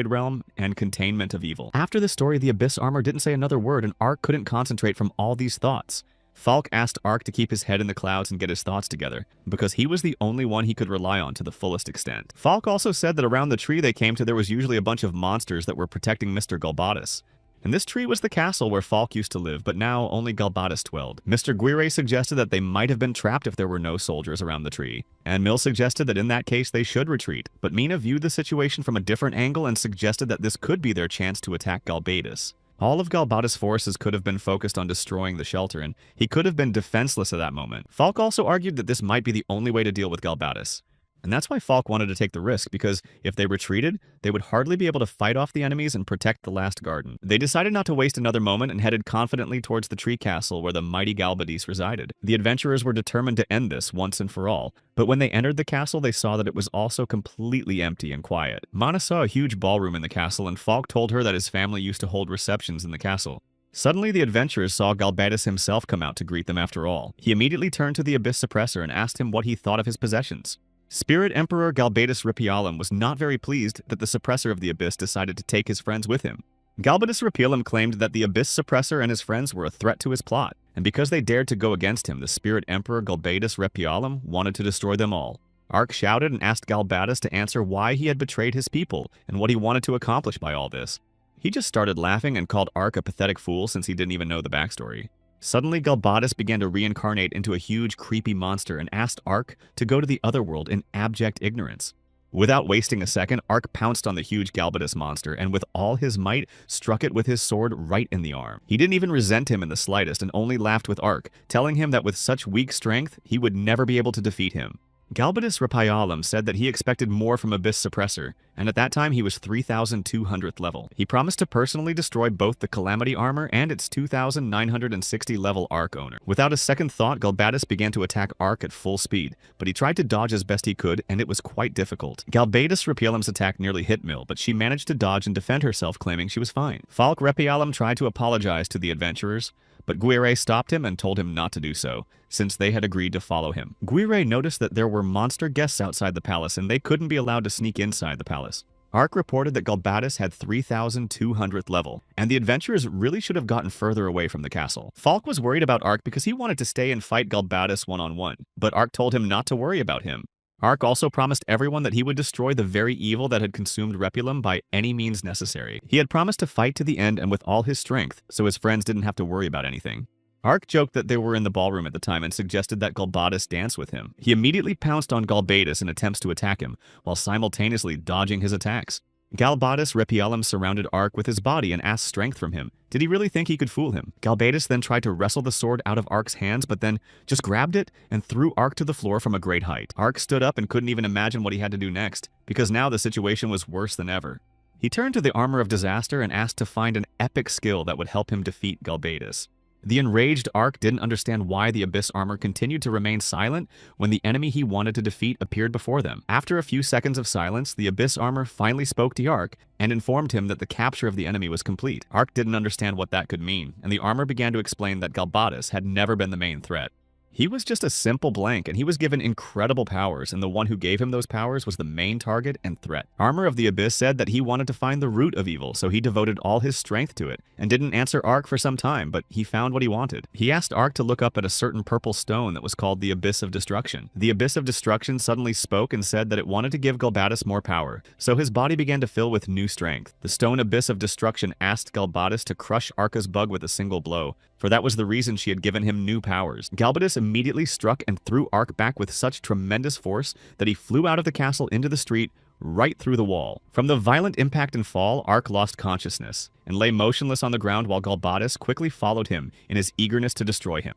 Realm, and Containment of Evil. After this story, the Abyss Armor didn't say another word and Ark couldn't concentrate from all these thoughts. Falk asked Ark to keep his head in the clouds and get his thoughts together, because he was the only one he could rely on to the fullest extent. Falk also said that around the tree they came to there was usually a bunch of monsters that were protecting Mr. Galbatus. And this tree was the castle where Falk used to live, but now only Galbatus dwelled. Mr. Guire suggested that they might have been trapped if there were no soldiers around the tree, and Mill suggested that in that case they should retreat, but Mina viewed the situation from a different angle and suggested that this could be their chance to attack Galbatus. All of Galbatus' forces could have been focused on destroying the shelter, and he could have been defenseless at that moment. Falk also argued that this might be the only way to deal with Galbatus. And that's why Falk wanted to take the risk, because if they retreated, they would hardly be able to fight off the enemies and protect the last garden. They decided not to waste another moment and headed confidently towards the tree castle where the mighty Galbatus resided. The adventurers were determined to end this once and for all, but when they entered the castle, they saw that it was also completely empty and quiet. Mana saw a huge ballroom in the castle, and Falk told her that his family used to hold receptions in the castle. Suddenly, the adventurers saw Galbatus himself come out to greet them after all. He immediately turned to the Abyss Suppressor and asked him what he thought of his possessions. Spirit Emperor Galbatus Repialum was not very pleased that the Suppressor of the Abyss decided to take his friends with him. Galbatus Repialum claimed that the Abyss Suppressor and his friends were a threat to his plot, and because they dared to go against him, the Spirit Emperor Galbatus Repialum wanted to destroy them all. Ark shouted and asked Galbatus to answer why he had betrayed his people and what he wanted to accomplish by all this. He just started laughing and called Ark a pathetic fool since he didn't even know the backstory. Suddenly, Galbatus began to reincarnate into a huge, creepy monster and asked Ark to go to the otherworld in abject ignorance. Without wasting a second, Ark pounced on the huge Galbatus monster and with all his might struck it with his sword right in the arm. He didn't even resent him in the slightest and only laughed with Ark, telling him that with such weak strength, he would never be able to defeat him. Galbatus Repyolum said that he expected more from Abyss Suppressor, and at that time he was 3,200th level. He promised to personally destroy both the Calamity armor and its 2,960 level Ark owner. Without a second thought, Galbatus began to attack Ark at full speed, but he tried to dodge as best he could, and it was quite difficult. Galbatus Repyolum's attack nearly hit Mill, but she managed to dodge and defend herself, claiming she was fine. Falk Repyolum tried to apologize to the adventurers, but Guire stopped him and told him not to do so, since they had agreed to follow him. Guire noticed that there were monster guests outside the palace and they couldn't be allowed to sneak inside the palace. Ark reported that Galbatus had 3,200th level, and the adventurers really should have gotten further away from the castle. Falk was worried about Ark because he wanted to stay and fight Galbatus one-on-one, but Ark told him not to worry about him. Ark also promised everyone that he would destroy the very evil that had consumed Repyolum by any means necessary. He had promised to fight to the end and with all his strength, so his friends didn't have to worry about anything. Ark joked that they were in the ballroom at the time and suggested that Galbatus dance with him. He immediately pounced on Galbatus in attempts to attack him, while simultaneously dodging his attacks. Galbatus Repyolum surrounded Ark with his body and asked strength from him. Did he really think he could fool him? Galbatus then tried to wrestle the sword out of Ark's hands, but then just grabbed it and threw Ark to the floor from a great height. Ark stood up and couldn't even imagine what he had to do next, because now the situation was worse than ever. He turned to the Armor of Disaster and asked to find an epic skill that would help him defeat Galbatus. The enraged Ark didn't understand why the Abyss armor continued to remain silent when the enemy he wanted to defeat appeared before them. After a few seconds of silence, the Abyss armor finally spoke to Ark and informed him that the capture of the enemy was complete. Ark didn't understand what that could mean, and the armor began to explain that Galbatus had never been the main threat. He was just a simple blank, and he was given incredible powers, and the one who gave him those powers was the main target and threat. Armor of the Abyss said that he wanted to find the root of evil, so he devoted all his strength to it, and didn't answer Ark for some time, but he found what he wanted. He asked Ark to look up at a certain purple stone that was called the Abyss of Destruction. The Abyss of Destruction suddenly spoke and said that it wanted to give Galbatus more power, so his body began to fill with new strength. The stone Abyss of Destruction asked Galbatus to crush Arka's bug with a single blow, for that was the reason she had given him new powers. Galbatus immediately struck and threw Ark back with such tremendous force that he flew out of the castle into the street, right through the wall. From the violent impact and fall, Ark lost consciousness and lay motionless on the ground while Galbatus quickly followed him in his eagerness to destroy him.